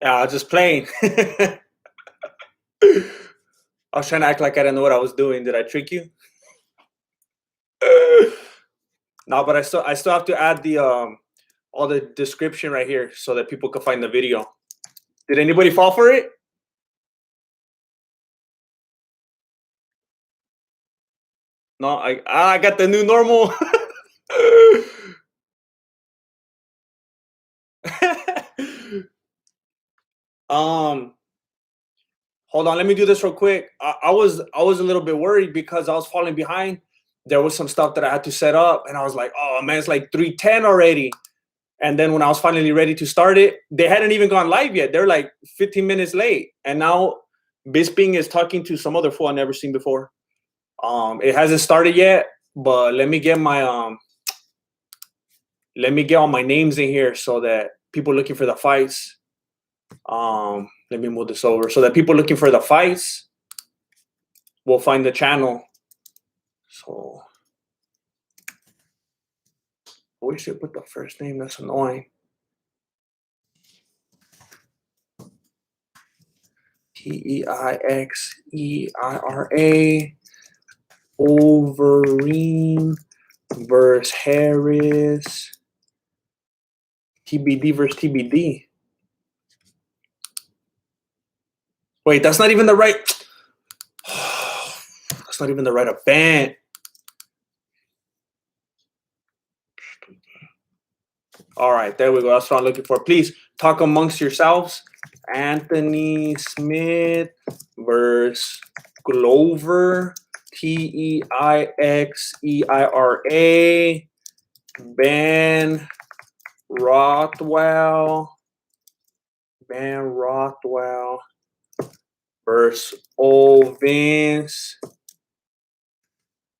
Yeah, I was just playing. I was trying to act like I didn't know what I was doing. Did I trick you? No, but I still have to add the all the description right here so that people can find the video. Did anybody fall for it? No, I got the new normal. um Hold on, let me do this real quick. I was a little bit worried because I was falling behind. There was some stuff that I had to set up, and I was like, "Oh man, it's like 3:10 already." And then when I was finally ready to start it, they hadn't even gone live yet. They're like 15 minutes late, and now Bisping is talking to some other fool I never seen before. It hasn't started yet, but let me get all my names in here so that people looking for the fights. Let me move this over so that people looking for the fights will find the channel. So I wish they put the first name. That's annoying. Teixeira. Overeem versus Harris. TBD versus TBD. Wait, that's not even the right. That's not even the right event. All right, there we go. That's what I'm looking for. Please talk amongst yourselves. Anthony Smith versus Glover. Teixeira. Ben Rothwell versus Ovince.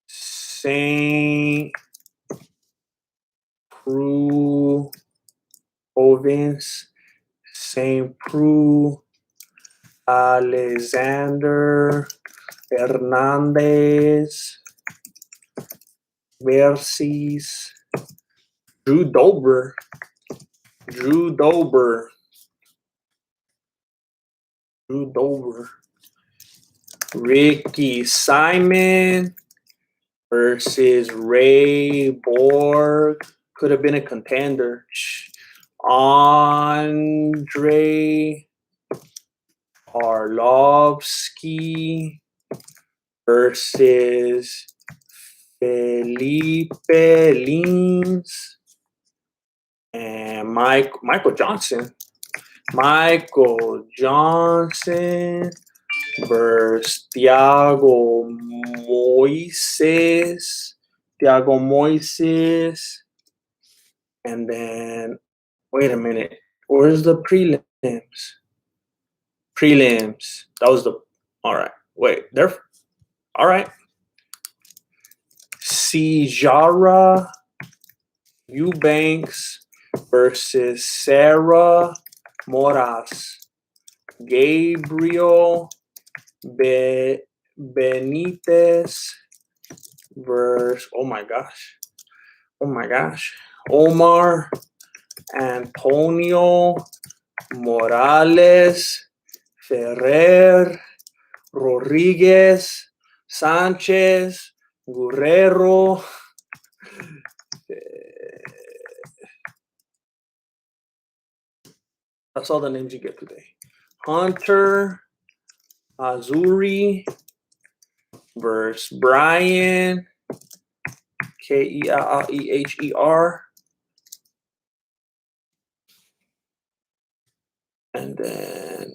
Saint Preux. Ovince. Saint Preux. Alexander Hernandez versus Dober. Ricky Simon versus Ray Borg. Could have been a contender. Andrei Arlovski versus Philipe Lins and Michael Johnson. Michael Johnson versus Thiago Moises. And then, wait a minute. Where's the prelims? That was the, all right. Wait, they're, all right. Sijara, Eubanks versus Sarah Moras. Gabriel Benitez versus, oh my gosh, Omar Antonio Morales, Ferrer, Rodriguez, Sanchez, Guerrero. That's all the names you get today. Hunter, Azure versus Brian, Kelleher. And then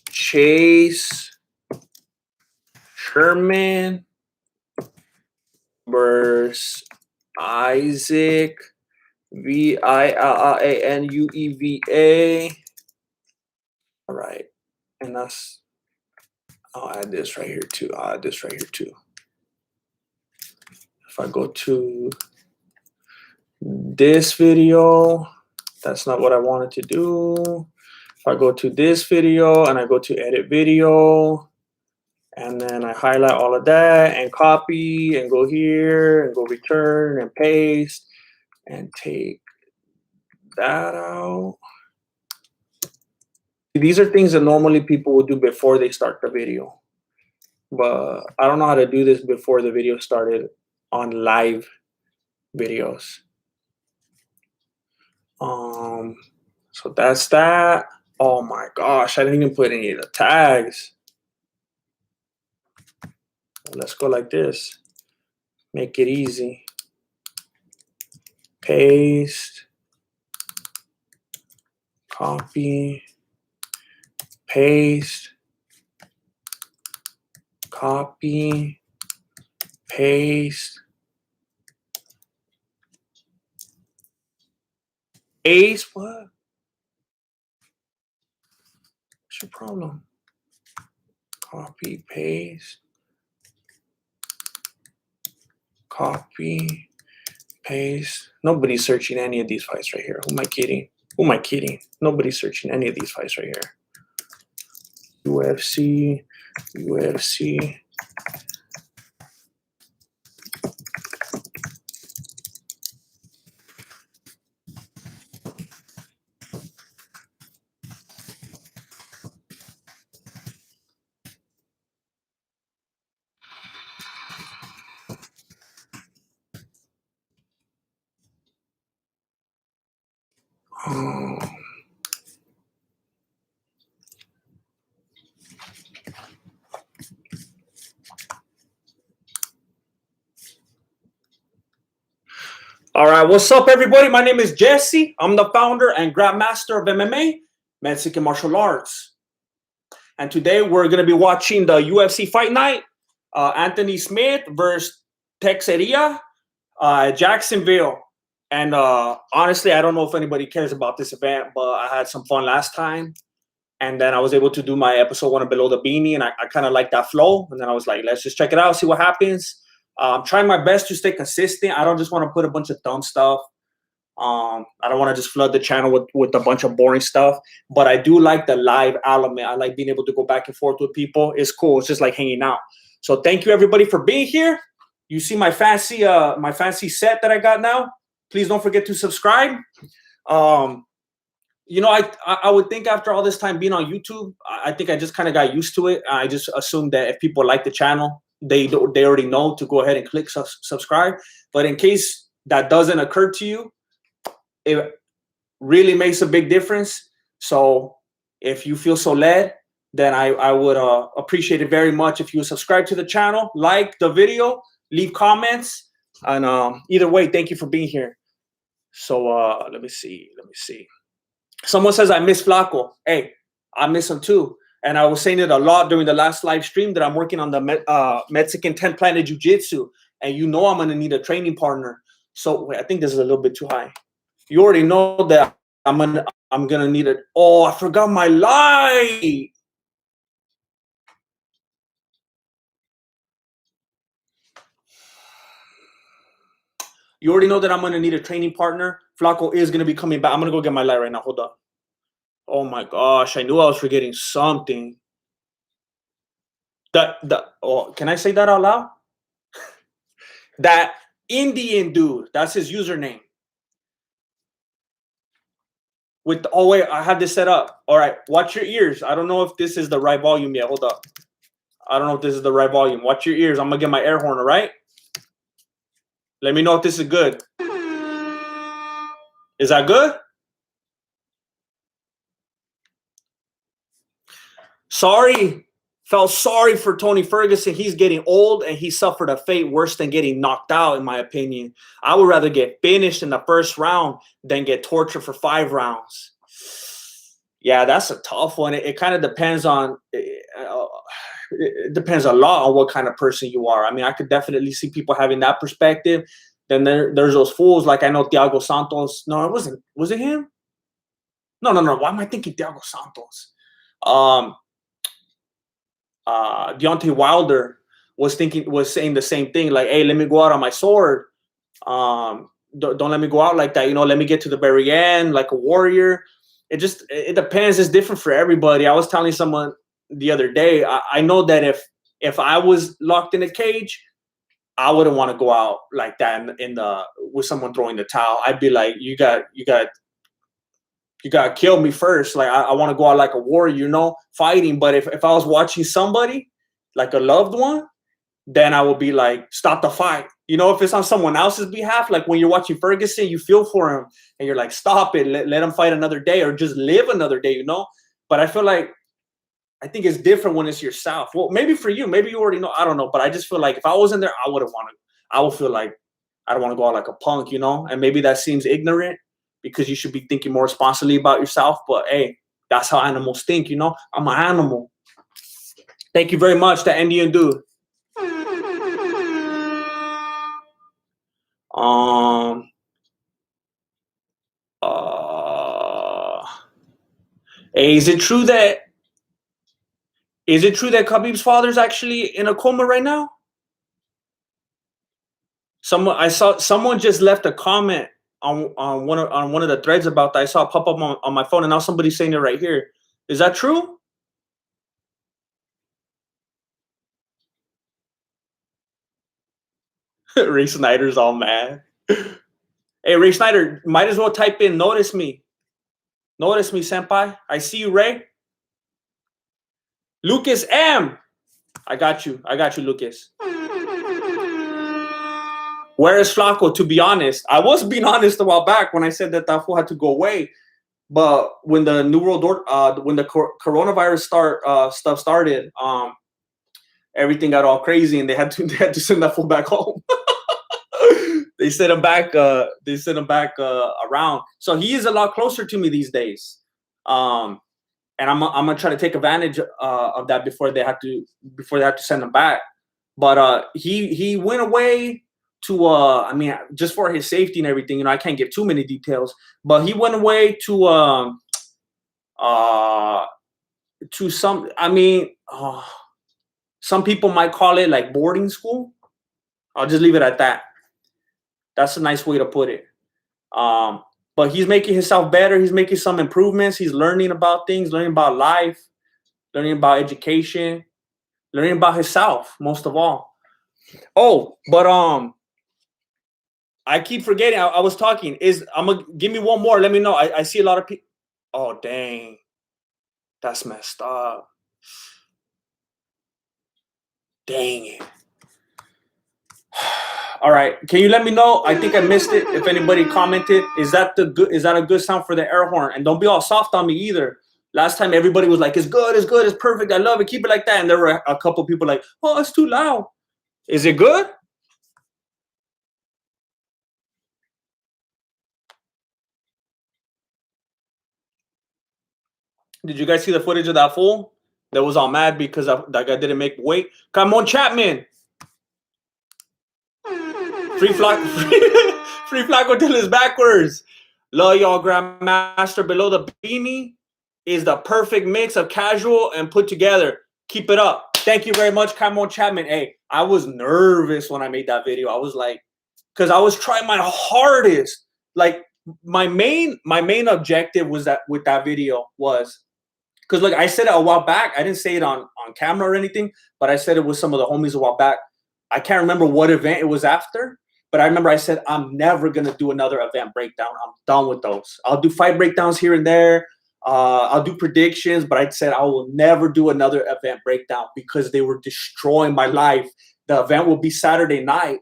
Chase, Sherman versus Isaac, Villanueva. All right. And that's, I'll add this right here too. If I go to this video, that's not what I wanted to do. If I go to this video and I go to edit video, and then I highlight all of that and copy and go here and go return and paste and take that out. these are things that normally people would do before they start the video. But I don't know how to do this before the video started on live videos. So that's that. Oh my gosh, I didn't even put any of the tags. Let's go like this. Make it easy. Paste. Copy. Paste. Copy. Paste. Ace, what? What's your problem? Copy, paste. Copy, paste. Nobody's searching any of these fights right here. Who am I kidding? Who am I kidding? Nobody's searching any of these fights right here. UFC. All right, what's up, everybody? My name is Jesse. I'm the founder and grandmaster of MMA, Mexican martial arts. And today we're going to be watching the UFC Fight Night, Anthony Smith versus Teixeira, Jacksonville. And honestly, I don't know if anybody cares about this event, but I had some fun last time. And then I was able to do my episode 1 of Below the Beanie, and I kind of like that flow. And then I was like, let's just check it out, see what happens. I'm trying my best to stay consistent. I don't just want to put a bunch of dumb stuff. I don't want to just flood the channel with a bunch of boring stuff. But I do like the live element. I like being able to go back and forth with people. It's cool. It's just like hanging out. So thank you, everybody, for being here. You see my fancy set that I got now. Please don't forget to subscribe. You know, I would think after all this time being on YouTube, I think I just kind of got used to it. I just assumed that if people like the channel, they already know to go ahead and click subscribe. But in case that doesn't occur to you, it really makes a big difference. So if you feel so led, then I would appreciate it very much if you subscribe to the channel, like the video, leave comments, and either way, thank you for being here. So let me see. Someone says I miss Flaco. Hey, I miss him too. And I was saying it a lot during the last live stream that I'm working on the Mexican 10 Planet Jiu-Jitsu. And you know I'm going to need a training partner. So wait, I think this is a little bit too high. You already know that I'm gonna need it. Oh, I forgot my light. You already know that I'm gonna need a training partner. Flaco is gonna be coming back. I'm gonna go get my light right now. Hold up. Oh my gosh, I knew I was forgetting something. Oh, can I say that out loud? That Indian dude, that's his username. Oh wait, I have this set up. All right, watch your ears. I don't know if this is the right volume yet. Hold up. I don't know if this is the right volume. Watch your ears. I'm gonna get my air horn, all right? Let me know if this is good. Is that good? Felt sorry for Tony Ferguson. He's getting old and he suffered a fate worse than getting knocked out, in my opinion. I would rather get finished in the first round than get tortured for 5 rounds. Yeah, that's a tough one. It kind of depends on it depends a lot on what kind of person you are. I mean, I could definitely see people having that perspective. Then there's those fools like I know Thiago Santos. No, it wasn't. Was it him? No. Why am I thinking Thiago Santos? Deontay Wilder was saying the same thing. Like, hey, let me go out on my sword. Don't let me go out like that. You know, let me get to the very end like a warrior. It depends. It's different for everybody. I was telling someone the other day, I know that if I was locked in a cage, I wouldn't want to go out like that with someone throwing the towel. I'd be like, you got you gotta kill me first. Like I want to go out like a warrior, you know, fighting. But if I was watching somebody, like a loved one, then I would be like, stop the fight. You know, if it's on someone else's behalf, like when you're watching Ferguson, you feel for him and you're like, stop it, let him fight another day or just live another day, you know? But I feel like, I think it's different when it's yourself. Well, maybe for you, maybe you already know, I don't know. But I just feel like if I was in there, I wouldn't want to, I would feel like I don't want to go out like a punk, you know? And maybe that seems ignorant because you should be thinking more responsibly about yourself. But hey, that's how animals think, you know? I'm an animal. Thank you very much, the Indian dude. Hey, is it true that Khabib's father's actually in a coma right now? Someone just left a comment on one of the threads about that. I saw it pop up on my phone, and now somebody's saying it right here. Is that true? Ray Snyder's all mad. Hey, Ray Snyder, might as well type in "notice me." Notice me, senpai. I see you, Ray. Lucas M. I got you, Lucas. Where is Flaco? To be honest, I was being honest a while back when I said that fool had to go away. But when the New World Order, when the coronavirus stuff started, everything got all crazy, and they had to send that fool back home. They sent him back. Around. So he is a lot closer to me these days. And I'm gonna try to take advantage of that before they have to send him back. But he went away to I mean, just for his safety and everything. You know, I can't give too many details, but he went away to some. I mean, some people might call it like boarding school. I'll just leave it at that. That's a nice way to put it. But he's making himself better. He's making some improvements. He's learning about things, learning about life, learning about education, learning about himself, most of all. Oh, but I keep forgetting. I was talking. I'm gonna give me one more. Let me know. I see a lot of people. Oh, dang. That's messed up. Dang it. All right. Can you let me know? I think I missed it. If anybody commented, is that a good sound for the air horn? And don't be all soft on me either. Last time everybody was like, it's good, it's perfect, I love it, keep it like that. And there were a couple people like, oh, it's too loud. Is it good? Did you guys see the footage of that fool that was all mad because that guy didn't make weight? Come on, Chapman. Free Flaco till it's backwards. Love y'all, Grandmaster. Below the beanie is the perfect mix of casual and put together. Keep it up. Thank you very much, Kamon Chapman. Hey, I was nervous when I made that video. I was like, because I was trying my hardest. Like my main objective was that with that video was because like I said it a while back. I didn't say it on camera or anything, but I said it with some of the homies a while back. I can't remember what event it was after. But I remember I said, I'm never going to do another event breakdown. I'm done with those. I'll do fight breakdowns here and there. I'll do predictions. But I said I will never do another event breakdown because they were destroying my life. The event will be Saturday night.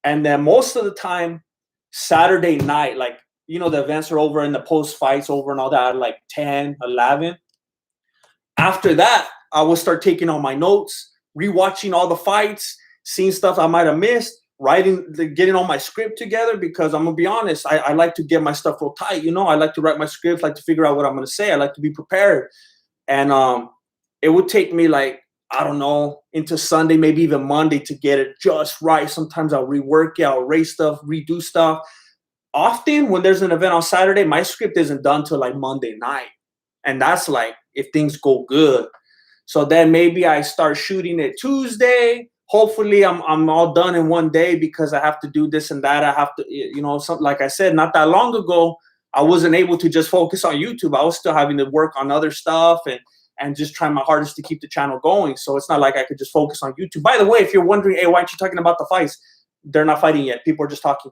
And then most of the time, Saturday night, like, you know, the events are over and the post-fights over and all that, like 10, 11. After that, I will start taking all my notes, rewatching all the fights, seeing stuff I might have missed. Getting all my script together because I'm gonna be honest, I like to get my stuff real tight, you know. I like to write my scripts, like to figure out what I'm gonna say. I like to be prepared, and it would take me like I don't know into Sunday, maybe even Monday to get it just right. Sometimes I'll rework it, I'll erase stuff, redo stuff. Often when there's an event on Saturday, my script isn't done till like Monday night, and that's like if things go good. So then maybe I start shooting it Tuesday. Hopefully I'm all done in one day because I have to do this and that. I have to, you know, something like I said, not that long ago, I wasn't able to just focus on YouTube. I was still having to work on other stuff and just trying my hardest to keep the channel going. So it's not like I could just focus on YouTube. By the way, if you're wondering, hey, why aren't you talking about the fights? They're not fighting yet. People are just talking.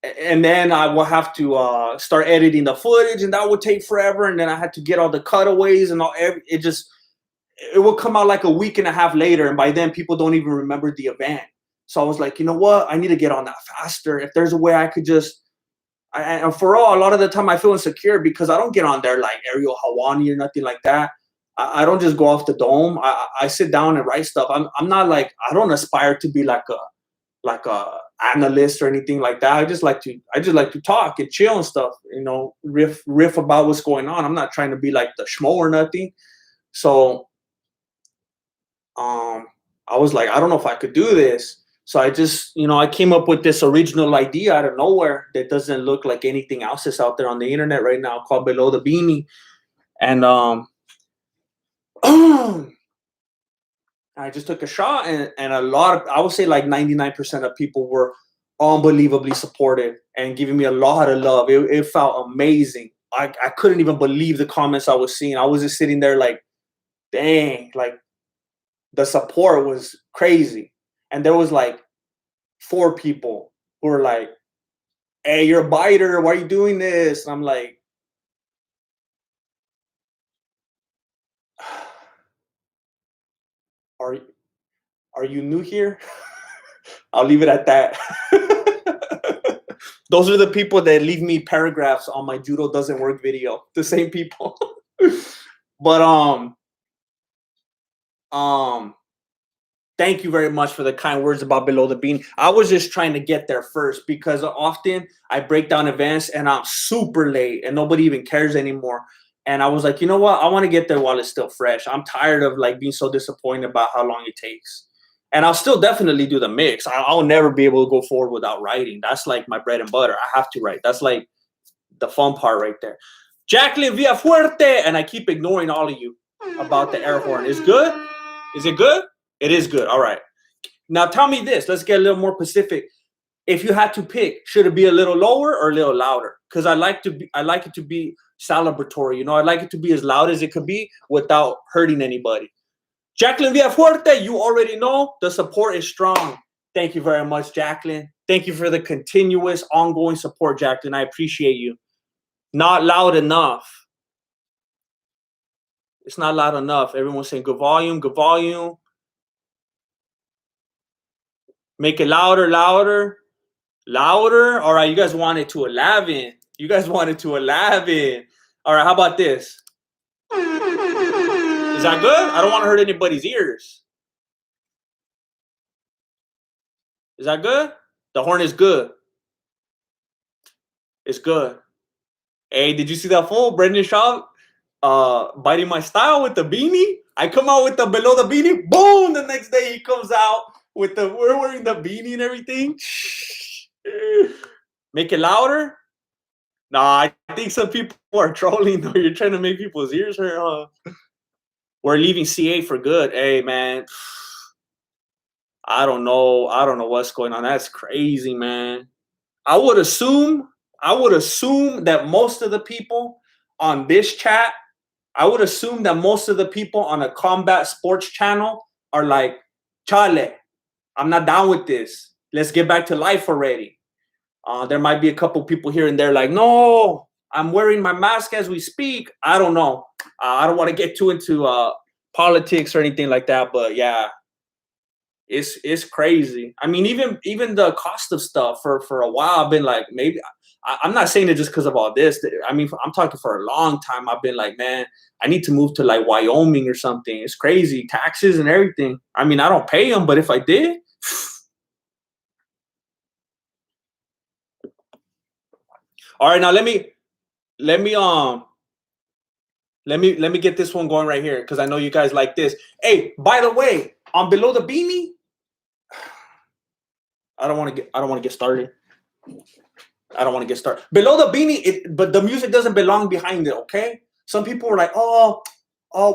and then I will have to start editing the footage, and that would take forever. And then I had to get all the cutaways and it will come out like a week and a half later, and by then people don't even remember the event. So I was like, you know what? I need to get on that faster. If there's a way I could just, and for all, a lot of the time I feel insecure because I don't get on there like Ariel Hawani or nothing like that. I don't just go off the dome. I sit down and write stuff. I'm not like, I don't aspire to be like a analyst or anything like that. I just like to talk and chill and stuff, riff about what's going on. I'm not trying to be like the schmo or nothing. So I was like, I don't know if I could do this. So I just, I came up with this original idea out of nowhere that doesn't look like anything else that's out there on the internet right now, called Below the Beanie. And I just took a shot, and I would say like 99% of people were unbelievably supportive and giving me a lot of love. It felt amazing. I couldn't even believe the comments I was seeing. I was just sitting there like, dang, like the support was crazy. And there was like 4 people who were like, hey, you're a biter. Why are you doing this? And I'm like, are you new here? I'll leave it at that. Those are the people that leave me paragraphs on my Judo Doesn't Work video. The same people. But thank you very much for the kind words about Below the Bean. I was just trying to get there first because often I break down events and I'm super late and nobody even cares anymore. And I was like, you know what? I want to get there while it's still fresh. I'm tired of like being so disappointed about how long it takes. And I'll still definitely do the mix. I'll never be able to go forward without writing. That's like my bread and butter. I have to write. That's like the fun part right there. Jacqueline Villafuerte. And I keep ignoring all of you about the air horn. Is good? Is it good? It is good. All right. Now tell me this. Let's get a little more specific. If you had to pick, should it be a little lower or a little louder? Because I like it to be celebratory. I like it to be as loud as it could be without hurting anybody. Jacqueline Villafuerte, you already know the support is strong. Thank you very much, Jacqueline. Thank you for the continuous, ongoing support, Jacqueline. I appreciate you. Not loud enough. It's not loud enough. Everyone's saying good volume, good volume. Make it louder, louder, louder. All right, you guys want it to 11. You guys want it to 11. All right, how about this? Is that good? I don't want to hurt anybody's ears. Is that good? The horn is good. It's good. Hey, did you see that fool, Brendan Shaw, biting my style with the beanie? I come out with the Below the Beanie. Boom! The next day he comes out with we're wearing the beanie and everything. Make it louder? Nah, I think some people are trolling though. You're trying to make people's ears hurt, huh? We're leaving CA for good. Hey, man. I don't know what's going on. That's crazy, man. I would assume that most of the people on this chat, I would assume that most of the people on a combat sports channel are like, chale, I'm not down with this. Let's get back to life already. There might be a couple people here and there like, no, I'm wearing my mask as we speak. I don't know. I don't want to get too into politics or anything like that, but yeah, it's crazy. I mean, even the cost of stuff for a while, I've been like, maybe I'm not saying it just because of all this. I mean, I'm talking for a long time. I've been like, man, I need to move to like Wyoming or something. It's crazy, taxes and everything. I mean, I don't pay them, but if I did. All right, now let me get this one going right here because I know you guys like this. Hey, by the way, on Below the Beanie, I don't want to get started. I don't want to get started. Below the Beanie, but the music doesn't belong behind it. Okay, some people were like, oh,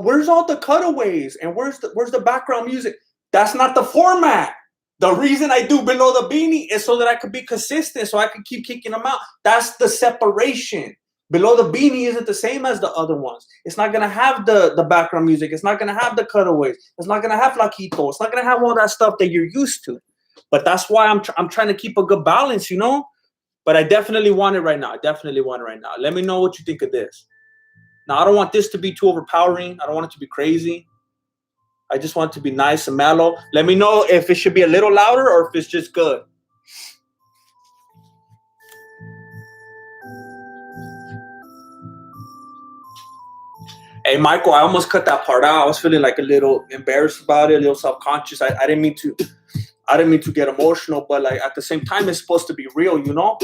where's all the cutaways and where's the background music? That's not the format. The reason I do Below the Beanie is so that I could be consistent, so I could keep kicking them out. That's the separation. Below the Beanie isn't the same as the other ones. It's not going to have the background music. It's not going to have the cutaways. It's not going to have Laquito. It's not going to have all that stuff that you're used to. But that's why I'm trying to keep a good balance, you know? But I definitely want it right now. Let me know what you think of this. Now, I don't want this to be too overpowering. I don't want it to be crazy. I just want it to be nice and mellow. Let me know if it should be a little louder or if it's just good. Hey, Michael, I almost cut that part out. I was feeling like a little embarrassed about it, a little self-conscious. I didn't mean to get emotional, but like at the same time, it's supposed to be real, you know?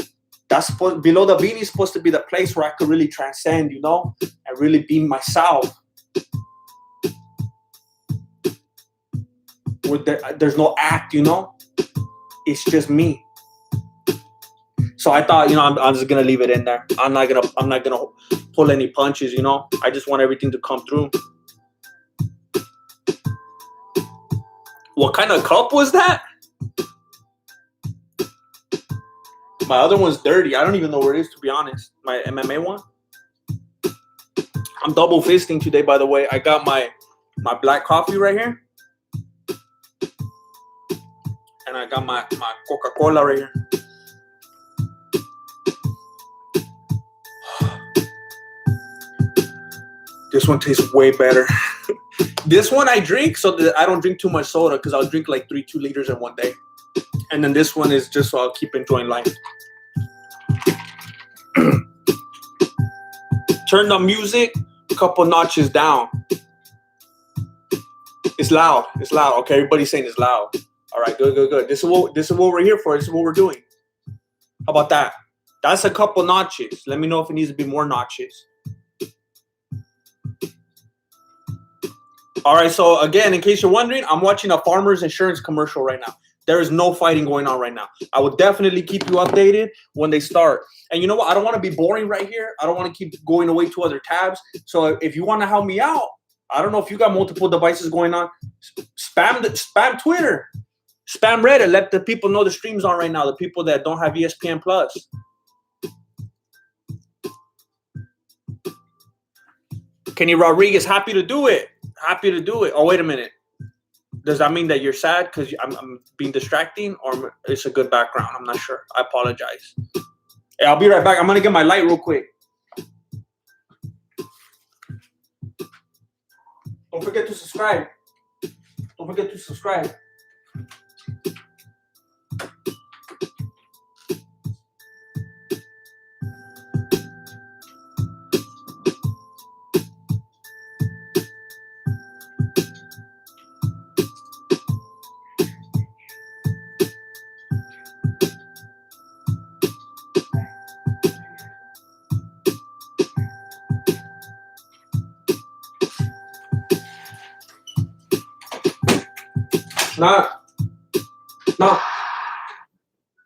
That's below the beanie is supposed to be the place where I could really transcend, you know, and really be myself. Where there's no act, you know? It's just me. So I thought, you know, I'm just gonna leave it in there. I'm not gonna pull any punches, you know. I just want everything to come through. What kind of cup was that? My other one's dirty. I don't even know where it is, to be honest. My MMA one. I'm double fisting today, by the way. I got my black coffee right here. And I got my Coca-Cola right here. This one tastes way better. This one I drink so that I don't drink too much soda because I'll drink like 2 liters in one day. And then this one is just so I'll keep enjoying life. Turn the music a couple notches down. It's loud. Okay, everybody's saying it's loud. All right, good. This is what we're here for. This is what we're doing. How about that? That's a couple notches. Let me know if it needs to be more notches. All right, so again, in case you're wondering, I'm watching a Farmers Insurance commercial right now. There is no fighting going on right now. I will definitely keep you updated when they start. And you know what? I don't want to be boring right here. I don't want to keep going away to other tabs. So if you want to help me out, I don't know if you got multiple devices going on, spam Twitter, spam Reddit. Let the people know the stream's on right now, the people that don't have ESPN Plus. Kenny Rodriguez, happy to do it. Oh, wait a minute. Does that mean that you're sad because I'm being distracting, or it's a good background? I'm not sure. I apologize. Hey, I'll be right back. I'm going to get my light real quick. Don't forget to subscribe.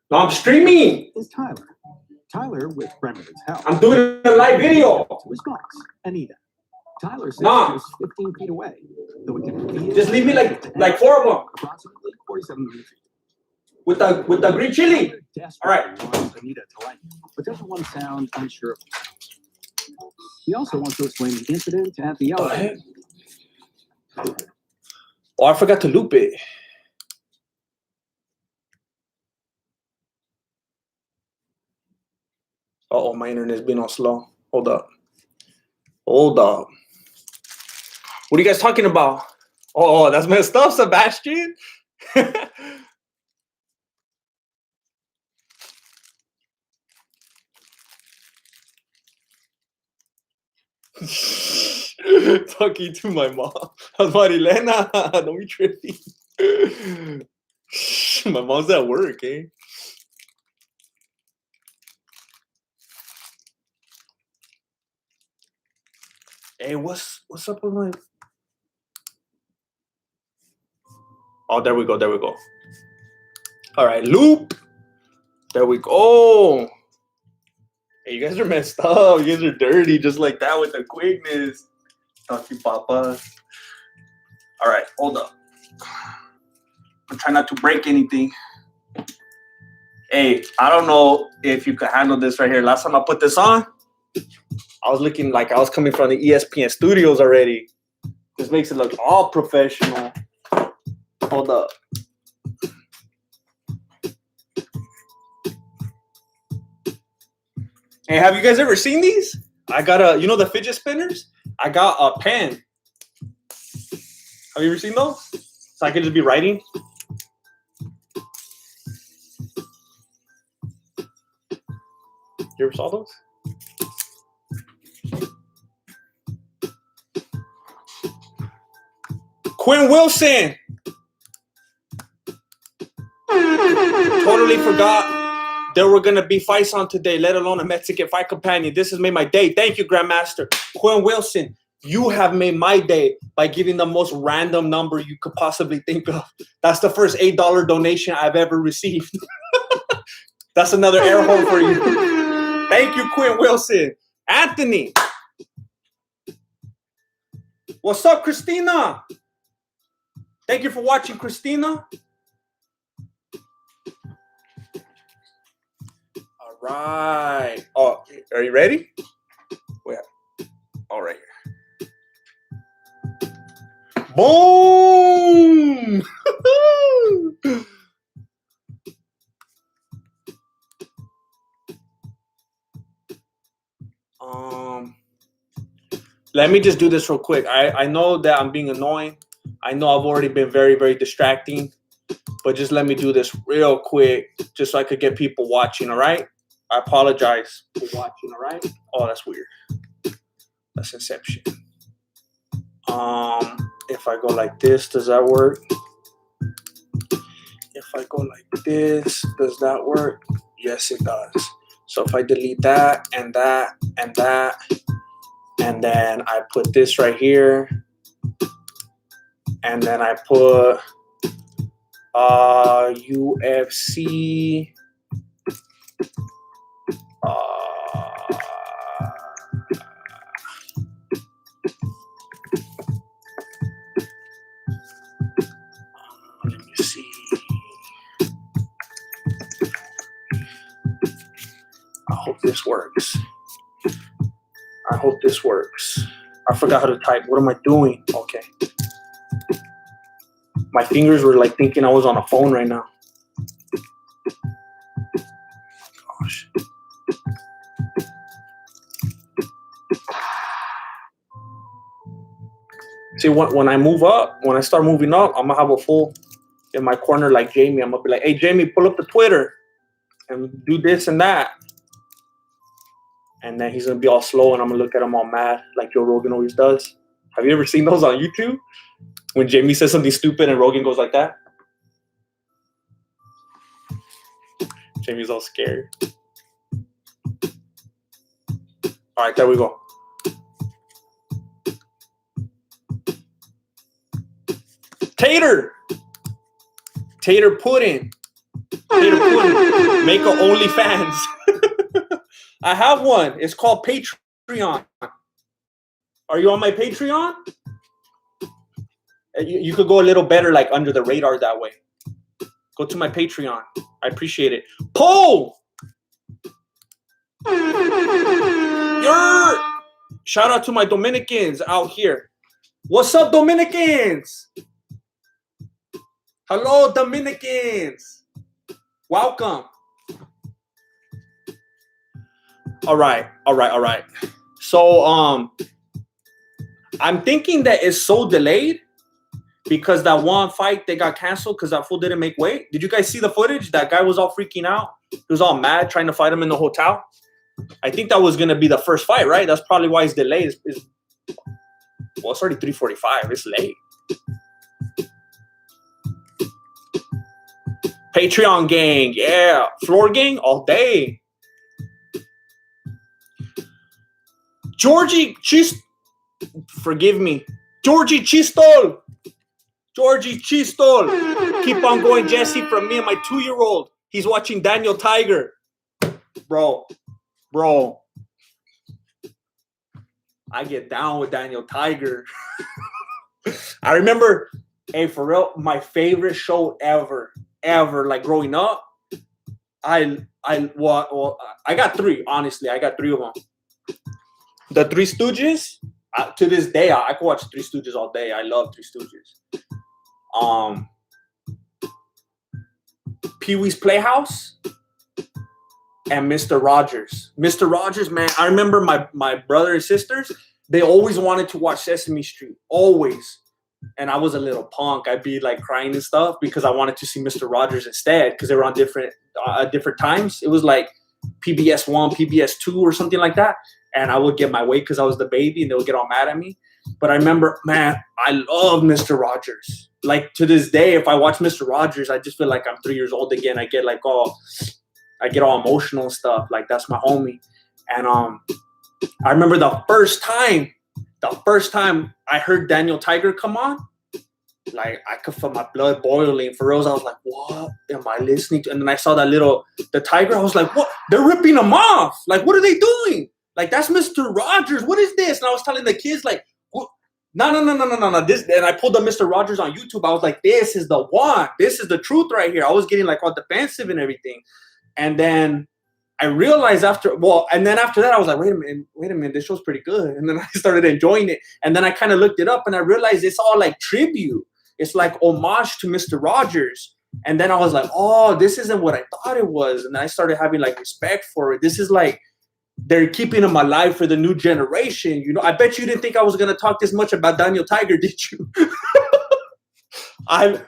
No, I'm streaming. Is Tyler with Bremerton's help. I'm doing a live video. To his boss, Anita. Tyler says she's 15 feet away, though it can feel just leave me like 4 of them. Approximately 47 feet. With the green chili. All right. Anita to like, but doesn't want to sound unsure of himself. He also wants to explain the incident at the elevator. Oh, I forgot to loop it. Uh-oh, my internet's been on slow. Hold up. What are you guys talking about? Oh, that's messed up, Sebastian. Talking to my mom. How's Marilena? Don't be tripping. My mom's at work, eh? Hey, what's up with my... Oh, there we go. All right, loop. There we go. Hey, you guys are messed up. You guys are dirty, just like that with the quickness. Talking papas. All right, hold up. I'm trying not to break anything. Hey, I don't know if you can handle this right here. Last time I put this on, I was looking like I was coming from the ESPN studios already. This makes it look all professional. Hold up. Hey, have you guys ever seen these? I got you know the fidget spinners? I got a pen. Have you ever seen those? So I can just be writing. You ever saw those? Quinn Wilson. Totally forgot there were going to be fights on today, let alone a Mexican fight companion. This has made my day. Thank you, Grandmaster. Quinn Wilson, you have made my day by giving the most random number you could possibly think of. That's the first $8 donation I've ever received. That's another air horn for you. Thank you, Quinn Wilson. Anthony. What's up, Christina? Thank you for watching, Christina. All right. Oh, are you ready? Where? All right here. Boom! Let me just do this real quick. I know that I'm being annoying. I know I've already been very, very distracting, but just let me do this real quick just so I could get people watching, all right? I apologize for watching, all right? Oh, that's weird. That's Inception. If I go like this, does that work? If I go like this, does that work? Yes, it does. So if I delete that and that and that, and then I put this right here, and then I put UFC let me see. I hope this works. I hope this works. I forgot how to type. What am I doing? Okay. My fingers were like thinking I was on a phone right now. Gosh. See, when I move up, when I start moving up, I'm going to have a full in my corner like Jamie. I'm going to be like, hey, Jamie, pull up the Twitter and do this and that. And then he's going to be all slow, and I'm going to look at him all mad like Joe Rogan always does. Have you ever seen those on YouTube? When Jamie says something stupid and Rogan goes like that? Jamie's all scared. All right, there we go. Tater pudding. Tater pudding. Make a OnlyFans. I have one. It's called Patreon. Are you on my Patreon? You could go a little better, like under the radar that way. Go to my Patreon. I appreciate it. Paul! Shout out to my Dominicans out here. What's up, Dominicans? Hello, Dominicans. Welcome. All right. So, I'm thinking that it's so delayed because that one fight, they got canceled because that fool didn't make weight. Did you guys see the footage? That guy was all freaking out. He was all mad trying to fight him in the hotel. I think that was going to be the first fight, right? That's probably why it's delayed. Well, it's already 3:45. It's late. Patreon gang. Yeah. Floor gang all day. Georgie Chistol. Keep on going, Jesse, from me and my 2-year-old. He's watching Daniel Tiger. Bro. I get down with Daniel Tiger. I remember, hey, for real, my favorite show ever, like growing up. I got 3, honestly. I got 3 of them. The Three Stooges, to this day, I could watch Three Stooges all day. I love Three Stooges. Pee-wee's Playhouse. and Mr. Rogers. Mr. Rogers, man, I remember my brother and sisters, they always wanted to watch Sesame Street, always. And I was a little punk. I'd be like crying and stuff because I wanted to see Mr. Rogers instead because they were on different times. It was like PBS 1, PBS 2 or something like that. And I would get my way because I was the baby and they would get all mad at me. But I remember, man, I love Mr. Rogers. Like to this day, if I watch Mr. Rogers, I just feel like I'm 3 years old again. I get all emotional and stuff. Like that's my homie. And I remember the first time I heard Daniel Tiger come on, like I could feel my blood boiling. For real, I was like, what am I listening to? And then I saw the Tiger. I was like, what? They're ripping him off. Like, what are they doing? Like, that's Mr. Rogers. What is this? And I was telling the kids, like, what? No. This, and I pulled up Mr. Rogers on YouTube. I was like, this is the one. This is the truth right here. I was getting like all defensive and everything. And then I realized after that, I was like, wait a minute, this show's pretty good. And then I started enjoying it. And then I kind of looked it up and I realized it's all like tribute. It's like homage to Mr. Rogers. And then I was like, oh, this isn't what I thought it was. And I started having like respect for it. This is like, they're keeping him alive for the new generation. You know, I bet you didn't think I was going to talk this much about Daniel Tiger, did you? I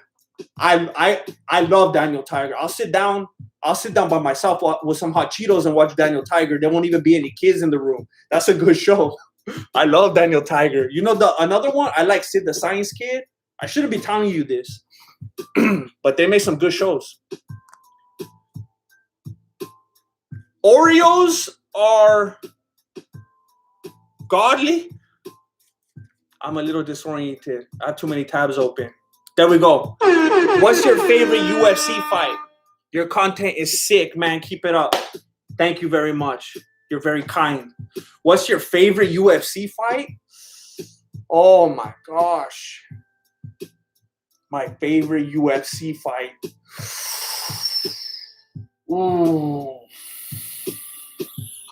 love Daniel Tiger. I'll sit down by myself with some hot Cheetos and watch Daniel Tiger. There won't even be any kids in the room. That's a good show. I love Daniel Tiger. You know, another one, I like Sid the Science Kid. I shouldn't be telling you this, but they make some good shows. Oreos are godly. I'm a little disoriented. I have too many tabs open. There we go. What's your favorite UFC fight? Your content is sick, man. Keep it up. Thank you very much. You're very kind. What's your favorite UFC fight? Oh my gosh. My favorite UFC fight. Ooh.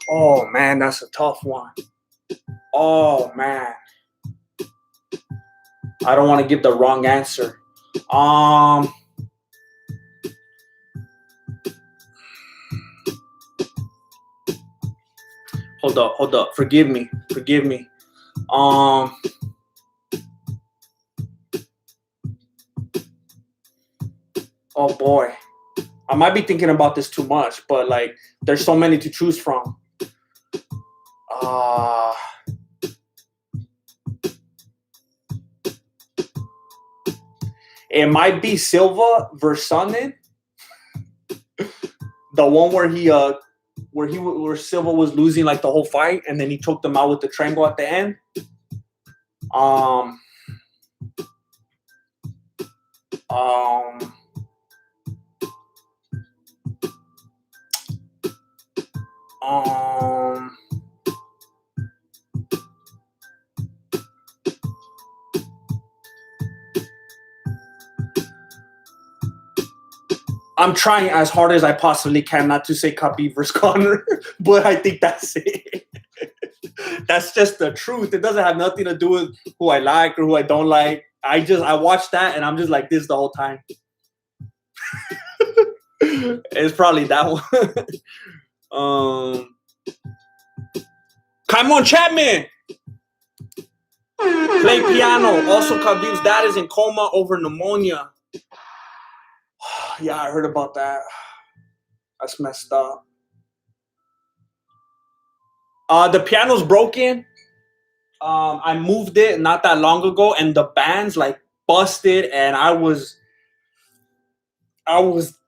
Oh man, that's a tough one. Oh man. I don't want to give the wrong answer. Hold up. Forgive me. Oh boy. I might be thinking about this too much, but like there's so many to choose from. It might be Silva versus Sonnen. The one where Silva was losing like the whole fight, and then he choked him out with the triangle at the end. I'm trying as hard as I possibly can not to say Khabib versus Conor, but I think that's it. That's just the truth. It doesn't have nothing to do with who I like or who I don't like. I watched that and I'm just like this the whole time. It's probably that one. Come on, Chapman. Play piano. Also, Khabib's dad is in coma over pneumonia. Yeah, I heard about that. That's messed up. The piano's broken. I moved it not that long ago, and the band's like busted, and I was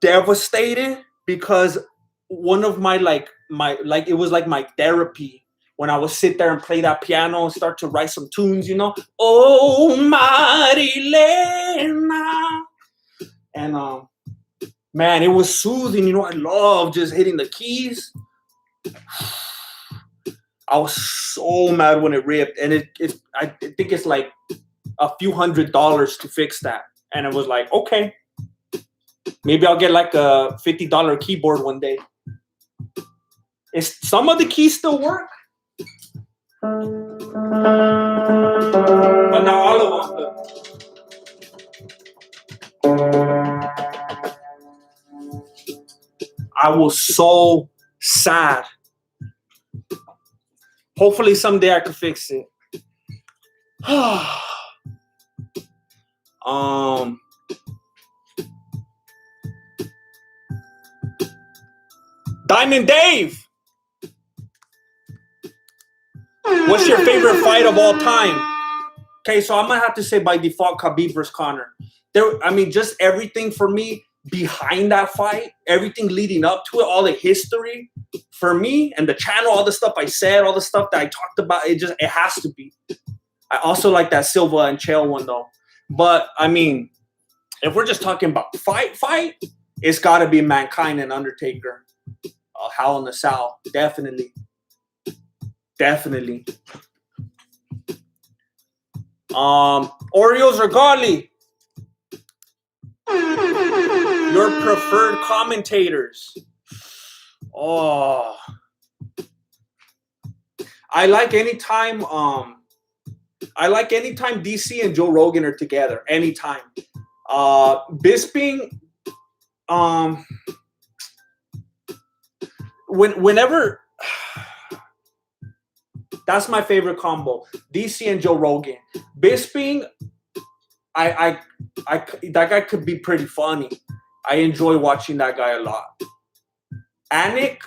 devastated because one of my it was like my therapy when I would sit there and play that piano and start to write some tunes, you know. Oh, Marilena. And man, it was soothing. You know, I love just hitting the keys. I was so mad when it ripped. And I think it's like a few $100s to fix that. And it was like, okay, maybe I'll get like a $50 keyboard one day. Is some of the keys still work? But not all of them. I was so Sad. Hopefully someday I can fix it. Diamond Dave. What's your favorite fight of all time? Okay, so I'm gonna have to say by default Khabib versus Conor. Just everything for me behind that fight, everything leading up to it, all the history for me and the channel, all the stuff I said, all the stuff that I talked about, it has to be. I also like that Silva and Chael one though. But I mean, if we're just talking about fight, it's got to be Mankind and Undertaker. Hell in the Cell, definitely. Oreos or Gali? Your preferred commentators. Oh, I like anytime DC and Joe Rogan are together. Anytime. Bisping. Whenever. That's my favorite combo. DC and Joe Rogan. Bisping. That guy could be pretty funny. I enjoy watching that guy a lot. Anik,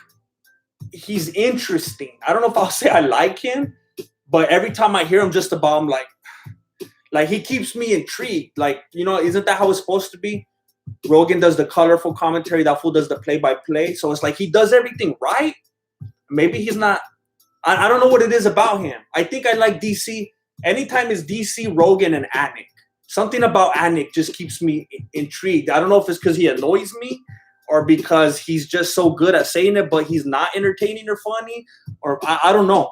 he's interesting. I don't know if I'll say I like him, but every time I hear him just about him, like he keeps me intrigued. Like, isn't that how it's supposed to be? Rogan does the colorful commentary, that fool does the play-by-play. So it's like he does everything right. Maybe he's not. I don't know what it is about him. I think I like DC. Anytime it's DC, Rogan, and Anik. Something about Anik just keeps me intrigued. I don't know if it's because he annoys me or because he's just so good at saying it, but he's not entertaining or funny, or I don't know.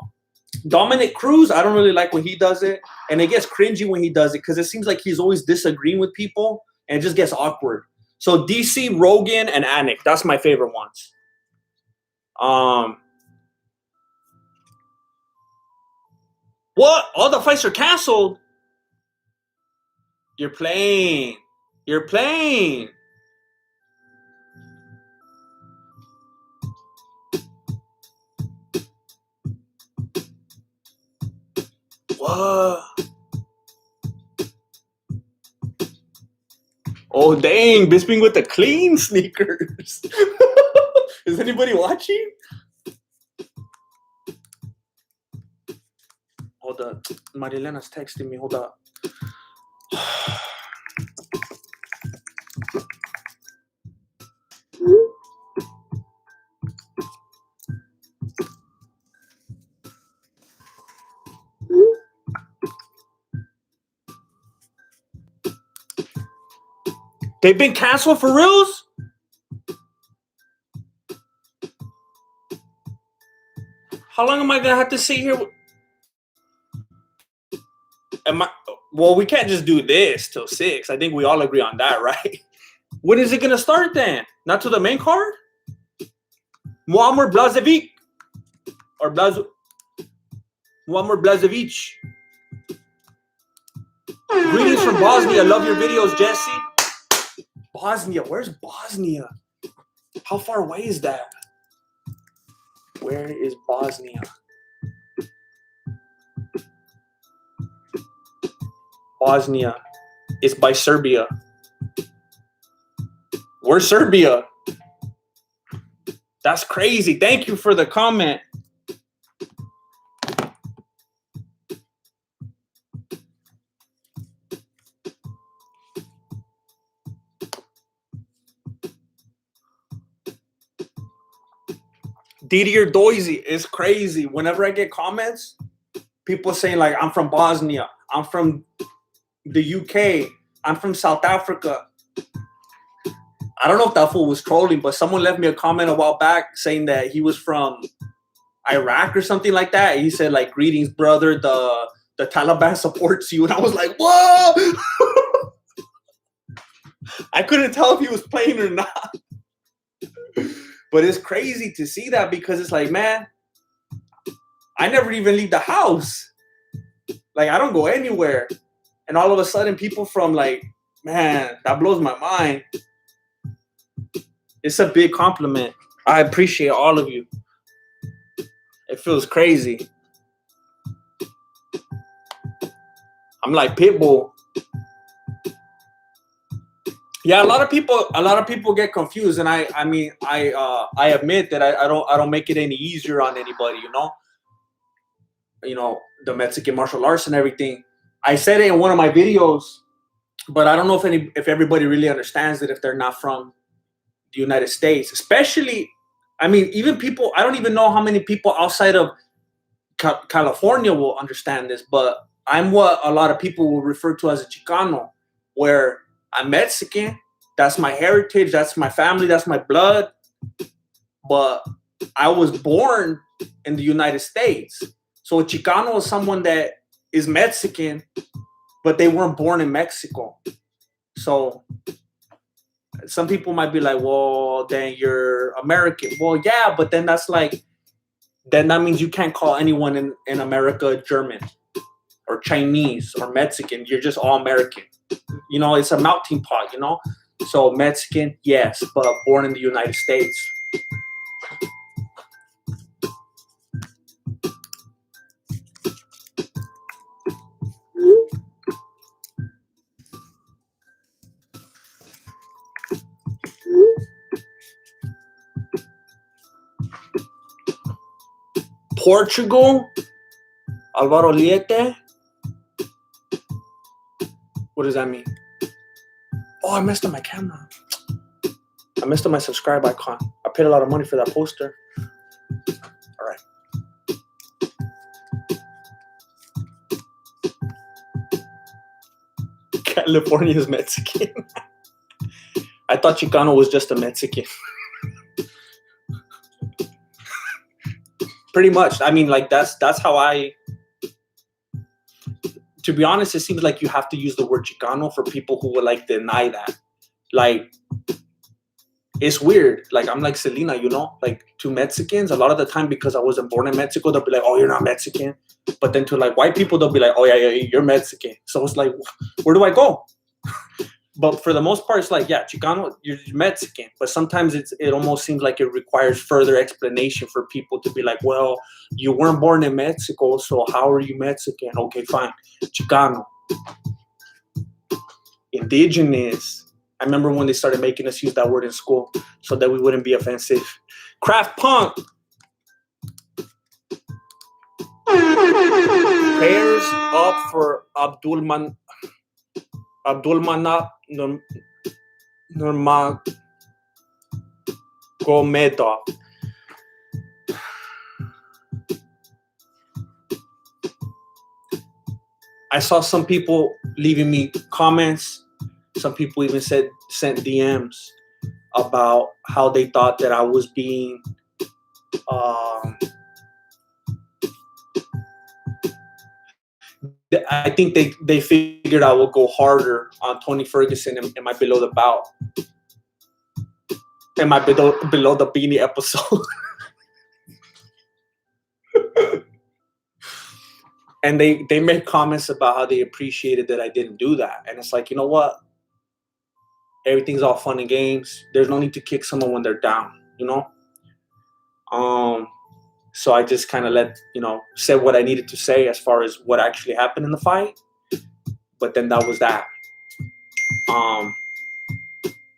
Dominic Cruz, I don't really like when he does it, and it gets cringy when he does it because it seems like he's always disagreeing with people, and it just gets awkward. So DC, Rogan, and Anik, that's my favorite ones. What? All the fights are canceled? You're playing. What? Oh, dang. Bisping with the clean sneakers. Is anybody watching? Hold up. Marilena's texting me. Hold up. They've been canceled for reals? How long am I going to have to sit here? Well, we can't just do this till 6. I think we all agree on that, right? When is it going to start then? Not to the main card? Muammar Blazevic. Or Muammar Blazevic. Greetings from Bosnia. Love your videos, Jesse. Bosnia. Where's Bosnia? How far away is that? Where is Bosnia? Bosnia is by Serbia. Where's Serbia? That's crazy. Thank you for the comment. Didier Doisy is crazy. Whenever I get comments, people saying like, I'm from Bosnia. I'm from the UK. I'm from South Africa. I don't know if that fool was trolling, but someone left me a comment a while back saying that he was from Iraq or something like that. He said like, greetings, brother. The Taliban supports you. And I was like, whoa! I couldn't tell if he was playing or not. But it's crazy to see that because it's like, man, I never even leave the house. Like, I don't go anywhere. And all of a sudden, people from like, man, that blows my mind. It's a big compliment. I appreciate all of you. It feels crazy. I'm like Pitbull. Yeah, a lot of people get confused, and I admit that I don't make it any easier on anybody, the Mexican martial arts and everything. I said it in one of my videos, but I don't know if everybody really understands it if they're not from the United States. Especially, even people, I don't even know how many people outside of California will understand this, but I'm what a lot of people will refer to as a Chicano, where I'm Mexican. That's my heritage. That's my family. That's my blood. But I was born in the United States. So a Chicano is someone that is Mexican, but they weren't born in Mexico. So some people might be like, well, then you're American. Well, yeah, but then then that means you can't call anyone in America German or Chinese or Mexican. You're just all American. It's a melting pot, So Mexican, yes, but born in the United States. Portugal, Alvaro Liete. What does that mean? Oh, I messed up my camera. I messed up my subscribe icon. I paid a lot of money for that poster. All right. California is Mexican. I thought Chicano was just a Mexican. Pretty much. That's how to be honest, it seems like you have to use the word Chicano for people who would deny that. It's weird. I'm like Selena, to Mexicans, a lot of the time, because I wasn't born in Mexico, they'll be like, oh, you're not Mexican. But then to white people, they'll be like, oh, yeah, you're Mexican. So it's like, where do I go? But for the most part, it's like, yeah, Chicano, you're Mexican. But sometimes it almost seems like it requires further explanation for people to be like, well, you weren't born in Mexico, so how are you Mexican? Okay, fine. Chicano. Indigenous. I remember when they started making us use that word in school so that we wouldn't be offensive. Craft Punk. Prayers up for Abdulmanap Nurmagomedov. I saw some people leaving me comments. Some people even sent DMs about how they thought that I was being I think they figured I would go harder on Tony Ferguson and my below the bout and my below the beanie episode. And they made comments about how they appreciated that I didn't do that. And it's like, you know what? Everything's all fun and games. There's no need to kick someone when they're down, So I just kind of said what I needed to say as far as what actually happened in the fight. But then that was that. I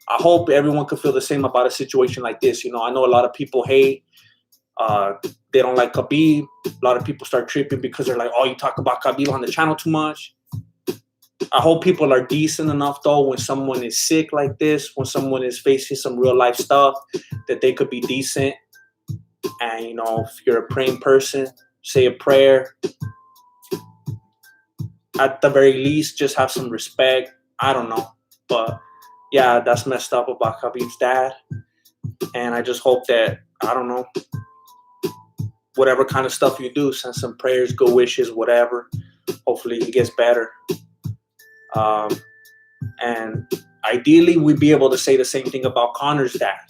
hope everyone could feel the same about a situation like this. I know a lot of people hate. They don't like Khabib. A lot of people start tripping because they're like, oh, you talk about Khabib on the channel too much. I hope people are decent enough, though, when someone is sick like this, when someone is facing some real life stuff, that they could be decent. And, if you're a praying person, say a prayer. At the very least, just have some respect. I don't know. But, yeah, that's messed up about Khabib's dad. And I just hope that, I don't know, whatever kind of stuff you do, send some prayers, good wishes, whatever. Hopefully he gets better. And ideally, we'd be able to say the same thing about Connor's dad,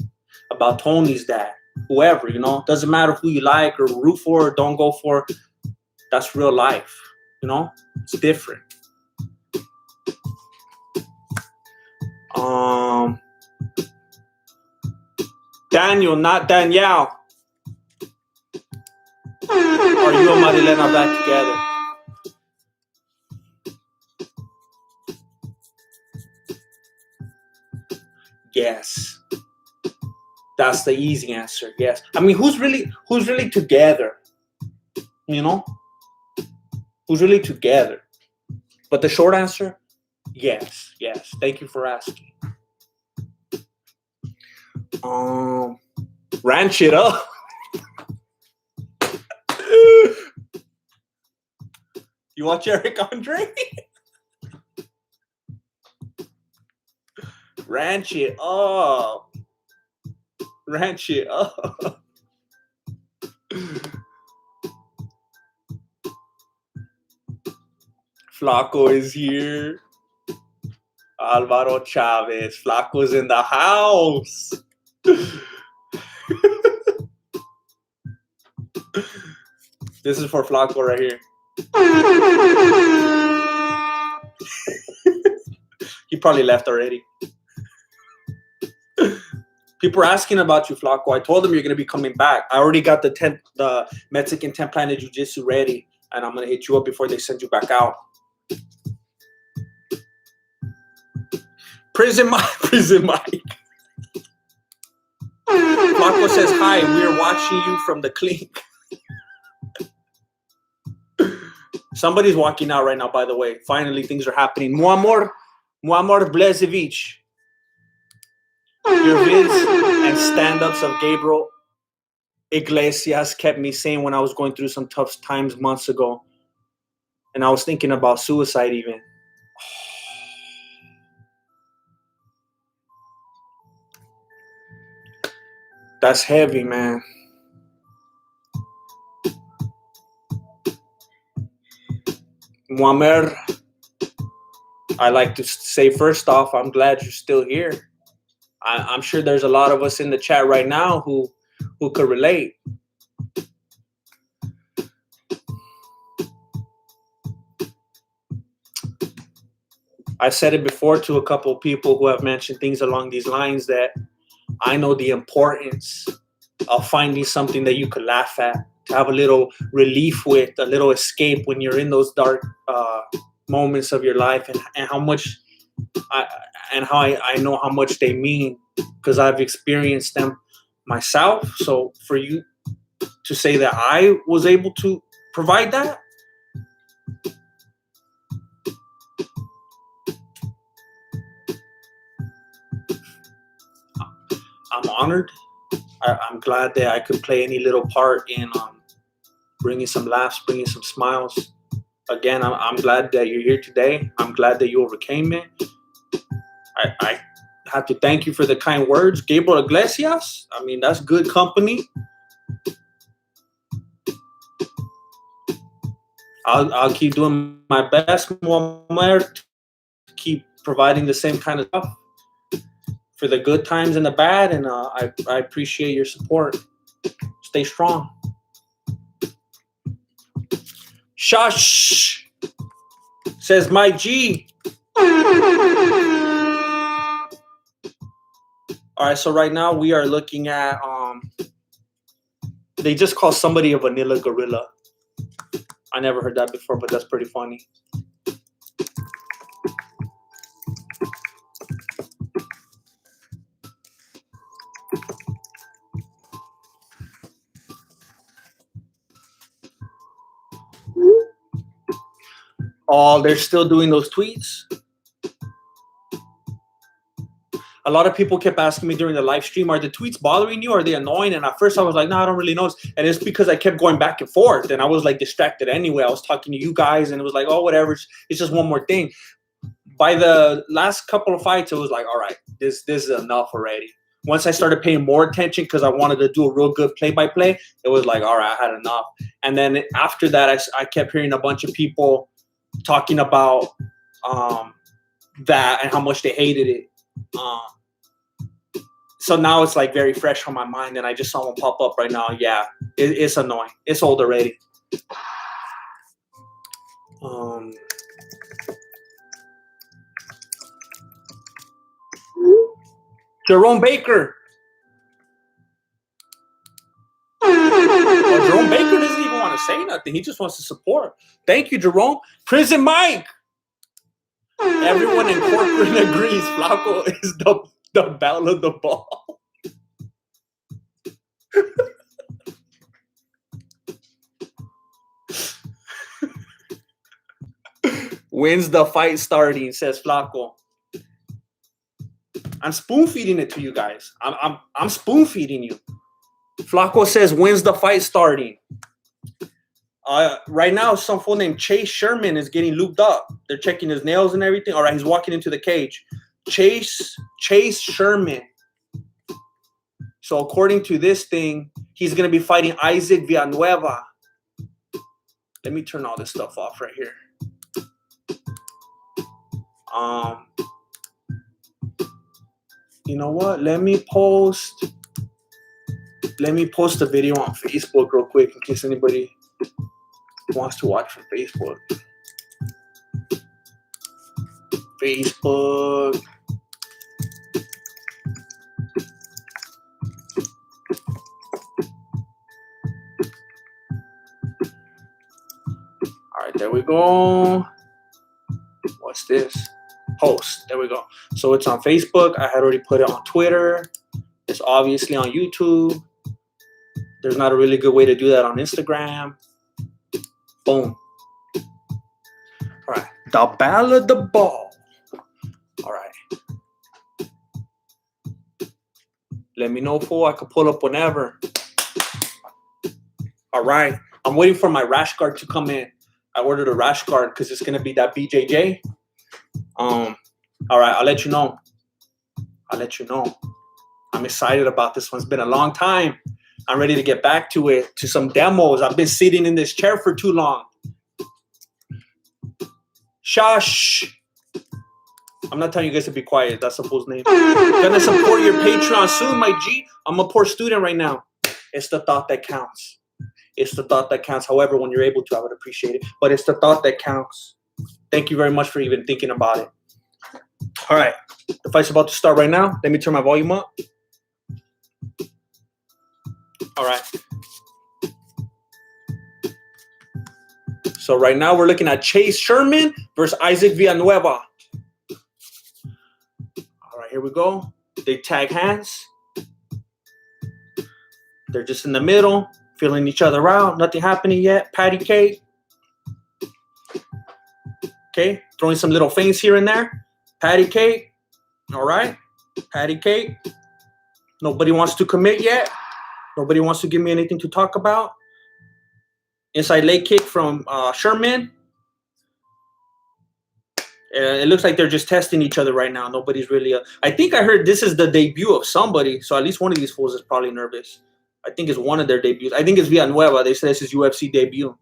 about Tony's dad, whoever, Doesn't matter who you like or root for or don't go for. That's real life, It's different. Daniel, not Danielle. Are you and Marilena back together? Yes. That's the easy answer. Yes. I mean, who's really together? You know? Who's really together? But the short answer, yes. Yes. Thank you for asking. Ranch it up. You watch Eric Andre? Ranch it up. Ranch it up. Flaco is here. Alvaro Chavez. Flaco's in the house. This is for Flaco right here. He probably left already. People are asking about you, Flaco. I told them you're going to be coming back. I already got the Mexican 10 Planet Jiu-Jitsu ready, and I'm going to hit you up before they send you back out. Prison Mike. Flaco says, hi, we're watching you from the clink. Somebody's walking out right now, by the way. Finally, things are happening. Muamor Blezevich. Your vids and stand-ups of Gabriel Iglesias kept me sane when I was going through some tough times months ago. And I was thinking about suicide even. That's heavy, man. Muammer, I like to say first off, I'm glad you're still here. I'm sure there's a lot of us in the chat right now who could relate. I've said it before to a couple of people who have mentioned things along these lines that I know the importance of finding something that you could laugh at, to have a little relief with, a little escape when you're in those dark moments of your life, and how much I know how much they mean because I've experienced them myself. So for you to say that I was able to provide that, I'm honored. I'm glad that I could play any little part in bringing some laughs, bringing some smiles. Again, I'm glad that you're here today. I'm glad that you overcame it. I have to thank you for the kind words. Gabriel Iglesias, I mean, that's good company. I'll keep doing my best, Omar, to keep providing the same kind of stuff for the good times and the bad, and I appreciate your support. Stay strong. Shush, says my G. All right, so right now we are looking at they just call somebody a vanilla gorilla. I never heard that before, but that's pretty funny. Oh, they're still doing those tweets? A lot of people kept asking me during the live stream, are the tweets bothering you? Are they annoying? And at first I was like, no, I don't really notice. And it's because I kept going back and forth. And I was like distracted anyway. I was talking to you guys and it was like, oh, whatever. It's just one more thing. By the last couple of fights, it was like, all right, this is enough already. Once I started paying more attention because I wanted to do a real good play-by-play, it was like, all right, I had enough. And then after that, I kept hearing a bunch of people talking about that and how much they hated it. So now it's like very fresh on my mind, and I just saw one pop up right now. Yeah, it's annoying. It's old already. Jerome Baker. Well, Jerome Baker doesn't even want to say nothing. He just wants to support. Thank you, Jerome. Prison Mike. Everyone in corporate agrees Flaco is the battle of the ball. Wins the fight starting, says Flaco. I'm spoon feeding it to you guys. I'm spoon feeding you. Flaco says wins the fight starting. Right now, some fool named Chase Sherman is getting looped up. They're checking his nails and everything. All right, he's walking into the cage. Chase Sherman. So according to this thing, he's going to be fighting Isaac Villanueva. Let me turn all this stuff off right here. You know what? Let me post a video on Facebook real quick in case anybody wants to watch from Facebook. All right, there we go. What's this? Post. There we go. So it's on Facebook. I had already put it on Twitter. It's obviously on YouTube. There's not a really good way to do that on Instagram. Boom. All right. The battle of the ball. All right. Let me know, fool. I could pull up whenever. All right. I'm waiting for my rash guard to come in. I ordered a rash guard because it's going to be that BJJ. All right. I'll let you know. I'm excited about this one. It's been a long time. I'm ready to get back to it, to some demos. I've been sitting in this chair for too long. Shush. I'm not telling you guys to be quiet. That's the fool's name. Gonna support your Patreon soon, my G. I'm a poor student right now. It's the thought that counts. However, when you're able to, I would appreciate it. But it's the thought that counts. Thank you very much for even thinking about it. All right. The fight's about to start right now. Let me turn my volume up. All right. So right now we're looking at Chase Sherman versus Isaac Villanueva. All right, here we go. They tag hands. They're just in the middle, feeling each other out. Nothing happening yet. Patty cake. Okay, throwing some little feints here and there. Patty cake. All right. Patty cake. Nobody wants to commit yet. Nobody wants to give me anything to talk about. Inside leg kick from Sherman. It looks like they're just testing each other right now. Nobody's really... I think I heard this is the debut of somebody. So at least one of these fools is probably nervous. I think it's one of their debuts. I think it's Villanueva. They said this is UFC debut.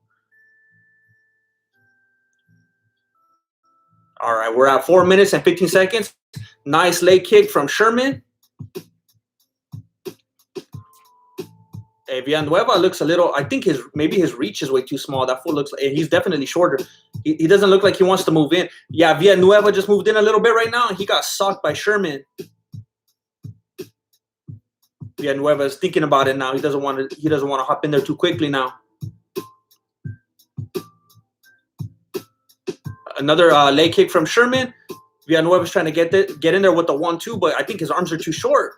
All right, we're at 4 minutes and 15 seconds. Nice leg kick from Sherman. Villanueva looks a little, I think maybe his reach is way too small. That fool looks like he's definitely shorter. He doesn't look like he wants to move in. Yeah, Villanueva just moved in a little bit right now, and he got socked by Sherman. Villanueva is thinking about it now. He doesn't want to hop in there too quickly now. Another leg kick from Sherman. Villanueva's trying to get in there with the 1-2, but I think his arms are too short.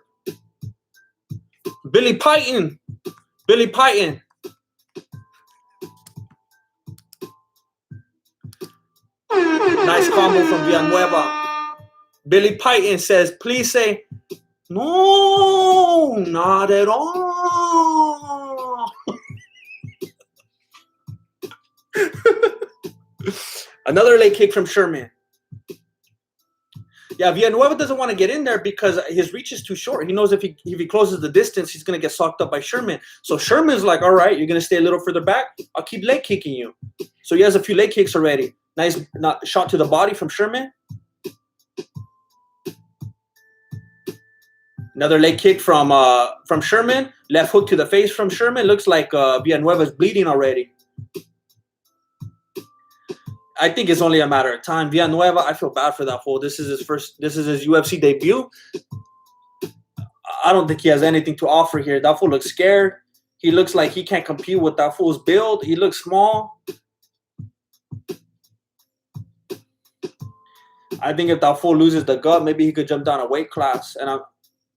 Billy Python. Nice combo from Villanueva. Billy Python says, please say, no, not at all. Another leg kick from Sherman. Yeah, Villanueva doesn't want to get in there because his reach is too short. He knows if he closes the distance, he's going to get socked up by Sherman. So Sherman's like, all right, you're going to stay a little further back. I'll keep leg kicking you. So he has a few leg kicks already. Nice shot to the body from Sherman. Another leg kick from Sherman. Left hook to the face from Sherman. Looks like Villanueva's bleeding already. I think it's only a matter of time. Villanueva, I feel bad for that fool. This is his UFC debut. I don't think he has anything to offer here. That fool looks scared. He looks like he can't compete with that fool's build. He looks small. I think if that fool loses the gut, maybe he could jump down a weight class. And I'm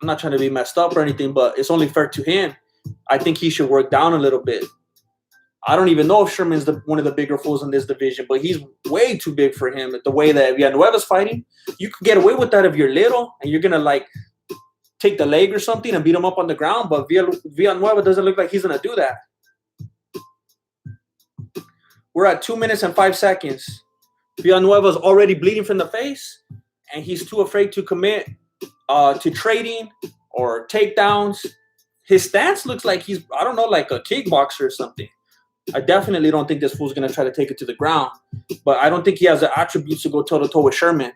not trying to be messed up or anything, but it's only fair to him. I think he should work down a little bit. I don't even know if Sherman's one of the bigger fools in this division, but he's way too big for him. The way that Villanueva's fighting, you can get away with that if you're little and you're going to, like, take the leg or something and beat him up on the ground. But Villanueva doesn't look like he's going to do that. We're at 2 minutes and 5 seconds. Villanueva's already bleeding from the face, and he's too afraid to commit to trading or takedowns. His stance looks like he's, I don't know, like a kickboxer or something. I definitely don't think this fool's going to try to take it to the ground. But I don't think he has the attributes to go toe-to-toe with Sherman.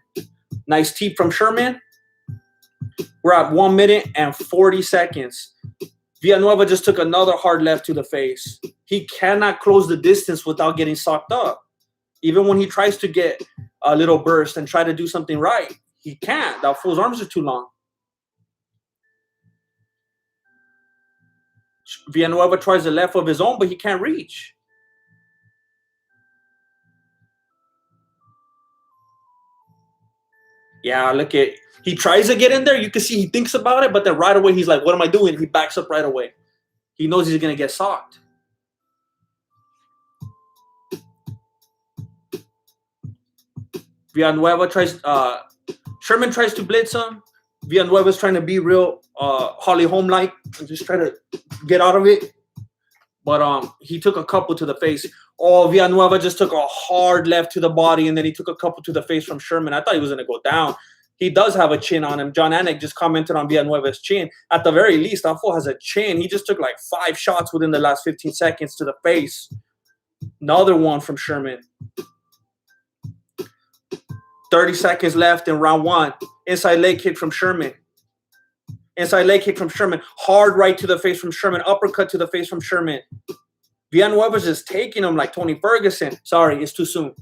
Nice teep from Sherman. We're at 1 minute and 40 seconds. Villanueva just took another hard left to the face. He cannot close the distance without getting socked up. Even when he tries to get a little burst and try to do something right, he can't. That fool's arms are too long. Villanueva tries the left of his own, but he can't reach. Yeah, look at, he tries to get in there. You can see he thinks about it, but then right away he's like, what am I doing? He backs up right away. He knows he's going to get socked. Villanueva tries, Sherman tries to blitz him. Villanueva's trying to be real Holly Holm-like and just try to get out of it. But he took a couple to the face. Oh, Villanueva just took a hard left to the body, and then he took a couple to the face from Sherman. I thought he was going to go down. He does have a chin on him. John Anik just commented on Villanueva's chin. At the very least, that fool has a chin. He just took like 5 shots within the last 15 seconds to the face. Another one from Sherman. 30 seconds left in round 1. Inside leg kick from Sherman. Inside leg kick from Sherman. Hard right to the face from Sherman. Uppercut to the face from Sherman. Villanueva's just taking him like Tony Ferguson. Sorry, it's too soon.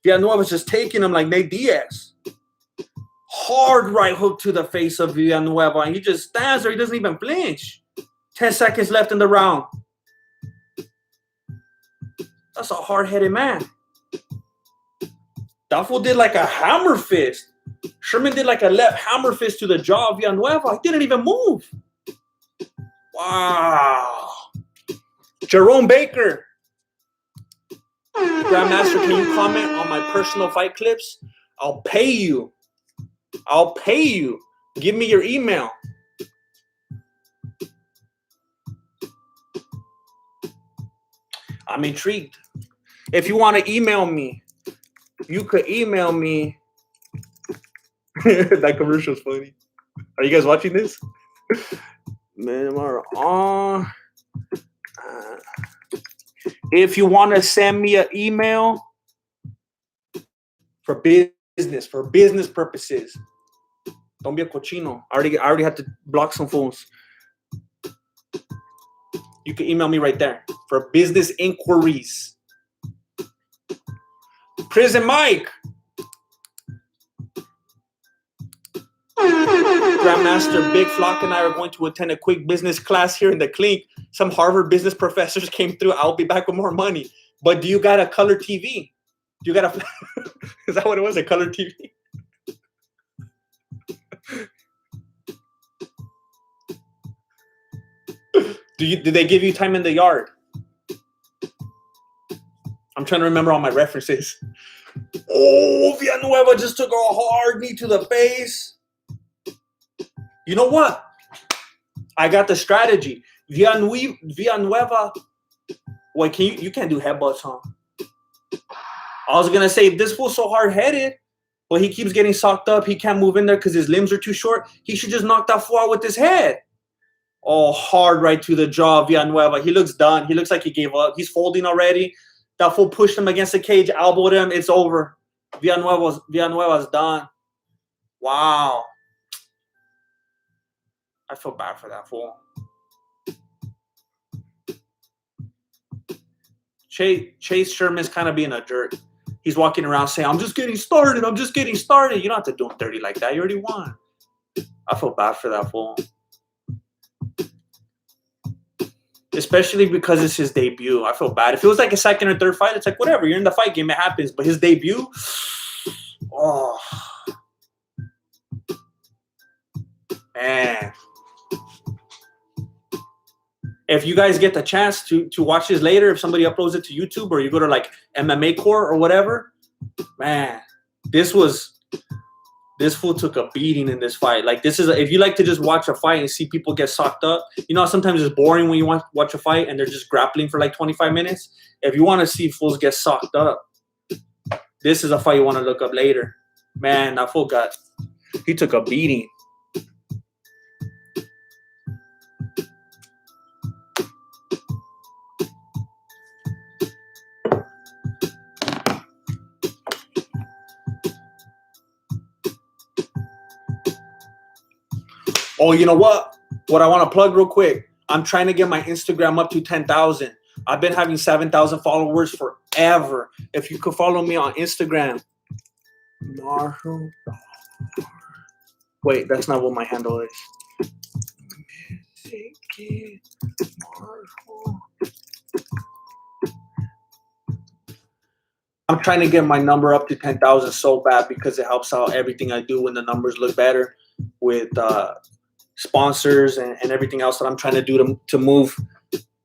Villanueva's just taking him like Nate Diaz. Hard right hook to the face of Villanueva. And he just stands there. He doesn't even flinch. 10 seconds left in the round. That's a hard-headed man. That fool did like a hammer fist. Sherman did like a left hammer fist to the jaw of Villanueva. He didn't even move. Wow. Jerome Baker. Grandmaster, can you comment on my personal fight clips? I'll pay you. I'll pay you. Give me your email. I'm intrigued. If you want to email me, you could email me. That commercial's funny. Are you guys watching this? If you want to send me an email for business purposes, don't be a cochino. I already had to block some phones. You can email me right there for business inquiries. Prison Mike. Grandmaster Big Flock and I are going to attend a quick business class here in the clink. Some Harvard business professors came through. I'll be back with more money. But do you got a color TV? Do you got a... Is that what it was? A color TV? Did they give you time in the yard? I'm trying to remember all my references. Oh, Villanueva just took a hard knee to the face. You know what? I got the strategy. Villanueva. Wait, you can't do headbutts, huh? I was gonna say this fool's so hard-headed, but he keeps getting socked up. He can't move in there because his limbs are too short. He should just knock that fool out with his head. Oh, hard right to the jaw, Villanueva. He looks done. He looks like he gave up. He's folding already. That fool pushed him against the cage, elbowed him. It's over. Villanueva's done. Wow. I feel bad for that fool. Chase Sherman's kind of being a jerk. He's walking around saying, I'm just getting started. I'm just getting started. You don't have to do him dirty like that. You already won. I feel bad for that fool. Especially because it's his debut. I feel bad. If it was like a second or third fight, it's like, whatever. You're in the fight game. It happens. But his debut, oh, man. If you guys get the chance to watch this later, if somebody uploads it to YouTube or you go to like MMA Core or whatever, man, this fool took a beating in this fight. Like if you like to just watch a fight and see people get socked up, you know, sometimes it's boring when you watch a fight and they're just grappling for like 25 minutes. If you want to see fools get socked up, this is a fight you want to look up later. Man, that fool he took a beating. Oh, you know what? What I want to plug real quick. I'm trying to get my Instagram up to 10,000. I've been having 7,000 followers forever. If you could follow me on Instagram. Marshall. Wait, that's not what my handle is. I'm trying to get my number up to 10,000 so bad because it helps out everything I do when the numbers look better with sponsors and everything else that I'm trying to do to move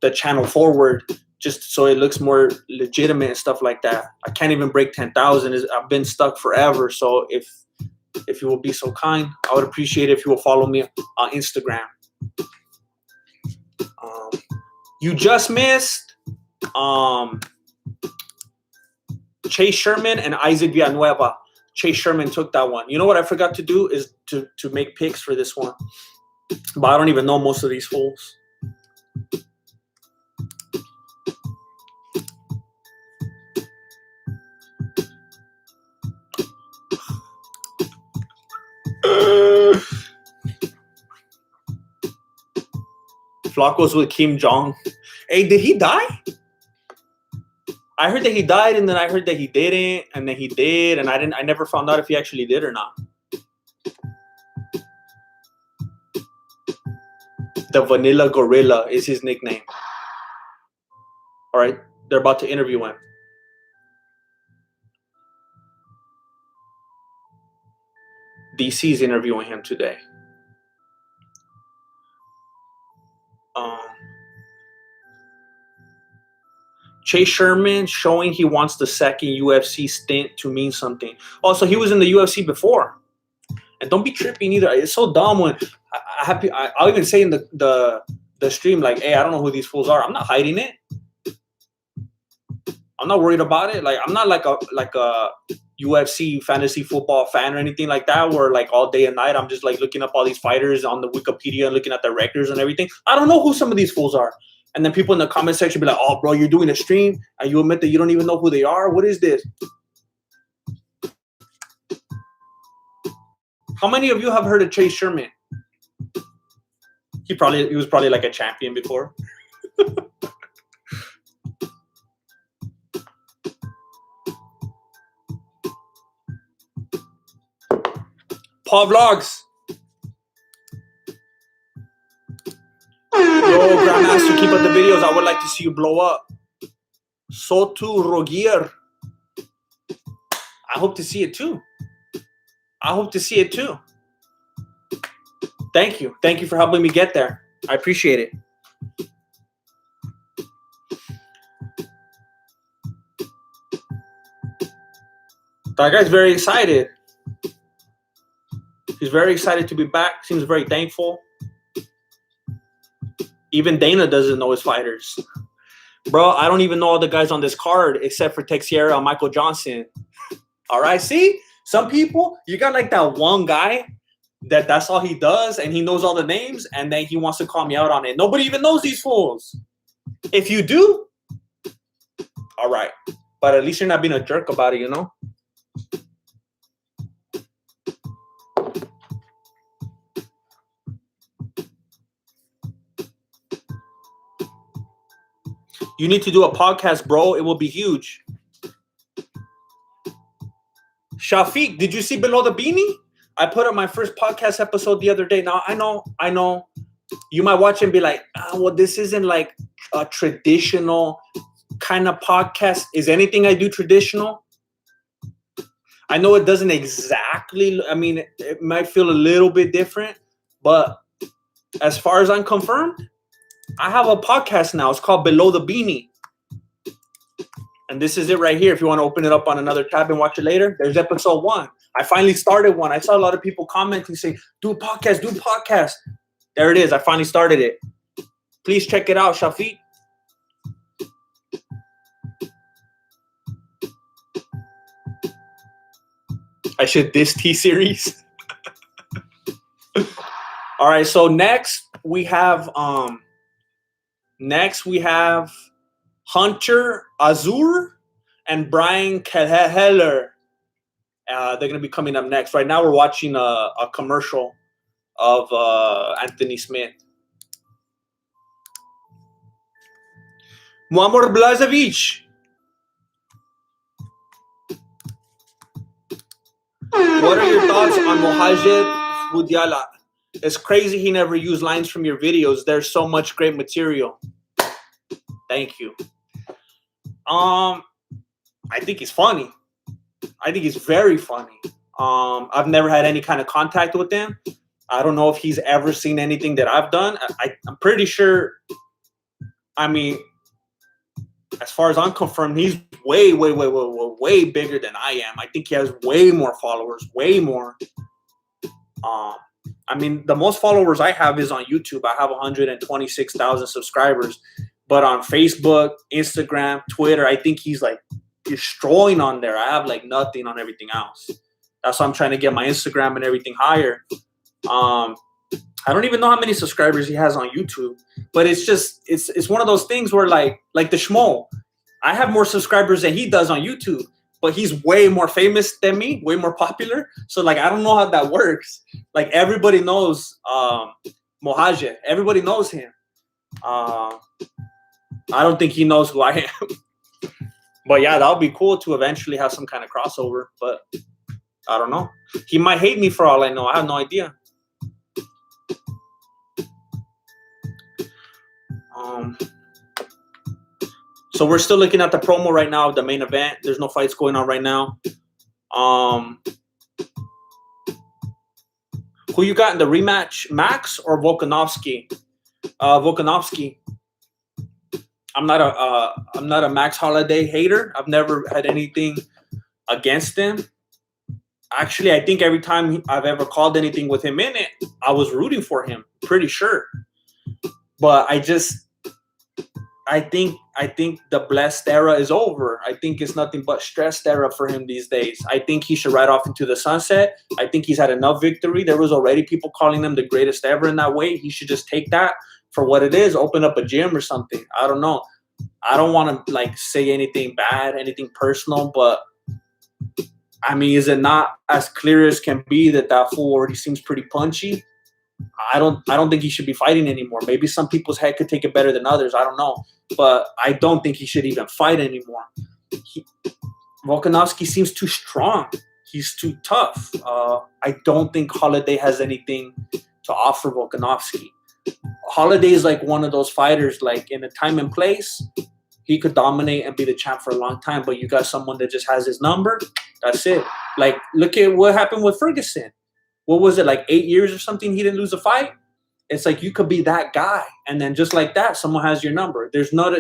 the channel forward, just so it looks more legitimate and stuff like that. I can't even break 10,000. I've been stuck forever. So if you will be so kind, I would appreciate it if you will follow me on Instagram. You just missed Chase Sherman and Isaac Villanueva. Chase Sherman took that one. You know what I forgot to do is to make picks for this one. But I don't even know most of these fools. Flacco's with Kim Jong. Hey, did he die? I heard that he died, and then I heard that he didn't, and then he did, and I never found out if he actually did or not. The Vanilla Gorilla is his nickname. All right, they're about to interview him. DC's interviewing him today. Chase Sherman showing he wants the second UFC stint to mean something. Also, he was in the UFC before. And don't be tripping either. It's so dumb when I'll even say in the stream, like, hey, I don't know who these fools are. I'm not hiding it. I'm not worried about it. Like, I'm not like a UFC fantasy football fan or anything like that, where like all day and night I'm just like looking up all these fighters on the Wikipedia and looking at their records and everything. I don't know who some of these fools are. And then people in the comment section be like, oh, bro, you're doing a stream and you admit that you don't even know who they are? What is this? How many of you have heard of Chase Sherman? He was probably like a champion before. Paul Vlogs. Yo, Grandmaster, keep up the videos. I would like to see you blow up. Sotu Rogier. I hope to see it too. Thank you. Thank you for helping me get there. I appreciate it. That guy's very excited. He's very excited to be back. Seems very thankful. Even Dana doesn't know his fighters. Bro, I don't even know all the guys on this card except for Teixeira and Michael Johnson. All right, see? Some people, you got like that one guy that's all he does and he knows all the names and then he wants to call me out on it. Nobody even knows these fools. If you do, all right. But at least you're not being a jerk about it, you know? You need to do a podcast, bro. It will be huge. Shafiq, did you see Below the Beanie? I put up my first podcast episode the other day. Now, I know you might watch and be like, oh, well, this isn't like a traditional kind of podcast. Is anything I do traditional? I know it doesn't exactly, I mean, it might feel a little bit different, but as far as I'm confirmed, I have a podcast now. It's called Below the Beanie. And this is it right here. If you want to open it up on another tab and watch it later, there's episode 1. I finally started one. I saw a lot of people commenting saying, do a podcast, do a podcast. There it is. I finally started it. Please check it out, Shafiq. I should diss T-Series. All right, so next we have Hunter Azure and Brian Kelleher. They're going to be coming up next. Right now we're watching a commercial of Anthony Smith. Muammar Blažević. What are your thoughts on Mohamed Budiala? It's crazy he never used lines from your videos. There's so much great material. Thank you. I think he's funny. I think he's very funny. I've never had any kind of contact with him. I don't know if he's ever seen anything that I've done. I'm pretty sure, I mean, as far as I'm confirmed, he's way bigger than I am. I think he has way more followers, way more. I mean, the most followers I have is on YouTube. I have 126,000 subscribers. But on Facebook, Instagram, Twitter, I think he's like destroying on there. I have like nothing on everything else. That's why I'm trying to get my Instagram and everything higher. I don't even know how many subscribers he has on YouTube. But it's just, it's one of those things where like the Schmo, I have more subscribers than he does on YouTube. But he's way more famous than me, way more popular. So, like, I don't know how that works. Like, everybody knows Mohamed. Everybody knows him. I don't think he knows who I am. But, yeah, that would be cool to eventually have some kind of crossover. But I don't know. He might hate me for all I know. I have no idea. So we're still looking at the promo right now of the main event. There's no fights going on right now. Who you got in the rematch, Max or Volkanovski? Volkanovski. I'm not a Max Holloway hater. I've never had anything against him. Actually, I think every time I've ever called anything with him in it, I was rooting for him. Pretty sure. But I think the blessed era is over. I think it's nothing but stressed era for him these days. I think he should ride off into the sunset. I think he's had enough victory. There was already people calling him the greatest ever in that weight. He should just take that for what it is, open up a gym or something. I don't know. I don't want to like say anything bad, anything personal, but I mean, is it not as clear as can be that fool already seems pretty punchy? I don't think he should be fighting anymore. Maybe some people's head could take it better than others. I don't know. But I don't think he should even fight anymore. Volkanovski seems too strong. He's too tough. I don't think Holloway has anything to offer Volkanovski. Holloway is like one of those fighters, like in a time and place, he could dominate and be the champ for a long time. But you got someone that just has his number. That's it. Like, look at what happened with Ferguson. What was it, like 8 years or something? He didn't lose a fight. It's like you could be that guy, and then just like that, someone has your number. There's not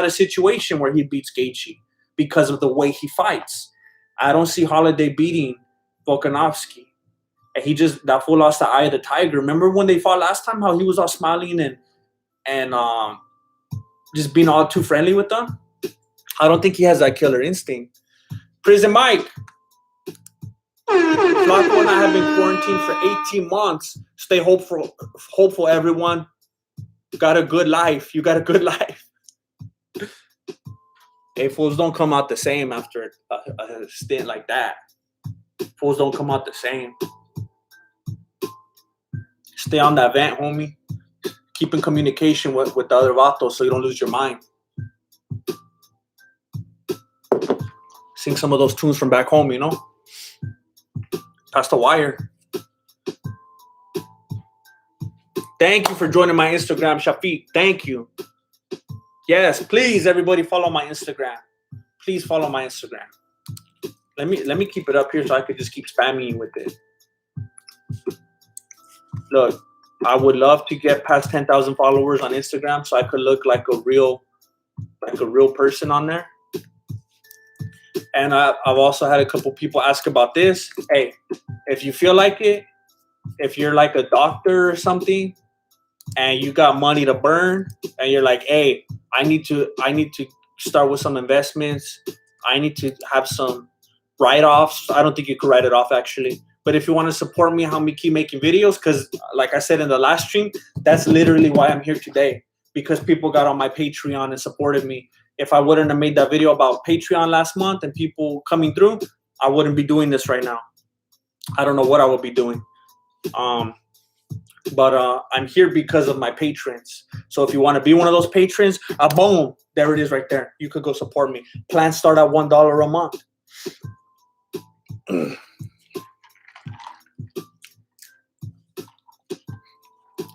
a situation where he beats Gaethje because of the way he fights. I don't see Holloway beating Volkanovski. And that fool lost the eye of the tiger. Remember when they fought last time? How he was all smiling and just being all too friendly with them. I don't think he has that killer instinct. Prison Mike. Flacco and I have been quarantined for 18 months. Stay hopeful, everyone. You got a good life. You got a good life. Hey, fools don't come out the same after a stint like that. Fools don't come out the same. Stay on that vent, homie. Keep in communication with the other vatos so you don't lose your mind. Sing some of those tunes from back home, you know? Pass the wire. Thank you for joining my Instagram, Shafiq. Thank you. Yes, please, everybody, follow my Instagram. Please follow my Instagram. Let me keep it up here so I could just keep spamming you with it. Look, I would love to get past 10,000 followers on Instagram so I could look like a real person on there. And I've also had a couple people ask about this. Hey, if you feel like it, if you're like a doctor or something, and you got money to burn, and you're like, hey, I need to start with some investments. I need to have some write-offs. I don't think you could write it off, actually. But if you want to support me, help me keep making videos, because like I said in the last stream, that's literally why I'm here today, because people got on my Patreon and supported me. If I wouldn't have made that video about Patreon last month and people coming through, I wouldn't be doing this right now. I don't know what I would be doing. But I'm here because of my patrons. So if you want to be one of those patrons, boom, there it is right there. You could go support me. Plans start at $1 a month.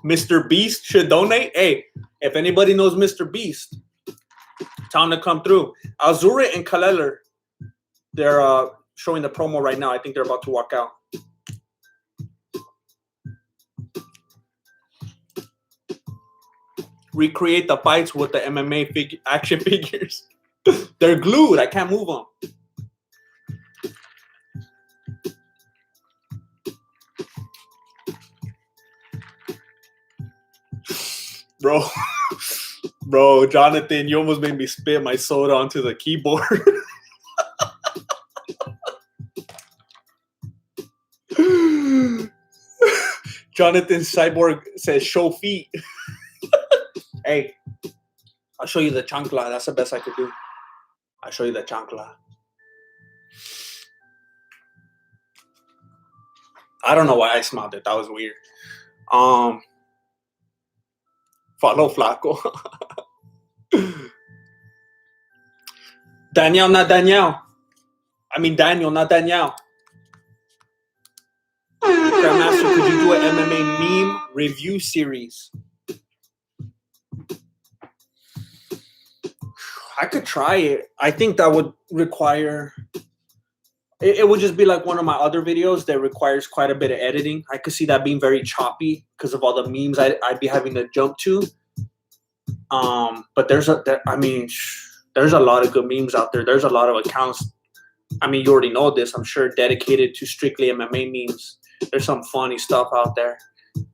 Mr. Beast should donate. Hey, if anybody knows Mr. Beast, tell him to come through. Azure and Kelleher, they're showing the promo right now. I think they're about to walk out. Recreate the fights with the MMA action figures. They're glued. I can't move them. Bro, Jonathan, you almost made me spit my soda onto the keyboard. Jonathan Cyborg says, show feet. Hey, I'll show you the chancla. That's the best I could do. I'll show you the chancla. I don't know why I smiled it. That was weird. Follow Flaco. Danielle, not Danielle. I mean Daniel, not Danielle. Grandmaster, could you do an MMA meme review series? I could try it. I think that would require... It would just be like one of my other videos that requires quite a bit of editing. I could see that being very choppy because of all the memes I'd be having to jump to. But there's a lot of good memes out there. There's a lot of accounts. I mean, you already know this, I'm sure, dedicated to strictly MMA memes. There's some funny stuff out there.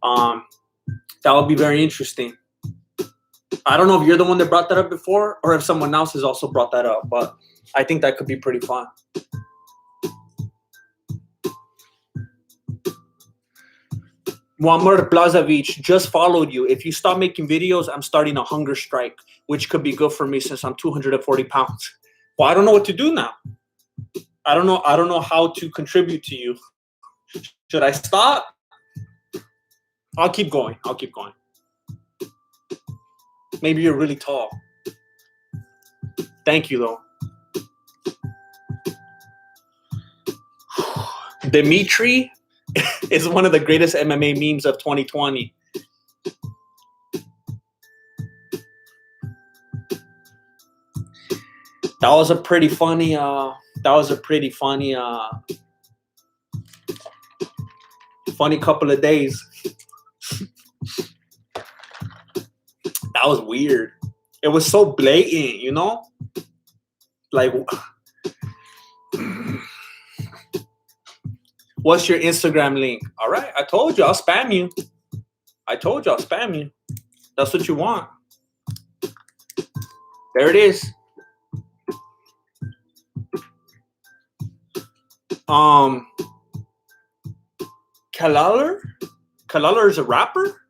That would be very interesting. I don't know if you're the one that brought that up before or if someone else has also brought that up, but I think that could be pretty fun. Muammar Blazovic just followed you. If you stop making videos, I'm starting a hunger strike, which could be good for me since I'm 240 pounds. Well, I don't know what to do now. I don't know how to contribute to you. Should I stop? I'll keep going. Maybe you're really tall. Thank you, though. Dimitri is one of the greatest MMA memes of 2020. That was a pretty funny funny couple of days. That was weird. It was so blatant, you know? Like, what's your Instagram link? All right, I told you I'll spam you. That's what you want. There it is. Kelleher? Kelleher is a rapper?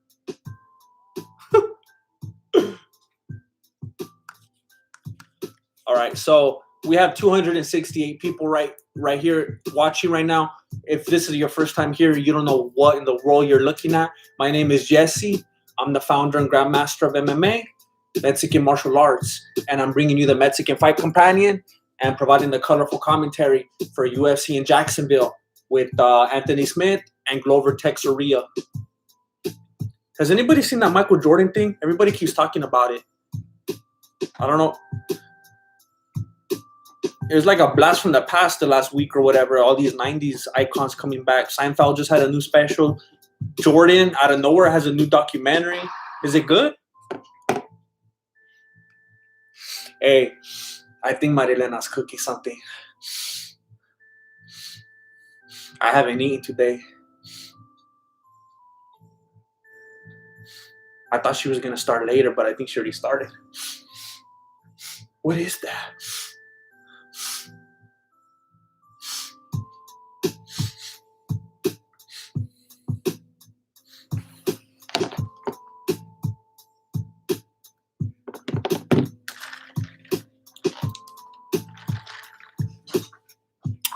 All right, so we have 268 people right here watching right now. If this is your first time here, you don't know what in the world you're looking at. My name is Jesse. I'm the founder and grandmaster of MMA, Mexican martial arts, and I'm bringing you the Mexican Fight Companion and providing the colorful commentary for UFC in Jacksonville with Anthony Smith and Glover Teixeira. Has anybody seen that Michael Jordan thing? Everybody keeps talking about it. I don't know. It was like a blast from the past the last week or whatever. All these 90s icons coming back. Seinfeld just had a new special. Jordan, out of nowhere, has a new documentary. Is it good? Hey, I think Marilena's cooking something. I haven't eaten today. I thought she was going to start later, but I think she already started. What is that?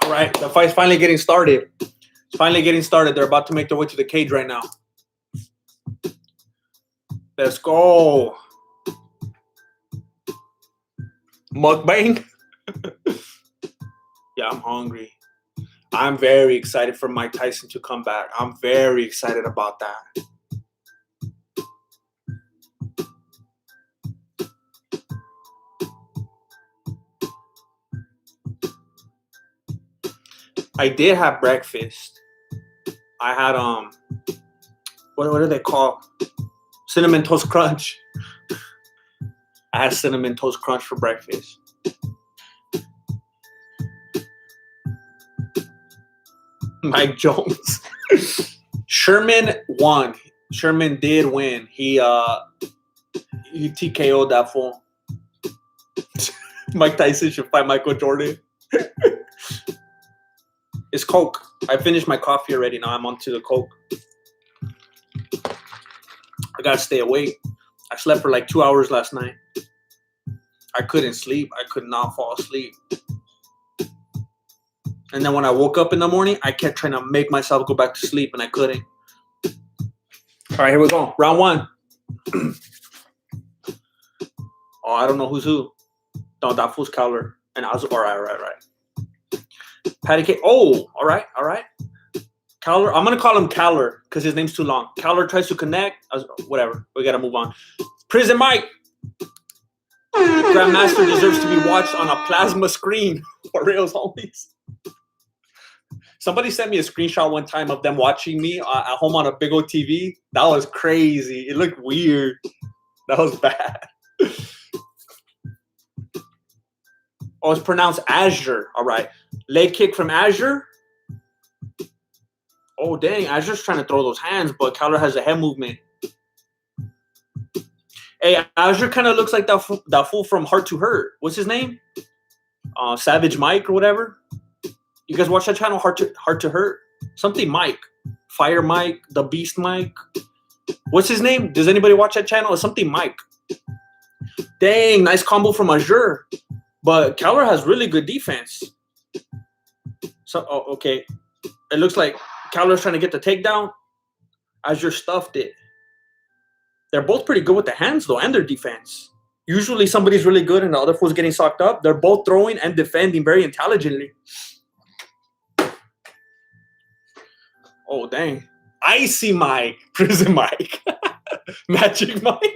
All right, the fight's finally getting started. It's finally getting started. They're about to make their way to the cage right now. Let's go. Mukbang? Yeah, I'm hungry. I'm very excited for Mike Tyson to come back. I'm very excited about that. I did have breakfast. I had what do they call? Cinnamon Toast Crunch. I had Cinnamon Toast Crunch for breakfast. Mike Jones. Sherman won. Sherman did win. He TKO'd that fool. Mike Tyson should fight Michael Jordan. It's Coke. I finished my coffee already. Now I'm on to the Coke. I gotta stay awake. I slept for like 2 hours last night. I couldn't sleep. I could not fall asleep. And then when I woke up in the morning, I kept trying to make myself go back to sleep, and I couldn't. All right, here we go. Round one. Oh, I don't know who's who. No, that fool's Kelleher. And Azure. All right. Patty K. Oh, all right. Kelleher. I'm going to call him Kelleher because his name's too long. Kelleher tries to connect. Whatever. We got to move on. Prison Mike. Grandmaster deserves to be watched on a plasma screen. For reals, homies. Somebody sent me a screenshot one time of them watching me at home on a big old TV. That was crazy. It looked weird. That was bad. Oh, it's pronounced Azure. All right. Leg kick from Azure. Oh, dang. Azure's trying to throw those hands, but Kelleher has a head movement. Hey, Azure kind of looks like that fool from Heart to Hurt. What's his name? Savage Mike or whatever. You guys watch that channel, Heart to Hurt? Something Mike. Fire Mike, the Beast Mike. What's his name? Does anybody watch that channel? It's something Mike. Dang, nice combo from Azure. But Kelleher has really good defense. So, okay. It looks like Kelleher's trying to get the takedown. Azure stuffed it. They're both pretty good with the hands, though, and their defense. Usually somebody's really good and the other fool's getting socked up. They're both throwing and defending very intelligently. Oh, dang. Icy Mike. Prison Mike. Magic Mike.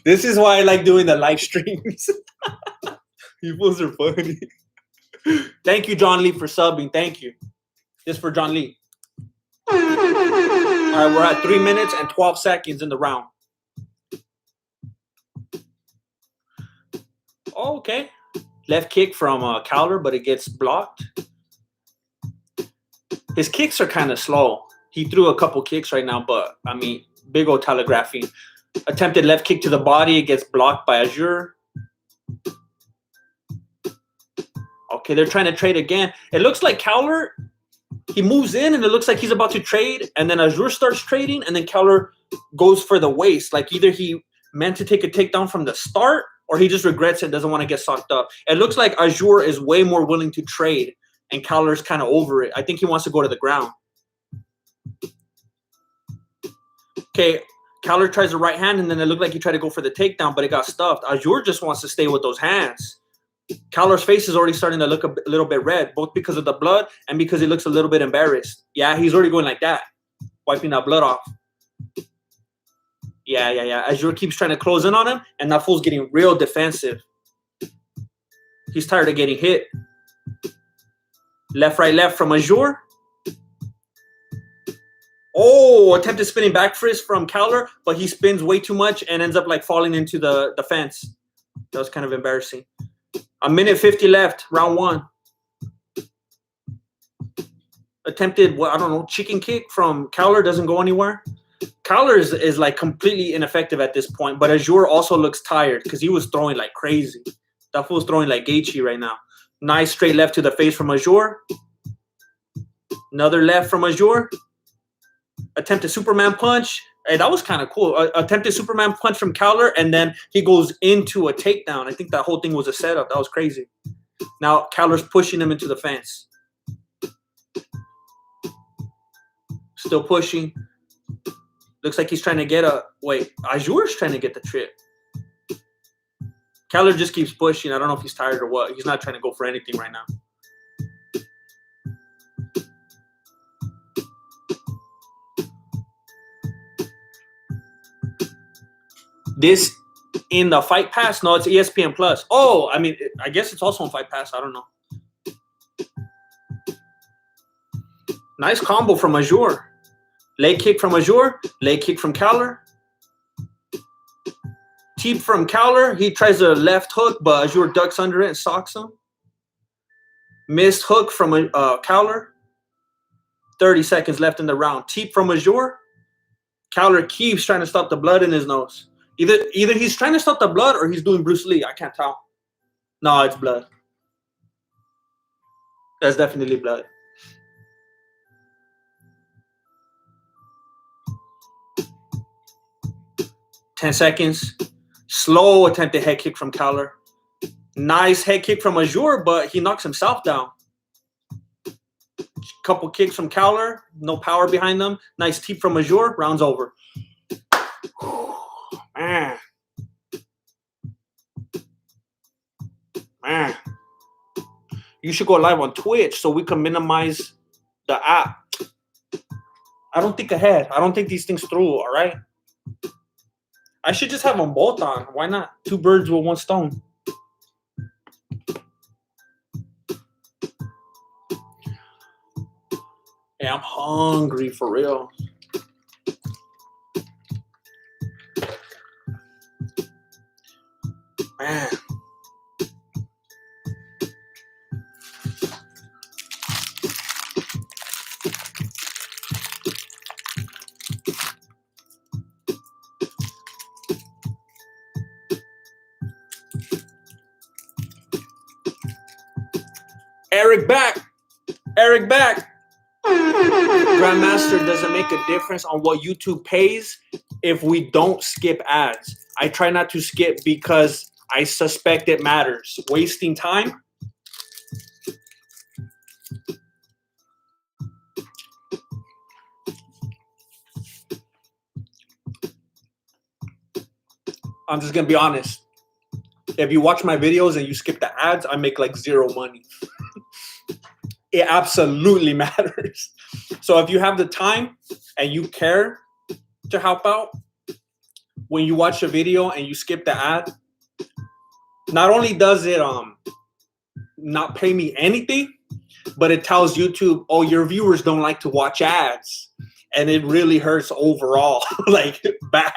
This is why I like doing the live streams. You fools are funny. Thank you, John Lee, for subbing. Thank you. This for John Lee. All right, we're at 3 minutes and 12 seconds in the round. Oh, okay. Left kick from Kelleher, but it gets blocked. His kicks are kind of slow. He threw a couple kicks right now, but, I mean, big old telegraphing. Attempted left kick to the body. It gets blocked by Azure. Okay, they're trying to trade again. It looks like Kelleher, he moves in, and it looks like he's about to trade, and then Azure starts trading, and then Kelleher goes for the waist. Like either he meant to take a takedown from the start, or he just regrets it, doesn't want to get socked up. It looks like Azure is way more willing to trade, and Kelleher's kind of over it. I think he wants to go to the ground. Okay, Kelleher tries the right hand, and then it looked like he tried to go for the takedown, but it got stuffed. Azure just wants to stay with those hands. Kelleher's face is already starting to look a little bit red, both because of the blood and because he looks a little bit embarrassed. Yeah, he's already going like that. wiping that blood off. Yeah. Azure keeps trying to close in on him, and that fool's getting real defensive. He's tired of getting hit. Left, right, left from Azure. Oh, attempted spinning back fist from Kelleher, but he spins way too much and ends up like falling into the fence. That was kind of embarrassing. 1:50 left, round 1. Attempted, well, I don't know, chicken kick from Kelleher, doesn't go anywhere. Kelleher is like completely ineffective at this point, but Azure also looks tired because he was throwing like crazy. That fool's throwing like Gaethje right now. Nice straight left to the face from Azure. Another left from Azure. Attempted Superman punch. Hey, that was kind of cool. Attempted Superman punch from Kelleher, and then he goes into a takedown. I think that whole thing was a setup. That was crazy. Now Kelleher's pushing him into the fence. Still pushing. Looks like he's trying to get a... Wait, Azure's trying to get the trip. Kelleher just keeps pushing. I don't know if he's tired or what. He's not trying to go for anything right now. This in the Fight Pass? No, it's ESPN Plus. Oh, I mean, I guess it's also on Fight Pass. I don't know. Nice combo from Azure. Leg kick from Azure. Leg kick from Kelleher. Teep from Kelleher. He tries a left hook, but Azure ducks under it and socks him. Missed hook from Kelleher. 30 seconds left in the round. Teep from Azure. Kelleher keeps trying to stop the blood in his nose. Either he's trying to stop the blood or he's doing Bruce Lee. I can't tell. No, it's blood. That's definitely blood. Ten seconds. Slow attempted head kick from Kelleher. Nice head kick from Azure, but he knocks himself down. Couple kicks from Kelleher. No power behind them. Nice teep from Azure. Round's over. Man. You should go live on Twitch so we can minimize the app. I don't think ahead. I don't think these things through, all right? I should just have them both on. Why not? 2 birds with 1 stone. Yeah, I'm hungry for real. Man. Eric back. Grandmaster doesn't make a difference on what YouTube pays if we don't skip ads. I try not to skip because I suspect it matters. Wasting time. I'm just going to be honest. If you watch my videos and you skip the ads, I make like 0 money. It absolutely matters. So if you have the time and you care to help out, when you watch a video and you skip the ad, not only does it not pay me anything, but it tells YouTube, oh, your viewers don't like to watch ads. And it really hurts overall, like bad.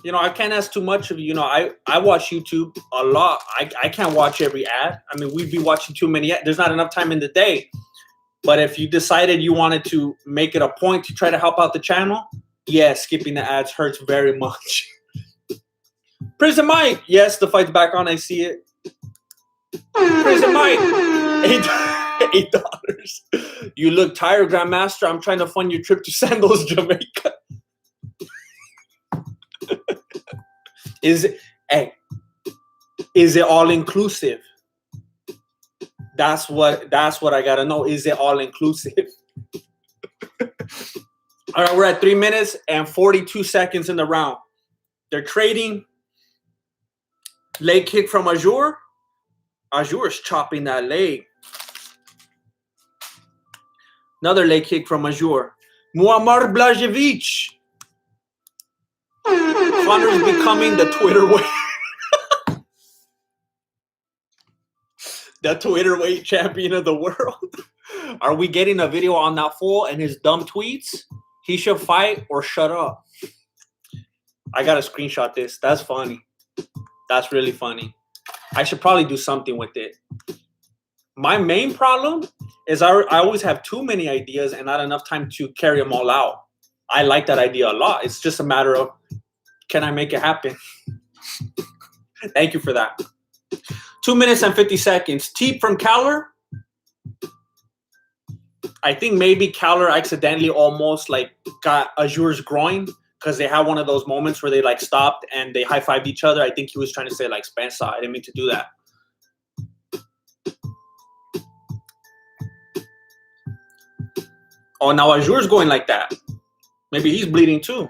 You know, I can't ask too much of you. You know, I watch YouTube a lot. I can't watch every ad. I mean, we'd be watching too many ads. There's not enough time in the day. But if you decided you wanted to make it a point to try to help out the channel, yeah, skipping the ads hurts very much. Prison Mike. Yes, the fight's back on. I see it. Prison Mike. $8. You look tired, Grandmaster. I'm trying to fund your trip to Sandals, Jamaica. Is it all inclusive? That's what I gotta know. Is it all inclusive? All right, we're at 3 minutes and 42 seconds in the round. They're trading. Leg kick from Azure. Azure's chopping that leg. Another leg kick from Azure. Muammar Blažević. Conor is becoming the Twitter weight. The Twitter weight champion of the world. Are we getting a video on that fool and his dumb tweets? He should fight or shut up. I gotta screenshot this. That's funny. That's really funny. I should probably do something with it. My main problem is I always have too many ideas and not enough time to carry them all out. I like that idea a lot. It's just a matter of, can I make it happen? Thank you for that. 2 minutes and 50 seconds. Teep from Kelleher. I think maybe Kelleher accidentally almost like got Azure's groin because they had one of those moments where they like stopped and they high-fived each other. I think he was trying to say like Spencer. I didn't mean to do that. Oh, now Azure's going like that. Maybe he's bleeding too.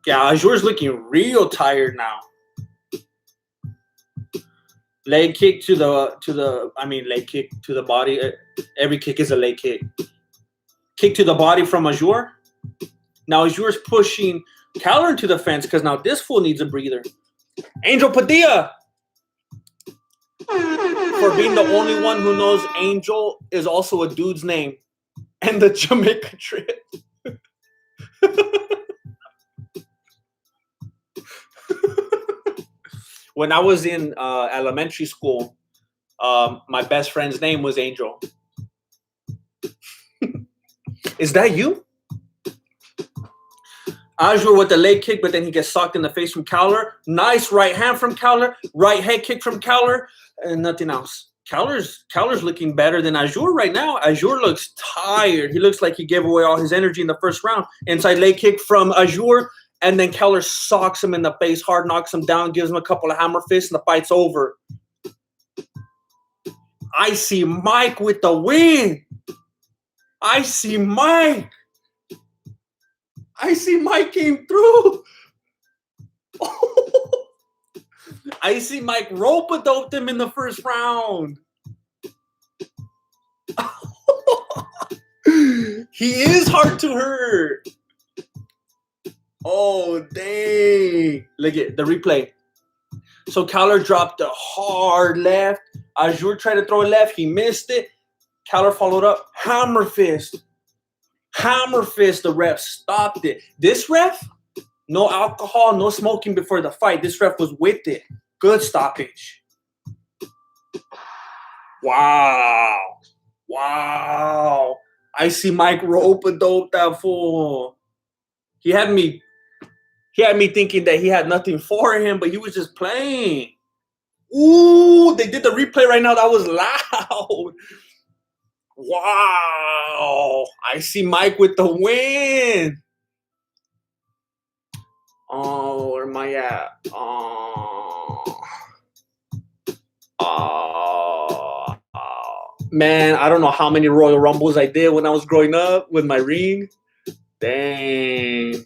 Yeah, Azure's looking real tired now. Leg kick to the leg kick to the body. Every kick is a leg kick. Kick to the body from Azure. Now Azure's pushing Kelleher into the fence because now this fool needs a breather. Angel Padilla. For being the only one who knows Angel is also a dude's name. And the Jamaica trip. When I was in elementary school, my best friend's name was Angel. Is that you? Azure with the leg kick, but then he gets socked in the face from Kelleher. Nice right hand from Kelleher. Right head kick from Kelleher. And nothing else. Kelleher's looking better than Azure right now. Azure looks tired. He looks like he gave away all his energy in the first round. Inside leg kick from Azure. And then Kelleher socks him in the face hard, knocks him down, gives him a couple of hammer fists, and the fight's over. I see Mike with the win. I see Mike. I see Mike came through. I see Mike rope-a-doped him in the first round. He is hard to hurt. Oh, dang. Look at the replay. So Kelleher dropped a hard left. Azure tried to throw a left. He missed it. Kelleher followed up. Hammer fist. Hammer fist. The ref stopped it. This ref, no alcohol, no smoking before the fight. This ref was with it. Good stoppage. Wow. Wow. I see Mike rope-a-dope that fool. He had me thinking that he had nothing for him, but he was just playing. Ooh, they did the replay right now. That was loud. Wow. I see Mike with the win. Oh, where am I at? Man, I don't know how many Royal Rumbles I did when I was growing up with my ring. Dang.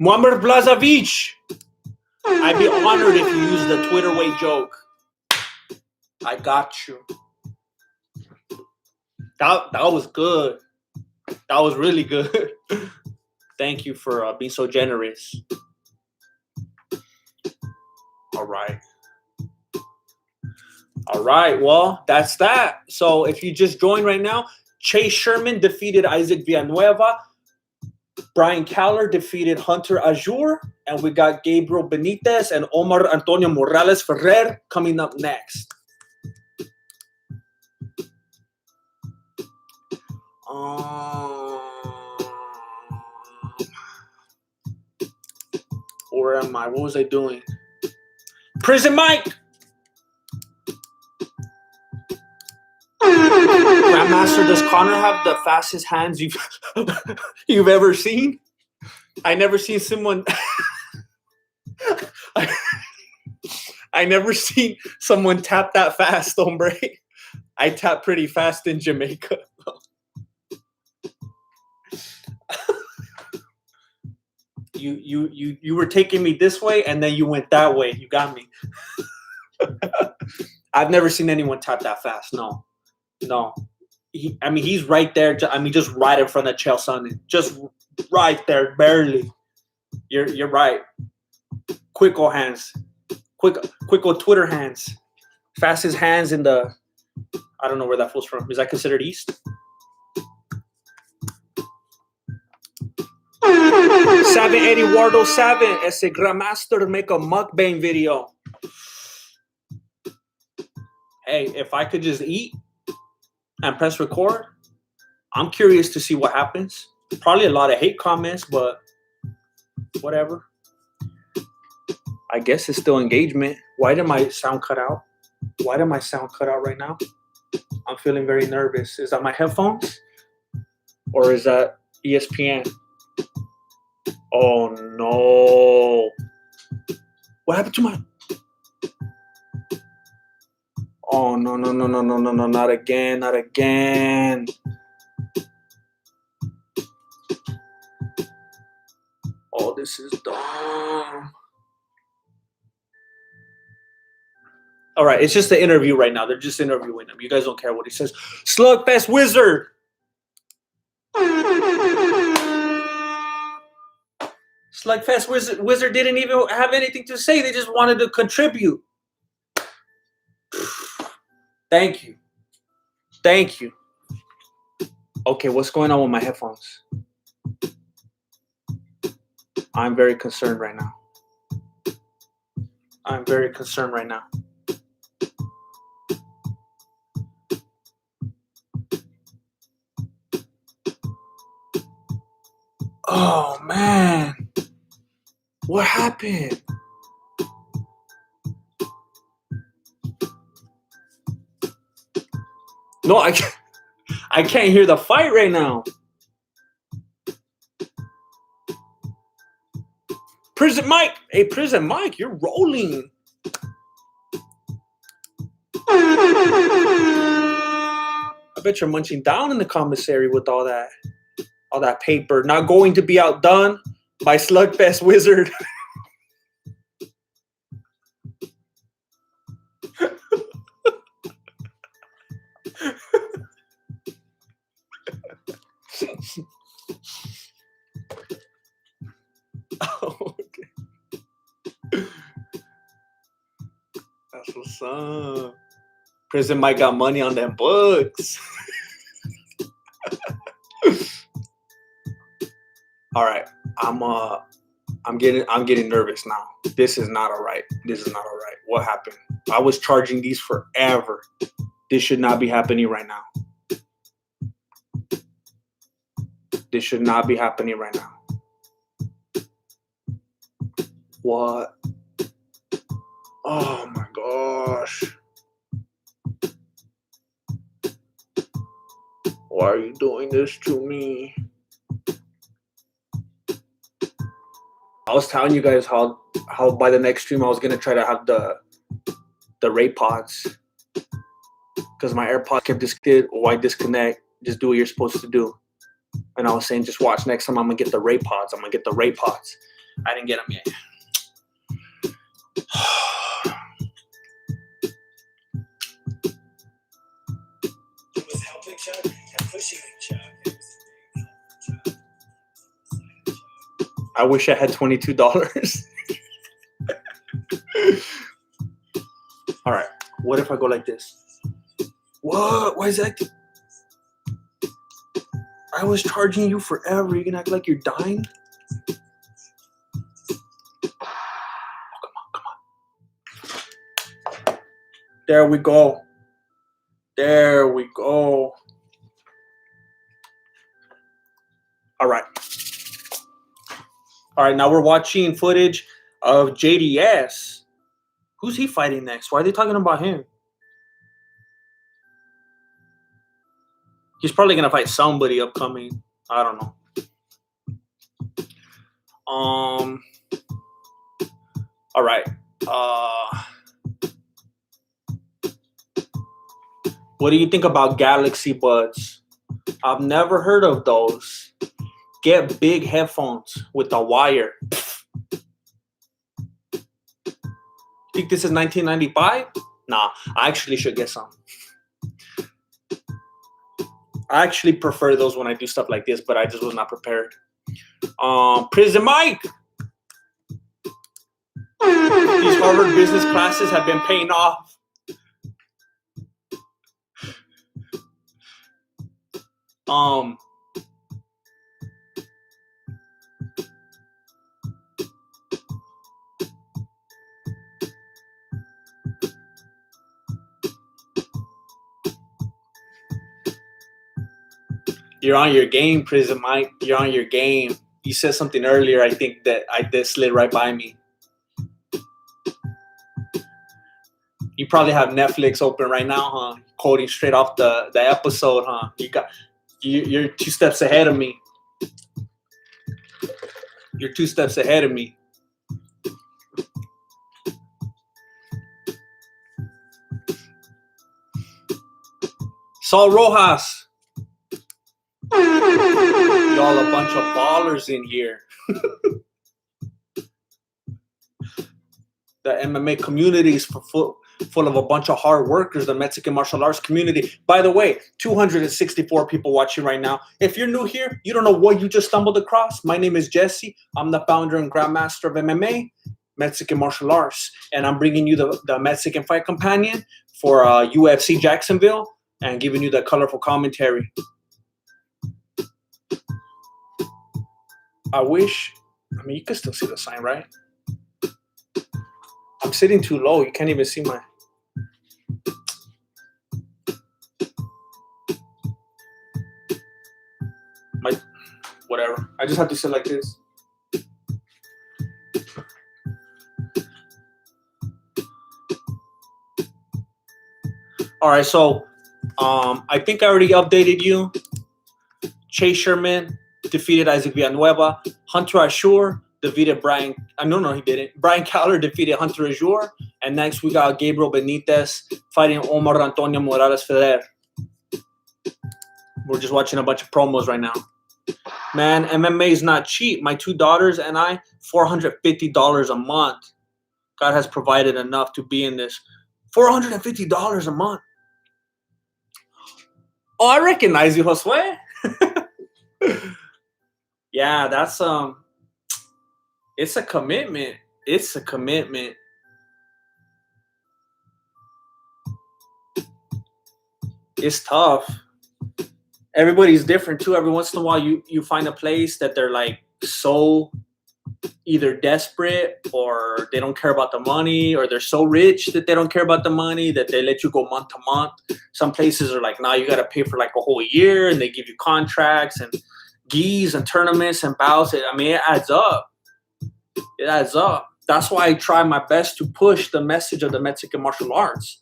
Muammar Blažević. I'd be honored if you used the Twitter way joke. I got you. That was good. That was really good. Thank you for being so generous. All right. All right. Well, that's that. So if you just joined right now, Chase Sherman defeated Isaac Villanueva. Brian Kelleher defeated Hunter Azure. And we got Gabriel Benitez and Omar Antonio Morales Ferrer coming up next. Where am I? What was I doing? Prison Mike! Grandmaster, does Conor have the fastest hands you've ever seen? I never seen someone. I never seen someone tap that fast, hombre. I tap pretty fast in Jamaica. You were taking me this way and then you went that way. You got me. I've never seen anyone tap that fast. No. He's right there. Just right in front of Chael Sonnen. Just right there, barely. You're right. Quick old hands. Quick old Twitter hands. Fastest hands in the... I don't know where that fool's from. Is that considered East? 780 Wardo 7. Ese Grandmaster make a mukbang video. Hey, if I could just eat and press record, I'm curious to see what happens. Probably a lot of hate comments, but whatever. I guess it's still engagement. Why did my sound cut out? Why did my sound cut out right now? I'm feeling very nervous. Is that my headphones? Or is that ESPN? Oh, no. What happened to my... Oh, no, not again. Oh, this is dumb. All right, it's just the interview right now. They're just interviewing him. You guys don't care what he says. Slugfest Wizard. Slugfest Wizard didn't even have anything to say. They just wanted to contribute. Thank you. Okay, what's going on with my headphones? I'm very concerned right now. Oh, man. What happened? No, I can't hear the fight right now. Prison Mike. Hey, Prison Mike, you're rolling. I bet you're munching down in the commissary with all that paper. Not going to be outdone by Slugfest Wizard. Oh, okay. That's what's up. Prison Mike got money on them books. All right, I'm getting nervous now. This is not all right. What happened? I was charging these forever. This should not be happening right now. What? Oh my gosh. Why are you doing this to me? I was telling you guys how by the next stream I was gonna try to have the Ray pods, because my AirPods kept disconnected. Why disconnect? Just do what you're supposed to do. And I was saying, just watch. Next time I'm gonna get the Ray pods. I didn't get them yet. It was helping Chuck and pushing Chuck. I wish I had $22. All right. What if I go like this? What? Why is that? I was charging you forever. You can act like you're dying? Oh, come on. There we go. All right, now we're watching footage of JDS. Who's he fighting next? Why are they talking about him? He's probably going to fight somebody upcoming. I don't know. All right. What do you think about Galaxy Buds? I've never heard of those. Get big headphones with a wire. Think this is 1995? Nah, I actually should get some. I actually prefer those when I do stuff like this, but I just was not prepared. Prison Mike. These Harvard business classes have been paying off. You're on your game, Prison Mike. You're on your game. You said something earlier, I think that slid right by me. You probably have Netflix open right now, huh? Quoting straight off the episode, huh? You're 2 steps ahead of me. You're 2 steps ahead of me. Saul Rojas. Y'all a bunch of ballers in here. The MMA community is full of a bunch of hard workers, the Mexican martial arts community. By the way, 264 people watching right now. If you're new here, you don't know what you just stumbled across. My name is Jesse. I'm the founder and grandmaster of MMA, Mexican martial arts. And I'm bringing you the Mexican Fight Companion for UFC Jacksonville and giving you the colorful commentary. I mean, you can still see the sign, right? I'm sitting too low. You can't even see my... Whatever. I just have to sit like this. All right, so I think I already updated you. Sherman defeated Isaac Villanueva. Hunter Azure defeated Brian. No, he didn't. Brian Kelleher defeated Hunter Azure. And next we got Gabriel Benitez fighting Omar Antonio Moras Ferrer. We're just watching a bunch of promos right now. Man, MMA is not cheap. My 2 daughters and I, $450 a month. God has provided enough to be in this. $450 a month. Oh, I recognize you, Josue. Yeah, that's it's a commitment. It's a commitment. It's tough. Everybody's different too. Every once in a while you find a place that they're like so either desperate or they don't care about the money, or they're so rich that they don't care about the money that they let you go month to month. Some places are like, nah, you got to pay for like a whole year, and they give you contracts and gis and tournaments and bouts. I mean, it adds up. It adds up. That's why I try my best to push the message of the Mexican martial arts.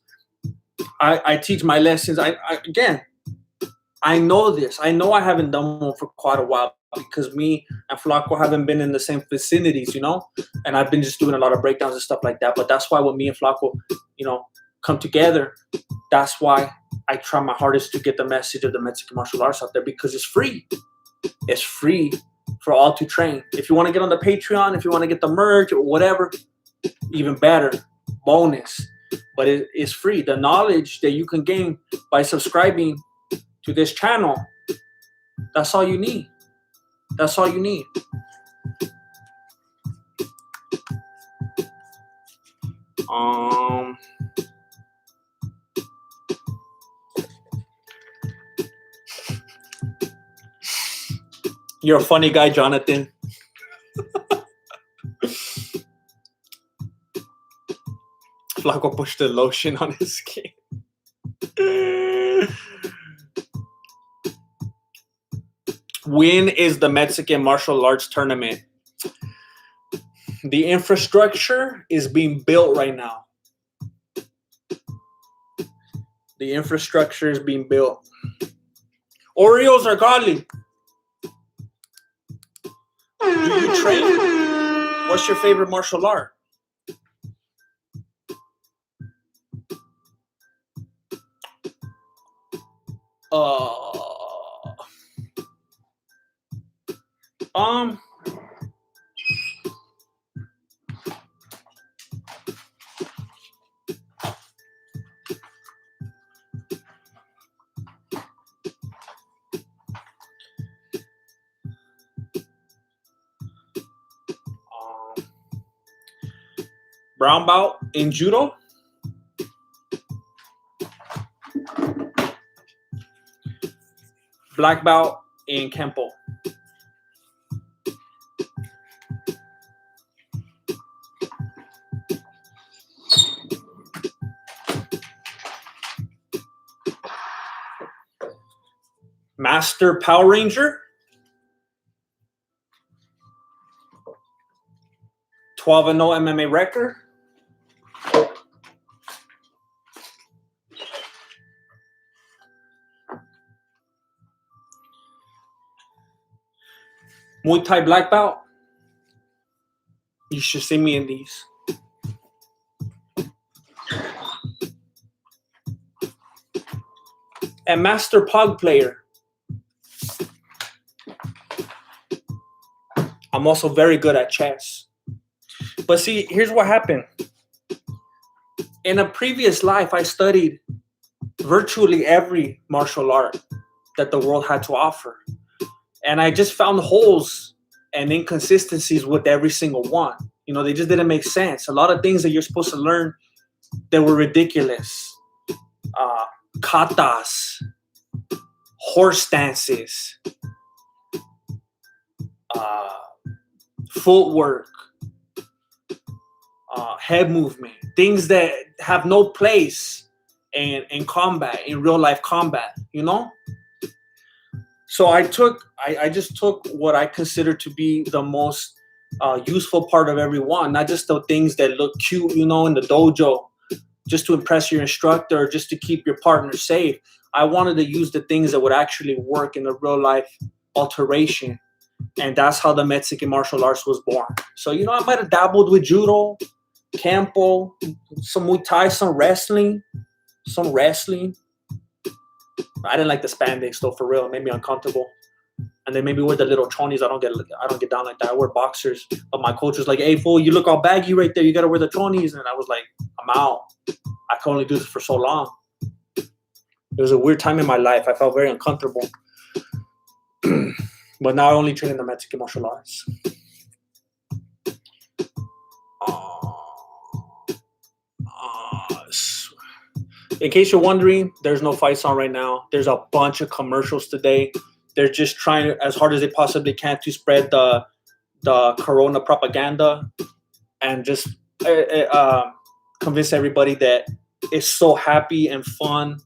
I teach my lessons. Again, I know this. I know I haven't done one for quite a while because me and Flaco haven't been in the same vicinities, you know? And I've been just doing a lot of breakdowns and stuff like that. But that's why when me and Flaco, you know, come together, that's why I try my hardest to get the message of the Mexican martial arts out there, because it's free. It's free for all to train. If you want to get on the Patreon, if you want to get the merch or whatever, even better, bonus. But it is free. The knowledge that you can gain by subscribing to this channel, that's all you need. That's all you need. You're a funny guy, Jonathan. Flaco pushed the lotion on his skin. When is the Mexican martial arts tournament? The infrastructure is being built right now. The infrastructure is being built. Oreos or garlic? Do you train? What's your favorite martial art? Brown belt in judo. Black belt in Kempo. Master Power Ranger. 12-0 MMA record. Muay Thai black belt. You should see me in these. And Master Pog player. I'm also very good at chess. But see, here's what happened. In a previous life, I studied virtually every martial art that the world had to offer. And I just found holes and inconsistencies with every single one. You know, they just didn't make sense. A lot of things that you're supposed to learn, they were ridiculous. Katas, horse stances, footwork, head movement, things that have no place in combat, in real life combat, you know? So I just took what I consider to be the most useful part of every one, not just the things that look cute, you know, in the dojo, just to impress your instructor, just to keep your partner safe. I wanted to use the things that would actually work in a real life alteration. And that's how the Mexican martial arts was born. So, you know, I might have dabbled with judo, Kempo, some Muay Thai, some wrestling. I didn't like the spandex though, for real. It made me uncomfortable. And then maybe wear the little chonies. I don't get down like that. I wear boxers. But my coach was like, "Hey, fool, you look all baggy right there. You got to wear the chonies." And I was like, "I'm out. I can only do this for so long." It was a weird time in my life. I felt very uncomfortable. But now I only train in the Mexican martial arts. In case you're wondering, there's no fights on right now. There's a bunch of commercials today. They're just trying as hard as they possibly can to spread the corona propaganda and just convince everybody that it's so happy and fun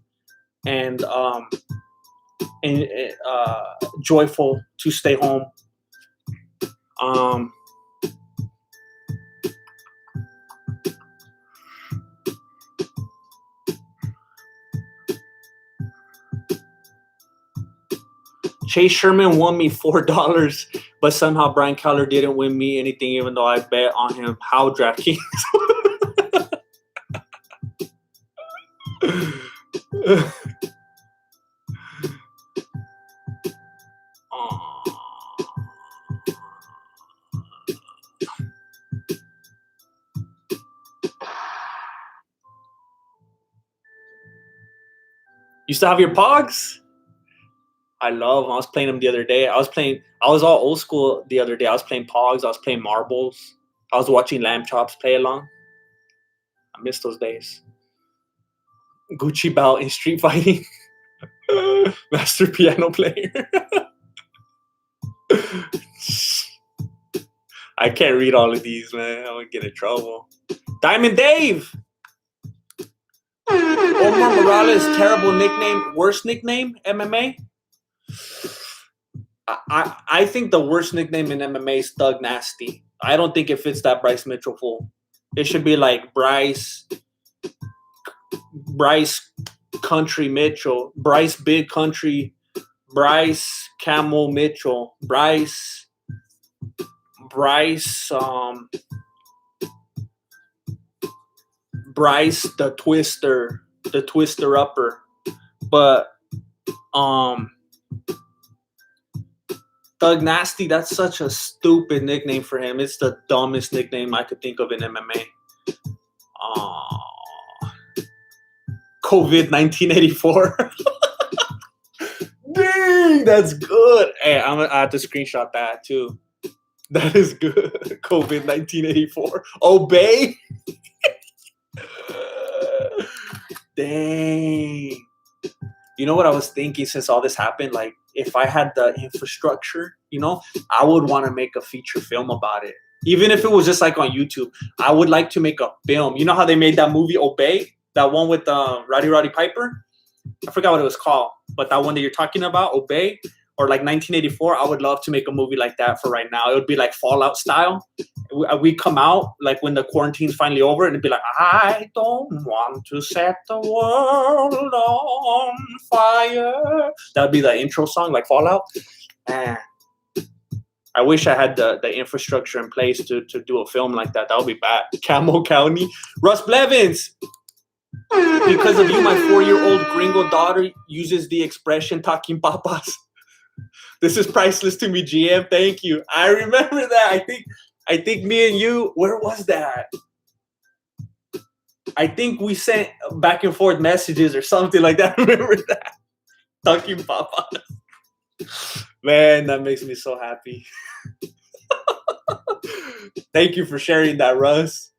and joyful to stay home. Chase Sherman won me $4, but somehow Brian Kelleher didn't win me anything, even though I bet on him. How, DraftKings? You still have your Pogs? I was playing them the other day. I was all old school the other day. I was playing Pogs. I was playing marbles. I was watching Lamb Chops play along. I miss those days. Gucci belt in street fighting. Master piano player. I can't read all of these, man. I'm going to get in trouble. Diamond Dave. Omar Morales, terrible nickname. Worst nickname, MMA? I think the worst nickname in MMA is Thug Nasty. I don't think it fits that Bryce Mitchell fool. It should be like Bryce Country Mitchell, Bryce Big Country, Bryce Camel Mitchell, Bryce the Twister Upper. But Thug Nasty, that's such a stupid nickname for him. It's the dumbest nickname I could think of in MMA. COVID 1984. Dang, that's good. Hey, I have to screenshot that too. That is good. COVID 1984. Obey. Dang. You know what I was thinking since all this happened? Like, if I had the infrastructure, you know, I would want to make a feature film about it. Even if it was just like on YouTube, I would like to make a film. You know how they made that movie Obey? That one with Roddy Piper? I forgot what it was called. But that one that you're talking about, Obey, or like 1984, I would love to make a movie like that for right now. It would be like Fallout style. We come out like when the quarantine's finally over, and it'd be like, I don't want to set the world on fire. That'd be the intro song, like Fallout. Man, I wish I had the infrastructure in place to do a film like that. That would be bad. Camel County. Russ Blevins. Because of you, my 4-year-old gringo daughter uses the expression talking papas. This is priceless to me, GM. Thank you. I remember that. I think me and you, where was that? I think we sent back and forth messages or something like that. Remember that? Talking papas. Man, that makes me so happy. Thank you for sharing that, Russ.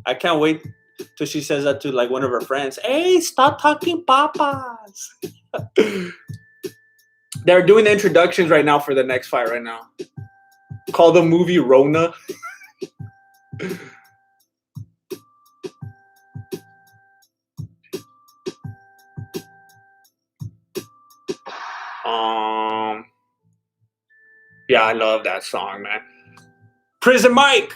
I can't wait till she says that to like one of her friends. Hey, stop talking papas. They're doing the introductions right now for the next fight right now. Call the movie Rona. Yeah, I love that song, man. Prison Mike.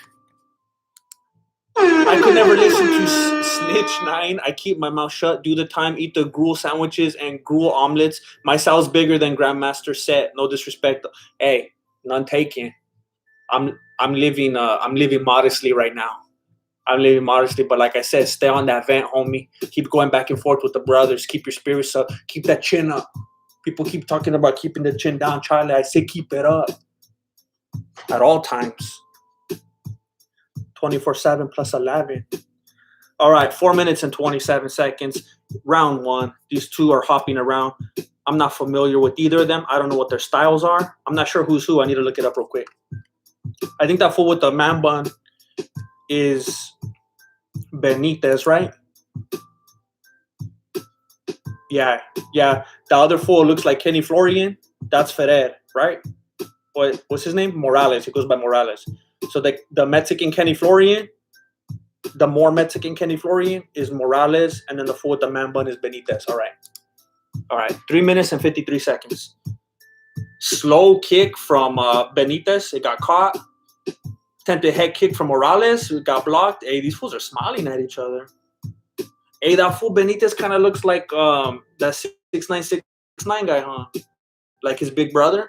I could never listen to Snitch 9. I keep my mouth shut, do the time, eat the gruel sandwiches and gruel omelets. My cell's bigger than Grandmaster Set. No disrespect. Hey, none taken. I'm living modestly right now. I'm living modestly, but like I said, stay on that vent, homie. Keep going back and forth with the brothers. Keep your spirits up. Keep that chin up. People keep talking about keeping the chin down, Charlie. I say keep it up at all times. 24/7 plus 11. All right, 4 minutes and 27 seconds. Round one. These two are hopping around. I'm not familiar with either of them. I don't know what their styles are. I'm not sure who's who. I need to look it up real quick. I think that fool with the man bun is Benitez, right? Yeah. The other fool looks like Kenny Florian. That's Ferrer, right? What's his name? Morales. He goes by Morales. So the Mexican Kenny Florian, the more Mexican Kenny Florian is Morales, and then the fool with the man bun is Benitez. All right. 3 minutes and 53 seconds. Slow kick from Benitez. It got caught. Attempted head kick from Morales. It got blocked. Hey, these fools are smiling at each other. Hey, that fool Benitez kind of looks like that 6'9" guy, huh? Like his big brother.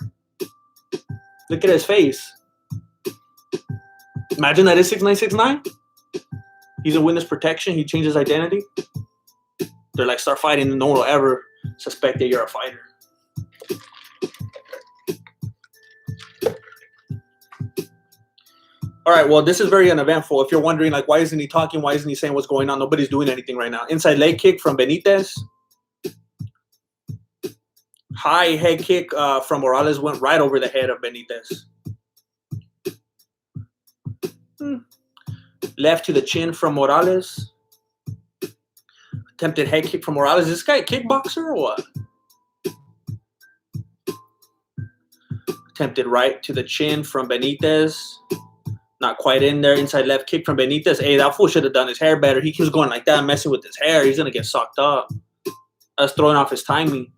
Look at his face. Imagine that is 6'9". He's in witness protection. He changed his identity. They're like, start fighting, and no one will ever suspect that you're a fighter. All right, well, this is very uneventful. If you're wondering, like, why isn't he talking? Why isn't he saying what's going on? Nobody's doing anything right now. Inside leg kick from Benitez. High head kick from Morales went right over the head of Benitez. Left to the chin from Morales. Attempted head kick from Morales. Is this guy a kickboxer or what? Attempted right to the chin from Benitez. Not quite in there. Inside left kick from Benitez. Hey, that fool should have done his hair better. He keeps going like that, messing with his hair. He's going to get sucked up. That's throwing off his timing.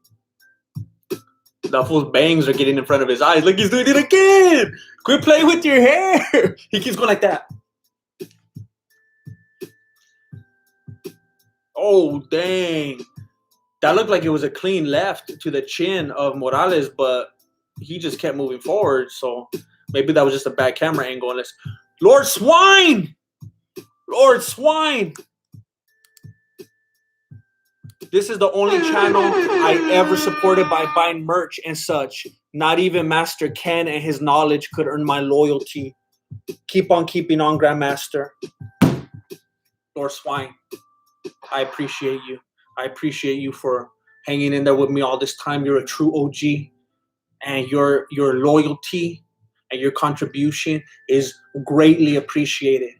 That fool's bangs are getting in front of his eyes. Look, he's doing it again. Quit playing with your hair. He keeps going like that. Oh, dang. That looked like it was a clean left to the chin of Morales, but he just kept moving forward. So maybe that was just a bad camera angle. Lord Swine! Lord Swine! This is the only channel I ever supported by buying merch and such. Not even Master Ken and his knowledge could earn my loyalty. Keep on keeping on, Grandmaster. Lord Swine, I appreciate you. I appreciate you for hanging in there with me all this time. You're a true OG. And your loyalty and your contribution is greatly appreciated.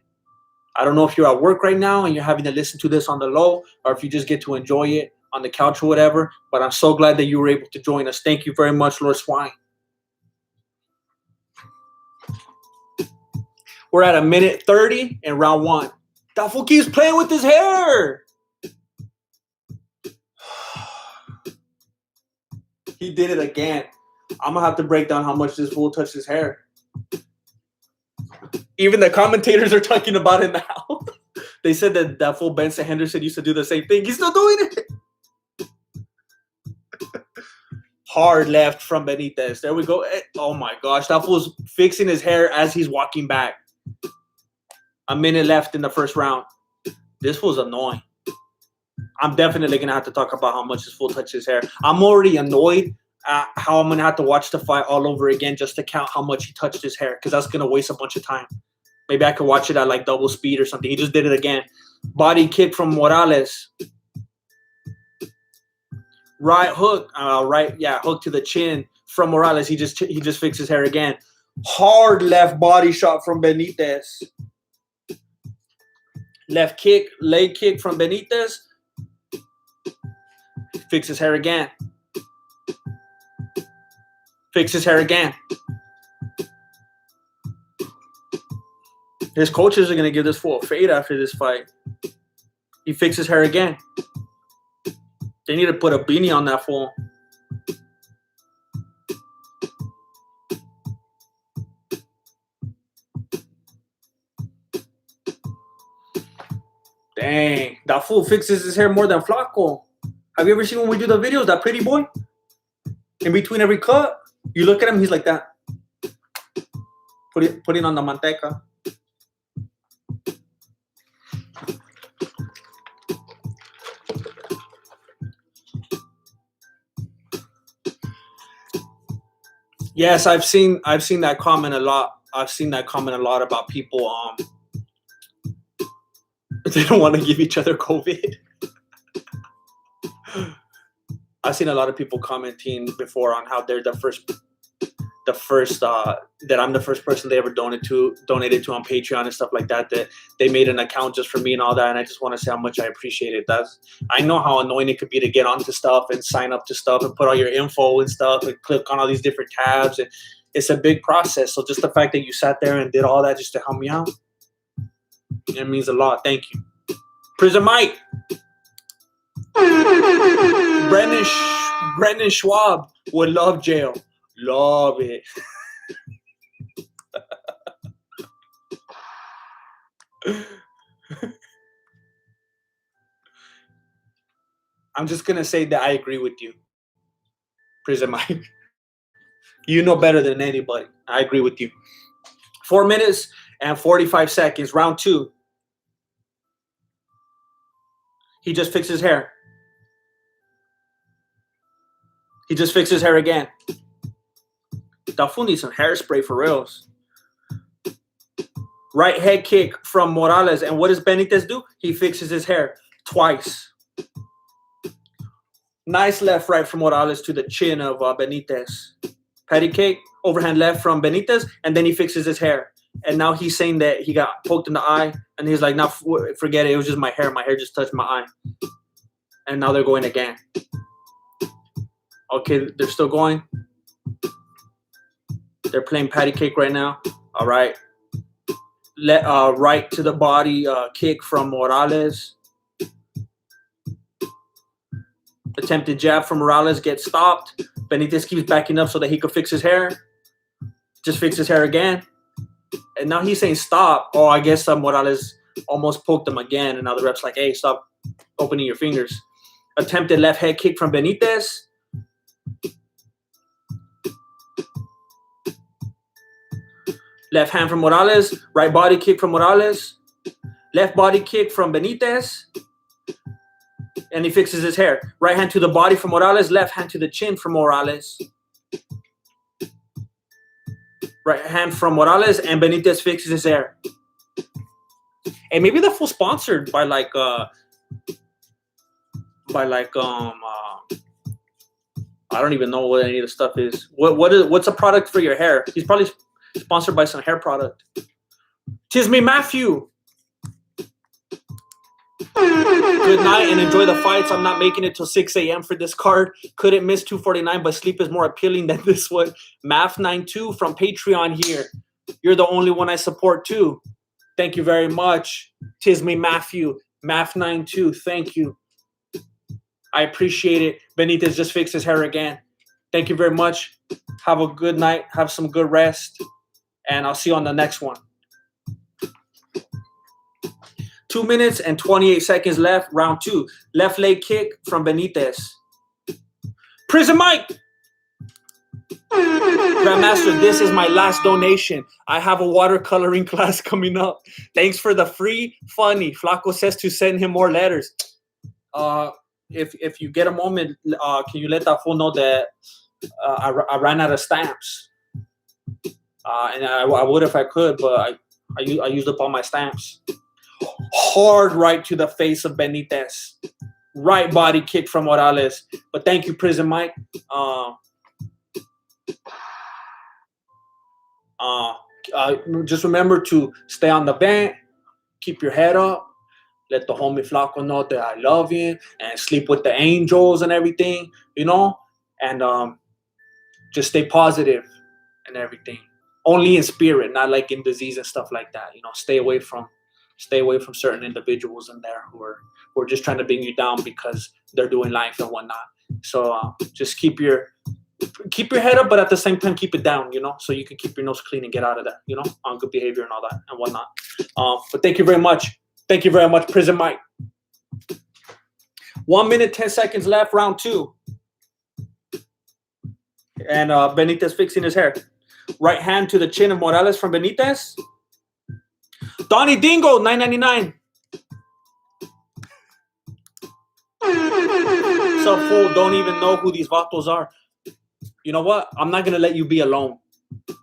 I don't know if you're at work right now and you're having to listen to this on the low, or if you just get to enjoy it on the couch or whatever. But I'm so glad that you were able to join us. Thank you very much, Lord Swine. We're at 1:30 in round 1. That fool keeps playing with his hair. He did it again. I'm going to have to break down how much this fool touched his hair. Even the commentators are talking about it now. They said that fool Benson Henderson used to do the same thing. He's still doing it. Hard left from Benitez. There we go. Oh, my gosh. That fool's fixing his hair as he's walking back. A minute left in the first round. This fool's annoying. I'm definitely going to have to talk about how much this fool touched his hair. I'm already annoyed at how I'm going to have to watch the fight all over again just to count how much he touched his hair, because that's going to waste a bunch of time. Maybe I could watch it at like double speed or something. He just did it again. Body kick from Morales. Right hook. Hook to the chin from Morales. He just fixed his hair again. Hard left body shot from Benitez. Left kick, leg kick from Benitez. Fix his hair again. Fix his hair again. His coaches are going to give this fool a fade after this fight. He fixed his hair again. They need to put a beanie on that fool. Dang, that fool fixes his hair more than Flaco. Have you ever seen when we do the videos, that pretty boy? In between every cut, you look at him, he's like that. Putting on the manteca. Yes, I've seen that comment a lot. I've seen that comment a lot about people they don't want to give each other COVID. I've seen a lot of people commenting before on how they're the first that I'm the first person they ever donated to on Patreon and stuff like that. That they made an account just for me and all that. And I just want to say how much I appreciate it. I know how annoying it could be to get onto stuff and sign up to stuff and put all your info and stuff and click on all these different tabs. And it's a big process. So just the fact that you sat there and did all that just to help me out, it means a lot. Thank you. Prison Mike. Brendan Schwab would love jail. Love it. I'm just going to say that I agree with you, Prison Mike. You know better than anybody. I agree with you. 4 minutes and 45 seconds. Round 2. He just fixed his hair. He just fixed his hair again. That fool needs some hairspray for reals. Right head kick from Morales. And what does Benitez do? He fixes his hair twice. Nice left right from Morales to the chin of Benitez. Patty cake, overhand left from Benitez, and then he fixes his hair. And now he's saying that he got poked in the eye, and he's like, "No, forget it. It was just my hair. My hair just touched my eye." And now they're going again. Okay, they're still going. They're playing patty cake right now. All right. Right to the body kick from Morales. Attempted jab from Morales gets stopped. Benitez keeps backing up so that he could fix his hair. Just fix his hair again. And now he's saying stop. Oh, I guess Morales almost poked him again. And now the rep's like, hey, stop opening your fingers. Attempted left head kick from Benitez. Left hand from Morales. Right body kick from Morales. Left body kick from Benitez. And he fixes his hair. Right hand to the body from Morales. Left hand to the chin from Morales. Right hand from Morales. And Benitez fixes his hair. And maybe the full sponsored by I don't even know what any of the stuff is. What's a product for your hair? He's probably sponsored by some hair product. Tis me, Matthew. Good night and enjoy the fights. I'm not making it till 6 a.m. for this card. Couldn't miss 249, but sleep is more appealing than this one. Math92 from Patreon here. You're the only one I support too. Thank you very much. Tis me, Matthew. Math92, thank you. I appreciate it. Benitez just fixed his hair again. Thank you very much. Have a good night. Have some good rest. And I'll see you on the next one. 2 minutes and 28 seconds left. Round 2. Left leg kick from Benitez. Prison Mike! Grandmaster, this is my last donation. I have a watercoloring class coming up. Thanks for the free funny. Flaco says to send him more letters. If you get a moment, can you let that fool know that I ran out of stamps? And I would if I could, but I used up all my stamps. Hard right to the face of Benitez. Right body kick from Morales. But thank you, Prison Mike. Just remember to stay on the bench, keep your head up, let the homie Flaco know that I love him, and sleep with the angels and everything, you know, and just stay positive and everything. Only in spirit, not like in disease and stuff like that. You know, stay away from certain individuals in there who are just trying to bring you down because they're doing life and whatnot. So just keep your head up, but at the same time keep it down, you know, so you can keep your nose clean and get out of that, you know, on good behavior and all that and whatnot. But thank you very much. Thank you very much, Prison Mike. 1 minute, 10 seconds left, round 2. And Benitez fixing his hair. Right hand to the chin of Morales from Benitez. Donnie Dingo, $9.99. Some fool don't even know who these vatos are. You know what? I'm not gonna let you be alone.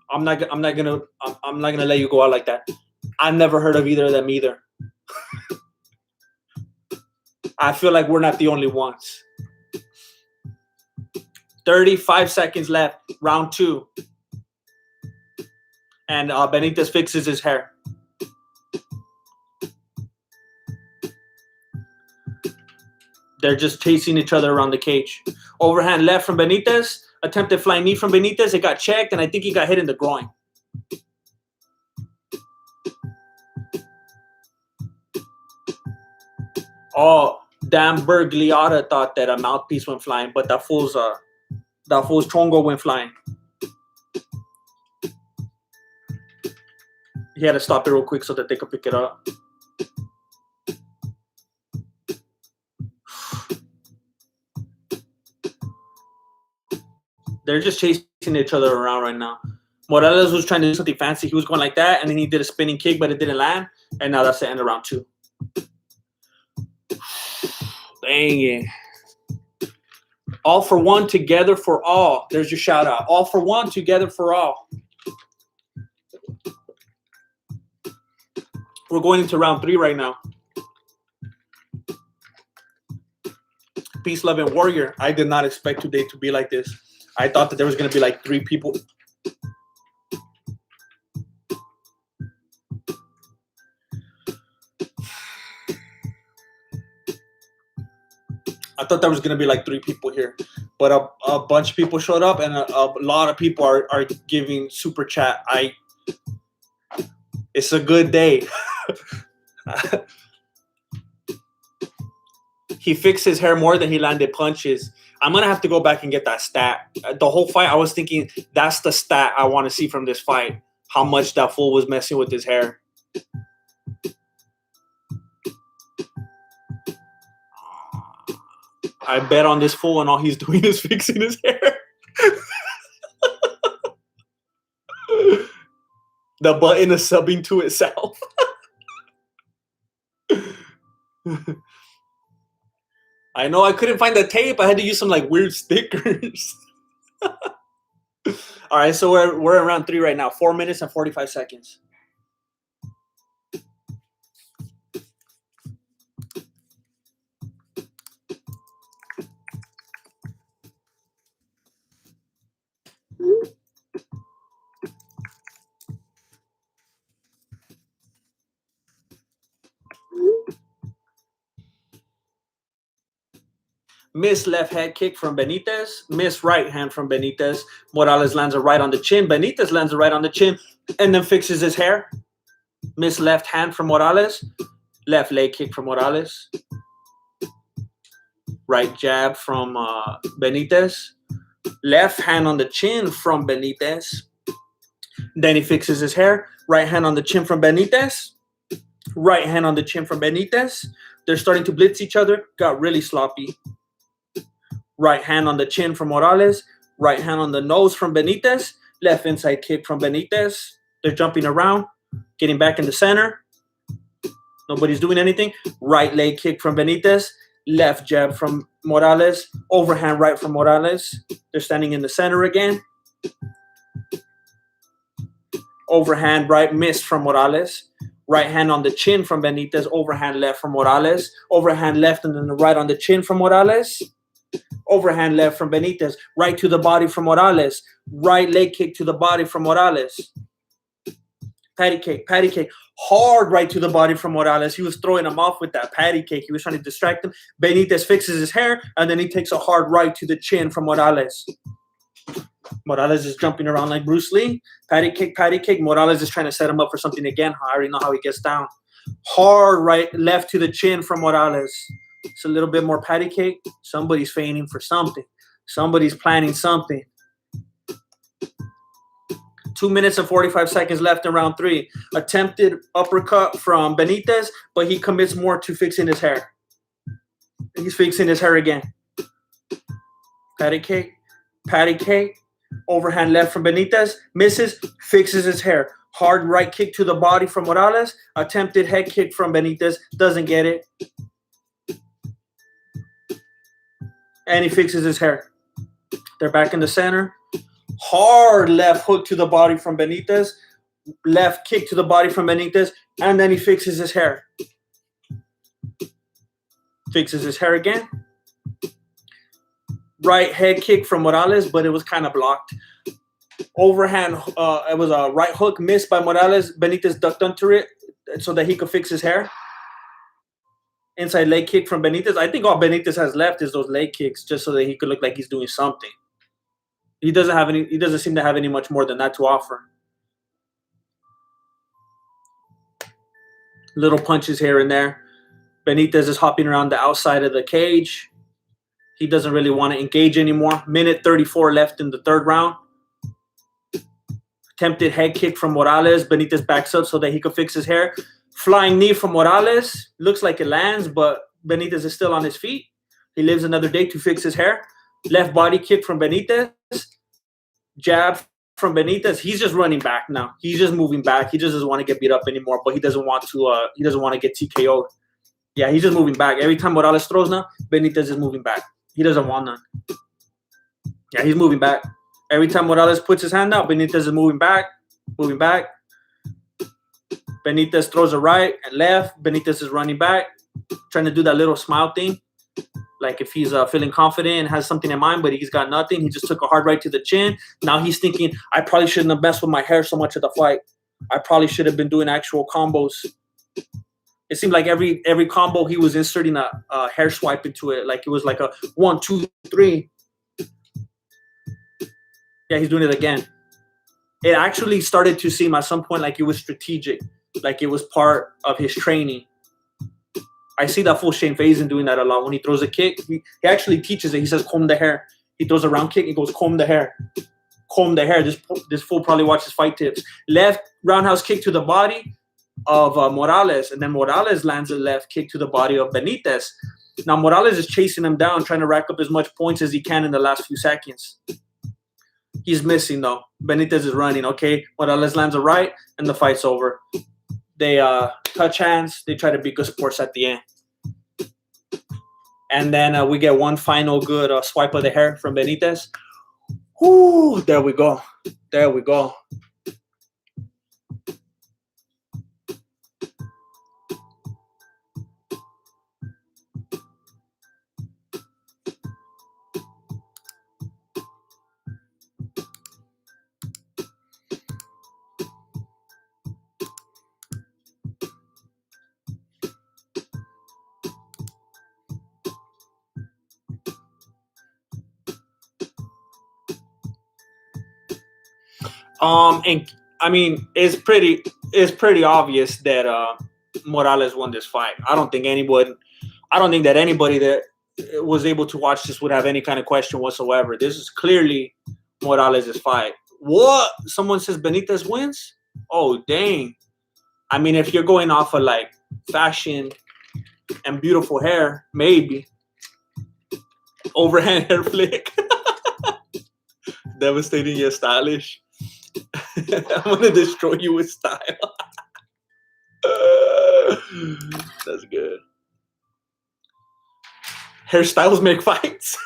I'm not gonna let you go out like that. I've never heard of either of them either. I feel like we're not the only ones. 35 seconds left, round 2. And Benitez fixes his hair. They're just chasing each other around the cage. Overhand left from Benitez. Attempted flying knee from Benitez. It got checked, and I think he got hit in the groin. Oh, damn Bergliotta thought that a mouthpiece went flying, but that fool's chongo went flying. He had to stop it real quick so that they could pick it up. They're just chasing each other around right now. Morales was trying to do something fancy. He was going like that, and then he did a spinning kick, but it didn't land. And now that's the end of round 2. Dang it. All for one, together for all. There's your shout out. All for one, together for all. We're going into round 3 right now. Peace, love, and warrior. I did not expect today to be like this. I thought that there was going to be like 3 people. I thought there was going to be like 3 people here. But a bunch of people showed up, and a lot of people are giving super chat. It's a good day. He fixed his hair more than he landed punches. I'm going to have to go back and get that stat. The whole fight, I was thinking that's the stat I want to see from this fight. How much that fool was messing with his hair. I bet on this fool and all he's doing is fixing his hair. The button is subbing to itself. I know I couldn't find the tape. I had to use some like weird stickers. All right, so we're in round 3 right now. 4 minutes and 45 seconds. Miss left head kick from Benitez. Miss right hand from Benitez. Morales lands a right on the chin. Benitez lands a right on the chin and then fixes his hair. Miss left hand from Morales. Left leg kick from Morales. Right jab from Benitez. Left hand on the chin from Benitez. Then he fixes his hair. Right hand on the chin from Benitez. Right hand on the chin from Benitez. They're starting to blitz each other. Got really sloppy. Right hand on the chin from Morales. Right hand on the nose from Benitez. Left inside kick from Benitez. They're jumping around. Getting back in the center. Nobody's doing anything. Right leg kick from Benitez. Left jab from Morales. Overhand right from Morales. They're standing in the center again. Overhand right miss from Morales. Right hand on the chin from Benitez. Overhand left from Morales. Overhand left and then the right on the chin from Morales. Overhand left from Benitez. Right to the body from Morales. Right leg kick to the body from Morales. Patty cake. Hard right to the body from Morales. He was throwing him off with that patty cake. He was trying to distract him. Benitez fixes his hair, and then he takes a hard right to the chin from Morales. Morales is jumping around like Bruce Lee. Patty cake. Morales is trying to set him up for something again. I already know how he gets down. Hard right, left to the chin from Morales. It's a little bit more patty cake. Somebody's feigning for something. Somebody's planning something. 2 minutes and 45 seconds left in round 3. Attempted uppercut from Benitez, but he commits more to fixing his hair. He's fixing his hair again. Patty cake. Overhand left from Benitez. Misses, fixes his hair. Hard right kick to the body from Morales. Attempted head kick from Benitez. Doesn't get it. And he fixes his hair. They're back in the center. Hard left hook to the body from Benitez. Left kick to the body from Benitez. And then he fixes his hair. Fixes his hair again. Right head kick from Morales, but it was kind of blocked. Overhand, it was a right hook missed by Morales. Benitez ducked under it so that he could fix his hair. Inside leg kick from Benitez. I think all Benitez has left is those leg kicks, just so that he could look like he's doing something. He doesn't seem to have any much more than that to offer. Little punches here and there. Benitez is hopping around the outside of the cage. He doesn't really want to engage anymore. Minute 34 left in the third round. Attempted head kick from Morales. Benitez backs up so that he could fix his hair. Flying knee from Morales. Looks like it lands, but Benitez is still on his feet. He lives another day to fix his hair. Left body kick from Benitez. Jab from Benitez. He's just running back now. He's just moving back. He just doesn't want to get beat up anymore, but he doesn't want to. He doesn't want to get TKO'd. Yeah, he's just moving back. Every time Morales throws now, Benitez is moving back. He doesn't want none. Yeah, he's moving back. Every time Morales puts his hand out, Benitez is moving back. Benitez throws a right and left. Benitez is running back, trying to do that little smile thing. Like if he's feeling confident and has something in mind, but he's got nothing. He just took a hard right to the chin. Now he's thinking, I probably shouldn't have messed with my hair so much at the fight. I probably should have been doing actual combos. It seemed like every combo he was inserting a hair swipe into it. Like it was like a 1, 2, 3. Yeah, he's doing it again. It actually started to seem at some point like it was strategic. Like it was part of his training. I see that full Shane Faison doing that a lot. When he throws a kick, he actually teaches it. He says, comb the hair. He throws a round kick. He goes, comb the hair. Comb the hair. This fool probably watches fight tips. Left roundhouse kick to the body of Morales. And then Morales lands a left kick to the body of Benitez. Now Morales is chasing him down, trying to rack up as much points as he can in the last few seconds. He's missing, though. Benitez is running. Okay, Morales lands a right, and the fight's over. They touch hands. They try to be good sports at the end. And then we get one final good swipe of the hair from Benitez. Whoo, there we go. There we go. And I mean, it's pretty obvious that Morales won this fight. I don't think that anybody that was able to watch this would have any kind of question whatsoever. This is clearly Morales' fight. What? Someone says Benitez wins? Oh, dang. I mean, if you're going off of like fashion and beautiful hair, maybe. Overhand hair flick. Devastating yet stylish. I'm going to destroy you with style. That's good. Hairstyles make fights.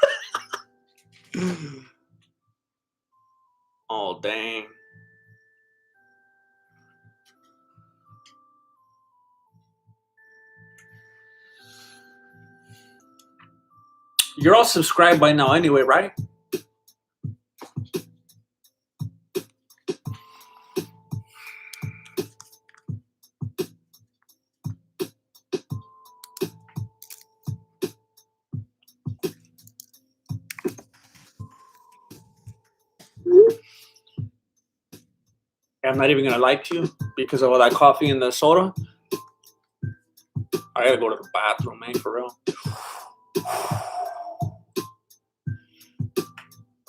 Oh, dang. You're all subscribed by now anyway, right? I'm not even going to lie to you because of all that coffee and the soda. I got to go to the bathroom, man, for real.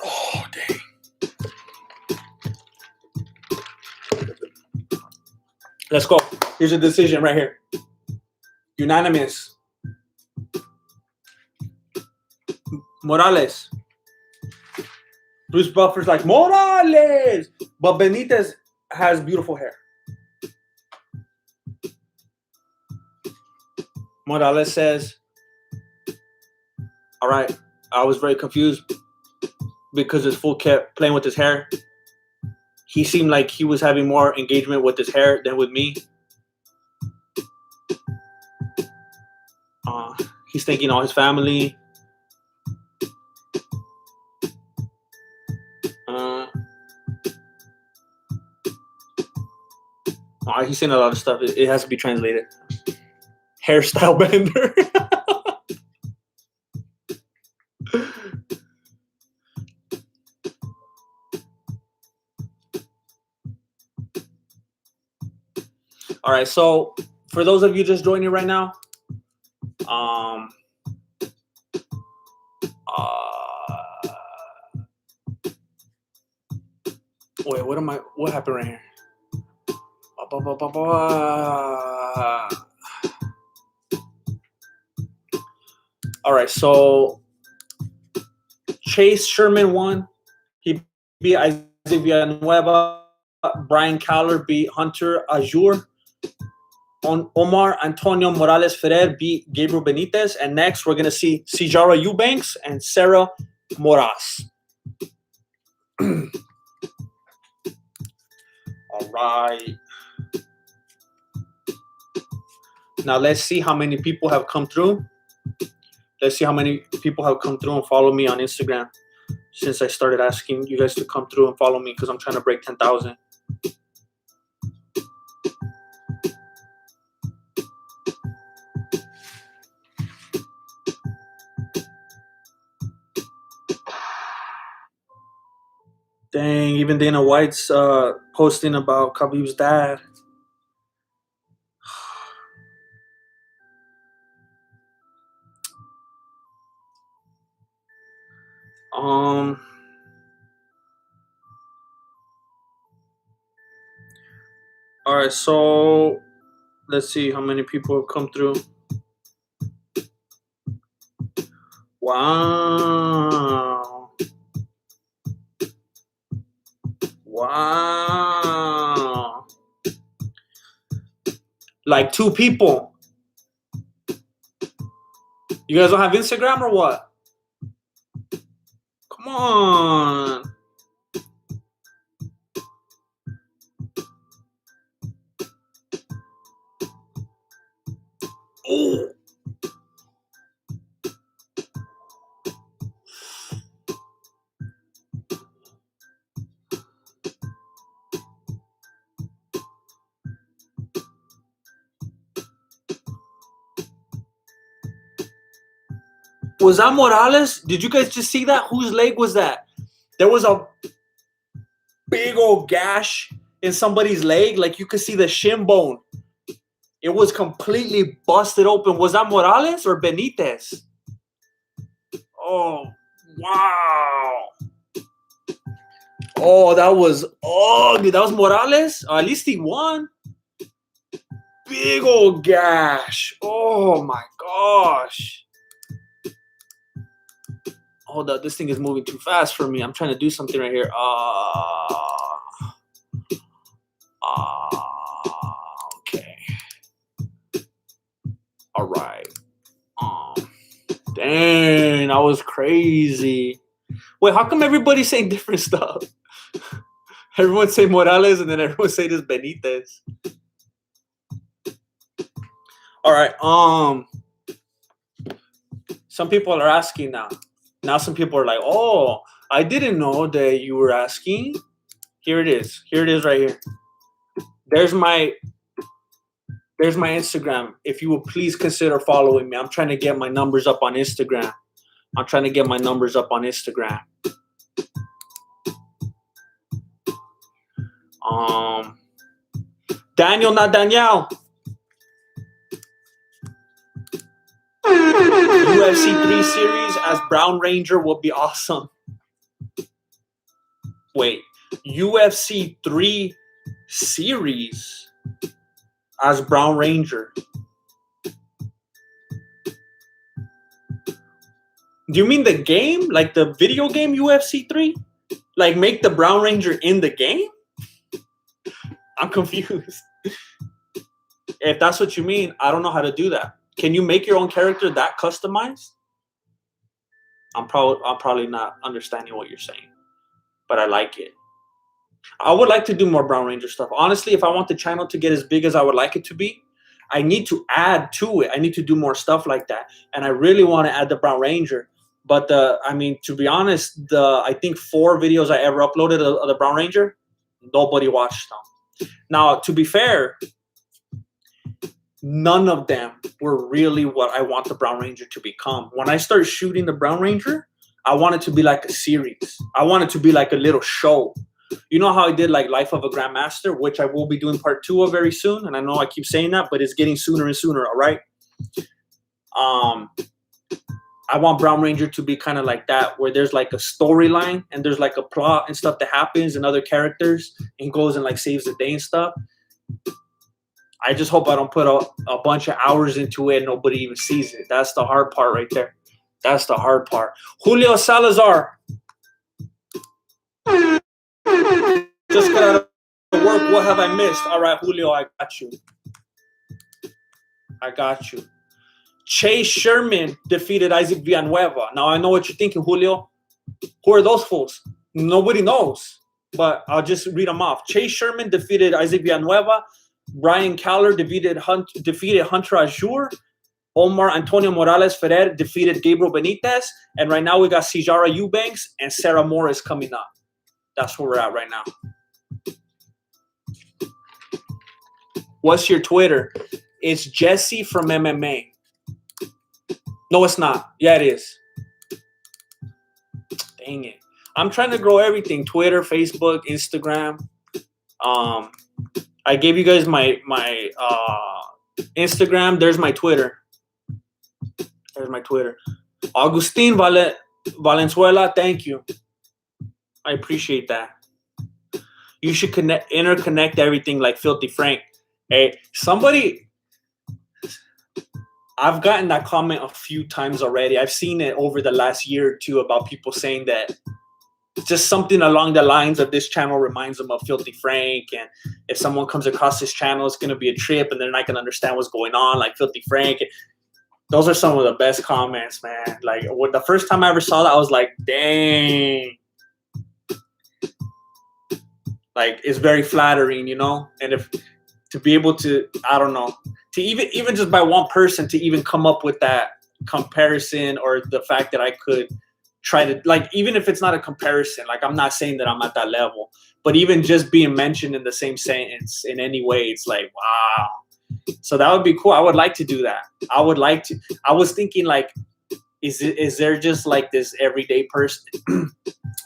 Oh, dang. Let's go. Here's a decision right here. Unanimous. Morales. Bruce Buffer's like, Morales! But Benitez has beautiful hair. Morales says, all right, I was very confused because this fool kept playing with his hair. He seemed like he was having more engagement with his hair than with me. He's thanking all his family. He's saying a lot of stuff. It has to be translated. Hairstyle bender. All right, so for those of you just joining right now, wait, what happened right here? All right, so Chase Sherman won. He beat Isaac Villanueva. Brian Kelleher beat Hunter Azure. Omar Antonio Morales Ferrer beat Gabriel Benitez. And next, we're going to see Sijara Eubanks and Sarah Moras. All right. Now, let's see how many people have come through. Let's see how many people have come through and follow me on Instagram since I started asking you guys to come through and follow me because I'm trying to break 10,000. Dang, even Dana White's posting about Khabib's dad. All right, so let's see how many people have come through. Wow. Like 2 people. You guys don't have Instagram or what? Come on. Oh. Was that Morales? Did you guys just see that? Whose leg was that? There was a big old gash in somebody's leg. Like you could see the shin bone. It was completely busted open. Was that Morales or Benitez? Oh, wow. Oh, that was ugly. That was Morales. At least he won. Big old gash. Oh my gosh. Hold up. This thing is moving too fast for me. I'm trying to do something right here. Okay. All right. Dang, that was crazy. Wait, how come everybody's saying different stuff? Everyone say Morales and then everyone say this Benitez. All right. Some people are asking now. Now some people are like, oh, I didn't know that you were asking. Here it is. Here it is right here. There's my Instagram. If you would please consider following me. I'm trying to get my numbers up on Instagram. Daniel, not Danielle. UFC 3 series as Brown Ranger would be awesome. Wait, UFC 3 series as Brown Ranger. Do you mean the game? Like the video game UFC 3? Like make the Brown Ranger in the game? I'm confused. If that's what you mean, I don't know how to do that. Can you make your own character that customized? I'm probably not understanding what you're saying, but I like it. I would like to do more Brown Ranger stuff. Honestly, if I want the channel to get as big as I would like it to be, I need to add to it. I need to do more stuff like that. And I really want to add the Brown Ranger. But to be honest, I think 4 videos I ever uploaded of the Brown Ranger, nobody watched them. Now, to be fair, none of them were really what I want the Brown Ranger to become. When I start shooting the Brown Ranger, I want it to be like a series. I want it to be like a little show. You know how I did like Life of a Grandmaster, which I will be doing part 2 of very soon. And I know I keep saying that, but it's getting sooner and sooner, all right? I want Brown Ranger to be kind of like that, where there's like a storyline and there's like a plot and stuff that happens and other characters and goes and like saves the day and stuff. I just hope I don't put a bunch of hours into it and nobody even sees it. That's the hard part right there. That's the hard part. Julio Salazar. Just got out of work. What have I missed? All right, Julio, I got you. Chase Sherman defeated Isaac Villanueva. Now, I know what you're thinking, Julio. Who are those fools? Nobody knows, but I'll just read them off. Chase Sherman defeated Isaac Villanueva. Brian Kelleher defeated Hunter Azure. Omar Antonio Morales Ferrer defeated Gabriel Benitez. And right now we got Sijara Eubanks and Sarah Moras coming up. That's where we're at right now. What's your Twitter? It's Jesse from MMA. No, it's not. Yeah, it is. Dang it. I'm trying to grow everything. Twitter, Facebook, Instagram. I gave you guys my Instagram. There's my Twitter. Agustin Valenzuela, thank you. I appreciate that. You should interconnect everything like Filthy Frank. Hey, I've gotten that comment a few times already. I've seen it over the last year or two about people saying that just something along the lines of this channel reminds them of Filthy Frank. And if someone comes across this channel, it's going to be a trip and they're not going to understand what's going on, like Filthy Frank. Those are some of the best comments, man. Like the first time I ever saw that, I was like, dang. Like, it's very flattering, you know? And to be able to, I don't know, to even just by one person to even come up with that comparison, or the fact that I could try to, like, even if it's not a comparison, like, I'm not saying that I'm at that level, but even just being mentioned in the same sentence in any way, it's like, wow. So that would be cool. I would like to do that. I was thinking, like, is there just like this everyday person,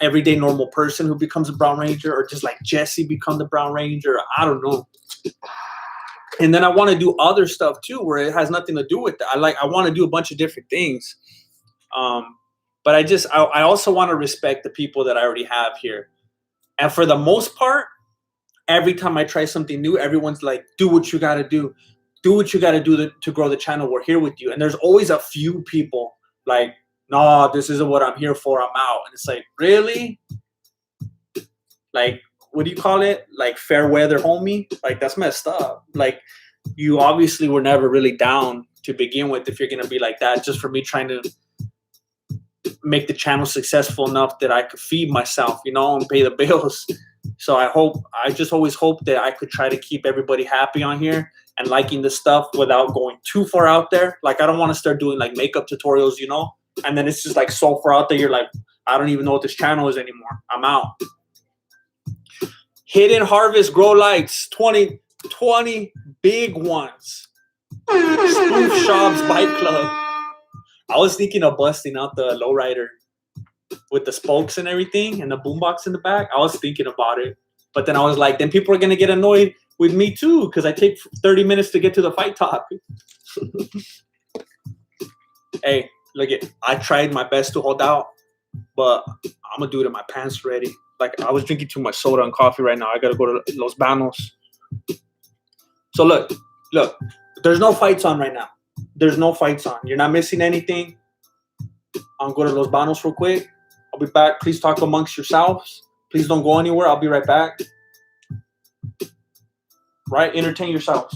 everyday normal person who becomes a Brown Ranger, or just like Jesse become the Brown Ranger? I don't know. And then I want to do other stuff too, where it has nothing to do with that. I want to do a bunch of different things. But I also want to respect the people that I already have here. And for the most part, every time I try something new, everyone's like, do what you got to do. Do what you got to do to grow the channel. We're here with you. And there's always a few people like, no, this isn't what I'm here for. I'm out. And it's like, really? Like, what do you call it? Like fair weather homie? Like, that's messed up. Like, you obviously were never really down to begin with if you're going to be like that, just for me trying to make the channel successful enough that I could feed myself, you know, and pay the bills. So I just always hope that I could try to keep everybody happy on here and liking the stuff without going too far out there. Like, I don't want to start doing like makeup tutorials, you know, and then it's just like so far out there. You're like, I don't even know what this channel is anymore. I'm out. Hidden Harvest Grow Lights, 20 big ones. Spoof Shops Bike Club. I was thinking of busting out the lowrider with the spokes and everything and the boombox in the back. I was thinking about it. But then I was like, then people are going to get annoyed with me too, because I take 30 minutes to get to the fight talk. Hey, look, I tried my best to hold out, but I'm going to do it in my pants ready. Like, I was drinking too much soda and coffee right now. I got to go to Los Banos. So look, there's no fights on right now. There's no fights on. You're not missing anything. I'll go to Los Banos real quick. I'll be back. Please talk amongst yourselves. Please don't go anywhere. I'll be right back. Right? Entertain yourselves.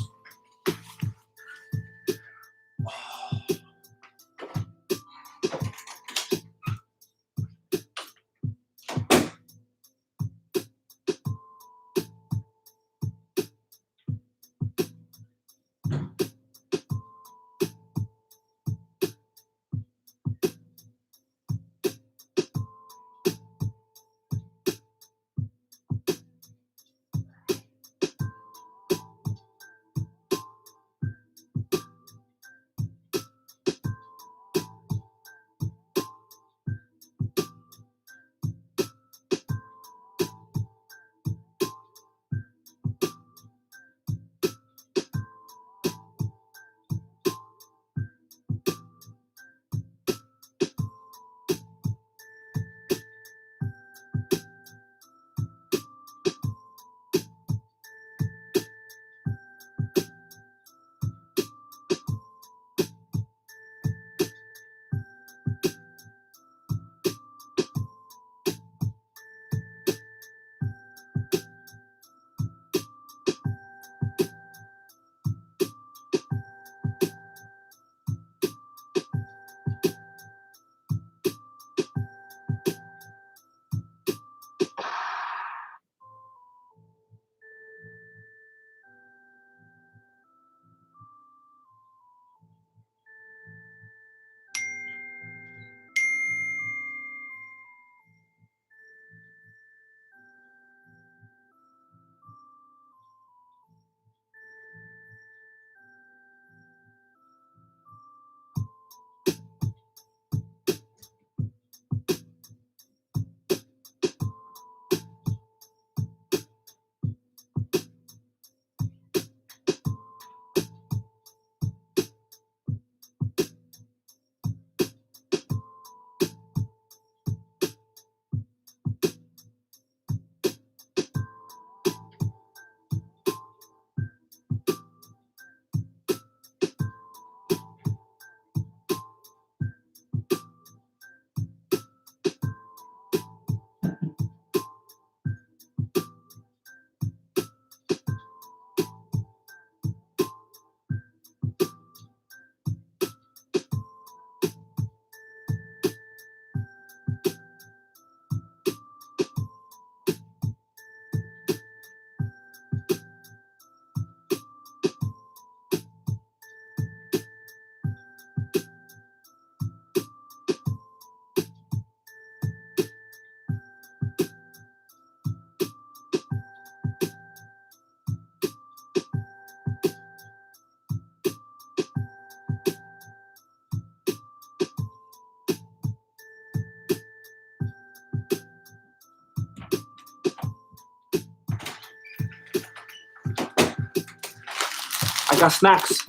got snacks.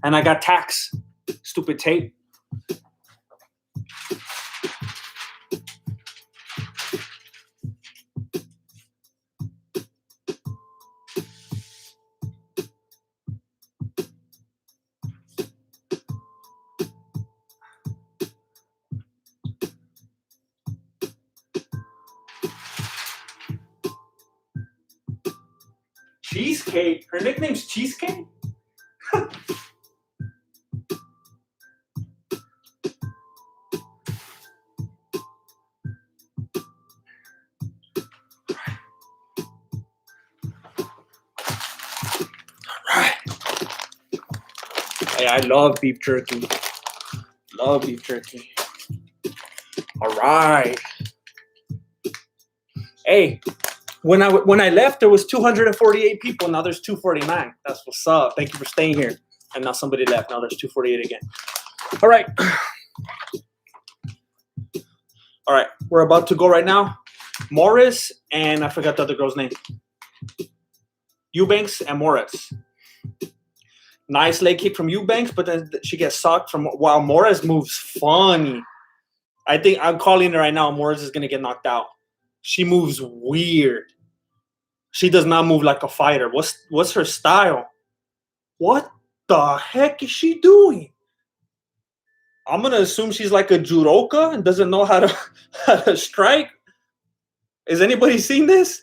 And I got tacks. Stupid tape. Cheesecake? Her nickname's Cheesecake? Hey, I love beef jerky. Love beef jerky. All right. Hey, when I left, there was 248 people. Now there's 249. That's what's up. Thank you for staying here. And now somebody left. Now there's 248 again. All right. All right. We're about to go right now. Morris and I forgot the other girl's name. Eubanks and Moras. Nice leg kick from Eubanks, but then she gets socked from while Moras moves funny. I think I'm calling it right now. Moras is going to get knocked out. She moves weird. She does not move like a fighter. What's her style? What the heck is she doing? I'm going to assume she's like a judoka and doesn't know how to strike. Has anybody seen this?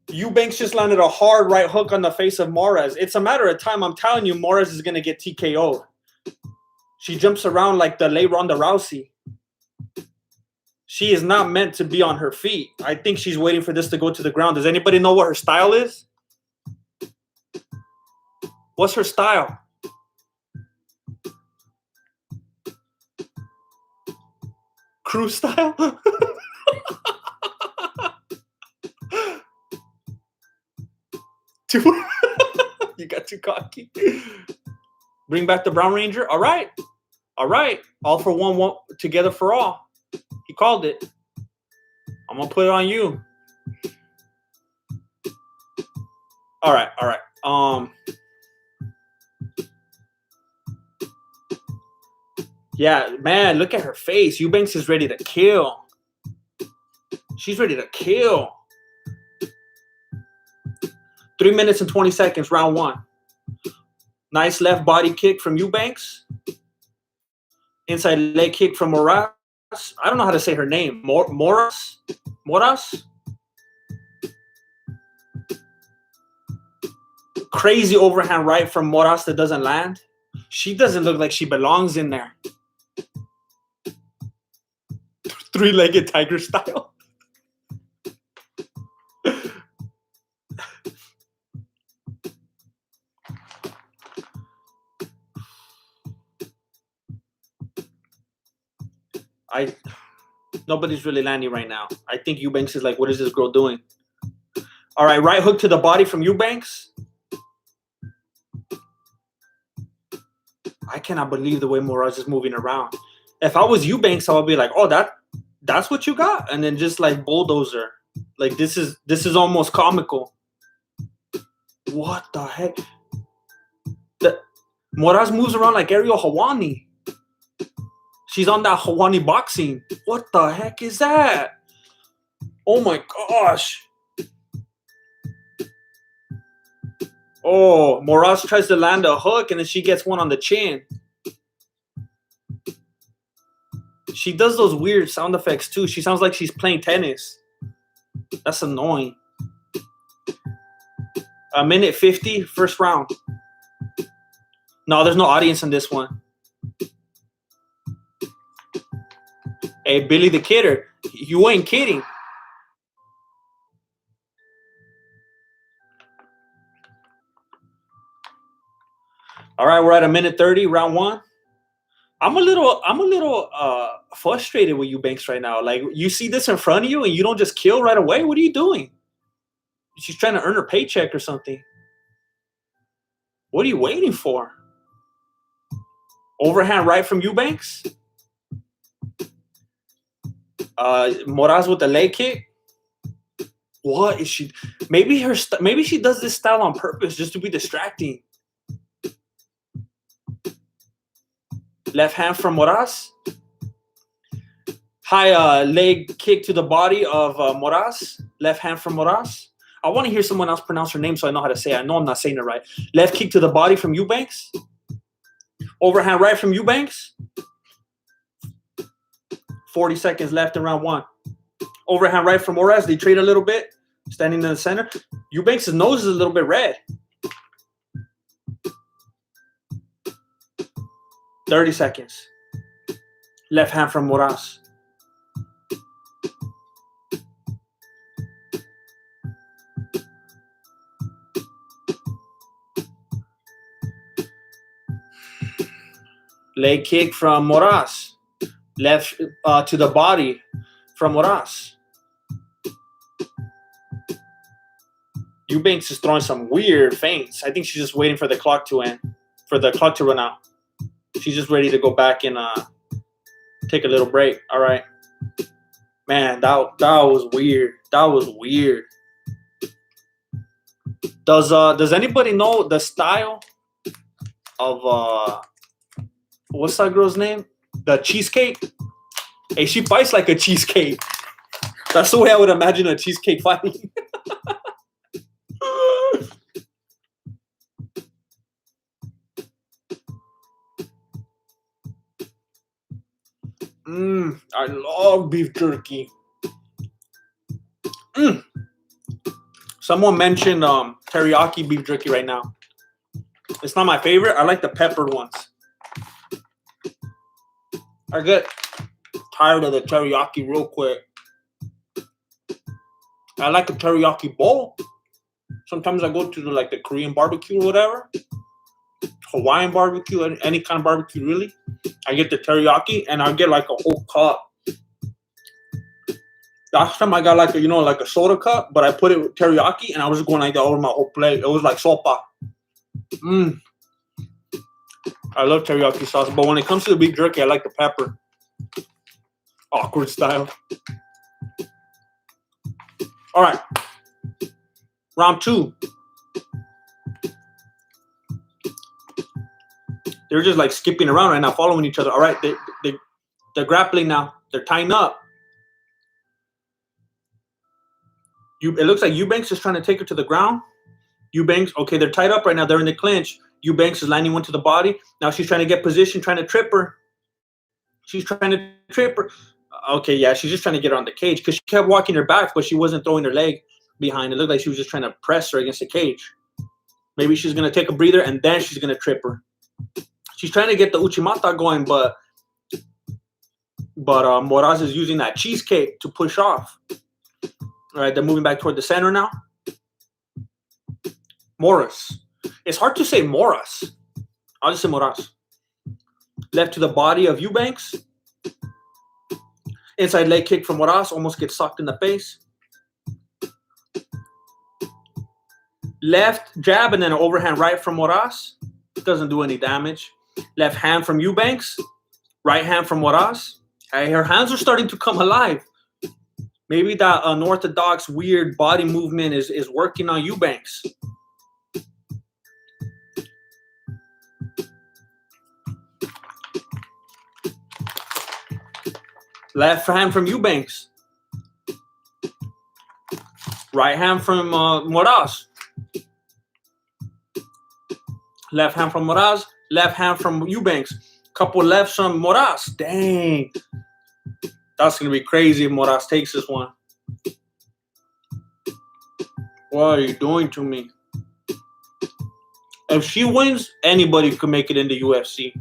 Eubanks just landed a hard right hook on the face of Moras. It's a matter of time. I'm telling you, Moras is going to get TKO'd. She jumps around like the late Ronda Rousey. She is not meant to be on her feet. I think she's waiting for this to go to the ground. Does anybody know what her style is? What's her style? Crew style? You got too cocky. Bring back the Brown Ranger. All right. All right. All for one, together for all. He called it. I'm going to put it on you. All right. All right. Yeah, man, look at her face. Eubanks is ready to kill. She's ready to kill. 3 minutes and 20 seconds, round one. Nice left body kick from Eubanks. Inside leg kick from Moras. I don't know how to say her name. Moras? Crazy overhand right from Moras that doesn't land. She doesn't look like she belongs in there. Three-legged tiger style. Nobody's really landing right now. I think Eubanks is like, what is this girl doing? All right, right hook to the body from Eubanks. I cannot believe the way Moras is moving around. If I was Eubanks, I would be like, oh, that's what you got? And then just like bulldozer. Like this is almost comical. What the heck? Moras moves around like Ariel Helwani. She's on that Helwani boxing. What the heck is that? Oh my gosh. Oh, Moras tries to land a hook and then she gets one on the chin. She does those weird sound effects too. She sounds like she's playing tennis. That's annoying. 1:50, first round. No, there's no audience in this one. Hey, Billy the Kidder, you ain't kidding. All right, we're at 1:30, round one. I'm a little frustrated with Eubanks right now. Like, you see this in front of you and you don't just kill right away. What are you doing? She's trying to earn her paycheck or something. What are you waiting for? Overhand right from Eubanks. Moras with the leg kick. What is she? Maybe maybe she does this style on purpose just to be distracting. Left hand from Moras. High leg kick to the body of Moras. Left hand from Moras. I want to hear someone else pronounce her name so I know how to say it. I know I'm not saying it right. Left kick to the body from Eubanks. Overhand right from Eubanks. 40 seconds left in round 1. Overhand right from Moras. They trade a little bit. Standing in the center. Eubanks' nose is a little bit red. 30 seconds. Left hand from Moras. Leg kick from Moras. Left to the body from Moras. Eubanks is throwing some weird feints. I think she's just waiting for the clock to end, for the clock to run out. She's just ready to go back and take a little break. All right. Man, that was weird. That was weird. Does anybody know the style of what's that girl's name? The cheesecake? Hey, she fights like a cheesecake. That's the way I would imagine a cheesecake fighting. I love beef jerky. Someone mentioned teriyaki beef jerky right now. It's not my favorite. I like the peppered ones. I get tired of the teriyaki real quick. I like a teriyaki bowl. Sometimes I go to the Korean barbecue or whatever. Hawaiian barbecue, any kind of barbecue really. I get the teriyaki and I'll get like a whole cup. Last time I got like a soda cup, but I put it with teriyaki and I was just going like that over my whole plate. It was like sopa. I love teriyaki sauce, but when it comes to the beef jerky, I like the pepper. Awkward style. All right. Round 2. They're just like skipping around right now, following each other. All right, they're grappling now. They're tying up. It looks like Eubanks is trying to take her to the ground. Eubanks, okay, they're tied up right now. They're in the clinch. Eubanks is landing one to the body. Now she's trying to get position, trying to trip her. She's trying to trip her. Okay, yeah, she's just trying to get her on the cage because she kept walking her back, but she wasn't throwing her leg behind. It looked like she was just trying to press her against the cage. Maybe she's going to take a breather and then she's going to trip her. She's trying to get the Uchimata going, but Moras is using that cheesecake to push off. All right, they're moving back toward the center now. Moras. It's hard to say Moras. I'll just say Moras. Left to the body of Eubanks. Inside leg kick from Moras. Almost gets socked in the face. Left jab and then an overhand right from Moras. Doesn't do any damage. Left hand from Eubanks. Right hand from Moras. Hey, her hands are starting to come alive. Maybe that unorthodox, weird body movement is working on Eubanks. Left hand from Eubanks. Right hand from Moras. Left hand from Moras. Left hand from Eubanks. Couple lefts from Moras. Dang. That's going to be crazy if Moras takes this one. What are you doing to me? If she wins, anybody could make it into UFC.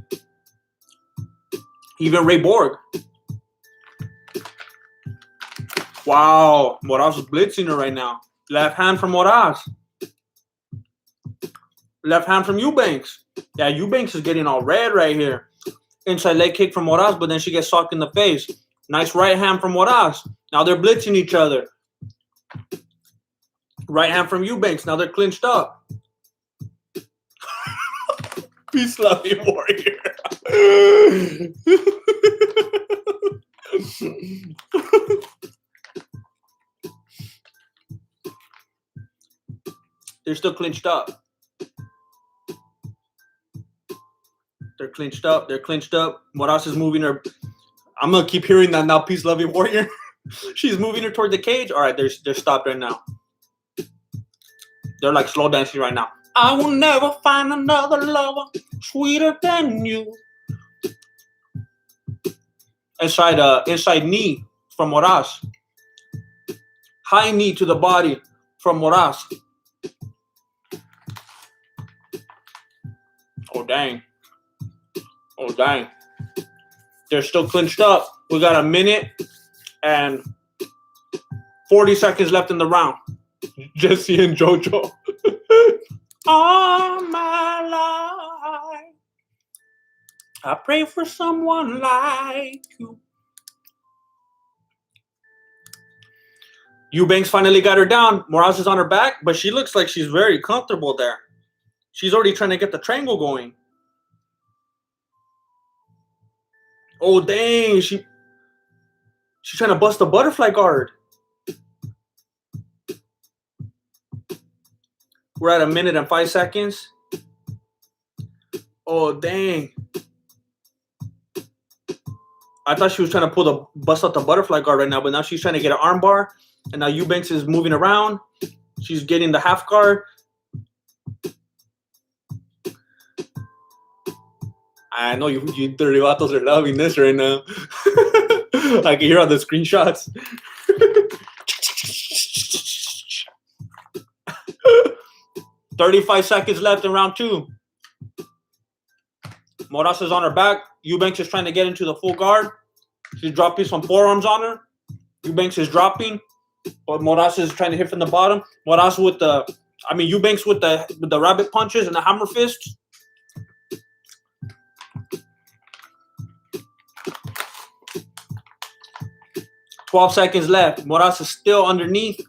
Even Ray Borg. Wow. Moras is blitzing her right now. Left hand from Moras. Left hand from Eubanks. Yeah, Eubanks is getting all red right here. Inside leg kick from Moras, but then she gets socked in the face. Nice right hand from Moras. Now they're blitzing each other. Right hand from Eubanks. Now they're clinched up. Peace, love you, warrior. They're still clinched up. They're clinched up. They're clinched up. Moras is moving her. I'm gonna keep hearing that now. Peace, loving warrior. She's moving her toward the cage. All right, they're stopped right now. They're like slow dancing right now. I will never find another lover sweeter than you. Inside knee from Moras. High knee to the body from Moras. Oh, dang. Oh, dang. They're still clinched up. We got a minute and 40 seconds left in the round. Jesse and JoJo. All my life, I pray for someone like you. Eubanks finally got her down. Moras is on her back, but she looks like she's very comfortable there. She's already trying to get the triangle going. Oh, dang. She's trying to bust the butterfly guard. We're at a minute and 5 seconds. Oh, dang. I thought she was trying to bust out the butterfly guard right now, but now she's trying to get an arm bar. And now Eubanks is moving around. She's getting the half guard. I know you dirty vatos are loving this right now. I can hear all the screenshots. 35 seconds left in round 2. Moras is on her back. Eubanks is trying to get into the full guard. She's dropping some forearms on her. Eubanks is dropping, but Moras is trying to hit from the bottom. Moras with Eubanks with the rabbit punches and the hammer fist. $12 seconds left. Moras is still underneath.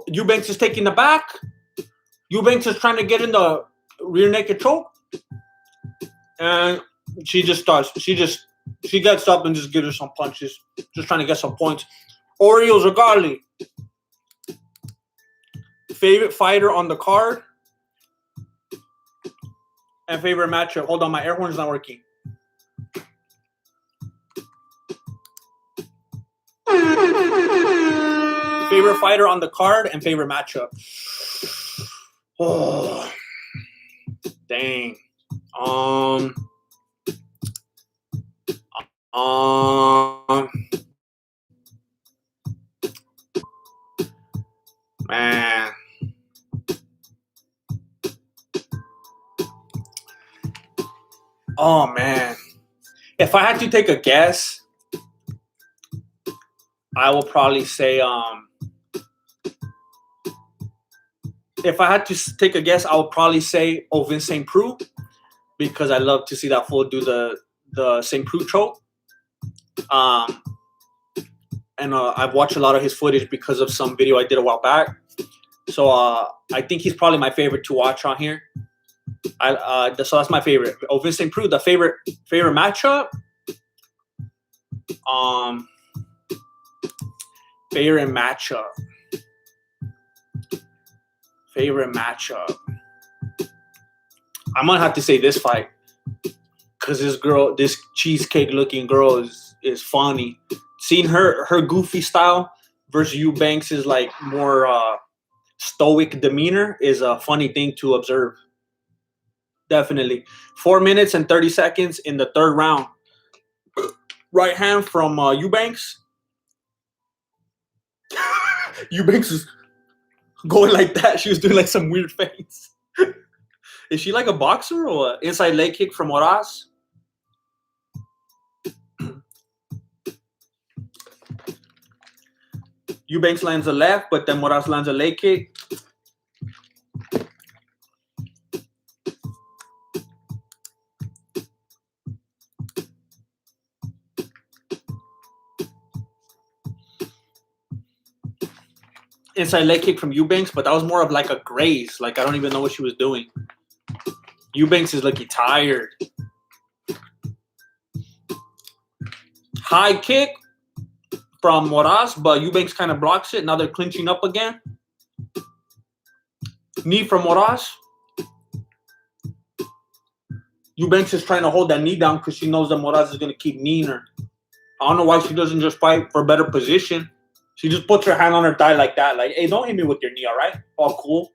Eubanks is taking the back. Eubanks is trying to get in the rear naked choke. And she just starts. She gets up and just gives her some punches. Just trying to get some points. Oreos or Garlic. Favorite fighter on the card. And favorite matchup. Hold on, my air horn's not working. Favorite fighter on the card and favorite matchup. Oh, dang. Man. Oh, man. If I had to take a guess, I will probably say, if I had to take a guess, I would probably say Ovince Preux, because I love to see that fool do the St. Preux choke. And I've watched a lot of his footage because of some video I did a while back. So I think he's probably my favorite to watch on here. So that's my favorite. Ovince Preux, the favorite matchup. Favorite matchup. I'm gonna have to say this fight, because this cheesecake looking girl is funny. Seeing her goofy style versus Eubanks is like more stoic demeanor is a funny thing to observe. Definitely. 4 minutes and 30 seconds in the third round. Right hand from Eubanks. Eubanks is going like that. She was doing like some weird face. Is she like a boxer or what? Inside leg kick from Moras? Eubanks lands a left, but then Moras lands a leg kick. Inside leg kick from Eubanks, but that was more of like a graze. Like, I don't even know what she was doing. Eubanks is looking tired. High kick from Moras, but Eubanks kind of blocks it. Now they're clinching up again. Knee from Moras. Eubanks is trying to hold that knee down because she knows that Moras is going to keep kneeing her. I don't know why she doesn't just fight for a better position. She just puts her hand on her thigh like that. Like, hey, don't hit me with your knee, all right? All cool.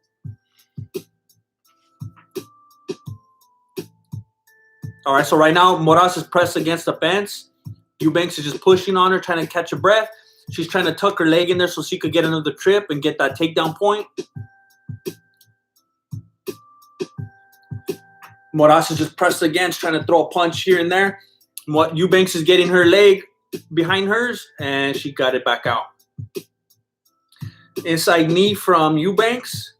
All right, so right now, Moras is pressed against the fence. Eubanks is just pushing on her, trying to catch her breath. She's trying to tuck her leg in there so she could get another trip and get that takedown point. Moras is just pressed against, trying to throw a punch here and there. Eubanks is getting her leg behind hers, and she got it back out. Inside knee from Eubanks.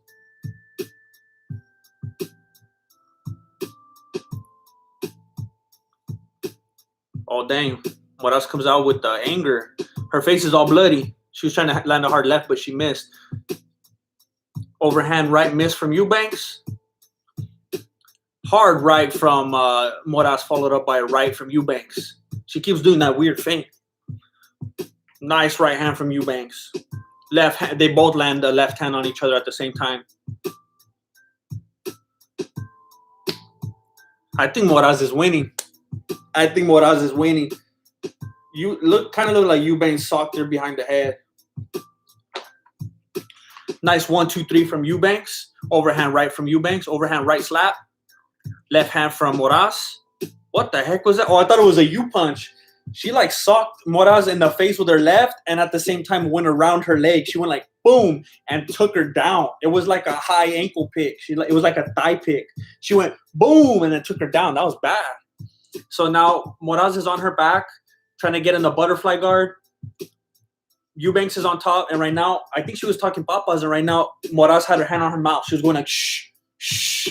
Oh, dang. Moras comes out with the anger. Her face is all bloody. She was trying to land a hard left, but she missed. Overhand right miss from Eubanks. Hard right from Moras, followed up by a right from Eubanks. She keeps doing that weird feint. Nice right hand from Eubanks. Left hand, they both land the left hand on each other at the same time. I think Moras is winning. You kind of look like Eubanks socked her behind the head. Nice 1, 2, 3 from Eubanks. Overhand right from Eubanks. Overhand right slap. Left hand from Moras. What the heck was that? Oh, I thought it was a U-punch. She like socked Moras in the face with her left and at the same time went around her leg. She went like boom and took her down. It was like a high ankle pick. It was like a thigh pick. She went boom and then took her down. That was bad. So now Moras is on her back trying to get in the butterfly guard. Eubanks is on top, and right now I think she was talking papas, and right now Moras had her hand on her mouth. She was going like shh, shh.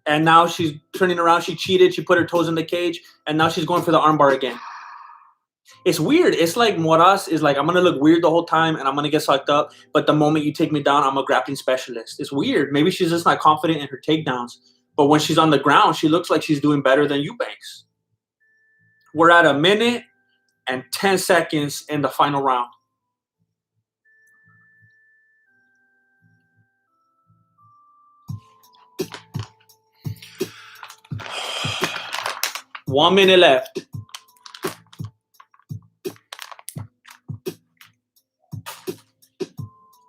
And now she's turning around. She cheated. She put her toes in the cage. And now she's going for the armbar again. It's weird. It's like Moras is like, I'm going to look weird the whole time and I'm going to get sucked up. But the moment you take me down, I'm a grappling specialist. It's weird. Maybe she's just not confident in her takedowns. But when she's on the ground, she looks like she's doing better than Eubanks. We're at 1 minute and 10 seconds in the final round. One minute left.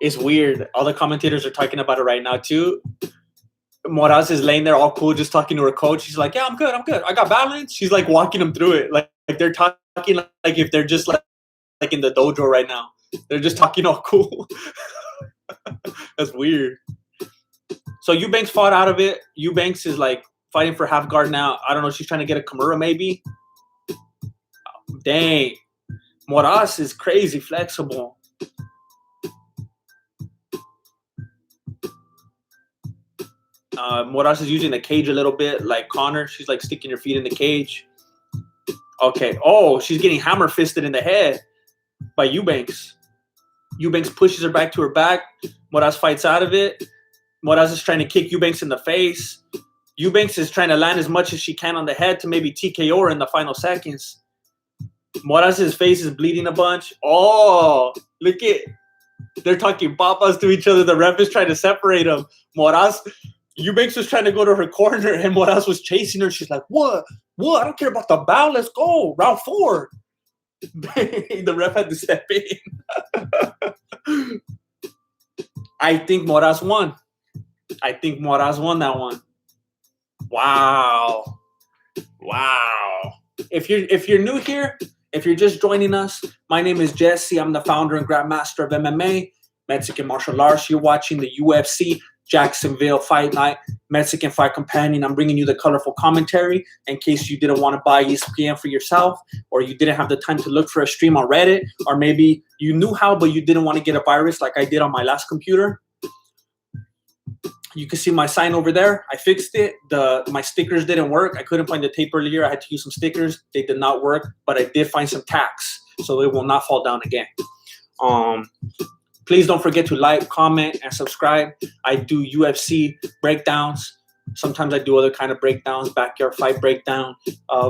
It's weird. All the commentators are talking about it right now too. Moras is laying there all cool, just talking to her coach. She's like, yeah, I'm good. I got balance. She's like walking them through it. Like they're talking like if they're just like in the dojo right now. They're just talking all cool. That's weird. So Eubanks fought out of it. Eubanks is like fighting for half guard now. I don't know. She's trying to get a Kimura maybe. Dang. Moras is crazy flexible. Moras is using the cage a little bit like Connor. She's like sticking her feet in the cage. Okay. Oh, she's getting hammer fisted in the head by Eubanks. Eubanks pushes her back to her back. Moras fights out of it. Moras is trying to kick Eubanks in the face. Eubanks is trying to land as much as she can on the head to maybe TKO her in the final seconds. Moras' face is bleeding a bunch. Oh, look at. They're talking papas to each other. The ref is trying to separate them. Eubanks was trying to go to her corner, and Moras was chasing her. She's like, what? I don't care about the bout. Let's go. Round 4. The ref had to step in. I think Moras won. That one. Wow. If you're new here, if you're just joining us, my name is Jesse. I'm the founder and grandmaster of MMA, Mexican martial arts. You're watching the UFC Jacksonville Fight Night, Mexican Fight Companion. I'm bringing you the colorful commentary in case you didn't want to buy ESPN for yourself, or you didn't have the time to look for a stream on Reddit, or maybe you knew how, but you didn't want to get a virus like I did on my last computer. You can see my sign over there. I fixed it. My stickers didn't work. I couldn't find the tape earlier. I had to use some stickers. They did not work, but I did find some tacks, so it will not fall down again. Please don't forget to like, comment, and subscribe. I do UFC breakdowns, Sometimes I do other kind of breakdowns, backyard fight breakdown,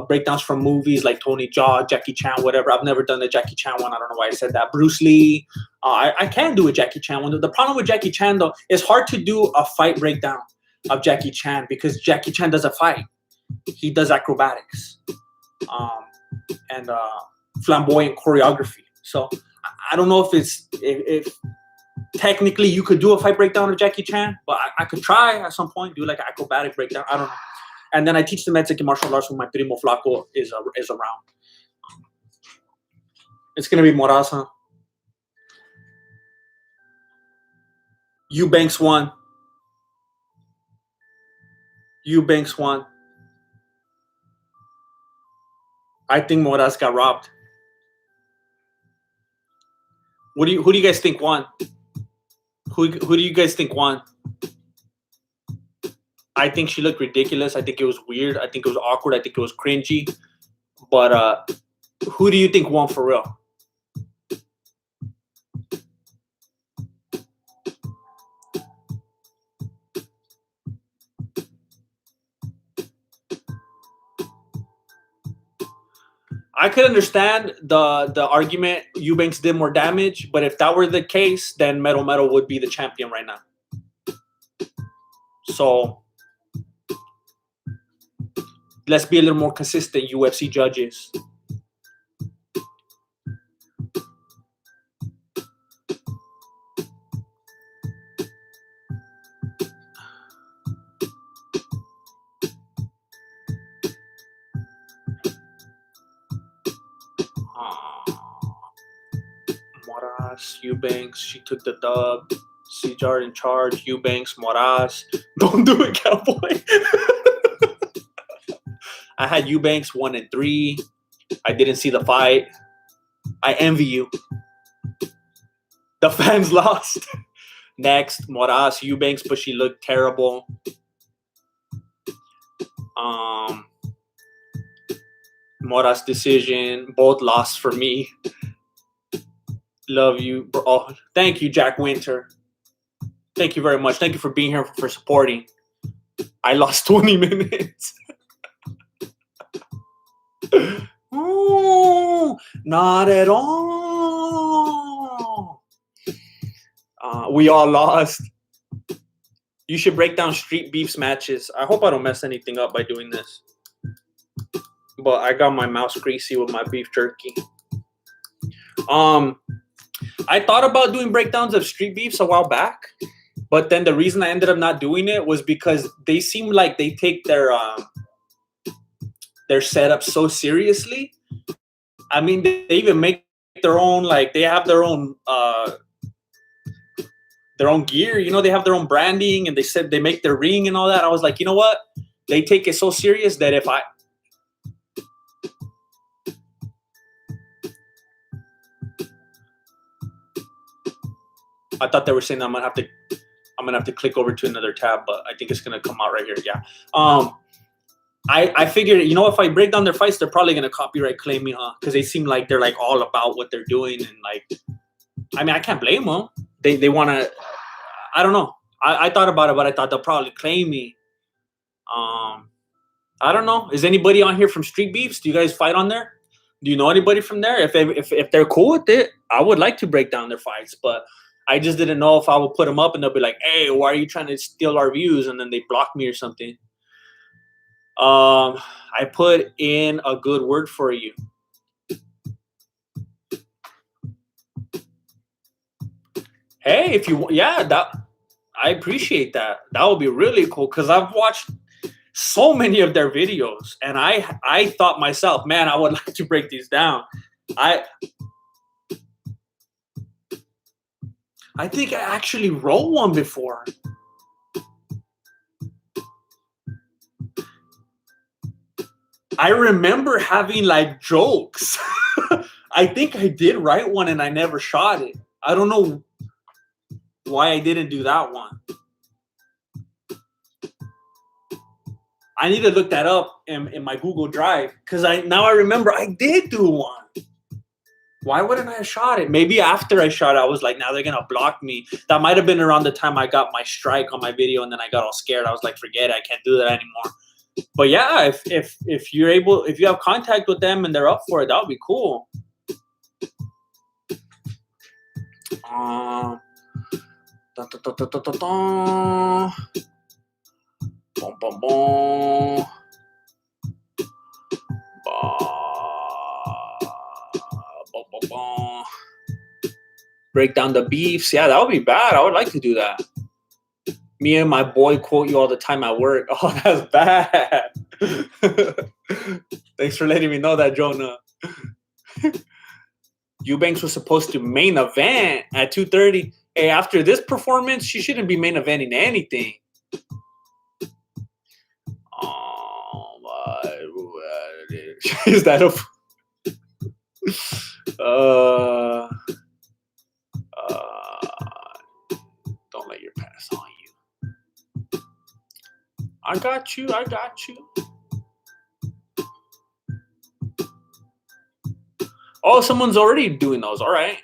breakdowns from movies like Tony Jaa, Jackie Chan, whatever. I've never done the Jackie Chan one. I don't know why I said that. Bruce Lee. I can do a Jackie Chan one. The problem with Jackie Chan, though, is hard to do a fight breakdown of Jackie Chan because Jackie Chan doesn't fight. He does acrobatics and flamboyant choreography. So I don't know if technically you could do a fight breakdown of Jackie Chan, but I could try at some point, do like an acrobatic breakdown. I don't know. And then I teach the Mexican martial arts when my primo Flaco is around. It's going to be Moras, huh? Eubanks won. Eubanks won. I think Moras got robbed. Who do you guys think won? Who do you guys think won? I think she looked ridiculous. I think it was weird. I think it was awkward. I think it was cringy. But who do you think won for real? I could understand the argument Eubanks did more damage, but if that were the case, then Metal would be the champion right now. So let's be a little more consistent, UFC judges. Moras, Eubanks, she took the dub. Sijara in charge, Eubanks, Moras. Don't do it, cowboy. I had Eubanks 1 and 3. I didn't see the fight. I envy you. The fans lost. Next, Moras, Eubanks, but she looked terrible. Moras decision. Both lost for me. Love you. Oh, thank you, Jack Winter. Thank you very much. Thank you for being here, for supporting. I lost 20 minutes. Oh, not at all. We all lost. You should break down Street Beef's matches. I hope I don't mess anything up by doing this. But I got my mouth greasy with my beef jerky. I thought about doing breakdowns of Street Beefs a while back, but then the reason I ended up not doing it was because they seem like they take their setup so seriously. I mean, they even make their own, like they have their own gear. You know, they have their own branding, and they said they make their ring and all that. I was like, you know what? They take it so serious that if I thought they were saying I'm gonna have to click over to another tab, but I think it's gonna come out right here. Yeah. I figured, you know, if I break down their fights, they're probably gonna copyright claim me, huh? Because they seem like they're like all about what they're doing, and like, I mean, I can't blame them. They wanna, I don't know. I thought about it, but I thought they'll probably claim me. I don't know. Is anybody on here from Street Beefs? Do you guys fight on there? Do you know anybody from there? If they're cool with it, I would like to break down their fights, but I just didn't know if I would put them up and they'll be like, hey, why are you trying to steal our views? And then they block me or something. I put in a good word for you. Hey, if you, yeah, I appreciate that. That would be really cool because I've watched so many of their videos and I thought myself, man, I would like to break these down. I think I actually wrote one before. I remember having like jokes. I think I did write one and I never shot it. I don't know why I didn't do that one. I need to look that up in my Google Drive because now I remember I did do one Why wouldn't I have shot it? Maybe after I shot it, I was like, now they're going to block me. That might have been around the time I got my strike on my video, and then I got all scared. I was like, forget it. I can't do that anymore. But yeah, if you're able, if you have contact with them and they're up for it, that would be cool. Boom, boom, boom. Break down the beefs. Yeah, that would be bad. I would like to do that. Me and my boy quote you all the time at work. Oh, that's bad. Thanks for letting me know that, Jonah. Eubanks was supposed to main event at 2:30. Hey, after this performance, she shouldn't be main eventing anything. Is that a... don't let your pass on you. I got you. I got you. Oh, someone's already doing those. All right.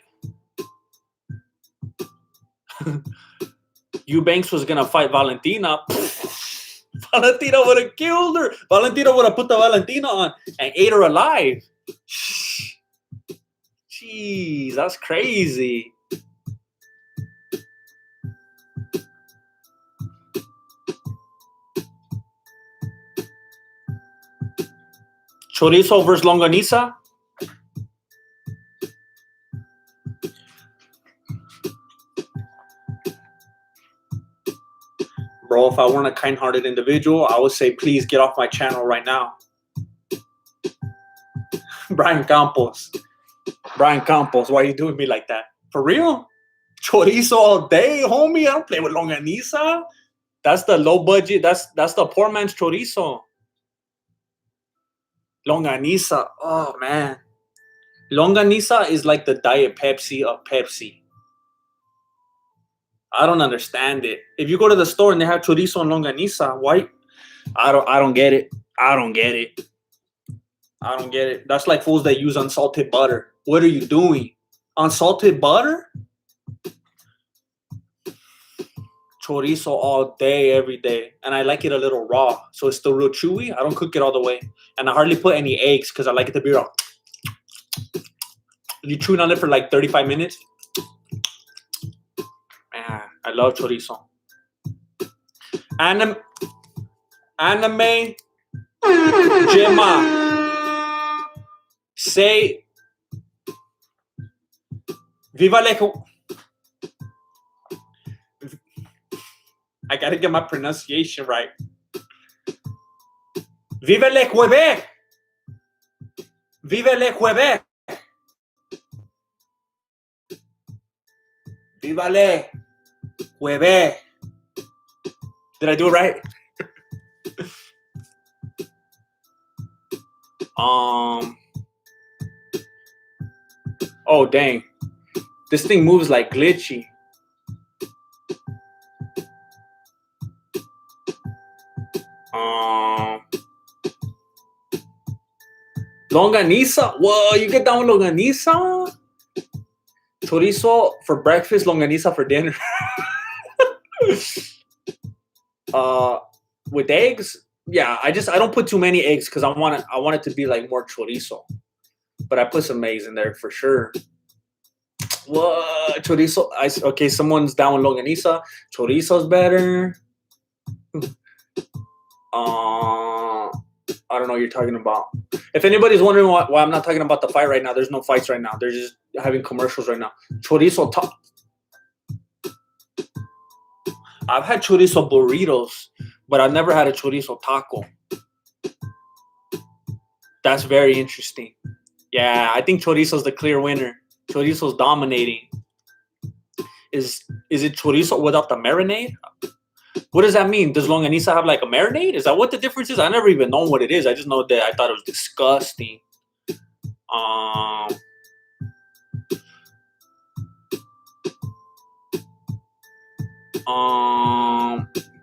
Eubanks was going to fight Valentina. Valentina would have killed her. Valentina would have put the Valentina on and ate her alive. Jeez, that's crazy. Chorizo versus longaniza. Bro, if I weren't a kind-hearted individual, I would say, please get off my channel right now. Brian Campos, why are you doing me like that? For real? Chorizo all day, homie. I don't play with longaniza. That's the low budget. That's the poor man's chorizo. Longaniza. Oh, man. Longaniza is like the Diet Pepsi of Pepsi. I don't understand it. If you go to the store and they have chorizo and longaniza, why? I don't get it. I don't get it. I don't get it. That's like fools that use unsalted butter. What are you doing? Unsalted butter? Chorizo all day, every day. And I like it a little raw, so it's still real chewy. I don't cook it all the way. And I hardly put any eggs because I like it to be raw. You chewing on it for like 35 minutes. Man, I love chorizo. Anime Gemma. Say Viva le... I gotta get my pronunciation right. Viva le Quebec. Viva le Quebec. Viva le Quebec. Did I do it right? Oh, dang. This thing moves like glitchy. Longaniza? Whoa, you get down with longaniza? Chorizo for breakfast, longaniza for dinner. With eggs? Yeah, I don't put too many eggs because I want it to be like more chorizo. But I put some eggs in there for sure. What? Chorizo? Okay, someone's down with longaniza. Chorizo's better. I don't know what you're talking about. If anybody's wondering why I'm not talking about the fight right now, there's no fights right now. They're just having commercials right now. Chorizo top. I've had chorizo burritos, but I've never had a chorizo taco. That's very interesting. Yeah, I think chorizo's the clear winner. Chorizo's dominating. Is it chorizo without the marinade? What does that mean? Does longaniza have like a marinade? Is that what the difference is? I never even know what it is. I just know that I thought it was disgusting.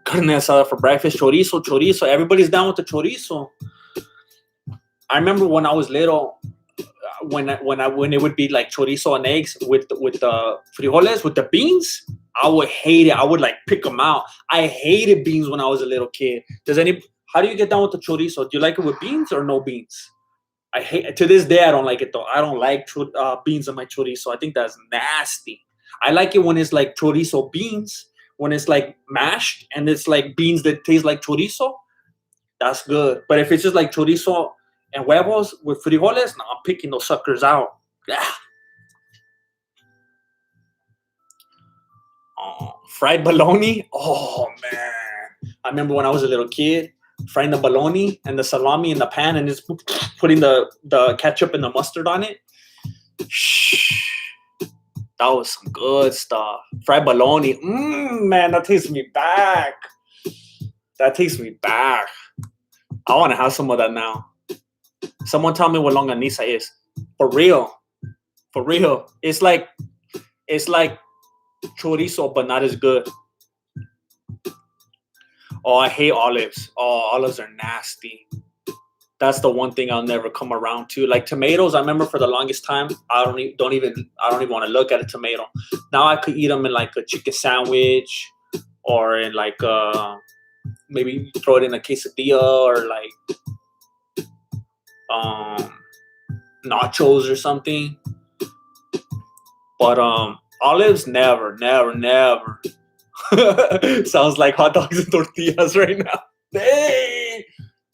Carne asada for breakfast. Chorizo. Everybody's down with the chorizo. I remember when I was little, when it would be like chorizo and eggs with the frijoles, with the beans, I would hate it. I would like pick them out. I hated beans when I was a little kid. How do you get down with the chorizo? Do you like it with beans or no beans? I hate, to this day I don't like it though. I don't like beans on my chorizo. I think that's nasty. I like it when it's like chorizo beans, when it's like mashed and it's like beans that taste like chorizo. That's good. But if it's just like chorizo and huevos with frijoles, no, I'm picking those suckers out. Yeah. Fried bologna. Oh man, I remember when I was a little kid, frying the bologna and the salami in the pan and just putting the ketchup and the mustard on it. That was some good stuff. Fried bologna. Man, that takes me back. That takes me back. I want to have some of that now. Someone tell me what longaniza is. For real. For real. It's like chorizo, but not as good. Oh, I hate olives. Oh, olives are nasty. That's the one thing I'll never come around to. Like tomatoes, I remember for the longest time, I don't even want to look at a tomato. Now I could eat them in like a chicken sandwich, or in like maybe throw it in a quesadilla, or like nachos or something. But olives, never. Sounds like hot dogs and tortillas right now. Hey,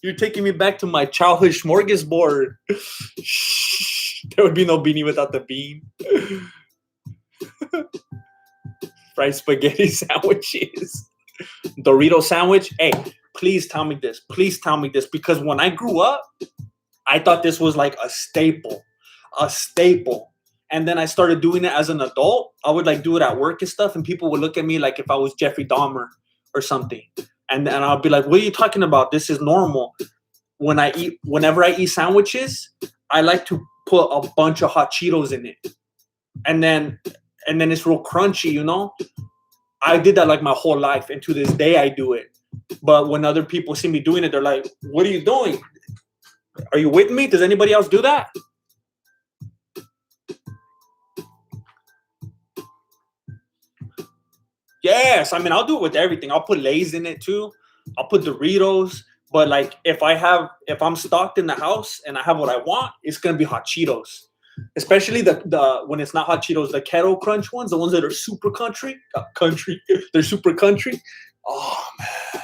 you're taking me back to my childhood smorgasbord. There would be no beanie without the bean. Fried spaghetti sandwiches. Dorito sandwich. Hey, please tell me this. Please tell me this. Because when I grew up, I thought this was like a staple. A staple. And then I started doing it as an adult. I would like do it at work and stuff, and people would look at me like if I was Jeffrey Dahmer or something. And I'll be like, "What are you talking about? This is normal." Whenever I eat sandwiches, I like to put a bunch of hot Cheetos in it, and then it's real crunchy, you know. I did that like my whole life, and to this day I do it. But when other people see me doing it, they're like, "What are you doing? Are you with me? Does anybody else do that?" Yes, I mean, I'll do it with everything. I'll put Lay's in it too. I'll put Doritos. But like, if I'm stocked in the house and I have what I want, it's gonna be hot Cheetos. Especially the when it's not hot Cheetos, the Kettle Crunch ones, the ones that are super country. They're super country. Oh man.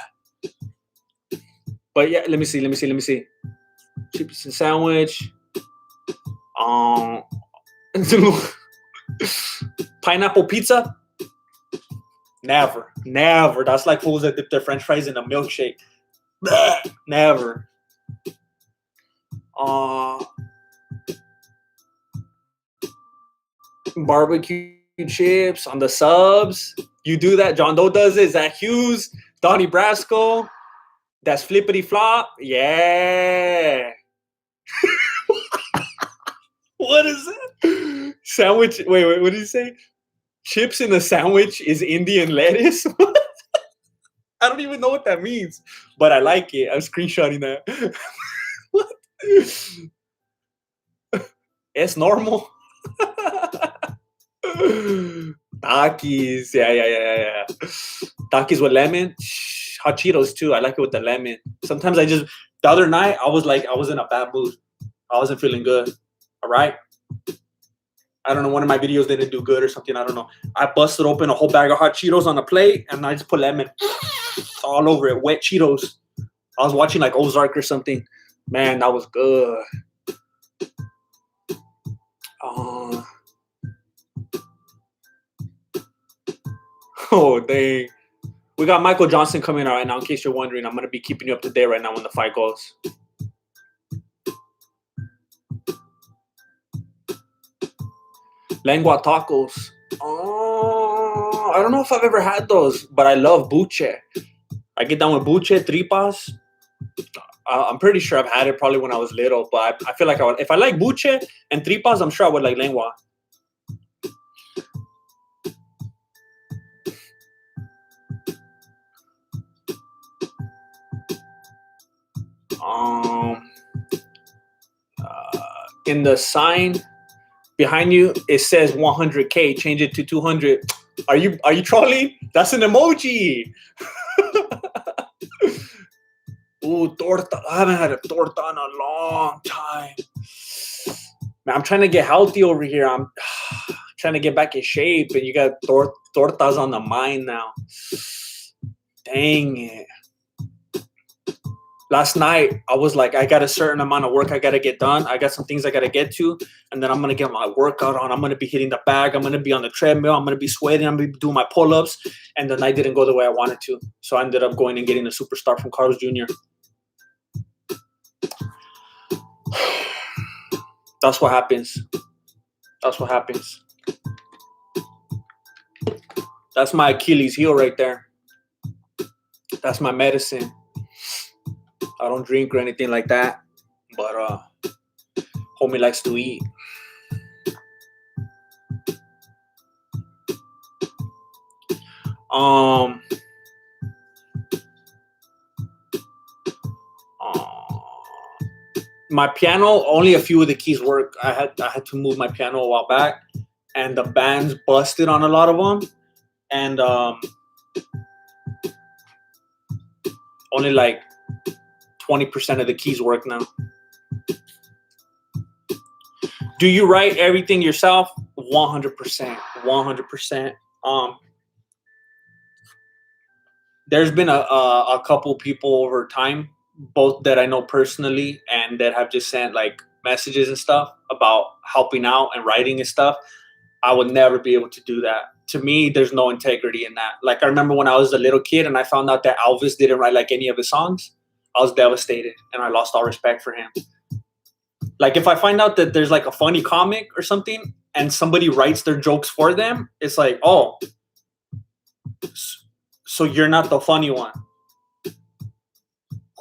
But yeah, let me see. Chips and sandwich. Pineapple pizza. Never. That's like fools that dip their French fries in a milkshake. Never. Barbecue chips on the subs. You do that. John Doe does it. Zach Hughes, Donnie Brasco. That's flippity flop. Yeah. What is it? Sandwich. Wait. What did you say? Chips in a sandwich is Indian lettuce? I don't even know what that means, but I like it. I'm screenshotting that. What? It's normal. Takis. Yeah. Takis with lemon. Hot Cheetos too. I like it with the lemon. Sometimes the other night, I was in a bad mood. I wasn't feeling good. All right. I don't know, one of my videos didn't do good or something. I don't know. I busted open a whole bag of hot Cheetos on a plate, and I just put lemon all over it. Wet Cheetos. I was watching like Ozark or something. Man, that was good. Oh, dang. We got Michael Johnson coming out right now, in case you're wondering. I'm going to be keeping you up to date right now when the fight goes. Lengua tacos. Oh, I don't know if I've ever had those, but I love buche. I get down with buche, tripas. I'm pretty sure I've had it probably when I was little, but I feel like if I like buche and tripas, I'm sure I would like lengua. in the sign behind you, it says 100K. Change it to 200. Are you trolling? That's an emoji. Ooh, torta. I haven't had a torta in a long time. Man, I'm trying to get healthy over here. I'm trying to get back in shape, and you got tortas on the mind now. Dang it. Last night, I was like, I got a certain amount of work I got to get done. I got some things I got to get to, and then I'm going to get my workout on. I'm going to be hitting the bag. I'm going to be on the treadmill. I'm going to be sweating. I'm going to be doing my pull-ups, and the night didn't go the way I wanted to. So I ended up going and getting a superstar from Carlos Jr. That's what happens. That's what happens. That's my Achilles heel right there. That's my medicine. I don't drink or anything like that, but homie likes to eat. My piano, only a few of the keys work. I had to move my piano a while back, and the band's busted on a lot of them, and only like 20% of the keys work now. Do you write everything yourself? 100%. 100%. There's been a couple people over time, both that I know personally and that have just sent like messages and stuff about helping out and writing and stuff. I would never be able to do that. To me, there's no integrity in that. Like, I remember when I was a little kid and I found out that Elvis didn't write like any of his songs. I was devastated and I lost all respect for him. Like, if I find out that there's like a funny comic or something and somebody writes their jokes for them, it's like, oh, so you're not the funny one.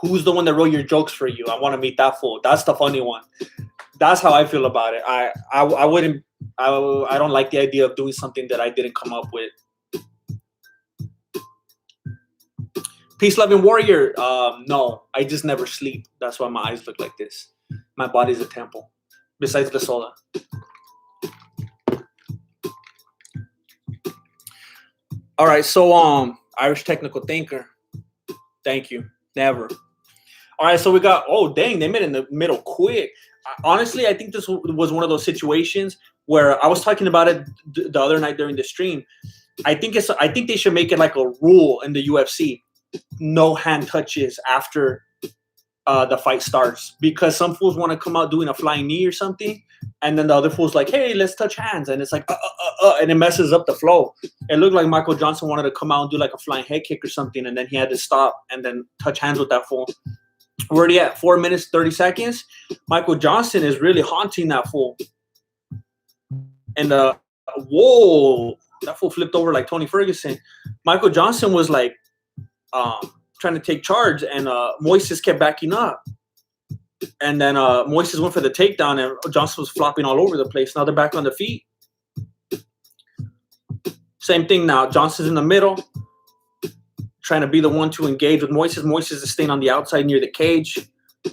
Who's the one that wrote your jokes for you? I want to meet that fool. That's the funny one. That's how I feel about it. I don't like the idea of doing something that I didn't come up with. Peace, loving warrior. No, I just never sleep. That's why my eyes look like this. My body's a temple. Besides the soda. All right, so Irish technical thinker. Thank you. Never. All right, so we got. Oh, dang! They met in the middle quick. Honestly, I think this was one of those situations where I was talking about it the other night during the stream. I think they should make it like a rule in the UFC. No hand touches after the fight starts, because some fools want to come out doing a flying knee or something, and then the other fool's like, hey, let's touch hands, and it's like and it messes up the flow. It looked like Michael Johnson wanted to come out and do like a flying head kick or something, and then he had to stop and then touch hands with that fool. We're already at 4 minutes 30 seconds. Michael Johnson is really haunting that fool, and whoa, that fool flipped over like Tony Ferguson. Michael Johnson was like trying to take charge, and Moises kept backing up. And then Moises went for the takedown, and Johnson was flopping all over the place. Now they're back on the feet. Same thing now. Johnson's in the middle, trying to be the one to engage with Moises. Moises is staying on the outside near the cage. A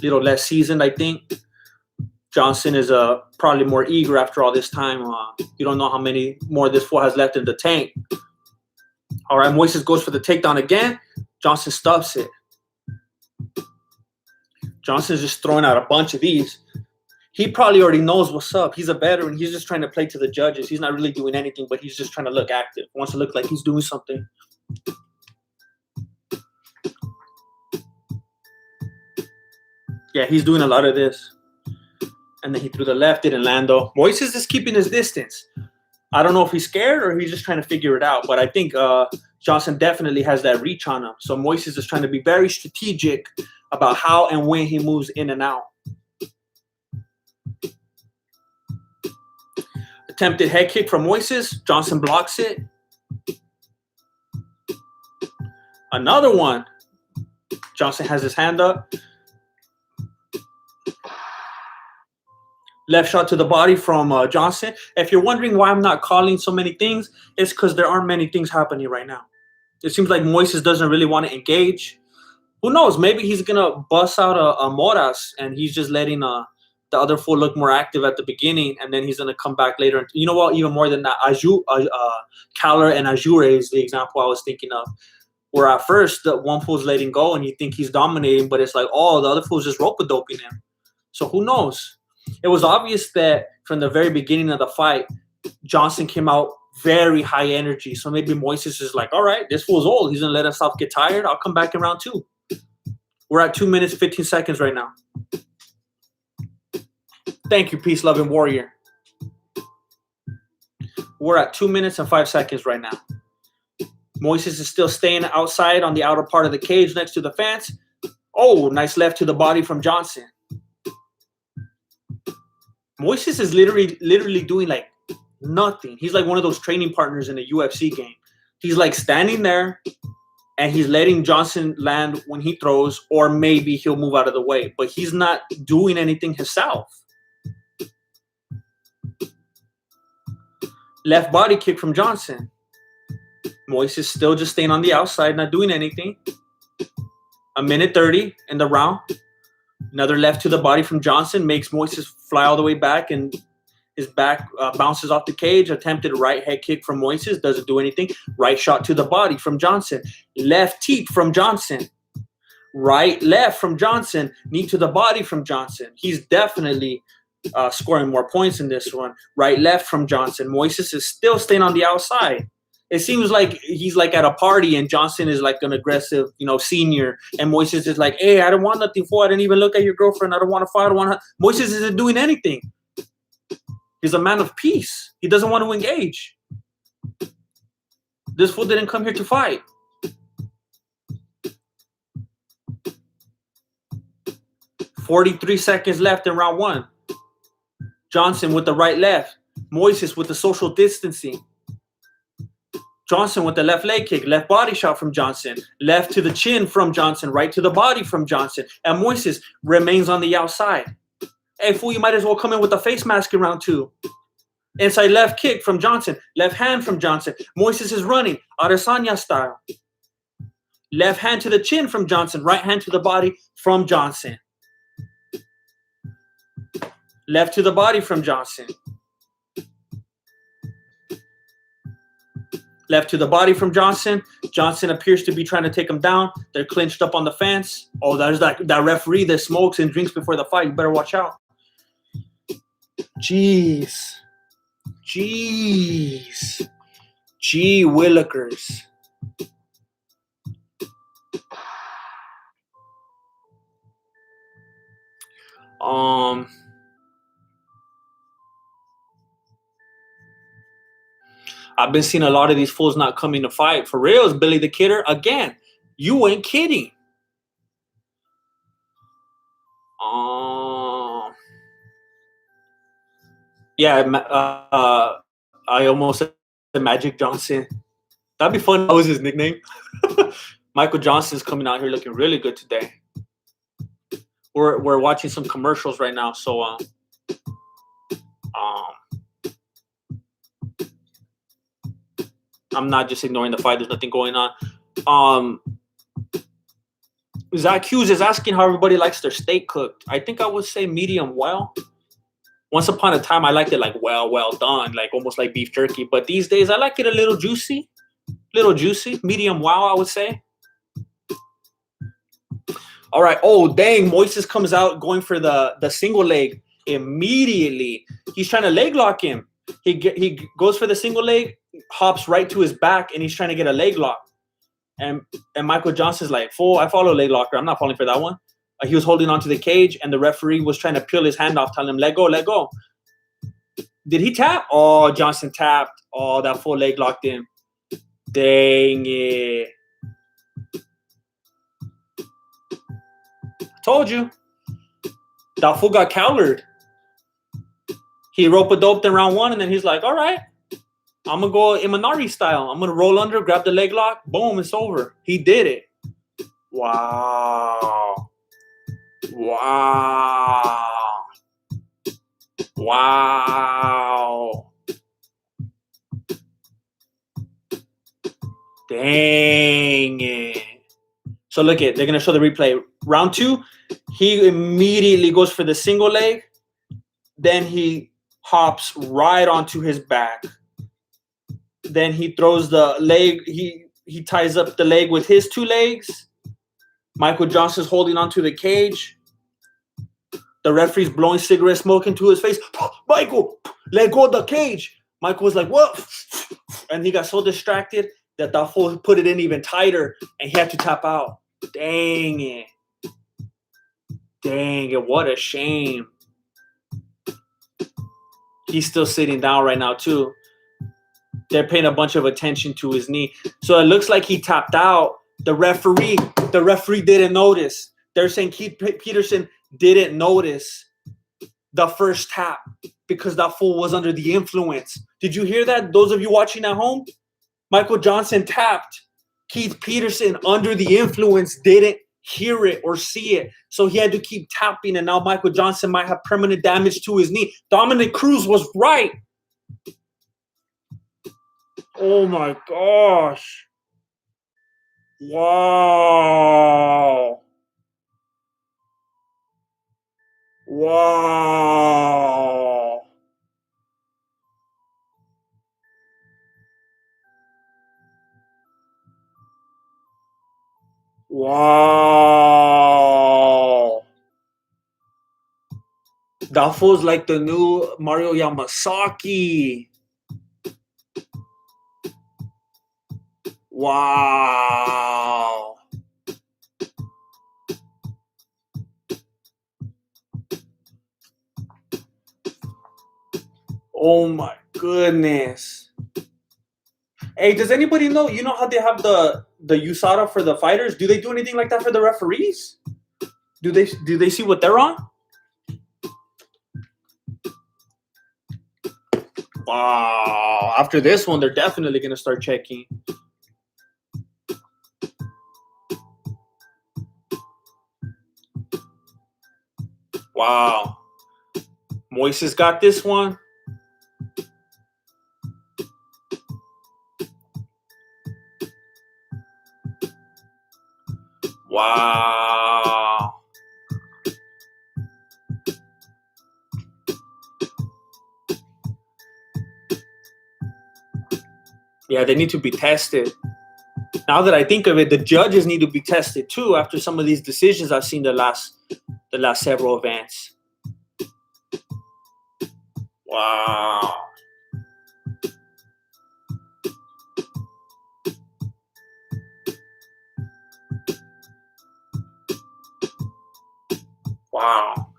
little less seasoned, I think. Johnson is probably more eager after all this time. You don't know how many more this fool has left in the tank. All right, Moises goes for the takedown again. Johnson stuffs it. Johnson's just throwing out a bunch of these. He probably already knows what's up. He's a veteran. He's just trying to play to the judges. He's not really doing anything, but he's just trying to look active. He wants to look like he's doing something. Yeah, he's doing a lot of this. And then he threw the left, didn't land though. Moises is keeping his distance. I don't know if he's scared or he's just trying to figure it out, but I think Johnson definitely has that reach on him. So Moises is trying to be very strategic about how and when he moves in and out. Attempted head kick from Moises. Johnson blocks it. Another one. Johnson has his hand up. Left shot to the body from Johnson. If you're wondering why I'm not calling so many things, it's because there aren't many things happening right now. It seems like Moises doesn't really want to engage. Who knows? Maybe he's going to bust out a Moras, and he's just letting the other fool looked more active at the beginning, and then he's going to come back later. And you know what? Even more than that, Kelleher and Azure is the example I was thinking of. Where at first, the one fool's letting go, and you think he's dominating, but it's like, oh, the other fool's just rope-a-doping him. So who knows? It was obvious that from the very beginning of the fight, Johnson came out very high energy. So maybe Moises is like, all right, this fool's old. He's going to let himself get tired. I'll come back in round 2. We're at 2 minutes, 15 seconds right now. Thank you, peace-loving warrior. We're at 2 minutes and 5 seconds right now. Moises is still staying outside on the outer part of the cage next to the fence. Oh, nice left to the body from Johnson. Moises is literally doing like nothing. He's like one of those training partners in a UFC game. He's like standing there and he's letting Johnson land when he throws, or maybe he'll move out of the way, but he's not doing anything himself. Left body kick from Johnson. Moises still just staying on the outside, not doing anything. 1:30 in the round. Another left to the body from Johnson makes Moises fly all the way back, and his back bounces off the cage. Attempted right head kick from Moises. Doesn't do anything. Right shot to the body from Johnson. Left teep from Johnson. Right left from Johnson. Knee to the body from Johnson. He's definitely scoring more points in this one. Right left from Johnson. Moises is still staying on the outside. It seems like he's like at a party and Johnson is like an aggressive, senior. And Moises is like, hey, I don't want nothing for. I didn't even look at your girlfriend. I don't want to fight. Moises isn't doing anything. He's a man of peace. He doesn't want to engage. This fool didn't come here to fight. .43 seconds left in round 1. Johnson with the right left. Moises with the social distancing. Johnson with the left leg kick, left body shot from Johnson, left to the chin from Johnson, right to the body from Johnson, and Moises remains on the outside. Hey, fool, you might as well come in with a face mask in round 2. Inside left kick from Johnson, left hand from Johnson. Moises is running, Adesanya style. Left hand to the chin from Johnson, right hand to the body from Johnson. Left to the body from Johnson. Left to the body from Johnson. Johnson appears to be trying to take him down. They're clinched up on the fence. Oh, there's that referee that smokes and drinks before the fight. You better watch out. Jeez. Gee Willikers. I've been seeing a lot of these fools not coming to fight. For real, is Billy the Kidder? Again, you ain't kidding. I almost said Magic Johnson. That'd be fun. That was his nickname. Michael Johnson's coming out here looking really good today. We're watching some commercials right now, so I'm not just ignoring the fight. There's nothing going on. Zach Hughes is asking how everybody likes their steak cooked. I think I would say medium well. Once upon a time, I liked it like well done, like almost like beef jerky. But these days, I like it a little juicy. Medium well, I would say. All right. Oh, dang. Moises comes out going for the single leg immediately. He's trying to leg lock him. He goes for the single leg, hops right to his back, and he's trying to get a leg lock. And Michael Johnson's like, fool, I follow leg locker. I'm not falling for that one. He was holding onto the cage, and the referee was trying to peel his hand off, telling him, let go, let go. Did he tap? Oh, Johnson tapped. Oh, that full leg locked him. Dang it. Told you. That fool got Kellehered. He rope-a-doped in round 1, and then he's like, all right, I'm going to go Imanari style. I'm going to roll under, grab the leg lock. Boom, it's over. He did it. Wow. Dang it. So look at, they're going to show the replay. Round 2, he immediately goes for the single leg. Then he hops right onto his back. Then he throws the leg. He ties up the leg with his 2 legs. Michael Johnson's holding onto the cage. The referee's blowing cigarette smoke into his face. Michael, let go of the cage. Michael was like, what? And he got so distracted that fool put it in even tighter, and he had to tap out. Dang it. What a shame. He's still sitting down right now, too. They're paying a bunch of attention to his knee. So it looks like he tapped out. The referee didn't notice. They're saying Keith Peterson didn't notice the first tap because that fool was under the influence. Did you hear that? Those of you watching at home? Michael Johnson tapped. Keith Peterson, under the influence, didn't hear it or see it. So he had to keep tapping, and now Michael Johnson might have permanent damage to his knee. Dominic Cruz was right. Oh my gosh. Wow. Wow. Wow. That fool's like the new Mario Yamasaki. Wow. Oh my goodness. Hey, does anybody know? You know how they have the USADA for the fighters? Do they do anything like that for the referees? Do they see what they're on? Wow. After this one, they're definitely going to start checking. Wow. Moises got this one. Wow. Yeah, they need to be tested. Now that I think of it, the judges need to be tested too after some of these decisions I've seen the last several events. Wow. Wow.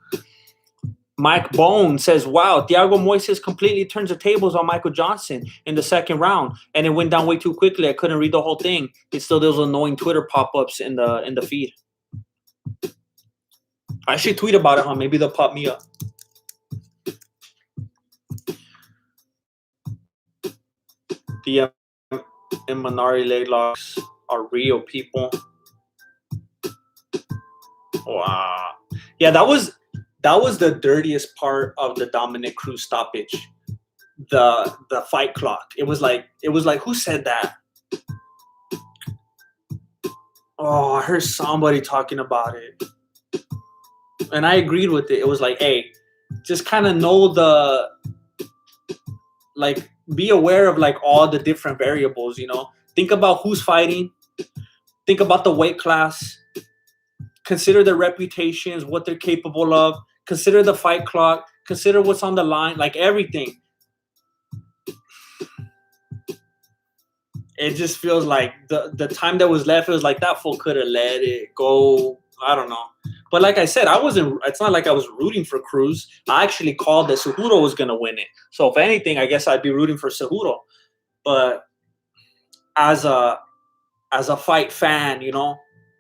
Mike Bone says, wow, Thiago Moises completely turns the tables on Michael Johnson in the second round, and it went down way too quickly. I couldn't read the whole thing. It's still those annoying Twitter pop-ups in the feed. I should tweet about it, huh? Maybe they'll pop me up. The Minari leg locks are real, people. Wow. Yeah, that was the dirtiest part of the Dominic Cruz stoppage. The fight clock. It was like who said that? Oh, I heard somebody talking about it. And I agreed with it. It was like, hey, just kind of know be aware of like all the different variables, you know. Think about who's fighting. Think about the weight class. Consider their reputations, what they're capable of. Consider the fight clock. Consider what's on the line, like everything. It just feels like the time that was left, it was like that fool could have let it go. I don't know. But like I said, it's not like I was rooting for Cruz. I actually called that Cejudo was going to win it. So if anything, I guess I'd be rooting for Cejudo. But as a fight fan, you know,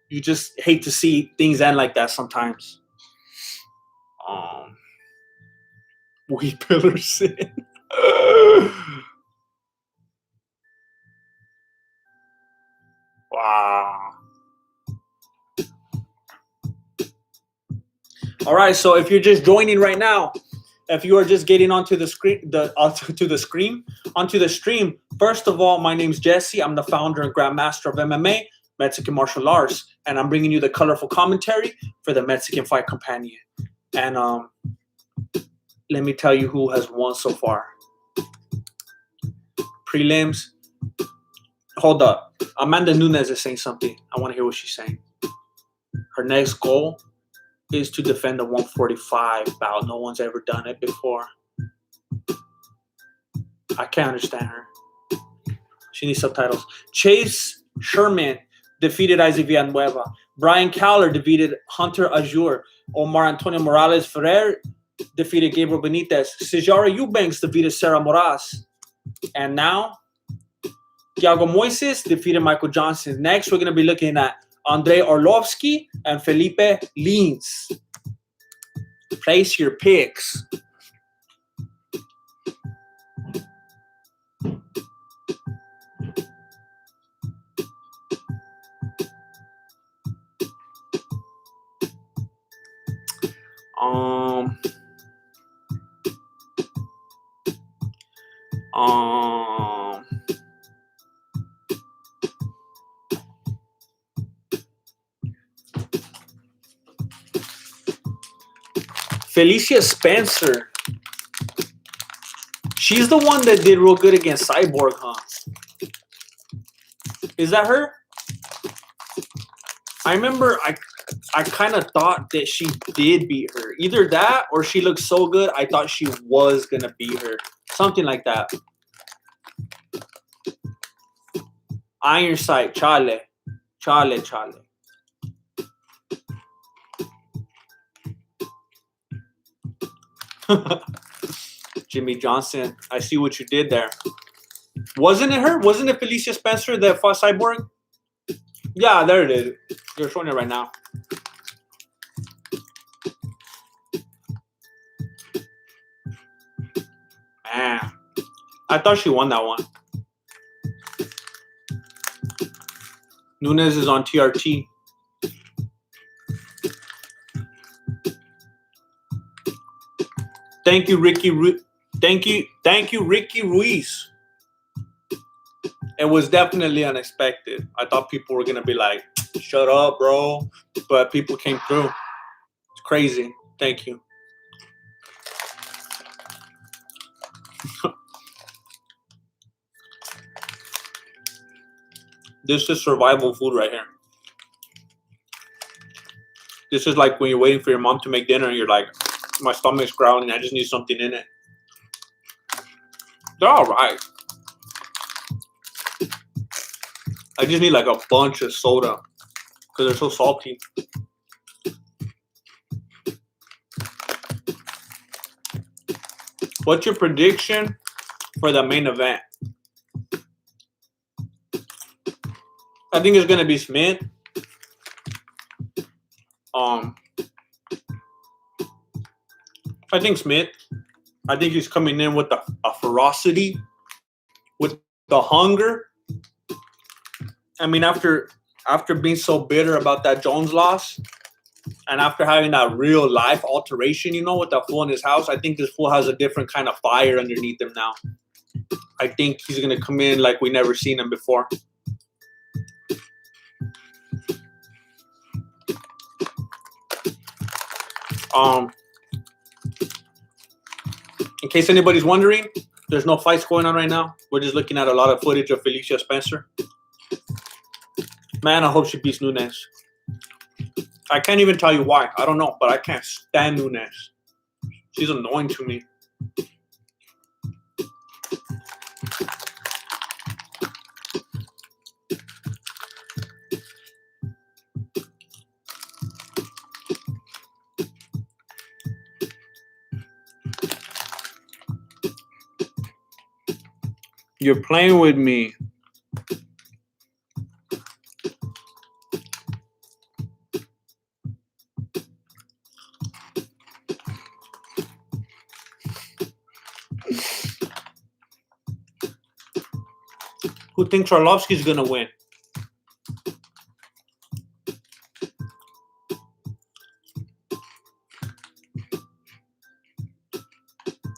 you just hate to see things end like that sometimes. We pillars in. Wow. All right, so if you're just joining right now, if you are just getting onto the stream, first of all, my name's Jesse. I'm the founder and grandmaster of MMA, Mexican martial arts, and I'm bringing you the colorful commentary for the Mexican Fight Companion. And let me tell you who has won so far. Prelims. Hold up. Amanda Nunes is saying something. I want to hear what she's saying. Her next goal is to defend the 145 bout. No one's ever done it before. I can't understand her. She needs subtitles. Chase Sherman defeated Isaac Villanueva. Brian Kelleher defeated Hunter Azure. Omar Antonio Morales Ferrer defeated Gabriel Benitez. Sijara Eubanks defeated Sarah Moras. And now, Thiago Moises defeated Michael Johnson. Next, we're going to be looking at Andrei Arlovski and Philipe Lins. Place your picks. Felicia Spencer. She's the one that did real good against Cyborg, huh? Is that her? I remember I kind of thought that she did beat her. Either that or she looked so good, I thought she was going to beat her. Something like that. Iron Sight, chale. Chale, chale. Jimmy Johnson, I see what you did there. Wasn't it her? Wasn't it Felicia Spencer that fought Cyborg? Yeah, there it is. You're showing it right now. Man, I thought she won that one. Nunes is on TRT. Thank you, Ricky. Thank you, Ricky Ruiz. It was definitely unexpected. I thought people were gonna be like, "Shut up, bro," but people came through. It's crazy. Thank you. This is survival food right here. This is like when you're waiting for your mom to make dinner and you're like, my stomach's growling, I just need something in it. They're all right. I just need like a bunch of soda because they're so salty. What's your prediction for the main event? I think it's going to be Smith. I think Smith. I think he's coming in with a ferocity, with the hunger. I mean, after being so bitter about that Jones loss, and after having that real life alteration, you know, with that fool in his house, I think this fool has a different kind of fire underneath him now. I think he's gonna come in like we never seen him before. In case anybody's wondering, there's no fights going on right now. We're just looking at a lot of footage of Felicia Spencer. Man, I hope she beats Nunes. I can't even tell you why. I don't know, but I can't stand Nunes. She's annoying to me. You're playing with me. Who thinks Arlovski's gonna win?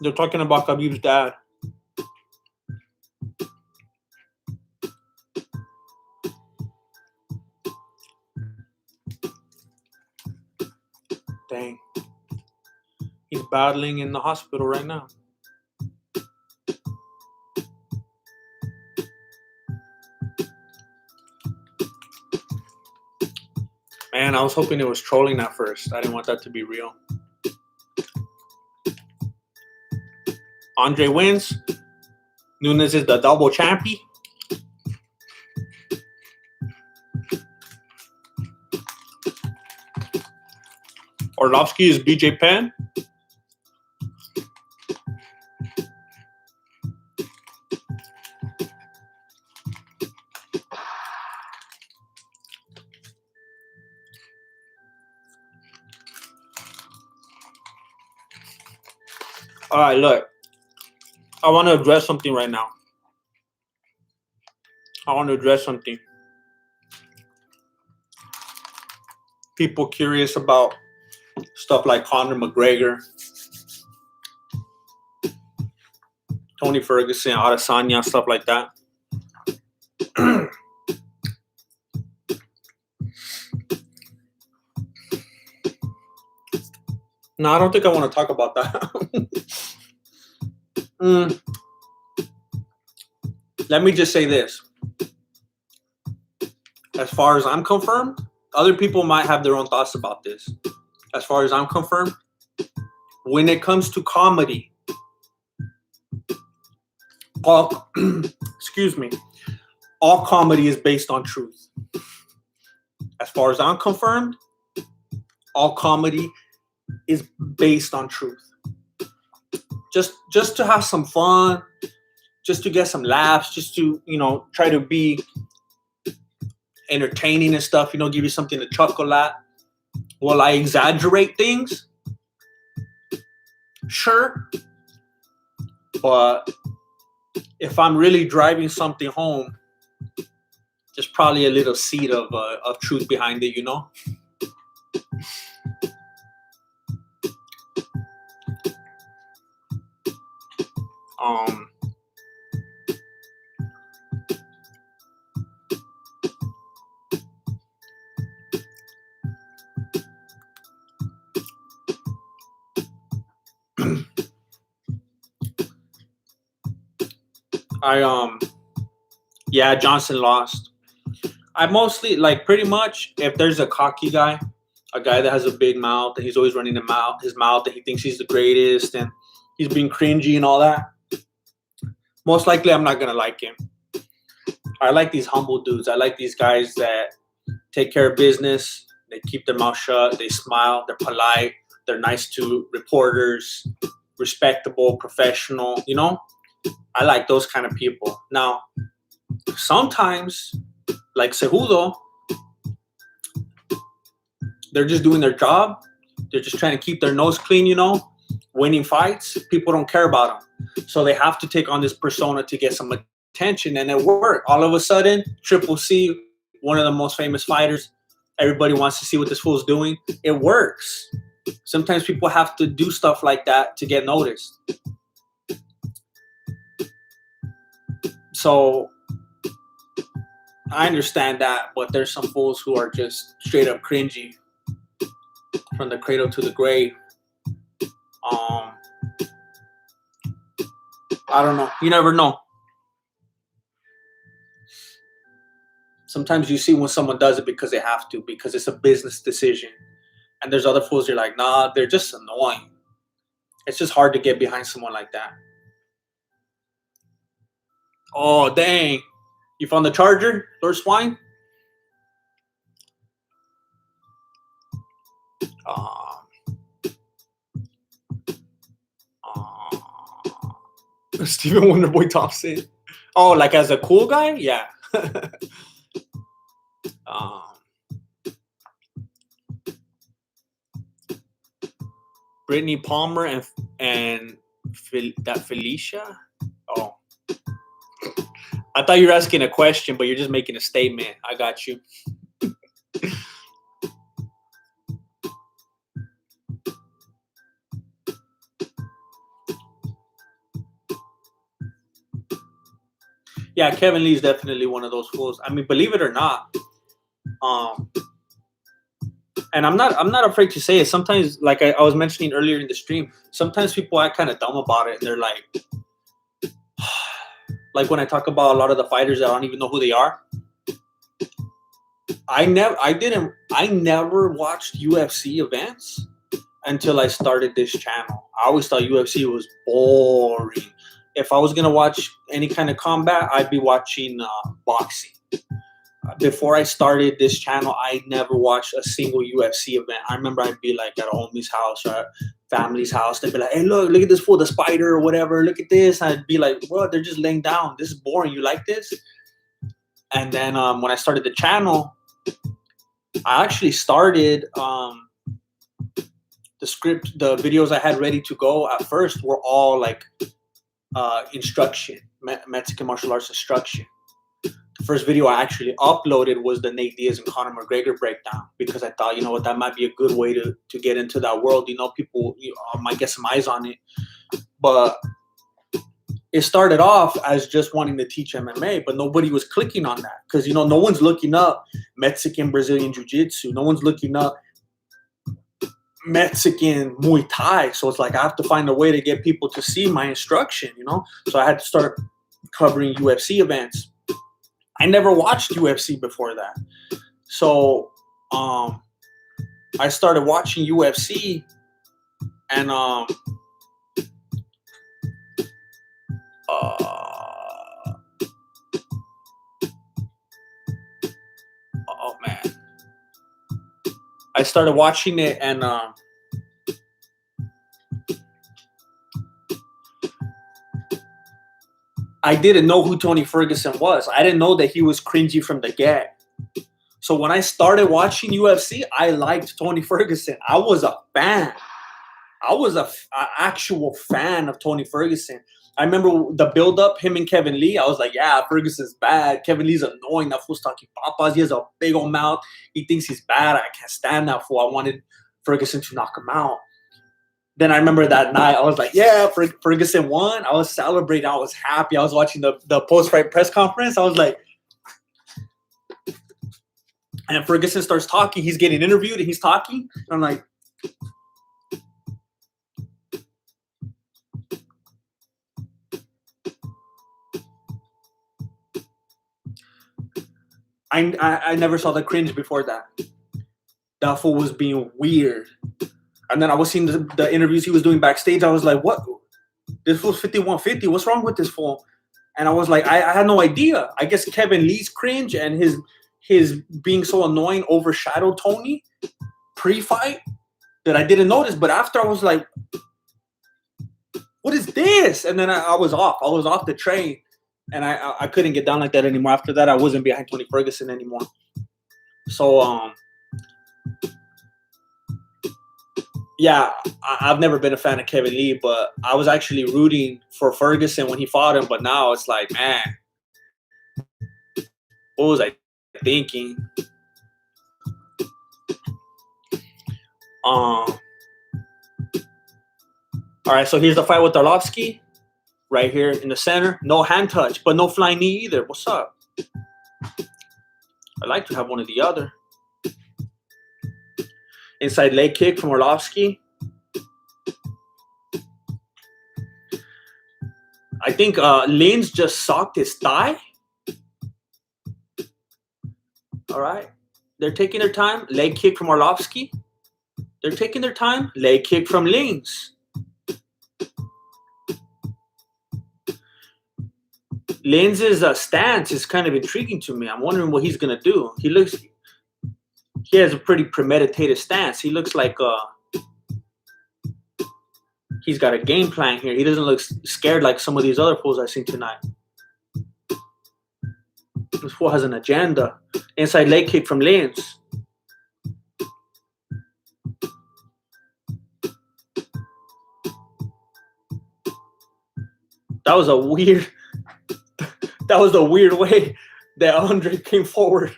They're talking about Khabib's dad. Dang. He's battling in the hospital right now. Man, I was hoping it was trolling at first. I didn't want that to be real. Andrei wins. Nunes is the double champion. Arlovski is BJ Penn. All right, look. I want to address something right now. People curious about stuff like Conor McGregor, Tony Ferguson, Adesanya, stuff like that. No, I don't think I want to talk about that. Let me just say this. As far as I'm confirmed, other people might have their own thoughts about this. As far as I'm confirmed, when it comes to comedy, all comedy is based on truth. As far as I'm confirmed, all comedy is based on truth. Just to have some fun, just to get some laughs, just to, try to be entertaining and stuff, give you something to chuckle at. Will I exaggerate things? Sure. But if I'm really driving something home, there's probably a little seed of truth behind it, Johnson lost. I mostly, pretty much, if there's a cocky guy, a guy that has a big mouth and he's always running his mouth and he thinks he's the greatest and he's being cringy and all that, most likely I'm not gonna like him. I like these humble dudes. I like these guys that take care of business. They keep their mouth shut. They smile. They're polite. They're nice to reporters. Respectable, professional. I like those kind of people. Now, sometimes, like Cejudo, they're just doing their job. They're just trying to keep their nose clean, winning fights. People don't care about them. So they have to take on this persona to get some attention, and it worked. All of a sudden, Triple C, one of the most famous fighters, everybody wants to see what this fool's doing. It works. Sometimes people have to do stuff like that to get noticed. So I understand that, but there's some fools who are just straight up cringy from the cradle to the grave. I don't know. You never know. Sometimes you see when someone does it because they have to, because it's a business decision. And there's other fools, you're like, nah, they're just annoying. It's just hard to get behind someone like that. Oh, dang. You found the charger, Lord Swine? Stephen Wonderboy Thompson. Oh, like as a cool guy? Yeah. Brittany Palmer and that Felicia? Oh. I thought you were asking a question, but you're just making a statement. I got you. Yeah, Kevin Lee's definitely one of those fools. I mean, believe it or not, And I'm not afraid to say it. Sometimes, like I was mentioning earlier in the stream, sometimes people act kind of dumb about it. And they're like when I talk about a lot of the fighters that I don't even know who they are. I never watched UFC events until I started this channel. I always thought UFC was boring. If I was gonna watch any kind of combat, I'd be watching boxing. Before I started this channel, I never watched a single UFC event. I remember I'd be like at a homie's house or family's house. They'd be like, "Hey, look at this fool, the spider or whatever. Look at this." I'd be like, "Bro, they're just laying down. This is boring. You like this?" And then when I started the channel, I actually started the script, the videos I had ready to go at first were all like instruction, Mexican martial arts instruction. The first video I actually uploaded was the Nate Diaz and Conor McGregor breakdown because I thought, you know what, that might be a good way to get into that world. You know, people might get some eyes on it. But it started off as just wanting to teach MMA, but nobody was clicking on that because, you know, no one's looking up Mexican Brazilian Jiu-Jitsu. No one's looking up Mexican Muay Thai. So it's like I have to find a way to get people to see my instruction, you know? So I had to start covering UFC events. I never watched UFC before that. So I started watching UFC and oh man. I started watching it and I didn't know who Tony Ferguson was. I didn't know that he was cringy from the get. So when I started watching UFC, I liked Tony Ferguson. I was a fan. I was an actual fan of Tony Ferguson. I remember the build-up, him and Kevin Lee. I was like, yeah, Ferguson's bad. Kevin Lee's annoying. That fool's talking papas. He has a big old mouth. He thinks he's bad. I can't stand that fool. I wanted Ferguson to knock him out. Then I remember that night, I was like, yeah, Ferguson won. I was celebrating. I was happy. I was watching the post-fight press conference. I was like, and Ferguson starts talking. He's getting interviewed and he's talking. And I'm like, I never saw the cringe before that. That fool was being weird. And then I was seeing the interviews he was doing backstage. I was like, what? This fool's 5150. What's wrong with this fool? And I was like, I had no idea. I guess Kevin Lee's cringe and his being so annoying overshadowed Tony pre-fight that I didn't notice. But after I was like, what is this? And then I was off. I was off the train. And I couldn't get down like that anymore. After that, I wasn't behind Tony Ferguson anymore. So, yeah, I've never been a fan of Kevin Lee, but I was actually rooting for Ferguson when he fought him. But now it's like, man, what was I thinking? All right, so here's the fight with Arlovski. Right here in the center. No hand touch, but no flying knee either. What's up? I like to have one or the other. Inside leg kick from Arlovski. I think Lins just socked his thigh. All right. They're taking their time. Leg kick from Arlovski. They're taking their time. Leg kick from Lins. Lins' stance is kind of intriguing to me. I'm wondering what he's going to do. He has a pretty premeditated stance. He looks like he's got a game plan here. He doesn't look scared like some of these other fools I've seen tonight. This fool has an agenda. Inside leg kick from Lins. That was a weird way that Andrei came forward.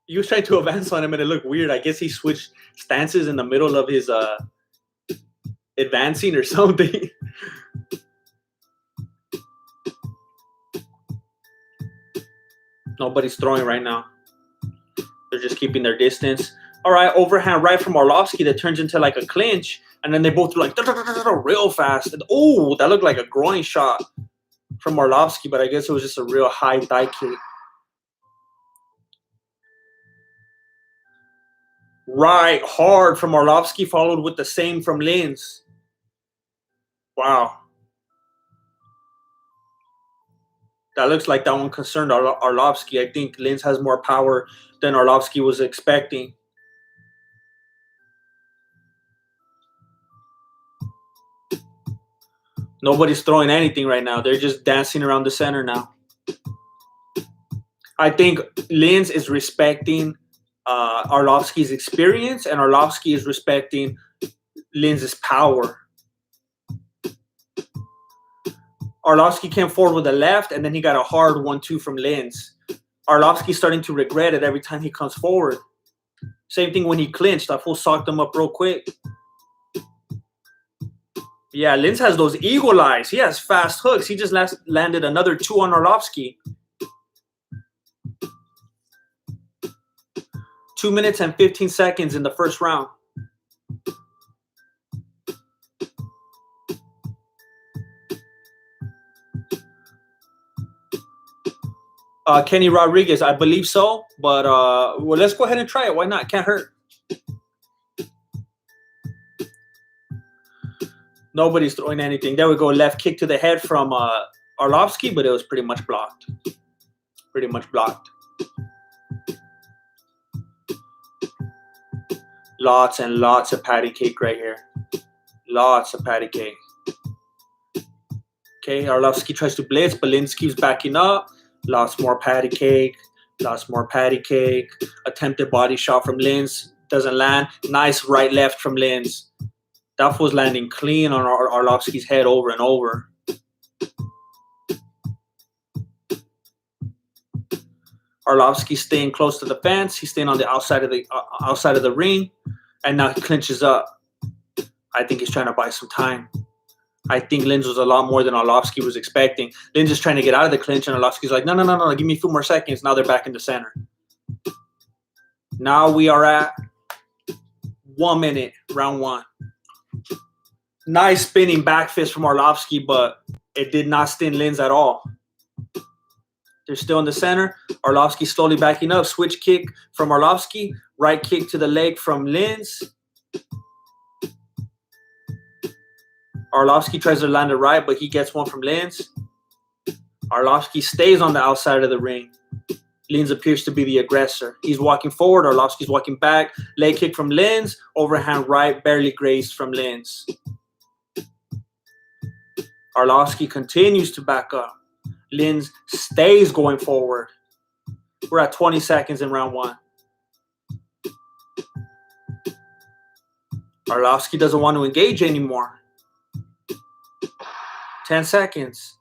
He was trying to advance on him and it looked weird. I guess he switched stances in the middle of his advancing or something. Nobody's throwing right now. They're just keeping their distance. All right, overhand right from Arlovski that turns into like a clinch. And then they both do like real fast. And, oh, that looked like a groin shot from Arlovski, but I guess it was just a real high thigh kick. Right, hard from Arlovski, followed with the same from Lins. Wow. That looks like that one concerned Arlovski. I think Lins has more power than Arlovski was expecting. Nobody's throwing anything right now. They're just dancing around the center now. I think Lins is respecting Arlovski's experience, and Arlovski is respecting Lins's power. Arlovski came forward with a left, and then he got a hard 1-2 from Lins. Arlovski's starting to regret it every time he comes forward. Same thing when he clinched. That fool socked him up real quick. Yeah, Lins has those eagle eyes. He has fast hooks. He just landed another 2 on Arlovski. 2 minutes and 15 seconds in the first round. Kenny Rodriguez, I believe so. But well, let's go ahead and try it. Why not? Can't hurt. Nobody's throwing anything. There we go. Left kick to the head from Arlovski, but it was pretty much blocked. Pretty much blocked. Lots and lots of patty cake right here. Lots of patty cake. Okay, Arlovski tries to blitz, but Lins keeps backing up. Lots more patty cake. Lots more patty cake. Attempted body shot from Lins. Doesn't land. Nice right-left from Lins. That was landing clean on Arlovski's head over and over. Arlovski staying close to the fence. He's staying on the outside of the ring, and now he clinches up. I think he's trying to buy some time. I think Lins was a lot more than Arlovski was expecting. Lins is trying to get out of the clinch, and Arlovski's like, no, give me a few more seconds. Now they're back in the center. Now we are at 1 minute, round 1. Nice spinning back fist from Arlovski, but it did not sting Lins at all. They're still in the center. Arlovski slowly backing up. Switch kick from Arlovski. Right kick to the leg from Lins. Arlovski tries to land it right, but he gets one from Lins. Arlovski stays on the outside of the ring. Lins appears to be the aggressor. He's walking forward. Arlovski's walking back. Leg kick from Lins. Overhand right, barely grazed from Lins. Arlovski continues to back up. Lins stays going forward. We're at 20 seconds in round 1. Arlovski doesn't want to engage anymore. 10 seconds.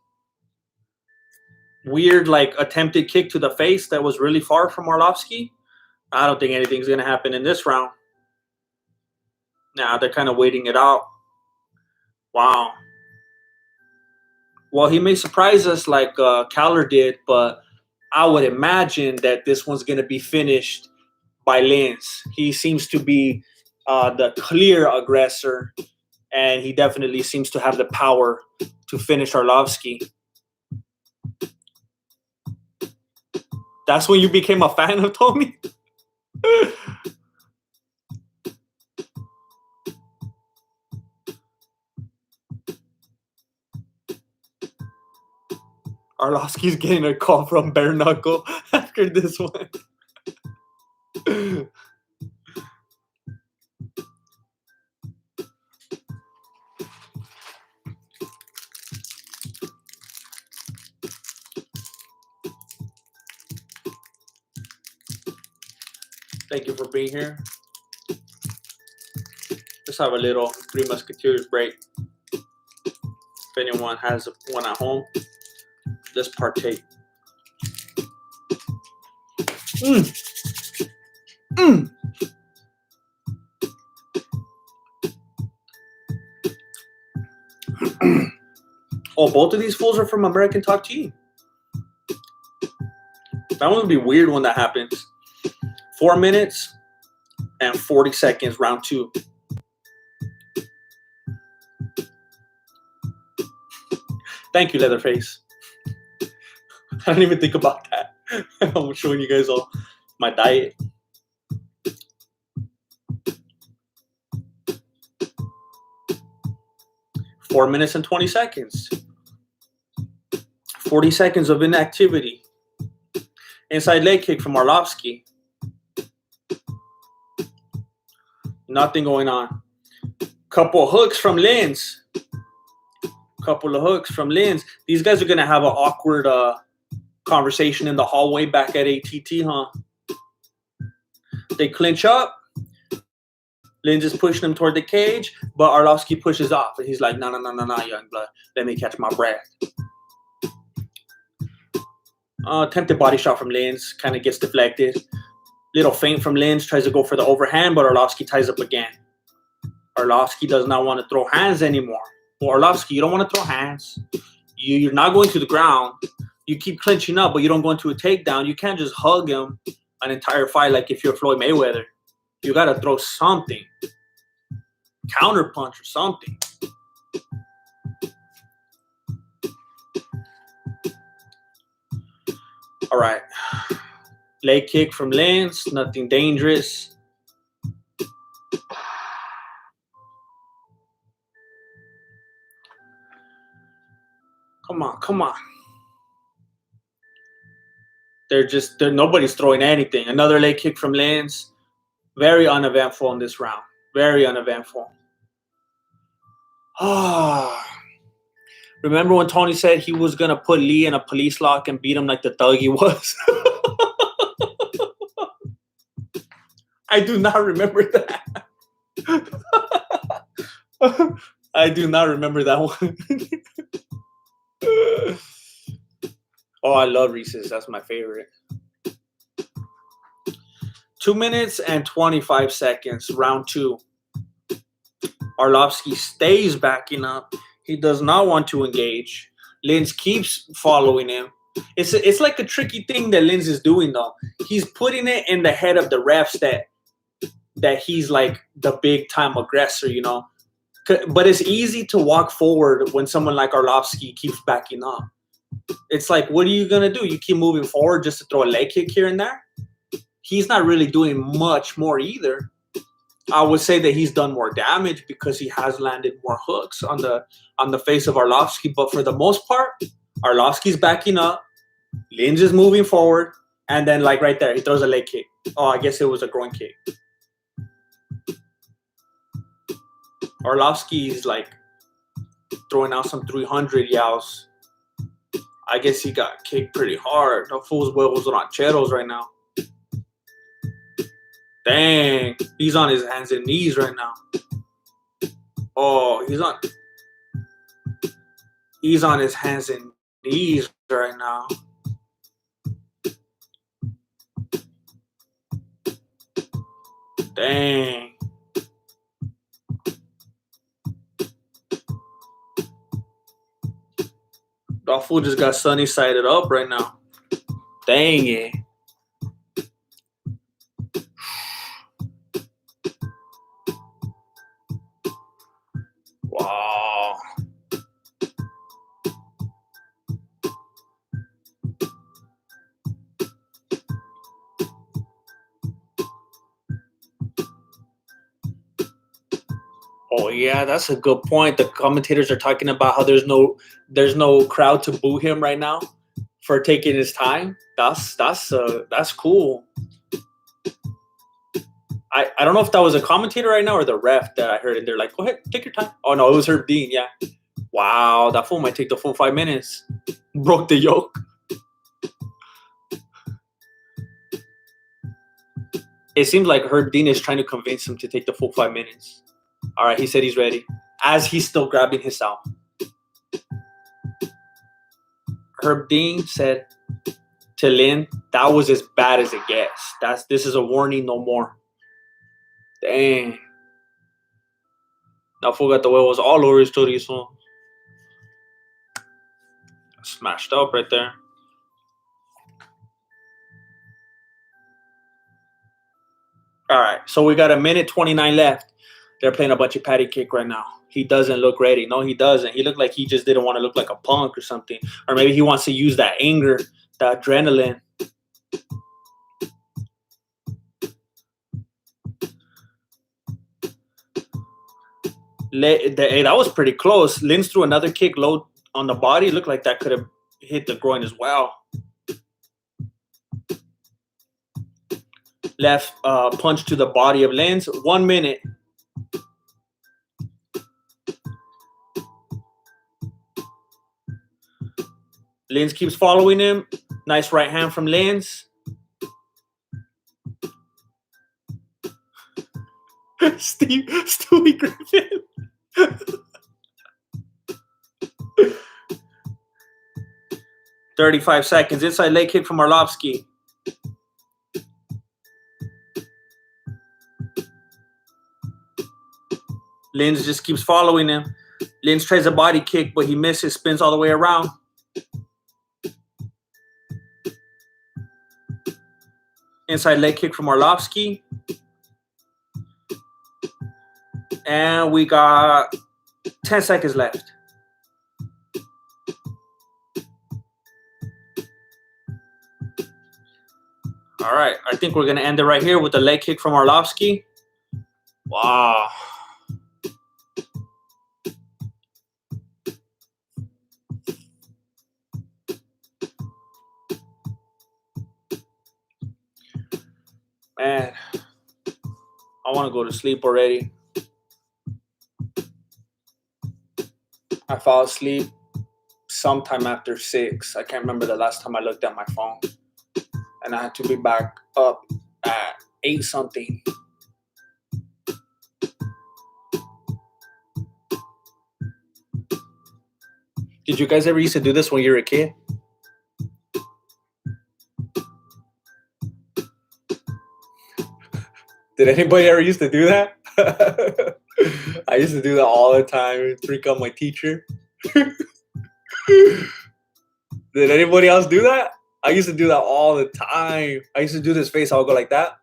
Weird, like, attempted kick to the face that was really far from Arlovski. I don't think anything's going to happen in this round. Nah, they're kind of waiting it out. Wow. Well, he may surprise us like Kelleher did, but I would imagine that this one's going to be finished by Lins. He seems to be the clear aggressor, and he definitely seems to have the power to finish Arlovski. That's when you became a fan of Tommy? Arlovski's getting a call from Bare Knuckle after this one. Thank you for being here. Let's have a little Three Musketeers break. If anyone has one at home, let's partake. Oh, both of these fools are from American Top Team. That one would be weird when that happens. 4 minutes and 40 seconds, round 2. Thank you, Leatherface. I didn't even think about that. I'm showing you guys all my diet. Four minutes and 20 seconds. 40 seconds of inactivity. Inside leg kick from Arlovski. Nothing going on. Couple hooks from Lins. Couple of hooks from Lins. These guys are going to have an awkward conversation in the hallway back at ATT, huh? They clinch up. Lins is pushing him toward the cage, but Arlovski pushes off. And he's like, no, young blood. Let me catch my breath. Attempted body shot from Lins. Kind of gets deflected. Little feint from Lins. Tries to go for the overhand, but Arlovski ties up again. Arlovski does not want to throw hands anymore. Well, Arlovski, you don't want to throw hands. You're not going to the ground. You keep clinching up, but you don't go into a takedown. You can't just hug him an entire fight like if you're Floyd Mayweather. You got to throw something. Counter punch or something. All right. Leg kick from Lance. Nothing dangerous. Come on. Nobody's throwing anything. Another leg kick from Lance. Very uneventful in this round. Very uneventful. Remember when Tony said he was going to put Lee in a police lock and beat him like the thug he was? I do not remember that. I do not remember that one. Oh, I love Reese's. That's my favorite. 2 minutes and 25 seconds, round 2. Arlovski stays backing up. He does not want to engage. Lins keeps following him. It's like a tricky thing that Lins is doing, though. He's putting it in the head of the refs that he's like the big-time aggressor, you know. But it's easy to walk forward when someone like Arlovski keeps backing up. It's like, what are you going to do? You keep moving forward just to throw a leg kick here and there? He's not really doing much more either. I would say that he's done more damage because he has landed more hooks on the face of Arlovski. But for the most part, Arlovski's backing up. Lins is moving forward. And then, like right there, he throws a leg kick. Oh, I guess it was a groin kick. Arlovski's like throwing out some 300 yowls. I guess he got kicked pretty hard. The fool's huevos rancheros right now. Dang, he's on his hands and knees right now. Oh, he's on his hands and knees right now. Dang. That fool just got sunny sided up right now. Dang it. Wow. Oh yeah, that's a good point. The commentators are talking about how there's no crowd to boo him right now for taking his time. That's cool. I don't know if that was a commentator right now or the ref that I heard, and they're like, "Go ahead, take your time." Oh no, it was Herb Dean. Yeah. Wow, that fool might take the full 5 minutes. Broke the yoke. It seems like Herb Dean is trying to convince him to take the full 5 minutes. All right, he said he's ready. As he's still grabbing his south. Herb Dean said to Lin, that was as bad as it gets. This is a warning, no more. Dang. That fool got the huevos all over his chorizo. Smashed up right there. All right, so we got a minute 29 left. They're playing a bunch of patty kick right now. He doesn't look ready. No, he doesn't. He looked like he just didn't want to look like a punk or something. Or maybe he wants to use that anger, that adrenaline. Hey, that was pretty close. Lins threw another kick low on the body. Looked like that could have hit the groin as well. Left punch to the body of Lins. 1 minute. Lins keeps following him. Nice right hand from Lins. Stewie Griffin. 35 seconds. Inside leg kick from Arlovski. Lins just keeps following him. Lins tries a body kick, but he misses, spins all the way around. Inside leg kick from Arlovski. And we got 10 seconds left. All right, I think we're going to end it right here with the leg kick from Arlovski. Wow. Man, I want to go to sleep already. I fell asleep sometime after 6. I can't remember the last time I looked at my phone. And I had to be back up at 8 something. Did you guys ever used to do this when you were a kid? Did anybody ever used to do that? I used to do that all the time. Freak out my teacher. Did anybody else do that? I used to do that all the time. I used to do this face. I would go like that.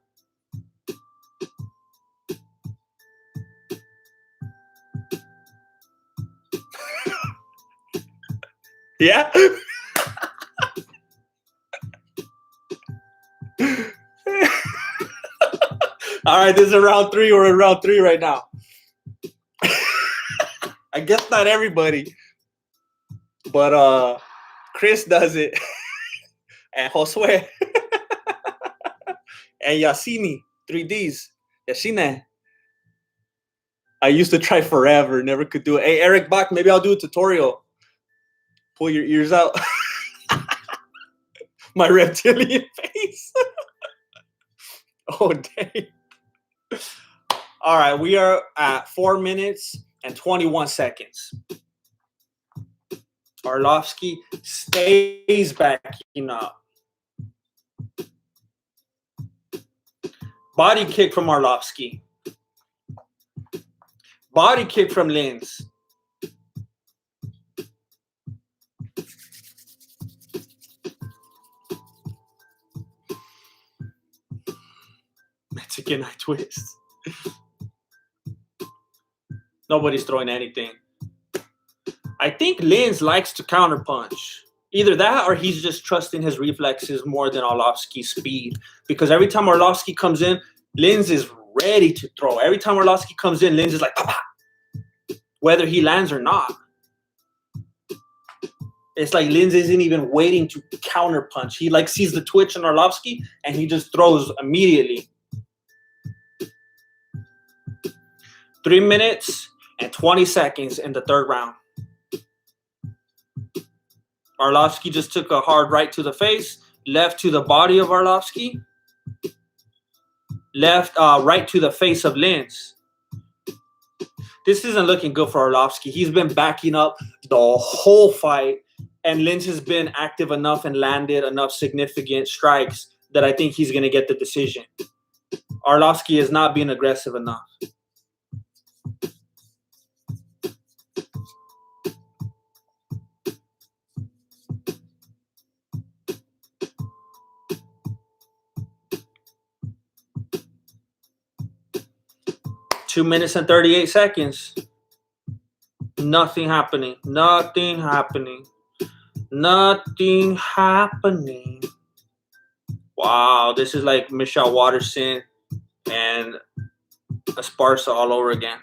Yeah? All right, this is round 3. We're in round 3 right now. I guess not everybody. But Chris does it. And Josue. And Yasini. 3Ds. Yashine. I used to try forever. Never could do it. Hey, Eric Bach, maybe I'll do a tutorial. Pull your ears out. My reptilian face. Oh, dang. All right, we are at 4 minutes and 21 seconds. Arlovski stays backing up. Body kick from Arlovski. Body kick from Lins. Mexican eye twist. Nobody's throwing anything. I think Lins likes to counterpunch. Either that or he's just trusting his reflexes more than Arlovski's speed. Because every time Arlovski comes in, Lins is ready to throw. Every time Arlovski comes in, Lins is like, "Papa," whether he lands or not. It's like Lins isn't even waiting to counterpunch. He like sees the twitch on Arlovski and he just throws immediately. 3 minutes and 20 seconds in the third round. Arlovski just took a hard right to the face, left to the body of Arlovski, left right to the face of Lins. This isn't looking good for Arlovski. He's been backing up the whole fight, and Lins has been active enough and landed enough significant strikes that I think he's going to get the decision. Arlovski is not being aggressive enough. 2 minutes and 38 seconds. Nothing happening. Nothing happening. Nothing happening. Wow, this is like Michelle Watterson and Esparza all over again.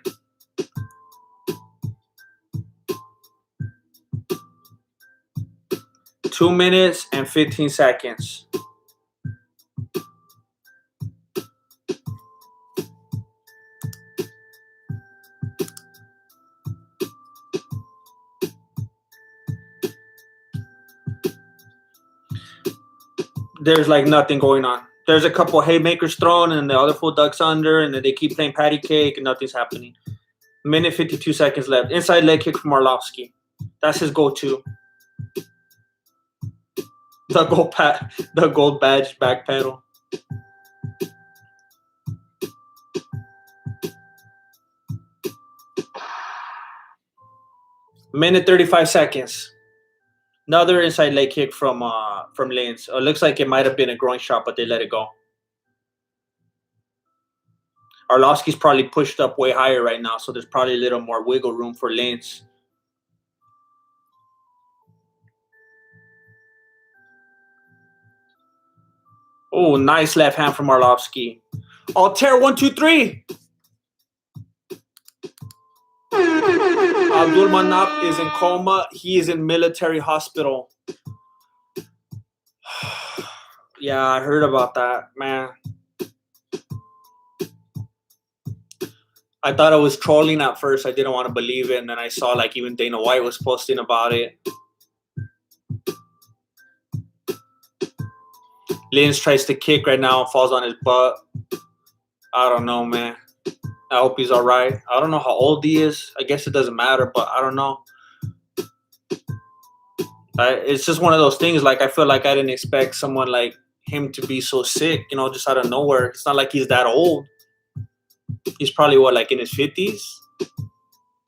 Two minutes and 15 seconds. There's like nothing going on. There's a couple haymakers thrown and the other fool ducks under, and then they keep playing patty cake and nothing's happening. Minute 52 seconds left. Inside leg kick from Arlovski. That's his go-to. The gold badge back pedal. Minute 35 seconds. Another inside leg kick from Lins. It looks like it might have been a groin shot, but they let it go. Arlovski's probably pushed up way higher right now, so there's probably a little more wiggle room for Lins. Oh, nice left hand from Arlovski. Altair 1, 2, 3. Abdul Manap is in coma. He is in military hospital. Yeah, I heard about that, man. I thought I was trolling at first. I didn't want to believe it, and then I saw like even Dana White was posting about it. Lins tries to kick right now and falls on his butt. I don't know, man. I hope he's all right. I don't know how old he is. I guess it doesn't matter, but I don't know. It's just one of those things. Like, I feel like I didn't expect someone like him to be so sick, you know, just out of nowhere. It's not like he's that old. He's probably, what, like in his 50s?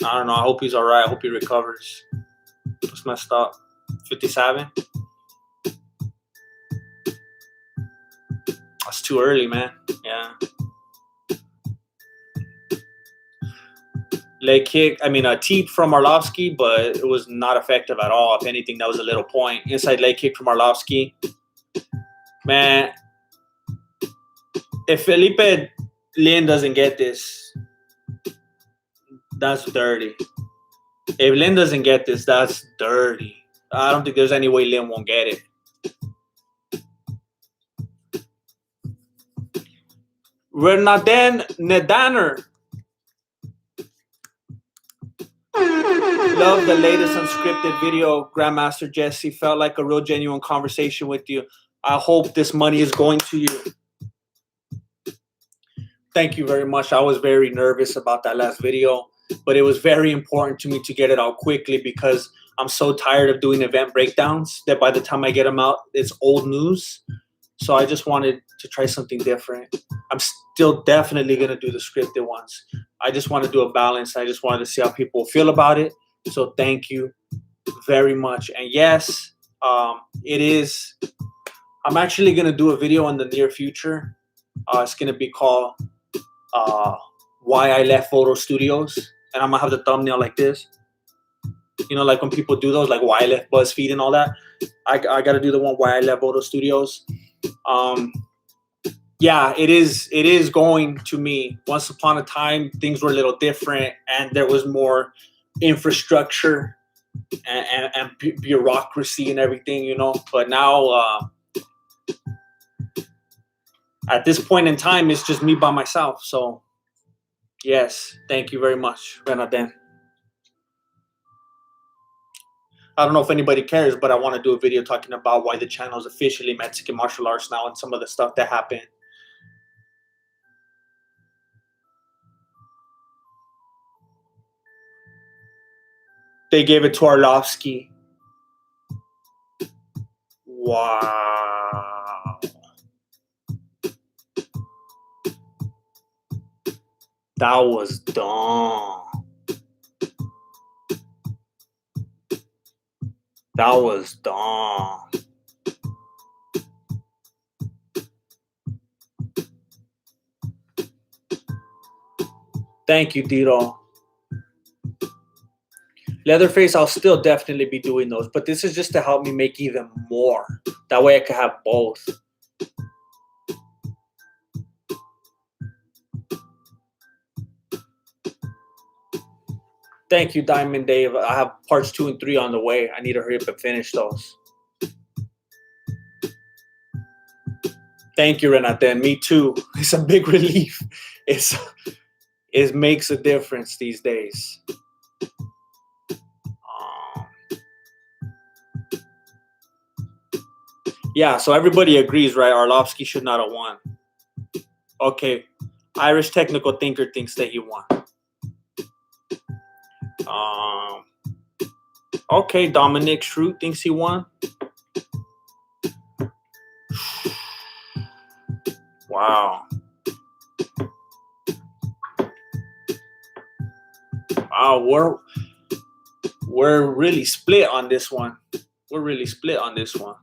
I don't know. I hope he's all right. I hope he recovers. It's messed up. 57? That's too early, man. Yeah. Leg kick, a teep from Arlovski, but it was not effective at all. If anything, that was a little point. Inside leg kick from Arlovski. Man, if Felipe Lin doesn't get this, that's dirty. If Lin doesn't get this, that's dirty. I don't think there's any way Lin won't get it. Renaden Nedaner. Love the latest unscripted video, Grandmaster Jesse. Felt like a real genuine conversation with you. I hope this money is going to you. Thank you very much. I was very nervous about that last video, but it was very important to me to get it out quickly because I'm so tired of doing event breakdowns that by the time I get them out, it's old news. So I just wanted to try something different. I'm still definitely going to do the scripted ones. I just want to do a balance. I just wanted to see how people feel about it. So thank you very much. And yes, it is. I'm actually going to do a video in the near future. It's going to be called Why I Left Photo Studios. And I'm going to have the thumbnail like this. You know, like when people do those, like Why I Left BuzzFeed and all that. I got to do the one Why I Left Photo Studios. Yeah, it is going to me. Once upon a time, things were a little different, and there was more infrastructure and bureaucracy and everything, you know. But now, at this point in time, it's just me by myself. So, yes, thank you very much, Renaden. I don't know if anybody cares, but I want to do a video talking about why the channel is officially Mexican martial arts now and some of the stuff that happened. They gave it to Arlovski. Wow. That was dumb. That was dumb. Thank you, Dito. Leatherface, I'll still definitely be doing those, but this is just to help me make even more. That way I can have both. Thank you, Diamond Dave. I have parts 2 and 3 on the way. I need to hurry up and finish those. Thank you, Renata. Me too. It's a big relief. It makes a difference these days. Yeah, so everybody agrees, right? Arlovski should not have won. Okay, Irish technical thinker thinks that he won. Okay, Dominic Schrute thinks he won. Wow. Wow, we're really split on this one. We're really split on this one.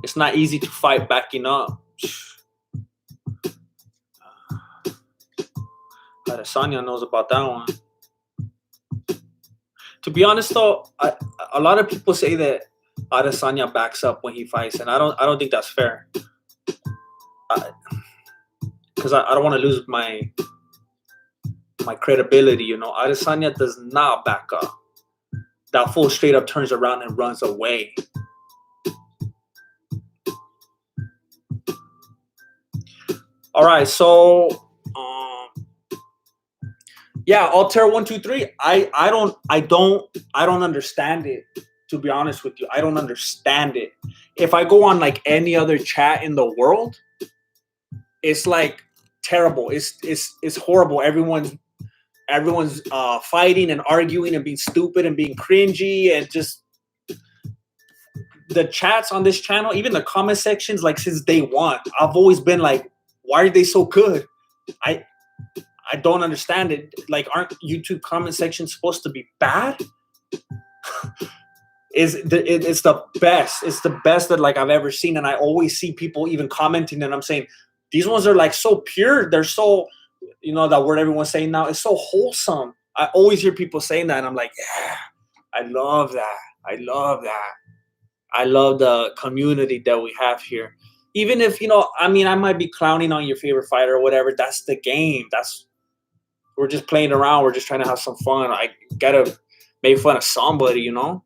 It's not easy to fight backing up. Adesanya knows about that one. To be honest, though, a lot of people say that Adesanya backs up when he fights, and I don't think that's fair. Because I don't want to lose my credibility, you know. Adesanya does not back up. That fool straight up turns around and runs away. All right, so yeah, Altair 1 2 3. I don't understand it. To be honest with you, I don't understand it. If I go on like any other chat in the world, it's like terrible. It's horrible. Everyone's fighting and arguing and being stupid and being cringy, and just the chats on this channel, even the comment sections, like since day one, I've always been like, why are they so good? I don't understand it. Like, aren't YouTube comment sections supposed to be bad? It's the best. It's the best that like I've ever seen, and I always see people even commenting, and I'm saying these ones are like so pure. They're so, you know, that word everyone's saying now is so wholesome. I always hear people saying that, and I'm like, yeah, I love that. I love that. I love the community that we have here. Even if, you know, I mean, I might be clowning on your favorite fighter or whatever. That's the game. We're just playing around. We're just trying to have some fun. I gotta make fun of somebody, you know.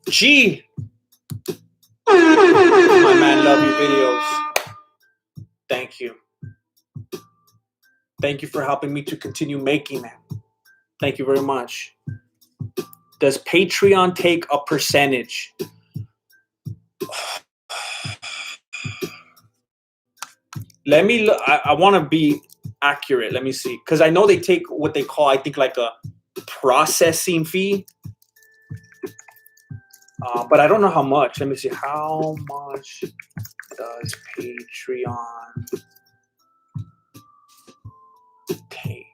G. My man, love your videos. Thank you. Thank you for helping me to continue making them. Thank you very much. Does Patreon take a percentage? Let me look. I want to be accurate. Let me see. Because I know they take what they call, I think, like a processing fee. But I don't know how much. Let me see. How much does Patreon take?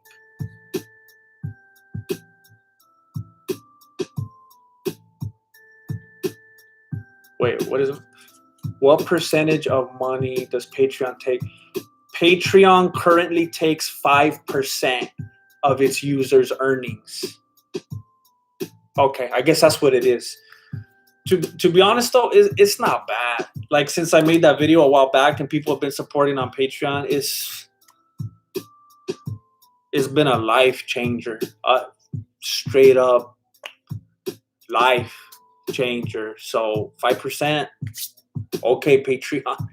Wait, what is it? What percentage of money does Patreon take? Patreon currently takes 5% of its users' earnings. Okay, I guess that's what it is. To be honest, though, it's not bad. Like, since I made that video a while back and people have been supporting on Patreon, it's been a life changer. Straight up life changer. So 5%. Okay, Patreon.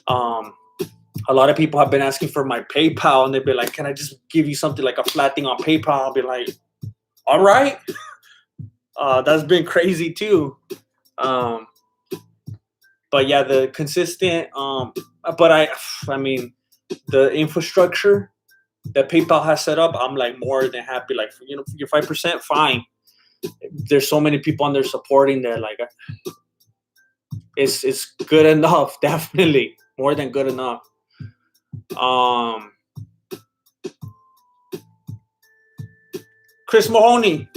A lot of people have been asking for my PayPal, and they've been like, can I just give you something like a flat thing on PayPal? I'll be like, all right. That's been crazy too. But yeah, the consistent, but I mean, the infrastructure that PayPal has set up, I'm like more than happy. Like, you know, your 5%, fine. There's so many people on there supporting that. Like, it's good enough. Definitely more than good enough. Chris Mahoney.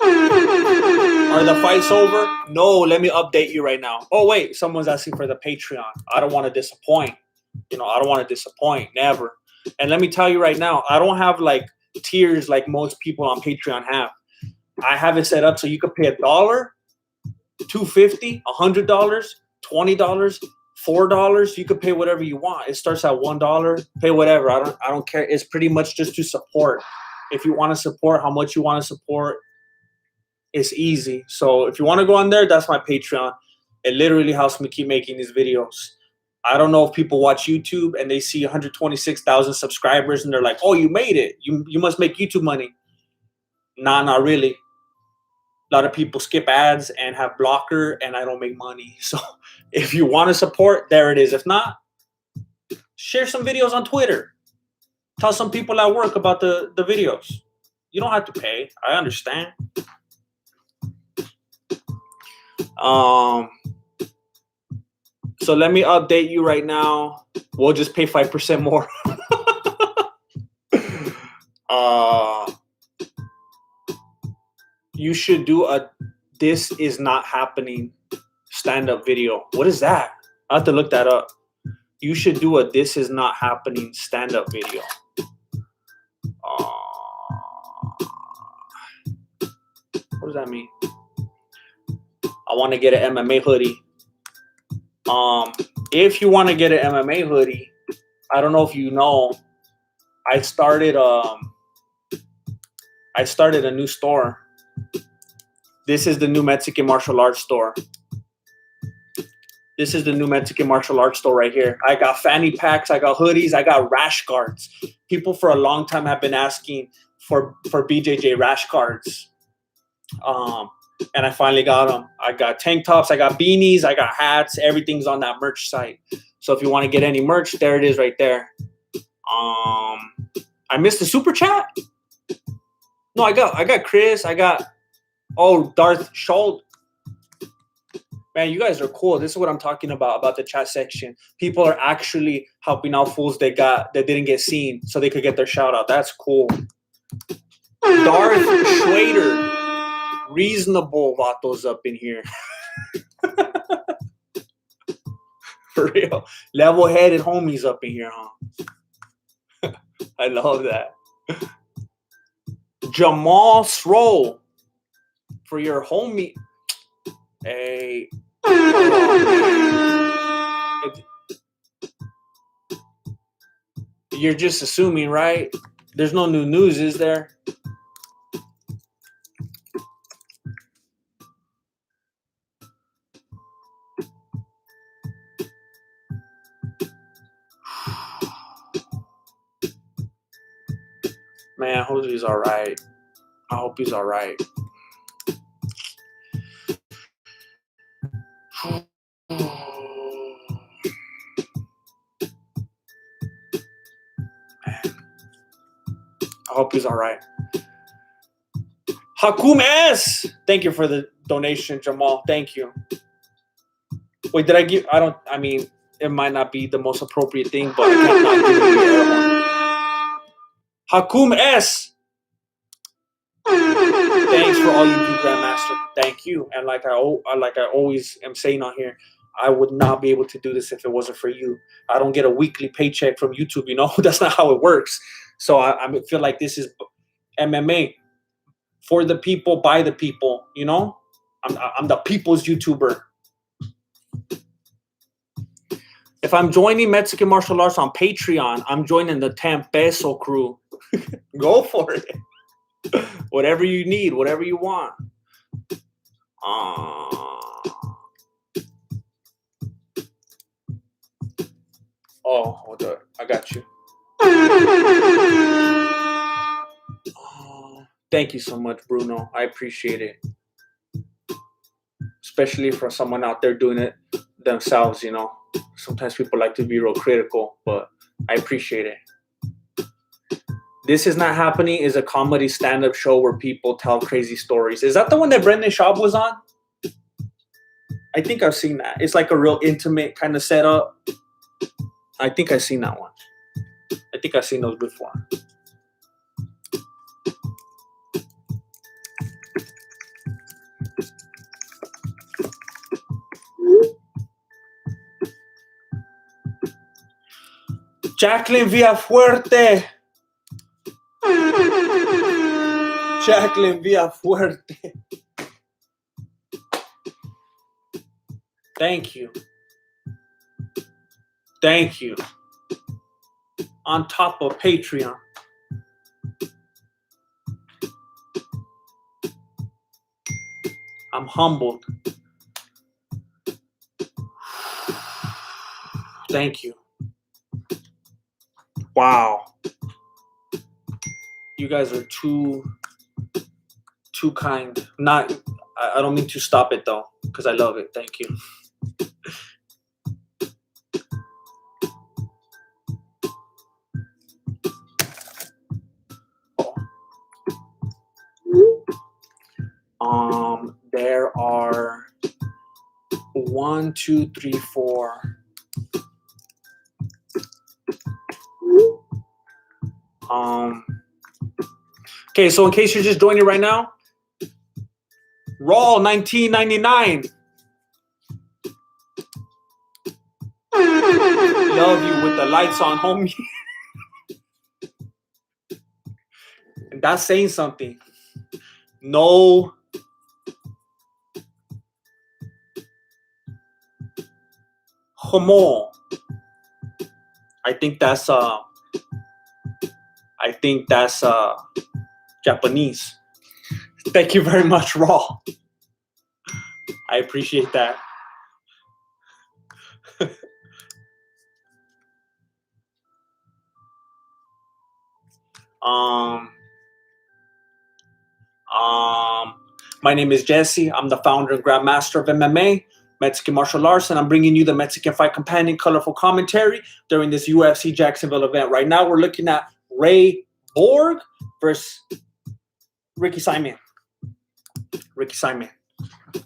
Are the fights over? No, let me update you right now. Oh, wait, someone's asking for the Patreon. I don't want to disappoint. I don't want to disappoint. Never. And let me tell you right now, I don't have like tiers like most people on Patreon have. I have it set up so you could pay $1, $2.50, $100, $20, $4. You could pay whatever you want. It starts at $1. Pay whatever. I don't care. It's pretty much just to support. If you want to support, how much you want to support, it's easy. So if you want to go on there, that's my Patreon. It literally helps me keep making these videos. I don't know if people watch YouTube and they see 126,000 subscribers and they're like, oh, you made it. You must make YouTube money. Nah, not really. A lot of people skip ads and have blocker and I don't make money. So if you want to support, there it is. If not, share some videos on Twitter. Tell some people at work about the videos. You don't have to pay. I understand. So let me update you right now. We'll just pay 5% more. You should do a "This is not happening" stand-up video. What is that? I have to look that up. You should do a "This is not happening" stand-up video. What does that mean? I want to get an MMA hoodie. If you want to get an MMA hoodie, I don't know if you know, I started a new store. This is the new Mexican martial arts store. This is the new Mexican martial arts store right here. I got fanny packs, I got hoodies, I got rash guards. People for a long time have been asking for BJJ rash guards. And I finally got them. I got tank tops, I got beanies, I got hats. Everything's on that merch site. So if you want to get any merch, there it is right there. I missed the super chat. No, I got Chris. I got Darth Schuld. Man, you guys are cool. This is what I'm talking about the chat section. People are actually helping out fools that didn't get seen so they could get their shout out. That's cool. Darth Schwader. Reasonable vatos up in here. For real. Level-headed homies up in here, huh? I love that. Jamal Sroll. For your homie. Hey. You're just assuming, right? There's no new news, is there? Man, I hope he's all right. I hope he's all right. I hope he's all right. Hakum S. Thank you for the donation, Jamal. Thank you. Wait, did I give? I mean, it might not be the most appropriate thing, but I can't not give you the other one. Hakum S. Thanks for all you do, Grandmaster. Thank you. And like I always am saying on here, I would not be able to do this if it wasn't for you. I don't get a weekly paycheck from YouTube, you know? That's not how it works. So I feel like this is MMA for the people, by the people, you know? I'm the people's YouTuber. If I'm joining Mexican martial arts on Patreon, I'm joining the 10 peso crew. Go for it. Whatever you need, whatever you want. Hold on. I got you. Thank you so much, Bruno. I appreciate it. Especially for someone out there doing it themselves, you know. Sometimes people like to be real critical, but I appreciate it. This Is Not Happening is a comedy stand-up show where people tell crazy stories. Is that the one that Brendan Schaub was on? I think I've seen that. It's like a real intimate kind of setup. I think I've seen that one. I think I've seen those before. Jacqueline Villafuerte. Jacqueline Villafuerte. Thank you. Thank you. On top of Patreon. I'm humbled. Thank you. Wow. You guys are too kind. I don't mean to stop it though, because I love it. Thank you. There are 1, 2, 3, 4. Okay, so in case you're just joining right now, Raw 1999. Love you with the lights on, homie. And that's saying something. No. Homo. I think that's Japanese. Thank you very much, Raw. I appreciate that. My name is Jesse. I'm the founder and grandmaster of MMA, Mexican martial arts, and I'm bringing you the Mexican Fight Companion colorful commentary during this UFC Jacksonville event. Right now, we're looking at Ray Borg versus Ricky Simon.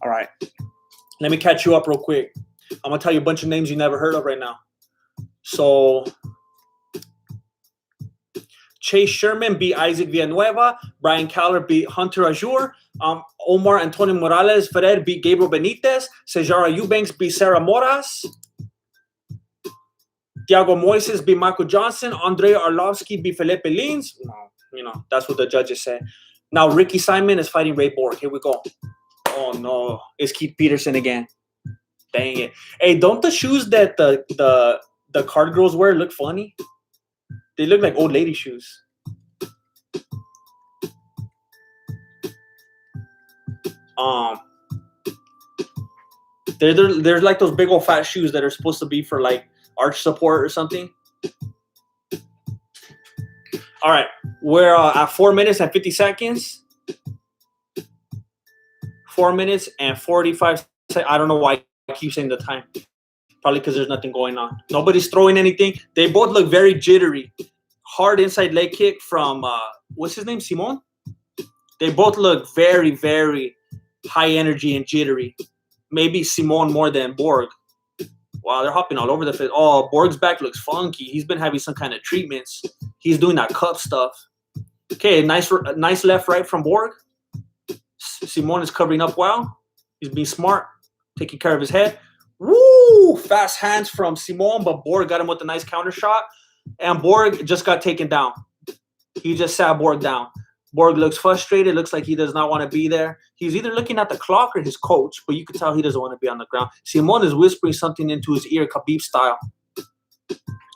All right. Let me catch you up real quick. I'm going to tell you a bunch of names you never heard of right now. So, Chase Sherman beat Isaac Villanueva. Brian Kelleher beat Hunter Azure. Omar Antonio Morales Ferrer beat Gabriel Benitez. Sijara Eubanks beat Sarah Moras. Thiago Moises beat Michael Johnson. Andrei Arlovski beat Philipe Lins. No, that's what the judges say. Now Ricky Simon is fighting Ray Borg. Here we go. Oh no, it's Keith Peterson again. Dang it. Hey, don't the shoes that the card girls wear look funny? They look like old lady shoes. They're like those big old fat shoes that are supposed to be for like arch support or something. All right, we're at 4 minutes and 50 seconds. 4 minutes and 45 seconds. I don't know why I keep saying the time. Probably because there's nothing going on. Nobody's throwing anything. They both look very jittery. Hard inside leg kick from, what's his name, Simon? They both look very, very high energy and jittery. Maybe Simon more than Borg. Wow, they're hopping all over the field. Oh, Borg's back looks funky. He's been having some kind of treatments. He's doing that cup stuff. Okay, nice left, right from Borg. Simon is covering up well. He's being smart, taking care of his head. Woo! Fast hands from Simon, but Borg got him with a nice counter shot. And Borg just got taken down. He just sat Borg down. Borg looks frustrated. Looks like he does not want to be there. He's either looking at the clock or his coach, but you can tell he doesn't want to be on the ground. Simon is whispering something into his ear, Khabib style.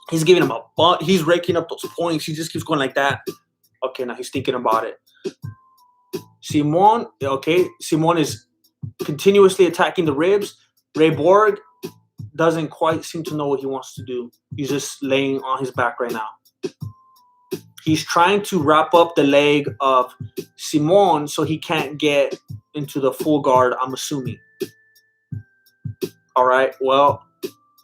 He's giving him a butt. He's raking up those points. He just keeps going like that. Okay, now he's thinking about it. Simon is continuously attacking the ribs. Ray Borg doesn't quite seem to know what he wants to do. He's just laying on his back right now. He's trying to wrap up the leg of Simon so he can't get into the full guard, I'm assuming. All right, well,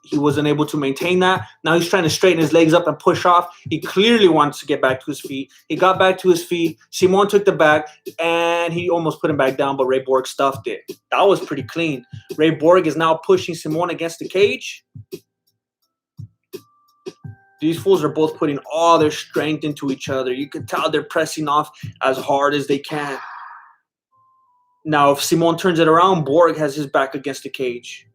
he wasn't able to maintain that. Now he's trying to straighten his legs up and push off. He clearly wants to get back to his feet. He got back to his feet. Simon took the back, and he almost put him back down, but Ray Borg stuffed it. That was pretty clean. Ray Borg is now pushing Simon against the cage. These fools are both putting all their strength into each other. You can tell they're pressing off as hard as they can. Now, if Simon turns it around, Borg has his back against the cage.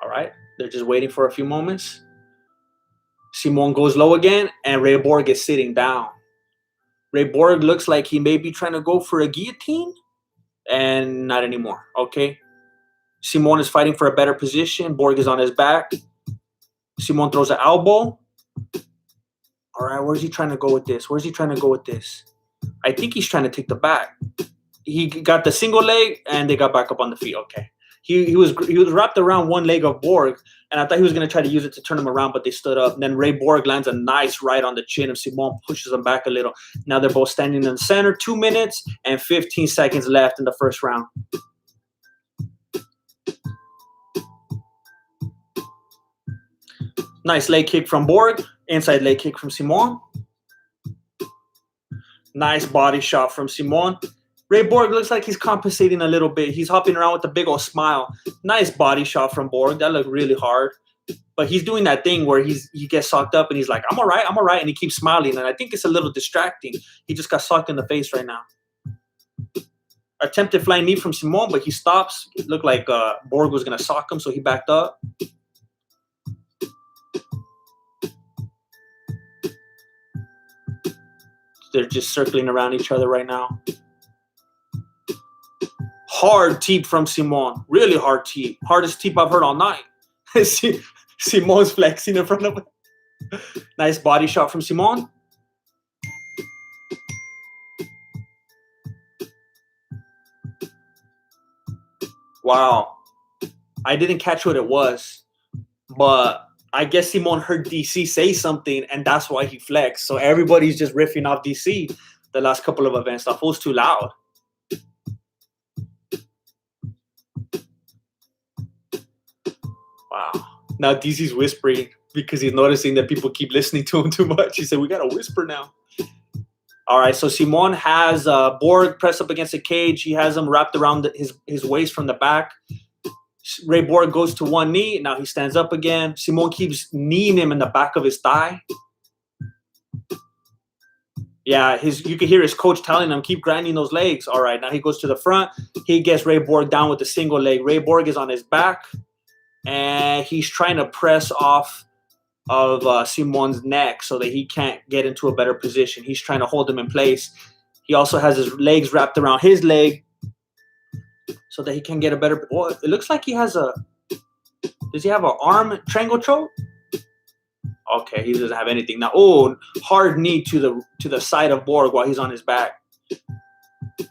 All right. They're just waiting for a few moments. Simon goes low again, and Ray Borg is sitting down. Ray Borg looks like he may be trying to go for a guillotine, and not anymore. Okay. Simon is fighting for a better position. Borg is on his back. Simon throws an elbow. All right, where's he trying to go with this? Where's he trying to go with this? I think he's trying to take the back. He got the single leg, and they got back up on the feet. Okay. He was wrapped around one leg of Borg, and I thought he was going to try to use it to turn him around, but they stood up. And then Ray Borg lands a nice right on the chin, and Simon pushes him back a little. Now they're both standing in the center. 2 minutes and 15 seconds left in the first round. Nice leg kick from Borg. Inside leg kick from Simon. Nice body shot from Simon. Ray Borg looks like he's compensating a little bit. He's hopping around with a big old smile. Nice body shot from Borg. That looked really hard. But he's doing that thing where he gets socked up and he's like, I'm all right. And he keeps smiling. And I think it's a little distracting. He just got socked in the face right now. Attempted flying knee from Simon, but he stops. It looked like Borg was going to sock him, so he backed up. They're just circling around each other right now. Hard teep from Simon. Really hard teep. Hardest teep I've heard all night. Simon's flexing in front of him. Nice body shot from Simon. Wow. I didn't catch what it was, but I guess Simon heard DC say something, and that's why he flexed. So everybody's just riffing off DC the last couple of events. That was too loud. Wow. Now DC's whispering because he's noticing that people keep listening to him too much. He said, we got to whisper now. All right, so Simon has Borg pressed up against the cage. He has him wrapped around his waist from the back. Ray Borg goes to one knee. Now he stands up again. Simon keeps kneeing him in the back of his thigh. Yeah, you can hear his coach telling him, keep grinding those legs. All right, now he goes to the front. He gets Ray Borg down with a single leg. Ray Borg is on his back, and he's trying to press off of Simon's neck so that he can't get into a better position. He's trying to hold him in place. He also has his legs wrapped around his leg so that he can get a better. Well, it looks like he has a. Does he have an arm triangle choke? Okay, he doesn't have anything now. Oh, hard knee to the side of Borg while he's on his back. And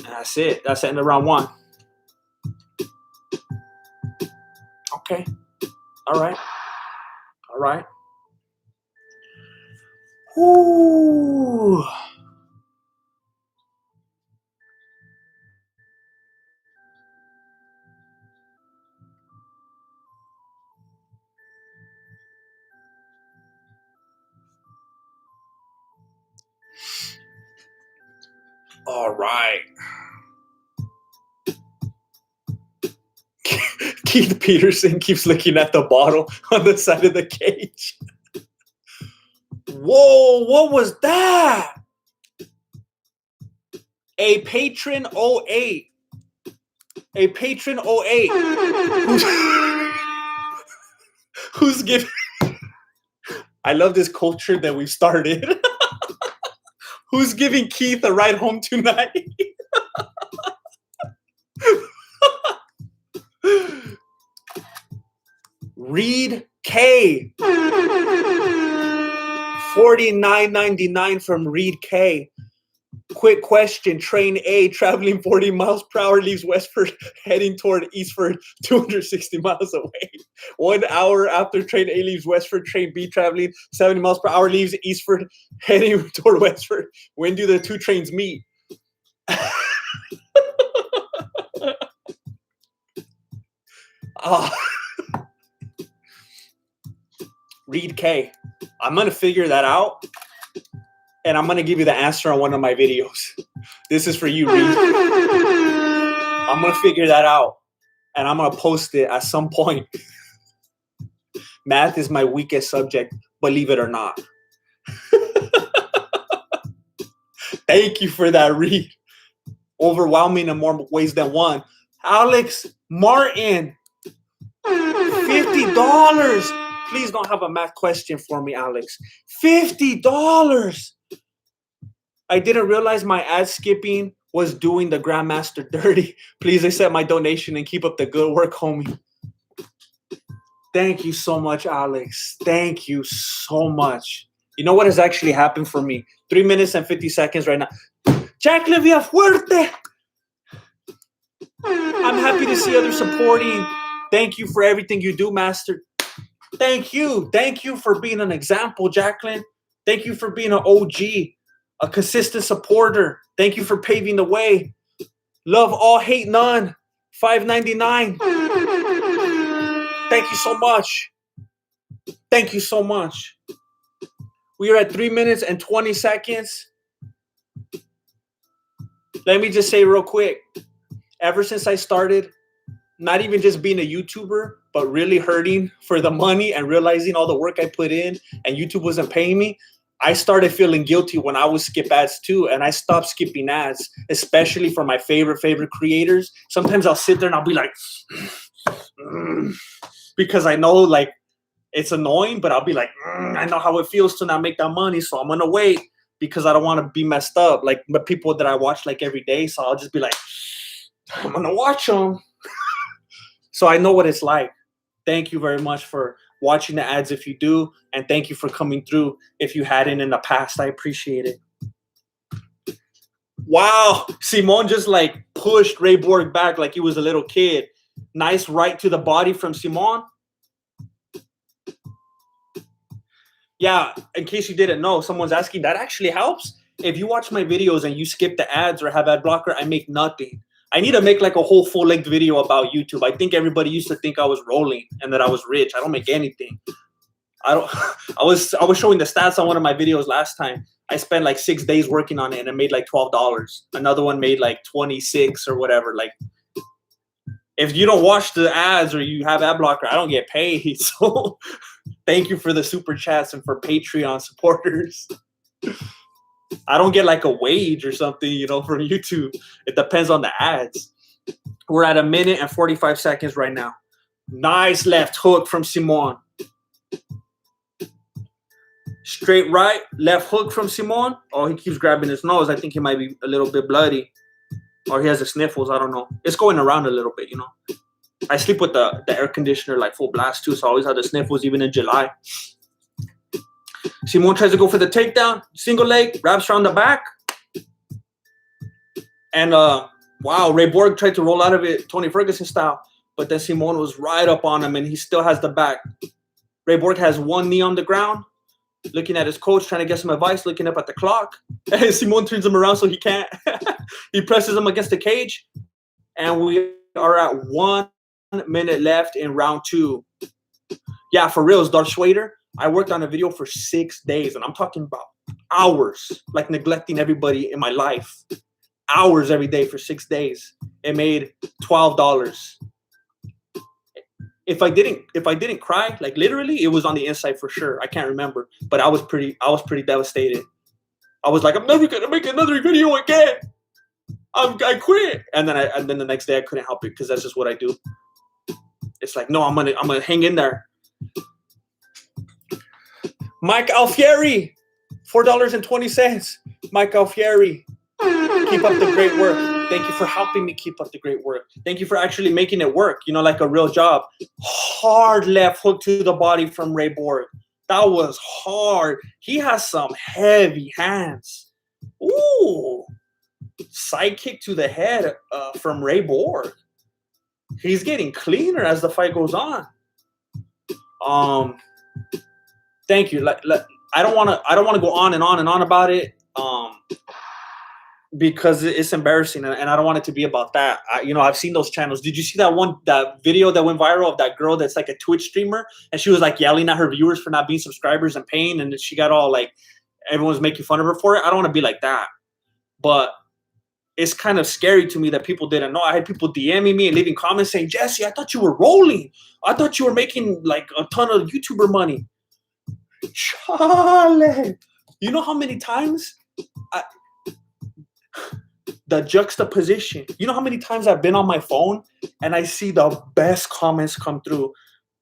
that's it. That's the end of round one. Okay. All right. All right. Ooh. All right. Keith Peterson keeps looking at the bottle on the side of the cage. Whoa, what was that? A patron 08. A patron 08. Who's giving? I love this culture that we've started. Who's giving Keith a ride home tonight? Reed K. $49.99 from Reed K. Quick question. Train A traveling 40 miles per hour leaves Westford heading toward Eastford 260 miles away. 1 hour after train A leaves Westford, train B traveling 70 miles per hour leaves Eastford heading toward Westford. When do the two trains meet? Reed K. I'm going to figure that out, and I'm going to give you the answer on one of my videos. This is for you, Reed. I'm going to figure that out, and I'm going to post it at some point. Math is my weakest subject, believe it or not. Thank you for that, Reed. Overwhelming in more ways than one. Alex Martin. $50. Please don't have a math question for me, Alex. $50. I didn't realize my ad skipping was doing the Grandmaster dirty. Please accept my donation and keep up the good work, homie. Thank you so much, Alex. Thank you so much. You know what has actually happened for me? 3 minutes and 50 seconds right now. Jacqueline Villafuerte. I'm happy to see others supporting. Thank you for everything you do, Master. Thank you. Thank you for being an example, Jacqueline. Thank you for being an OG, a consistent supporter. Thank you for paving the way. Love all, hate none. $5.99. Thank you so much. Thank you so much. We are at 3 minutes and 20 seconds. Let me just say real quick. Ever since I started, not even just being a YouTuber, but really hurting for the money and realizing all the work I put in and YouTube wasn't paying me, I started feeling guilty when I would skip ads too. And I stopped skipping ads, especially for my favorite creators. Sometimes I'll sit there and I'll be like, because I know like it's annoying, but I'll be like, I know how it feels to not make that money. So I'm going to wait because I don't want to be messed up. Like the people that I watch like every day. So I'll just be like, I'm going to watch them. So I know what it's like. Thank you very much for watching the ads if you do. And thank you for coming through if you hadn't in the past. I appreciate it. Wow. Simon just like pushed Ray Borg back like he was a little kid. Nice right to the body from Simon. Yeah, in case you didn't know, someone's asking, that actually helps. If you watch my videos and you skip the ads or have ad blocker, I make nothing. I need to make like a whole full-length video about YouTube. I think everybody used to think I was rolling and that I was rich. I don't make anything. I was showing the stats on one of my videos last time. I spent like 6 days working on it and it made like $12. Another one made like 26 or whatever. Like if you don't watch the ads or you have ad blocker, I don't get paid. So thank you for the super chats and for Patreon supporters. I don't get like a wage or something, you know, from YouTube. It depends on the ads. We're at 1 minute and 45 seconds right now. Nice left hook from Simon. Straight right, left hook from Simon. Oh, he keeps grabbing his nose. I think he might be a little bit bloody. Or he has the sniffles. I don't know. It's going around a little bit, you know. I sleep with the air conditioner like full blast too, so I always have the sniffles even in July. Simon tries to go for the takedown. Single leg, wraps around the back. And, wow, Ray Borg tried to roll out of it Tony Ferguson style. But then Simon was right up on him, and he still has the back. Ray Borg has one knee on the ground, looking at his coach, trying to get some advice, looking up at the clock. And Simon turns him around so he can't. He presses him against the cage. And we are at 1 minute left in round 2. Yeah, for real, Darth Schwader. I worked on a video for 6 days, and I'm talking about hours, like neglecting everybody in my life. Hours every day for 6 days. It made $12. If I didn't cry, like literally, it was on the inside for sure. I can't remember, but I was pretty devastated. I was like, I'm never gonna make another video again. I quit. And then the next day I couldn't help it because that's just what I do. It's like, no, I'm gonna hang in there. Mike Alfieri, $4.20. Mike Alfieri, keep up the great work. Thank you for helping me keep up the great work. Thank you for actually making it work, you know, like a real job. Hard left hook to the body from Ray Borg. That was hard. He has some heavy hands. Ooh. Side kick to the head from Ray Borg. He's getting cleaner as the fight goes on. Thank you. I don't want to go on and on and on about it. Because it's embarrassing and I don't want it to be about that. I've seen those channels. Did you see that video that went viral of that girl that's like a Twitch streamer and she was like yelling at her viewers for not being subscribers and paying, and she got all like everyone's making fun of her for it? I don't want to be like that. But it's kind of scary to me that people didn't know. I had people DMing me and leaving comments saying, Jesse, I thought you were rolling. I thought you were making like a ton of YouTuber money. Charlie, you know how many times the juxtaposition, you know how many times I've been on my phone and I see the best comments come through.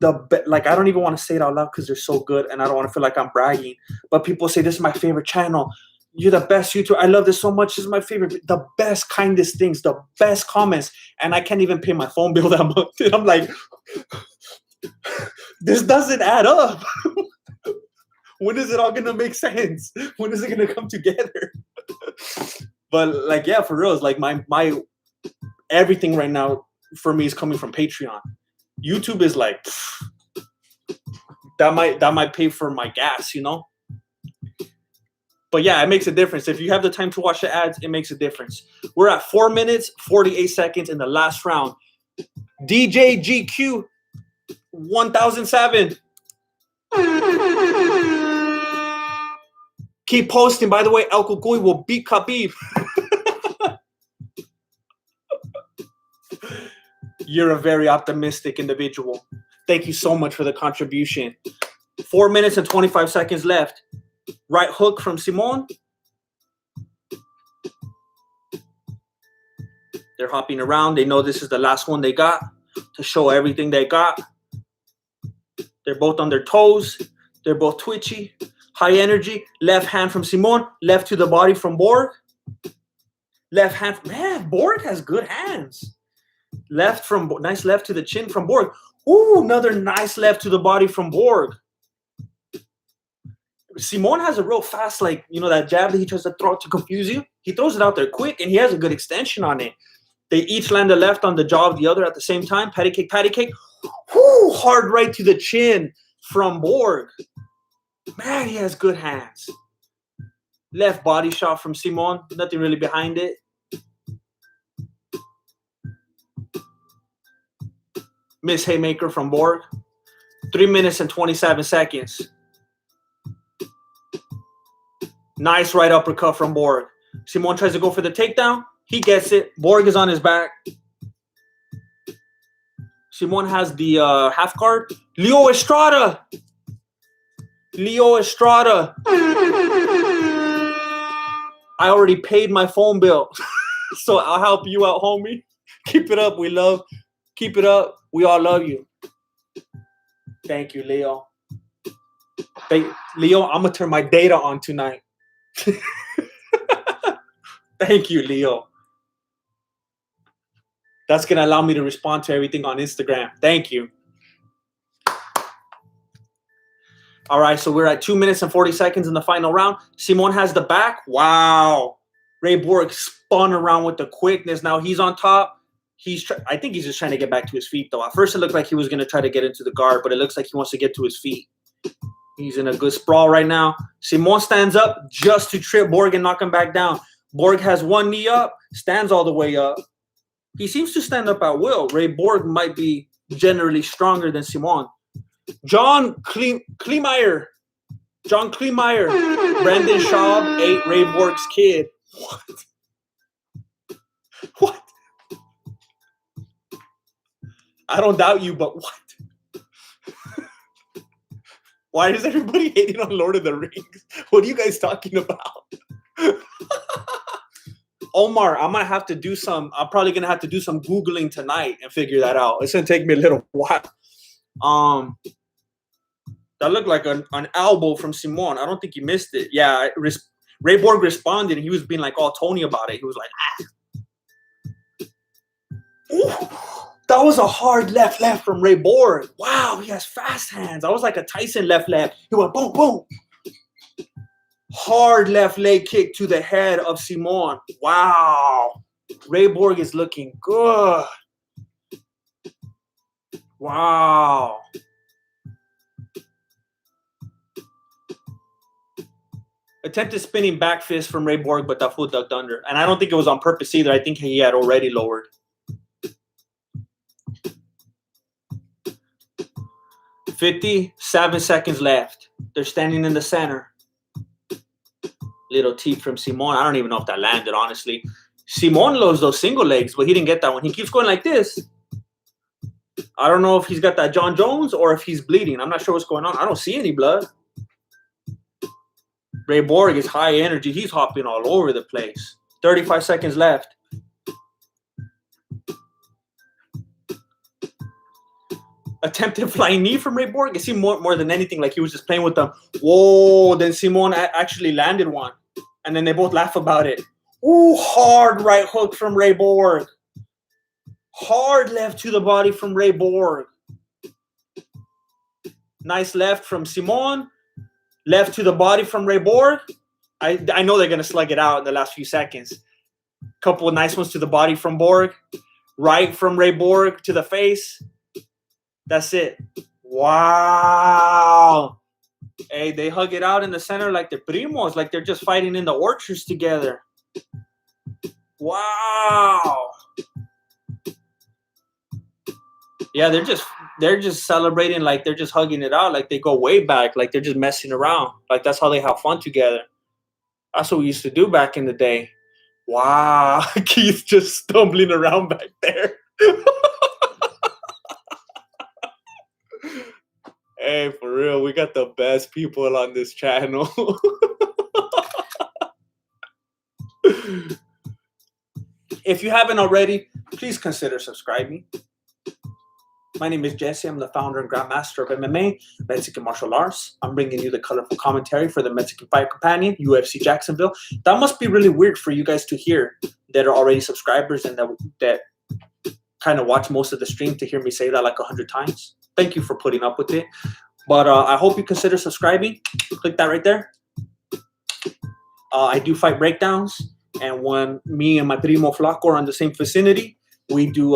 like, I don't even want to say it out loud because they're so good, and I don't want to feel like I'm bragging. But people say, this is my favorite channel. You're the best YouTuber. I love this so much. This is my favorite. The best, kindest things, the best comments. And I can't even pay my phone bill that month. And I'm like, this doesn't add up. When is it all going to make sense? When is it going to come together? But like, yeah, for real, it's like my everything right now for me is coming from Patreon. YouTube is like, that might pay for my gas, you know? But yeah, it makes a difference. If you have the time to watch the ads, it makes a difference. We're at 4 minutes, 48 seconds in the last round. DJ GQ 1007. Keep posting. By the way, El Cucuy will beat Khabib. You're a very optimistic individual. Thank you so much for the contribution. 4 minutes and 25 seconds left. Right hook from Simon. They're hopping around. They know this is the last one they got to show everything they got. They're both on their toes. They're both twitchy. High energy. Left hand from Simon. Left to the body from Borg. Left hand. Man, Borg has good hands. Left from nice left to the chin from Borg. Ooh, another nice left to the body from Borg. Simon has a real fast, like, you know, that jab that he tries to throw to confuse you. He throws it out there quick, and he has a good extension on it. They each land the left on the jaw of the other at the same time. Patty cake, patty cake. Whoo, hard right to the chin from Borg. Man, he has good hands. Left body shot from Simon. Nothing really behind it. Miss haymaker from Borg. 3 minutes and 27 seconds. Nice right uppercut from Borg. Simon tries to go for the takedown. He gets it. Borg is on his back. Simon has the half guard. Leo Estrada. Leo Estrada. I already paid my phone bill. So I'll help you out, homie. Keep it up. We love. Keep it up. We all love you. Thank you, Leo. Leo, I'm going to turn my data on tonight. Thank you, Leo. That's going to allow me to respond to everything on Instagram. Thank you. All right, so we're at 2 minutes and 40 seconds in the final round. Simon has the back. Wow. Ray Borg spun around with the quickness. Now he's on top. I think he's just trying to get back to his feet, though. At first, it looked like he was going to try to get into the guard, but it looks like he wants to get to his feet. He's in a good sprawl right now. Simon stands up just to trip Borg and knock him back down. Borg has one knee up, stands all the way up. He seems to stand up at will. Ray Borg might be generally stronger than Simon. John Kleemeyer. John Kleemeyer. Brendan Schaub ate Ray Borg's kid. What? What? I don't doubt you, but what? Why is everybody hating on Lord of the Rings? What are you guys talking about? Omar, I'm probably going to have to do some Googling tonight and figure that out. It's going to take me a little while. That looked like an elbow from Simon. I don't think he missed it. Yeah, Ray Borg responded, and he was being like all Tony about it. He was like, Ooh, that was a hard left from Ray Borg. Wow, he has fast hands. I was like a Tyson left. He went boom, boom. Hard left leg kick to the head of Simon. Wow. Ray Borg is looking good. Wow. Attempted spinning back fist from Ray Borg, but that fool ducked under. And I don't think it was on purpose either. I think he had already lowered. 57 seconds left. They're standing in the center. Little teep from Simon. I don't even know if that landed, honestly. Simon loves those single legs, but he didn't get that one. He keeps going like this. I don't know if he's got that John Jones or if he's bleeding. I'm not sure what's going on. I don't see any blood. Ray Borg is high energy. He's hopping all over the place. 35 seconds left. attempted flying knee from Ray Borg. It seemed more than anything like he was just playing with them. Whoa, then Simon actually landed one. And then they both laugh about it. Ooh, hard right hook from Ray Borg. Hard left to the body from Ray Borg. Nice left from Simon. Left to the body from Ray Borg. I know they're going to slug it out in the last few seconds. Couple of nice ones to the body from Borg. Right from Ray Borg to the face. That's it. Wow. Hey, they hug it out in the center like they're primos, like they're just fighting in the orchards together. Wow. Yeah, they're just celebrating like they're just hugging it out, like they go way back, like they're just messing around. Like that's how they have fun together. That's what we used to do back in the day. Wow. Keith just stumbling around back there. Hey, for real, we got the best people on this channel. If you haven't already, please consider subscribing. My name is Jesse. I'm the founder and grandmaster of MMA, Mexican martial arts. I'm bringing you the colorful commentary for the Mexican Fight Companion, UFC Jacksonville. That must be really weird for you guys to hear that are already subscribers and that kind of watch most of the stream to hear me say that like 100 times. Thank you for putting up with it. But I hope you consider subscribing. Click that right there. I do fight breakdowns. And when me and my primo Flaco are in the same vicinity, we do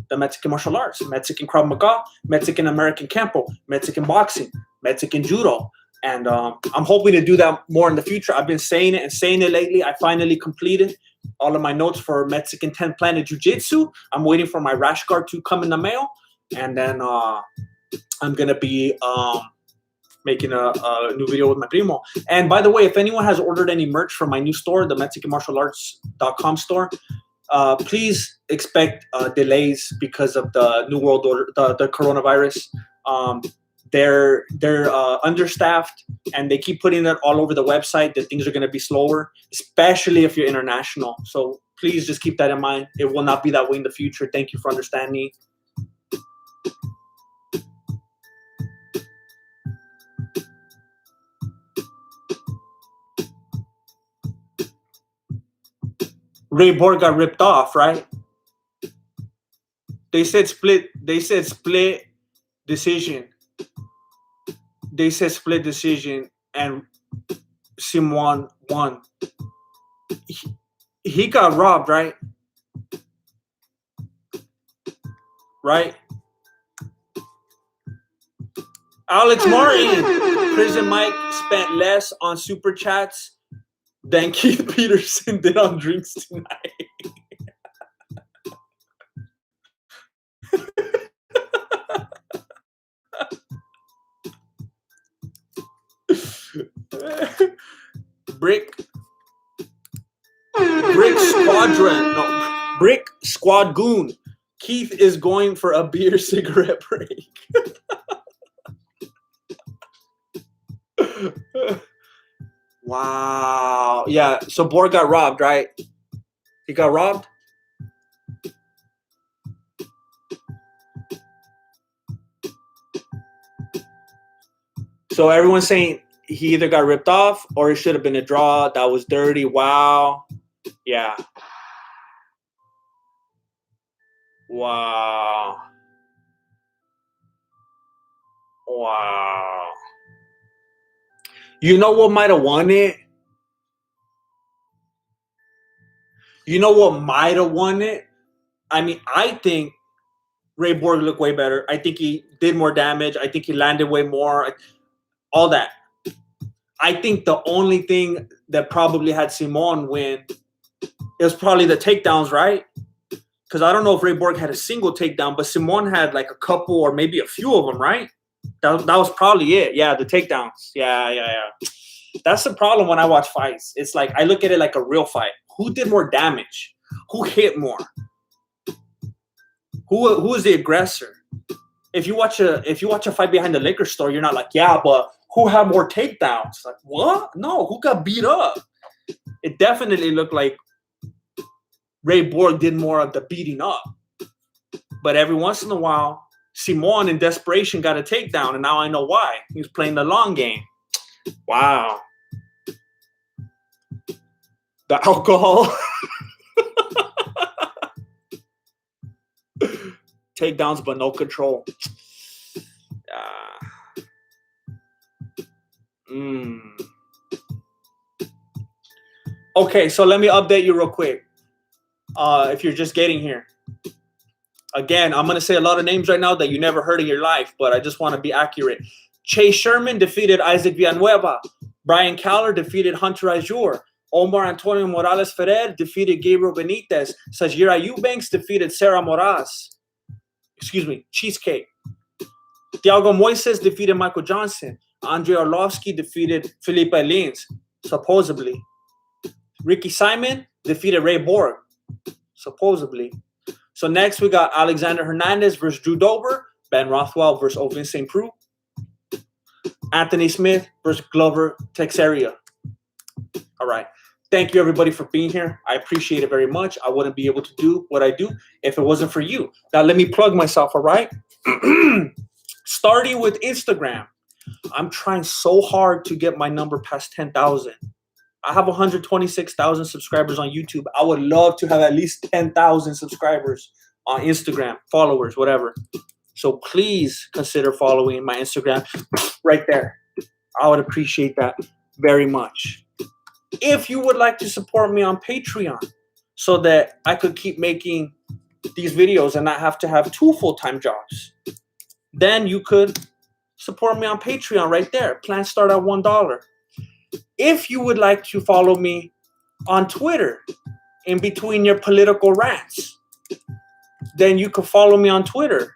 the Mexican martial arts, Mexican Krav Maga, Mexican American Kempo, Mexican boxing, Mexican judo. And I'm hoping to do that more in the future. I've been saying it lately. I finally completed all of my notes for Mexican 10th Planet Jiu-Jitsu. I'm waiting for my rash guard to come in the mail. And then I'm going to be making a new video with my primo. And by the way, if anyone has ordered any merch from my new store, the MexicanMartialArts.com store, please expect delays because of the New World Order, the coronavirus. They're understaffed, and they keep putting it all over the website that things are going to be slower, especially if you're international. So please just keep that in mind. It will not be that way in the future. Thank you for understanding. Ray Borg got ripped off, right? They said split decision. They said split decision, and Simon won. He got robbed, right? Right? Alex Martin. Prison Mike spent less on super chats than Keith Peterson did on drinks tonight. Brick Squadron. No, Brick Squad Goon. Keith is going for a beer cigarette break. Wow. Yeah, so Borg got robbed, right? He got robbed? So everyone's saying he either got ripped off or it should have been a draw. That was dirty. Wow. Yeah. Wow. Wow. You know what might have won it? You know what might have won it? I mean, I think Ray Borg looked way better. I think he did more damage. I think he landed way more. All that. I think the only thing that probably had Simon win is probably the takedowns, right? Because I don't know if Ray Borg had a single takedown, but Simon had like a couple or maybe a few of them, right? That was probably it. Yeah, the takedowns. Yeah. That's the problem when I watch fights. It's like I look at it like a real fight. Who did more damage? Who hit more? Who is the aggressor? If you watch a fight behind the liquor store, you're not like, yeah, but who had more takedowns? Like, what? No, who got beat up? It definitely looked like Ray Borg did more of the beating up. But every once in a while, Simon in desperation got a takedown, and now I know why. He was playing the long game. Wow. The alcohol. Takedowns, but no control. Okay, so let me update you real quick. If you're just getting here. Again, I'm going to say a lot of names right now that you never heard in your life, but I just want to be accurate. Sherman defeated Isaac Villanueva. Brian Kelleher defeated Hunter Azure. Omar Antonio Morales Ferrer defeated Gabriel Benitez. Sijara Eubanks defeated Sarah Moras. Cheesecake. Thiago Moises defeated Michael Johnson. Andrei Arlovski defeated Philipe, supposedly. Ricky Simon defeated Ray Borg, supposedly. So next we got Alexander Hernandez versus Drew Dober. Ben Rothwell versus Ovince Preux. Anthony Smith versus Glover Teixeira. All right. Thank you, everybody, for being here. I appreciate it very much. I wouldn't be able to do what I do if it wasn't for you. Now, let me plug myself, all right? Starting with Instagram. I'm trying so hard to get my number past 10,000. I have 126,000 subscribers on YouTube. I would love to have at least 10,000 subscribers on Instagram, followers, whatever. So please consider following my Instagram right there. I would appreciate that very much. If you would like to support me on Patreon so that I could keep making these videos and not have to have 2 full-time jobs, then you could support me on Patreon right there. Plans start at $1. If you would like to follow me on Twitter in between your political rants, then you can follow me on Twitter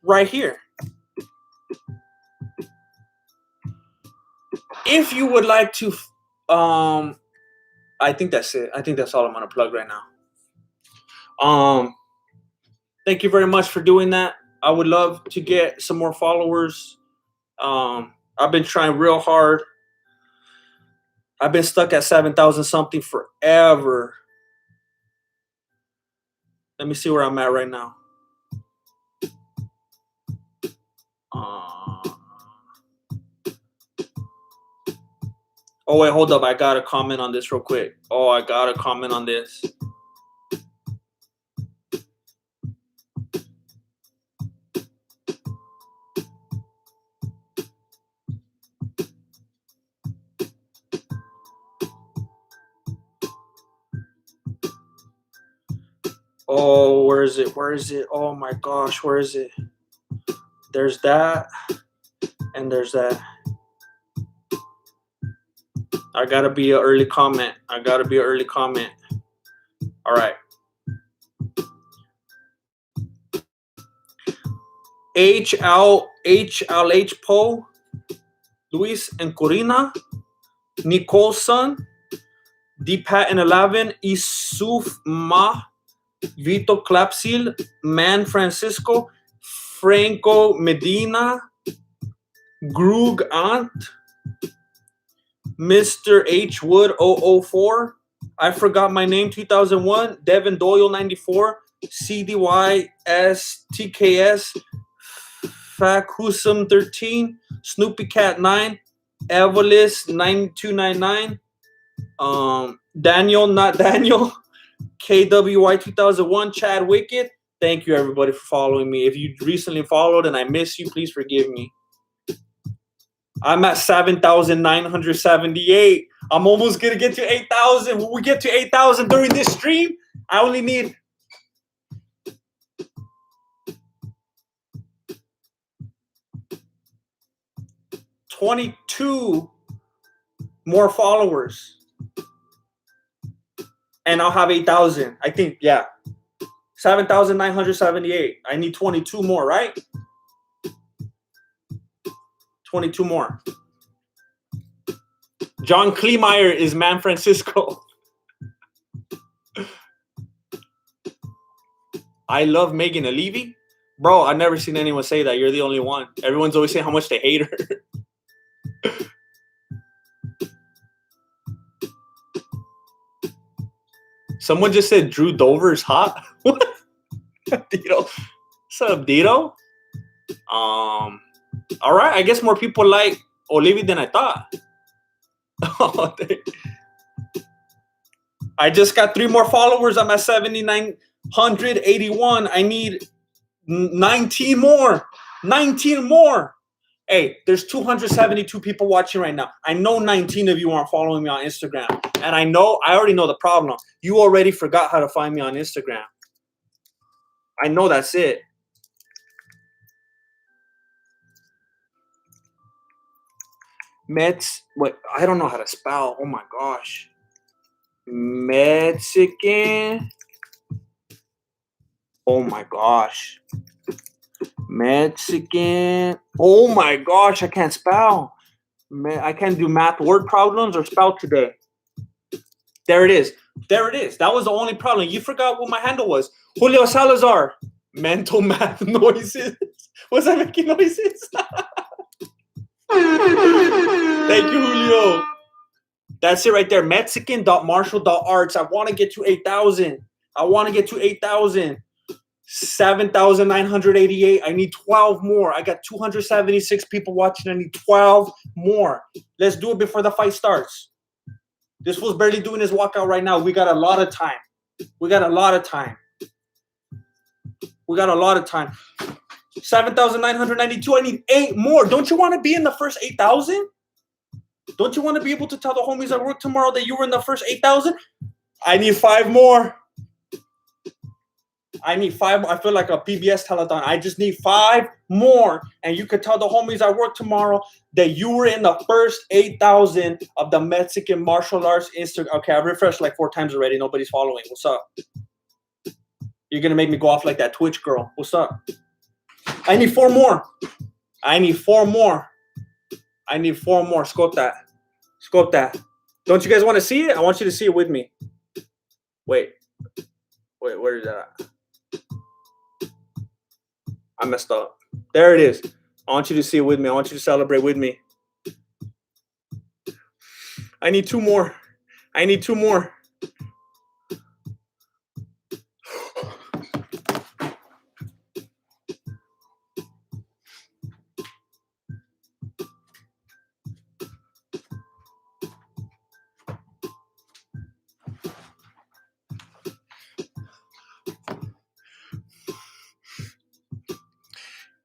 right here. If you would like to, I think that's it. I think that's all I'm going to plug right now. Thank you very much for doing that. I would love to get some more followers. I've been trying real hard. I've been stuck at 7,000 something forever. Let me see where I'm at right now. Oh, wait, hold up. I got to comment on this real quick. Oh, I got to comment on this. Oh, where is it? Where is it? Oh, my gosh. Where is it? There's that. And there's that. I got to be an early comment. I got to be an early comment. All right. HLH Poe, Luis and Corina, Nicholson, D Patton 11, Isuf Ma, Vito Clapsil, Man Francisco, Franco Medina, Grug Ant, Mr. H Wood 004, I Forgot My Name 2001, Devin Doyle 94, CDY STKS, Fakusum 13, Snoopy Cat 9, Evolis 9299, Daniel Not Daniel, KWY 2001, Chad Wicked. Thank you, everybody, for following me. If you recently followed and I miss you, please forgive me. I'm at 7,978. I'm almost going to get to 8,000. When we get to 8,000 during this stream, I only need 22 more followers. And I'll have 8,000. I think, yeah. 7,978. I need 22 more, right? 22 more. John Kleemeyer is Man Francisco. I love Megan Levy. Bro, I've never seen anyone say that. You're the only one. Everyone's always saying how much they hate her. Someone just said Drew Dover's hot. What? You know, it's up, Dito? All right. I guess more people like Olivia than I thought. I just got 3 more followers. I'm at 7,981. I need 19 more. 19 more. Hey, there's 272 people watching right now. I know 19 of you aren't following me on Instagram. And I already know the problem. You already forgot how to find me on Instagram. I know that's it. What? I don't know how to spell. Oh my gosh. Mexican. Oh my gosh. Mexican. Oh my gosh, I can't spell. I can't do math word problems or spell today. There it is. There it is. That was the only problem. You forgot what my handle was. Julio Salazar. Mental math noises. Was I making noises? Thank you, Julio. That's it right there. Mexican.martial.arts. I want to get to 8,000. I want to get to 8,000. 7,988. I need 12 more. I got 276 people watching. I need 12 more. Let's do it before the fight starts. This fool's barely doing his walkout right now. We got a lot of time. We got a lot of time. We got a lot of time. 7,992. I need 8 more. Don't you want to be in the first 8,000? Don't you want to be able to tell the homies at work tomorrow that you were in the first 8,000? I need 5 more. I need 5 more. I feel like a PBS telethon. I just need 5 more. And you could tell the homies at work tomorrow that you were in the first 8,000 of the Mexican martial arts Instagram. Okay, I refreshed like 4 times already. Nobody's following. What's up? You're going to make me go off like that Twitch girl. What's up? I need 4 more. I need 4 more. I need 4 more. Scope that. Scope that. Don't you guys want to see it? I want you to see it with me. Wait, where is that at? I messed up. There it is. I want you to see it with me. I want you to celebrate with me. I need 2 more. I need 2 more.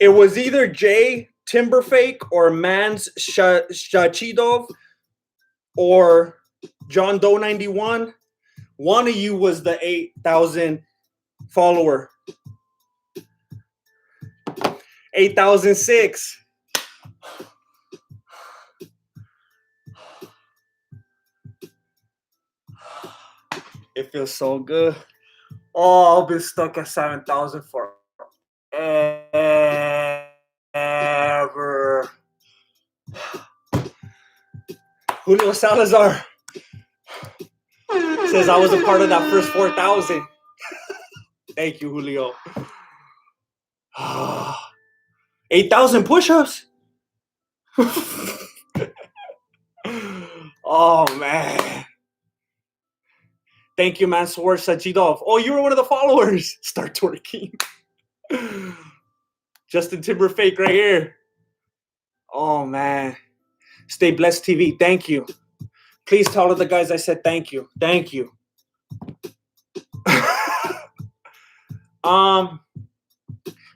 It was either Jay Timberfake or Mans Shachidov or John Doe 91. One of you was the 8,000 follower. 8,006. It feels so good. Oh, I've been stuck at 7,000 for ever. Julio Salazar says I was a part of that first 4,000. Thank you, Julio. 8,000 push-ups. Oh man. Thank you, man. Swerve Sajidov. Oh, you were one of the followers. Start twerking. Justin Timberfake right here. Oh man. Stay blessed TV. Thank you. Please tell all the guys I said thank you. Thank you.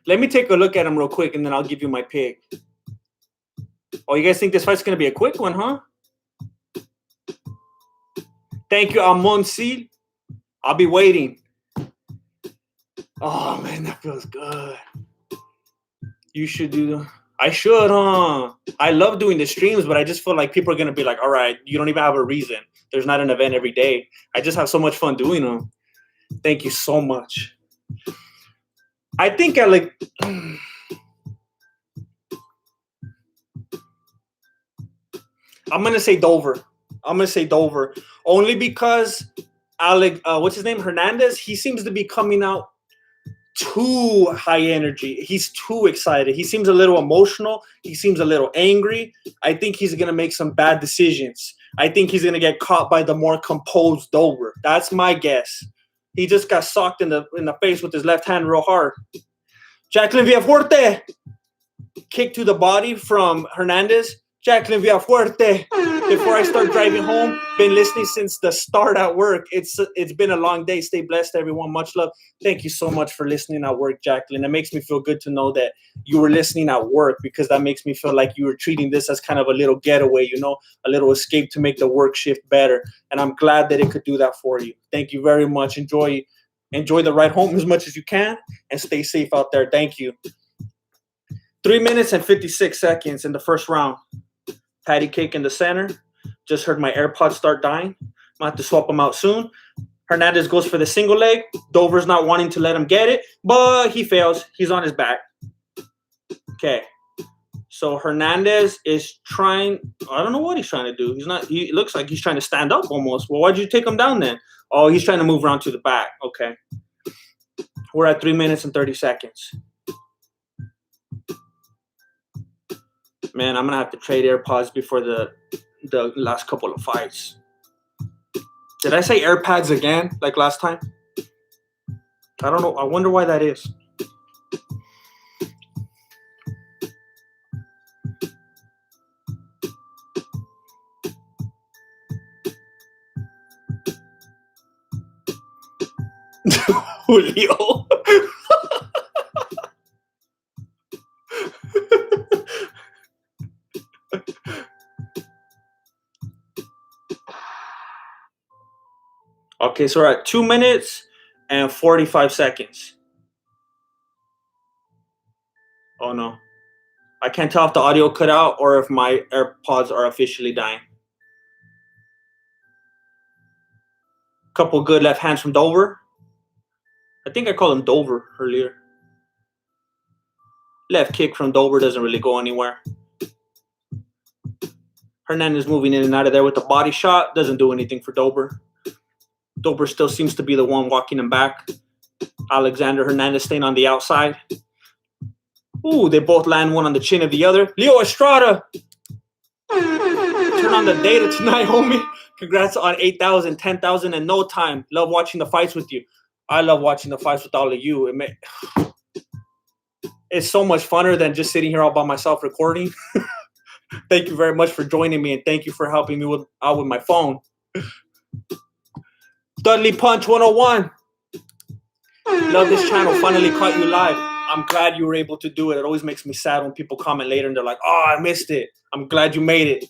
Let me take a look at him real quick and then I'll give you my pick. Oh, you guys think this fight's gonna be a quick one, huh? Thank you, Amon Seal. I'll be waiting. Oh man, that feels good. You should do the. I should, huh? I love doing the streams, but I just feel like people are gonna be like, "All right, you don't even have a reason. There's not an event every day." I just have so much fun doing them. Thank you so much. I think I like. I'm gonna say Dober. I'm gonna say Dober only because what's his name? Hernandez. He seems to be coming out too high energy. He's too excited. He seems a little emotional. He seems a little angry. I think he's gonna make some bad decisions. I think he's gonna get caught by the more composed Dober. That's my guess. He just got socked in the face with his left hand real hard. Jacqueline Villafuerte. Kick to the body from Hernandez. Jacqueline Villafuerte. Before I start driving home, been listening since the start at work. It's been a long day. Stay blessed, everyone. Much love. Thank you so much for listening at work, Jacqueline. It makes me feel good to know that you were listening at work, because that makes me feel like you were treating this as kind of a little getaway, a little escape to make the work shift better. And I'm glad that it could do that for you. Thank you very much. Enjoy the ride home as much as you can, and stay safe out there. Thank you. 3 minutes and 56 seconds in the first round. Patty cake in the center. Just heard my AirPods start dying. I'm going to have to swap them out soon. Hernandez goes for the single leg. Dober's not wanting to let him get it, but he fails. He's on his back. Okay. So Hernandez is trying. I don't know what he's trying to do. He looks like he's trying to stand up almost. Well, why'd you take him down then? Oh, he's trying to move around to the back. Okay. We're at 3 minutes and 30 seconds. Man, I'm going to have to trade AirPods before the last couple of fights. Did I say AirPods again like last time? I don't know. I wonder why that is. Julio. Okay, so we're at 2 minutes and 45 seconds. Oh, no. I can't tell if the audio cut out or if my AirPods are officially dying. Couple good left hands from Dober. I think I called him Dober earlier. Left kick from Dober doesn't really go anywhere. Hernandez moving in and out of there with the body shot. Doesn't do anything for Dober. Dober still seems to be the one walking him back. Alexander Hernandez staying on the outside. Ooh, they both land one on the chin of the other. Leo Estrada. Turn on the data tonight, homie. Congrats on 8,000, 10,000 in no time. Love watching the fights with you. I love watching the fights with all of you. It's so much funner than just sitting here all by myself recording. Thank you very much for joining me, and thank you for helping me out with my phone. Dudley Punch 101. Love this channel. Finally caught you live. I'm glad you were able to do it. It always makes me sad when people comment later and they're like, oh, I missed it. I'm glad you made it.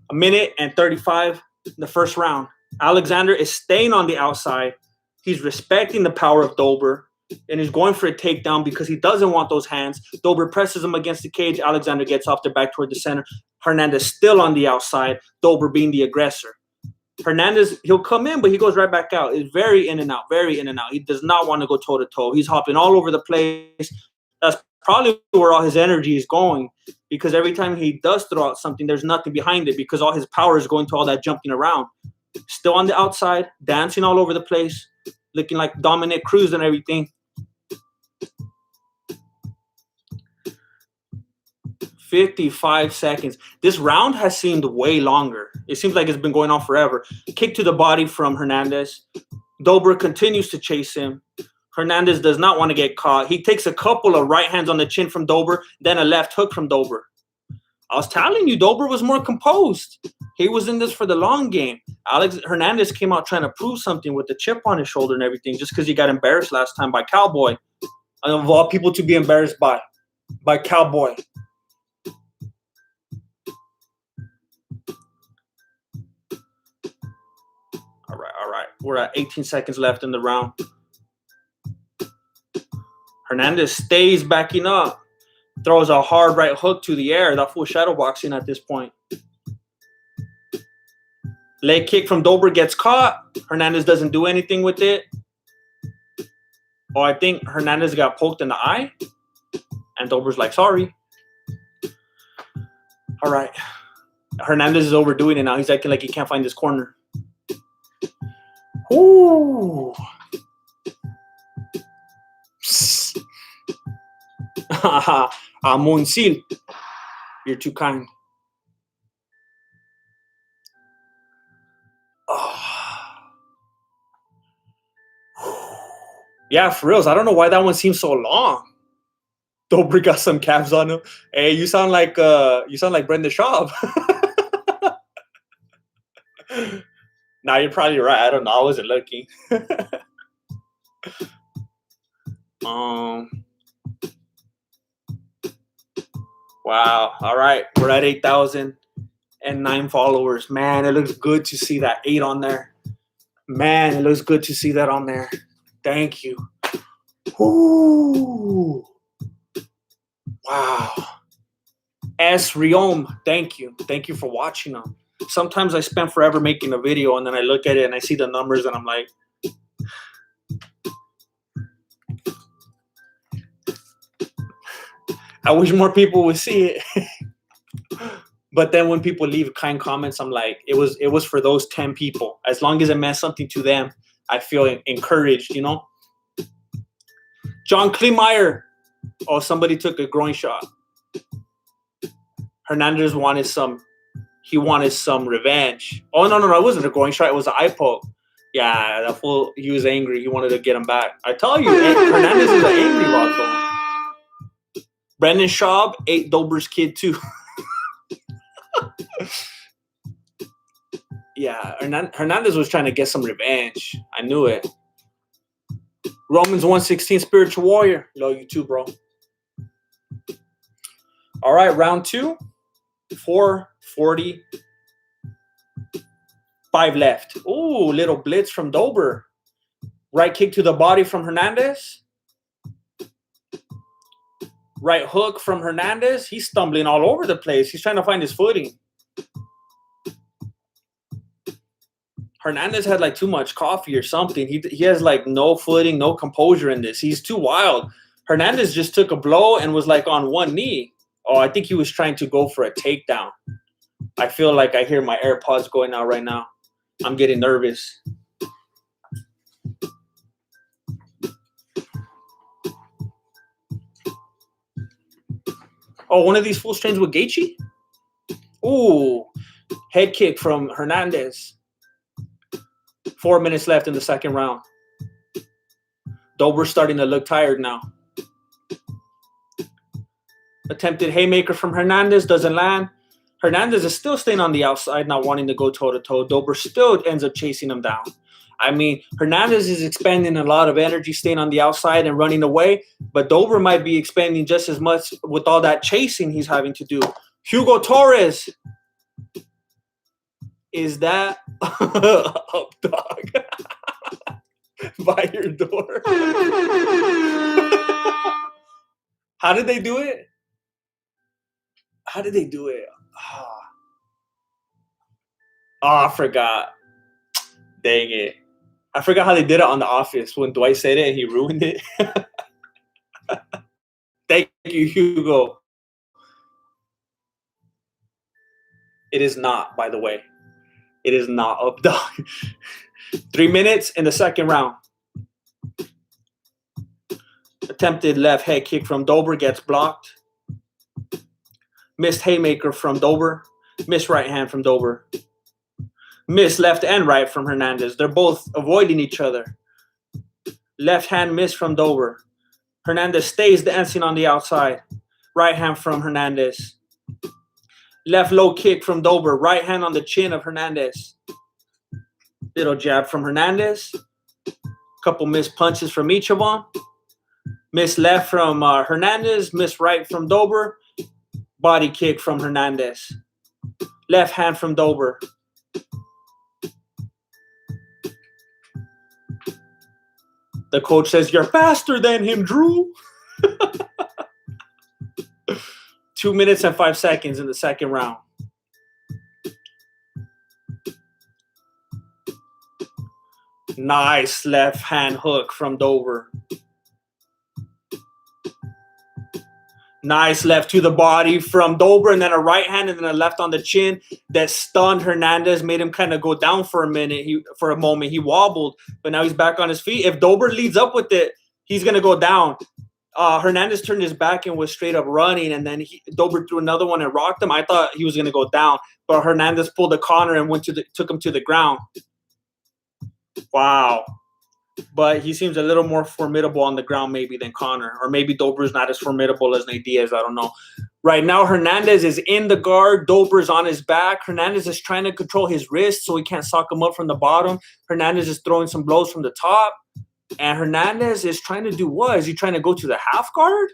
1 minute and 35 in the first round. Alexander is staying on the outside. He's respecting the power of Dober, and he's going for a takedown because he doesn't want those hands. Dober presses him against the cage. Alexander gets off the back toward the center. Hernandez still on the outside. Dober being the aggressor. Hernandez, he'll come in, but he goes right back out. It's very in and out, very in and out. He does not want to go toe-to-toe. He's hopping all over the place. That's probably where all his energy is going, because every time he does throw out something, there's nothing behind it because all his power is going to all that jumping around. Still on the outside, dancing all over the place, looking like Dominic Cruz and everything. 55 seconds. This round has seemed way longer. It seems like it's been going on forever. Kick to the body from Hernandez. Dober continues to chase him. Hernandez does not want to get caught. He takes a couple of right hands on the chin from Dober, then a left hook from Dober. I was telling you, Dober was more composed. He was in this for the long game. Hernandez came out trying to prove something with the chip on his shoulder and everything just because he got embarrassed last time by Cowboy. And of all people to be embarrassed by Cowboy. All right. We're at 18 seconds left in the round. Hernandez stays backing up. Throws a hard right hook to the air. That fool shadow boxing at this point. Leg kick from Dober gets caught. Hernandez doesn't do anything with it. Oh, I think Hernandez got poked in the eye. And Dober's like, sorry. All right. Hernandez is overdoing it now. He's acting like he can't find this corner. Ooh. Monsil. You're too kind. Yeah, for reals. I don't know why that one seems so long. Dober got some calves on him. Hey, you sound like Brendan Schaub. Nah, you're probably right. I don't know. I wasn't looking. Wow. All right. We're at 8,009 followers. Man, it looks good to see that 8 on there. Man, it looks good to see that on there. Thank you. Ooh. Wow. S. Riom, thank you. Thank you for watching them. Sometimes I spend forever making a video and then I look at it and I see the numbers and I'm like, I wish more people would see it. But then when people leave kind comments, I'm like, it was for those 10 people. As long as it meant something to them, I feel encouraged, you know? John Kleemeyer. Oh, somebody took a groin shot. Hernandez wanted some revenge. Oh, no, it wasn't a groin shot. It was an eye poke. Yeah, that fool, he was angry. He wanted to get him back. I tell you, Hernandez is an angry Rothwell. Brendan Schaub ate Dober's kid too. Yeah, Hernandez was trying to get some revenge. I knew it. Romans 1:16, Spiritual Warrior. Love you too, bro. All right, round 2. 4:45 left. Ooh, little blitz from Dober. Right kick to the body from Hernandez. Right hook from Hernandez. He's stumbling all over the place. He's trying to find his footing. Hernandez had like too much coffee or something. He has like no footing, no composure in this. He's too wild. Hernandez just took a blow and was like on one knee. Oh, I think he was trying to go for a takedown. I feel like I hear my AirPods going out right now. I'm getting nervous. Oh, one of these fools trains with Gaethje? Ooh, head kick from Hernandez. 4 minutes left in the second round. Dober's starting to look tired now. Attempted haymaker from Hernandez doesn't land. Hernandez is still staying on the outside, not wanting to go toe-to-toe. Dober still ends up chasing him down. I mean, Hernandez is expending a lot of energy staying on the outside and running away, but Dober might be expending just as much with all that chasing he's having to do. Hugo Torres. Is that up, dog? By your door. How did they do it? How did they do it? Oh, I forgot. Dang it. I forgot how they did it on The Office when Dwight said it and he ruined it. Thank you, Hugo. It is not, by the way. It is not up, dog. 3 minutes in the second round. Attempted left head kick from Dober gets blocked. Missed haymaker from Dober. Missed right hand from Dober. Missed left and right from Hernandez. They're both avoiding each other. Left hand miss from Dober. Hernandez stays dancing on the outside. Right hand from Hernandez. Left low kick from Dober. Right hand on the chin of Hernandez. Little jab from Hernandez. Couple missed punches from each of them. Miss left from Hernandez. Miss right from Dober. Body kick from Hernandez. Left hand from Dober. The coach says, "You're faster than him, Drew." 2 minutes and 5 seconds in the second round. Nice left hand hook from Dober. Nice left to the body from Dober, and then a right hand and then a left on the chin that stunned Hernandez, made him kind of go down for a minute. For a moment, he wobbled, but now he's back on his feet. If Dober leads up with it, he's going to go down. Hernandez turned his back and was straight up running, and then Dober threw another one and rocked him. I thought he was going to go down, but Hernandez pulled the corner and took him to the ground. Wow. but he seems a little more formidable on the ground maybe than Connor. Or maybe Dober's not as formidable as Nate Diaz. I don't know. Right now, Hernandez is in the guard. Dober's on his back. Hernandez is trying to control his wrist so he can't sock him up from the bottom. Hernandez is throwing some blows from the top. And Hernandez is trying to do what? Is he trying to go to the half guard?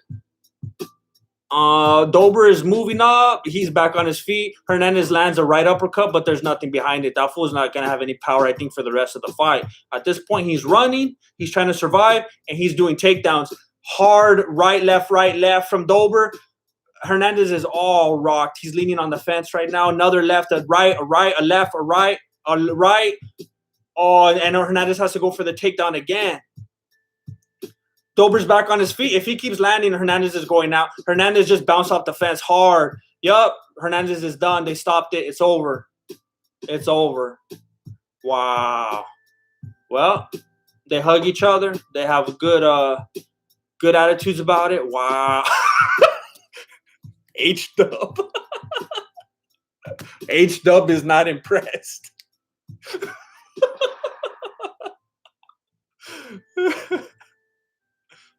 Dober is moving up. He's back on his feet. Hernandez lands a right uppercut, but there's nothing behind it. That fool's not going to have any power, I think, for the rest of the fight. At this point, he's running. He's trying to survive, and he's doing takedowns. Hard right, left from Dober. Hernandez is all rocked. He's leaning on the fence right now. Another left, a right, a left, a right. Oh, and Hernandez has to go for the takedown again. Dober's back on his feet. If he keeps landing, Hernandez is going out. Hernandez just bounced off the fence hard. Yup, Hernandez is done. They stopped it. It's over. It's over. Wow. Well, they hug each other. They have good attitudes about it. Wow. H-Dub. H-Dub is not impressed.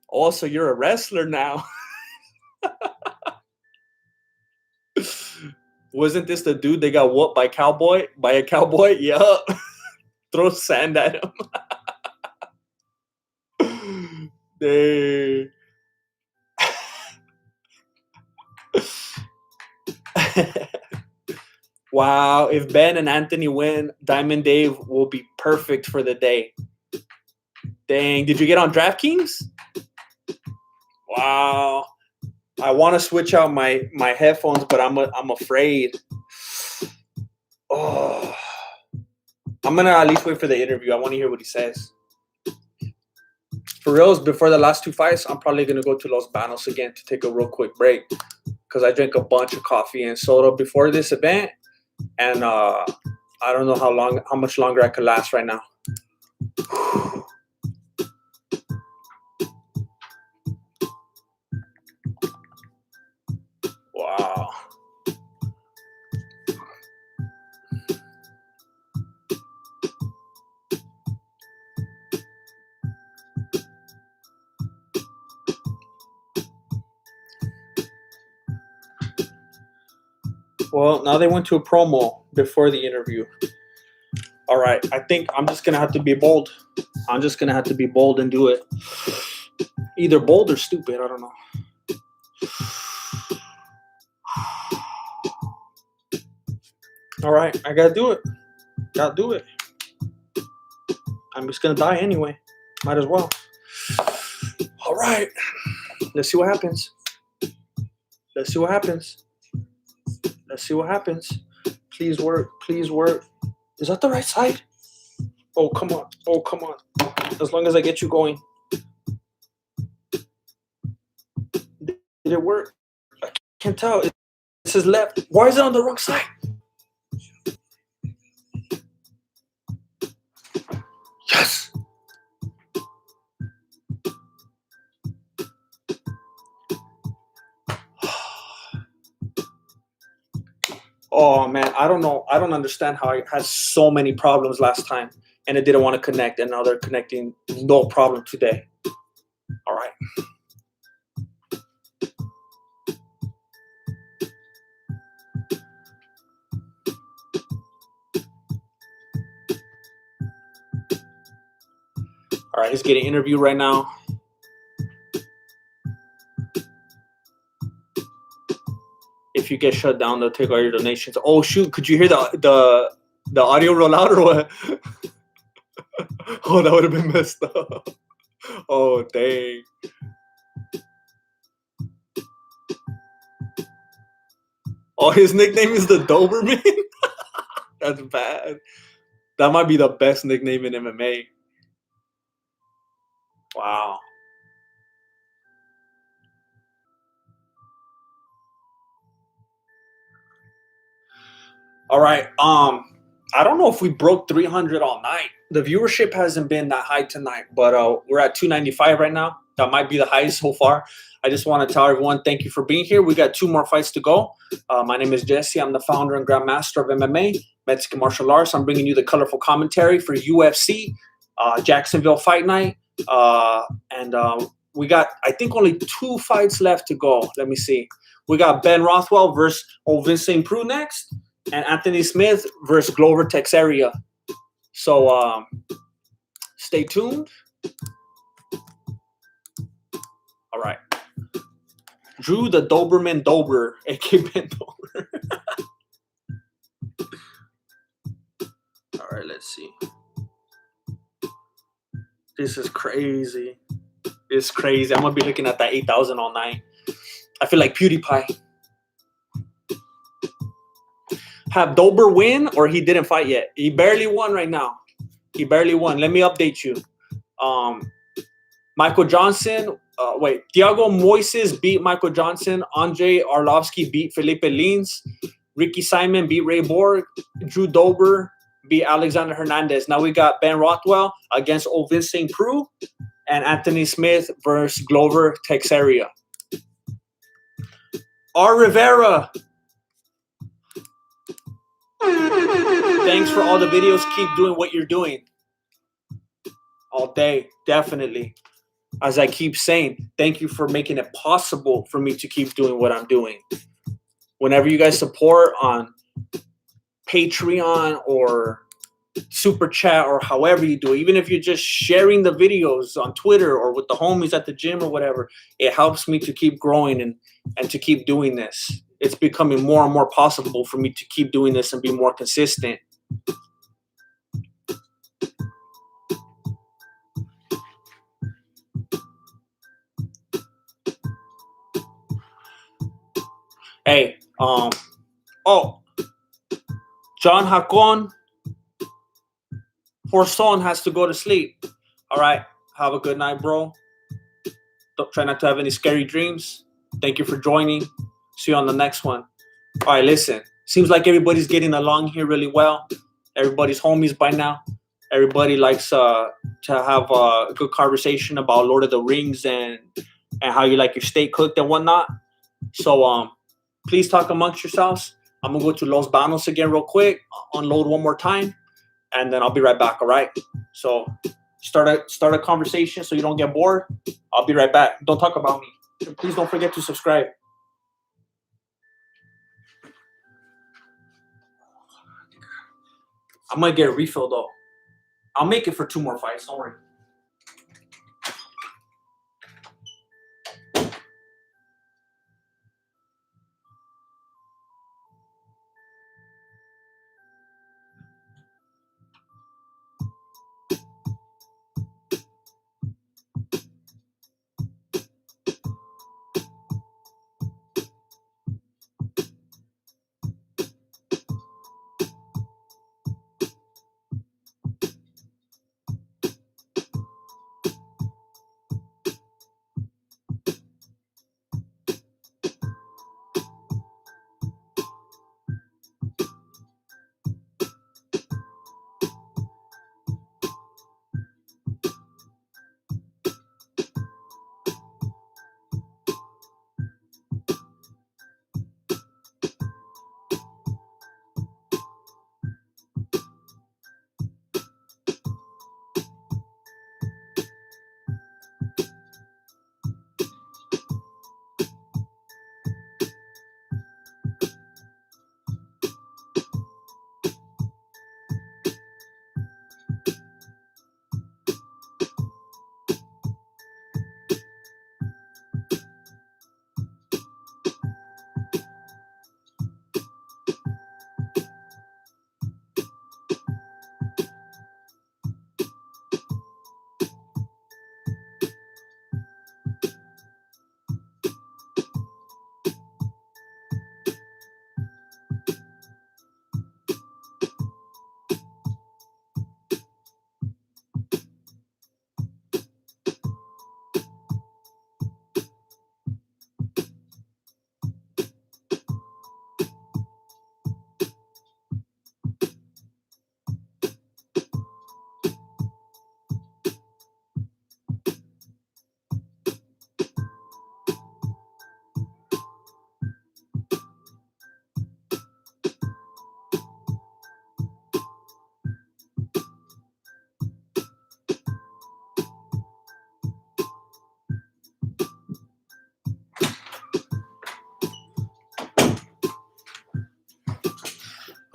Also, you're a wrestler now. Wasn't this the dude they got whooped by a cowboy? Yup. Throw sand at him. Dang. Wow, if Ben and Anthony win, Diamond Dave will be perfect for the day. Dang, did you get on DraftKings? Wow. I want to switch out my headphones, but I'm afraid. Oh. I'm going to at least wait for the interview. I want to hear what he says. For reals, before the last two fights, I'm probably going to go to Los Banos again to take a real quick break because I drank a bunch of coffee and soda before this event, and I don't know how much longer I could last right now. Wow. Well, now they went to a promo before the interview. All right. I think I'm just going to have to be bold. I'm just going to have to be bold and do it. Either bold or stupid. I don't know. All right. I got to do it. Got to do it. I'm just going to die anyway. Might as well. All right. Let's see what happens. Let's see what happens. Let's see what happens. Please work. Please work. Is that the right side? Oh, come on. Oh, come on. As long as I get you going. Did it work? I can't tell. It says left. Why is it on the wrong side? Yes. Oh, man, I don't know. I don't understand how I had so many problems last time, and it didn't want to connect, and now they're connecting. No problem today. All right. All right, he's getting interviewed right now. If you get shut down, they'll take all your donations. Oh shoot! Could you hear the audio roll out or what? Oh, that would have been messed up. Oh dang! Oh, his nickname is the Doberman. That's bad. That might be the best nickname in MMA. Wow. All right. I don't know if we broke 300 all night. The viewership hasn't been that high tonight, but we're at 295 right now. That might be the highest so far. I just want to tell everyone thank you for being here. We got 2 more fights to go. My name is Jesse. I'm the founder and grandmaster of MMA, Mexican martial arts. I'm bringing you the colorful commentary for UFC Jacksonville Fight Night. And we got, I think, only 2 fights left to go. Let me see. We got Ben Rothwell versus Ovince Preux next, and Anthony Smith versus Glover Teixeira. So stay tuned. All right. Drew the Doberman Dober, aka Ben Dober. All right, let's see. This is crazy. It's crazy. I'm gonna be looking at that 8,000 all night. I feel like PewDiePie. Have Dober win or he didn't fight yet? He barely won right now. He barely won. Let me update you. Michael Johnson. Thiago Moises beat Michael Johnson. Andrei Arlovski beat Philipe Lins. Ricky Simon beat Ray Borg. Drew Dober beat Alexander Hernandez. Now we got Ben Rothwell against Ovince Preux and Anthony Smith versus Glover Teixeira. R. Rivera. Thanks for all the videos. Keep doing what you're doing. All day, definitely. As I keep saying, thank you for making it possible for me to keep doing what I'm doing. Whenever you guys support on Patreon or Super Chat or however you do it, even if you're just sharing the videos on Twitter or with the homies at the gym or whatever, it helps me to keep growing and to keep doing this. It's becoming more and more possible for me to keep doing this and be more consistent. Hey, John Hakon Forson has to go to sleep. All right, have a good night, bro. Try not to have any scary dreams. Thank you for joining. See you on the next one. All right, listen. Seems like everybody's getting along here really well. Everybody's homies by now. Everybody likes to have a good conversation about Lord of the Rings and how you like your steak cooked and whatnot. So please talk amongst yourselves. I'm gonna go to Los Banos again real quick, unload one more time, and then I'll be right back. All right. So start a conversation so you don't get bored. I'll be right back. Don't talk about me. Please don't forget to subscribe. I'm gonna get a refill though. I'll make it for 2 more fights. Don't worry.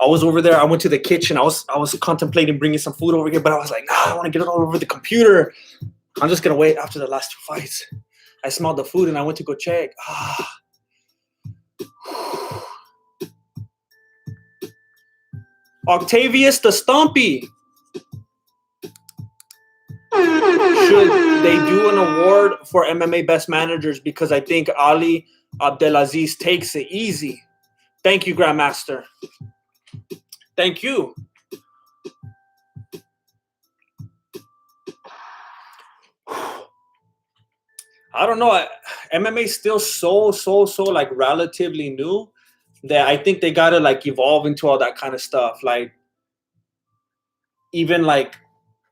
I was over there. I went to the kitchen. I was contemplating bringing some food over here, but I was like, nah, I want to get it all over the computer. I'm just gonna wait after the last 2 fights. I smelled the food and I went to go check. Octavius the Stumpy. Should they do an award for MMA best managers? Because I think Ali Abdelaziz takes it easy. Thank you, Grandmaster. Thank you. I don't know. MMA is still so like relatively new that I think they gotta like evolve into all that kind of stuff. Like even like,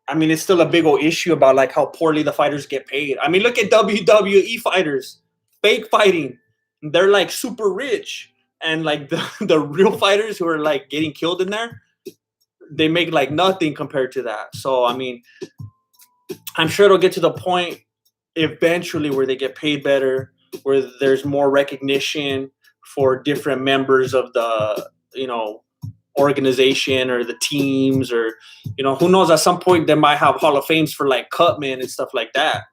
I mean, it's still a big old issue about like how poorly the fighters get paid. I mean, look at WWE fighters, fake fighting. They're like super rich, and like the real fighters who are like getting killed in there, they make like nothing compared to that. So I mean, I'm sure it'll get to the point eventually where they get paid better, where there's more recognition for different members of the, you know, organization or the teams, or, you know, who knows, at some point they might have Hall of Fames for like cutmen and stuff like that.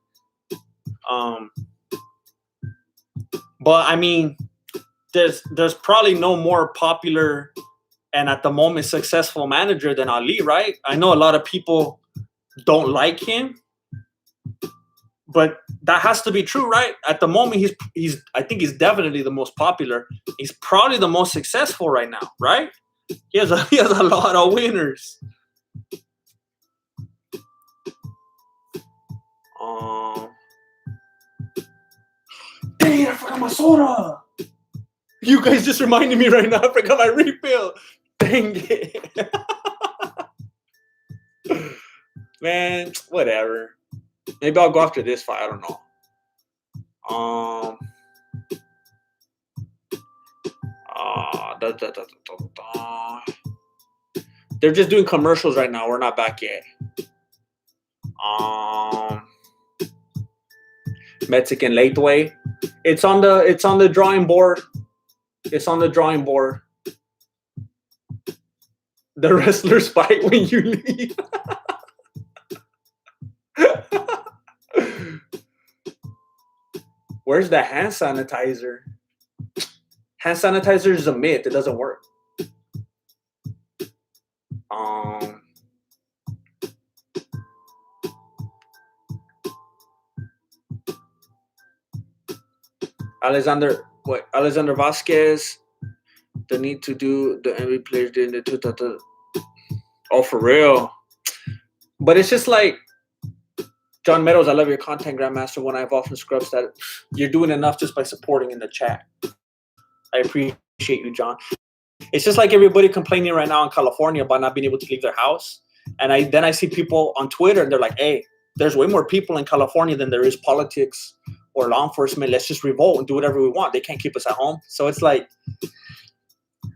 But I mean, there's probably no more popular and at the moment successful manager than Ali, right? I know a lot of people don't like him, but that has to be true, right? At the moment, I think he's definitely the most popular. He's probably the most successful right now, right? He has a lot of winners. Dang, I forgot my soda. You guys just reminded me right now. I forgot my refill. Dang it. Man, whatever. Maybe I'll go after this fight. I don't know. They're just doing commercials right now. We're not back yet. Mexican Lateway. It's on the drawing board. It's on the drawing board. The wrestlers fight when you leave. Where's the hand sanitizer? Hand sanitizer is a myth. It doesn't work. Alexander Vasquez. The need to do the NBA players did in the oh, for real. But it's just like, John Meadows, I love your content, Grandmaster. When I've often scrubbed that, you're doing enough just by supporting in the chat. I appreciate you, John. It's just like everybody complaining right now in California about not being able to leave their house. And then I see people on Twitter and they're like, hey, there's way more people in California than there is politics or law enforcement. Let's just revolt and do whatever we want. They can't keep us at home. So it's like,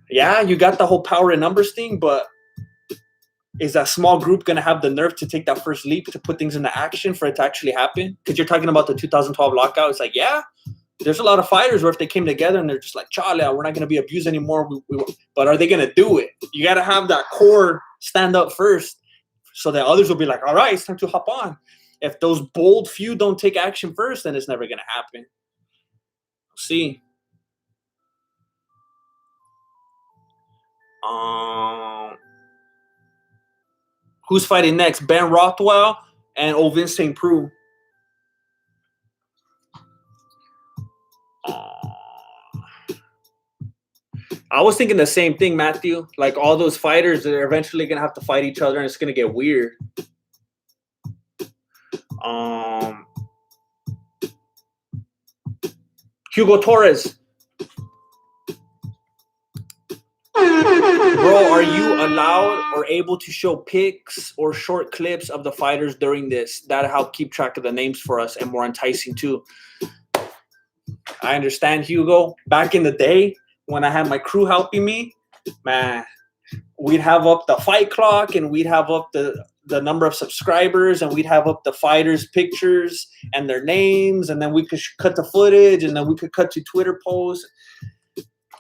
yeah, you got the whole power in numbers thing, but is that small group going to have the nerve to take that first leap to put things into action for it to actually happen? Because you're talking about the 2012 lockout. It's like, yeah, there's a lot of fighters where if they came together and they're just like, Charlie, we're not going to be abused anymore. But are they going to do it? You got to have that core stand up first so that others will be like, all right, it's time to hop on. If those bold few don't take action first, then it's never going to happen. We'll see. Who's fighting next? Ben Rothwell and Ovince Preux. I was thinking the same thing, Matthew. Like all those fighters that are eventually going to have to fight each other and it's going to get weird. Hugo Torres. Bro, are you allowed or able to show pics or short clips of the fighters during this? That'll help keep track of the names for us and more enticing too. I understand, Hugo. Back in the day when I had my crew helping me, man, we'd have up the fight clock and we'd have up the number of subscribers and we'd have up the fighters' pictures and their names, and then we could cut the footage and then we could cut to Twitter posts.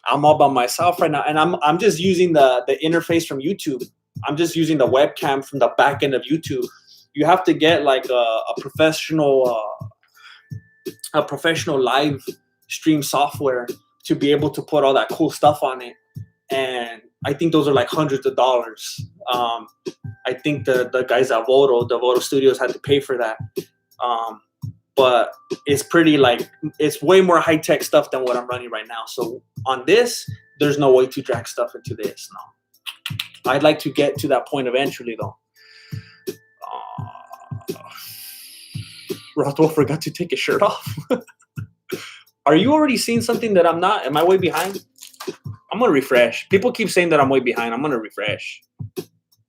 I'm all by myself right now, and I'm just using the interface from YouTube. I'm just using the webcam from the back end of YouTube. You have to get like a professional live stream software to be able to put all that cool stuff on it. And I think those are like hundreds of dollars. I think the guys at the Voto Studios had to pay for that. But it's pretty it's way more high tech stuff than what I'm running right now. So on this, there's no way to drag stuff into this. No, I'd like to get to that point eventually though. Rothwell forgot to take his shirt off. Are you already seeing something that I'm not? Am I way behind? I'm going to refresh. People keep saying that I'm way behind. I'm going to refresh.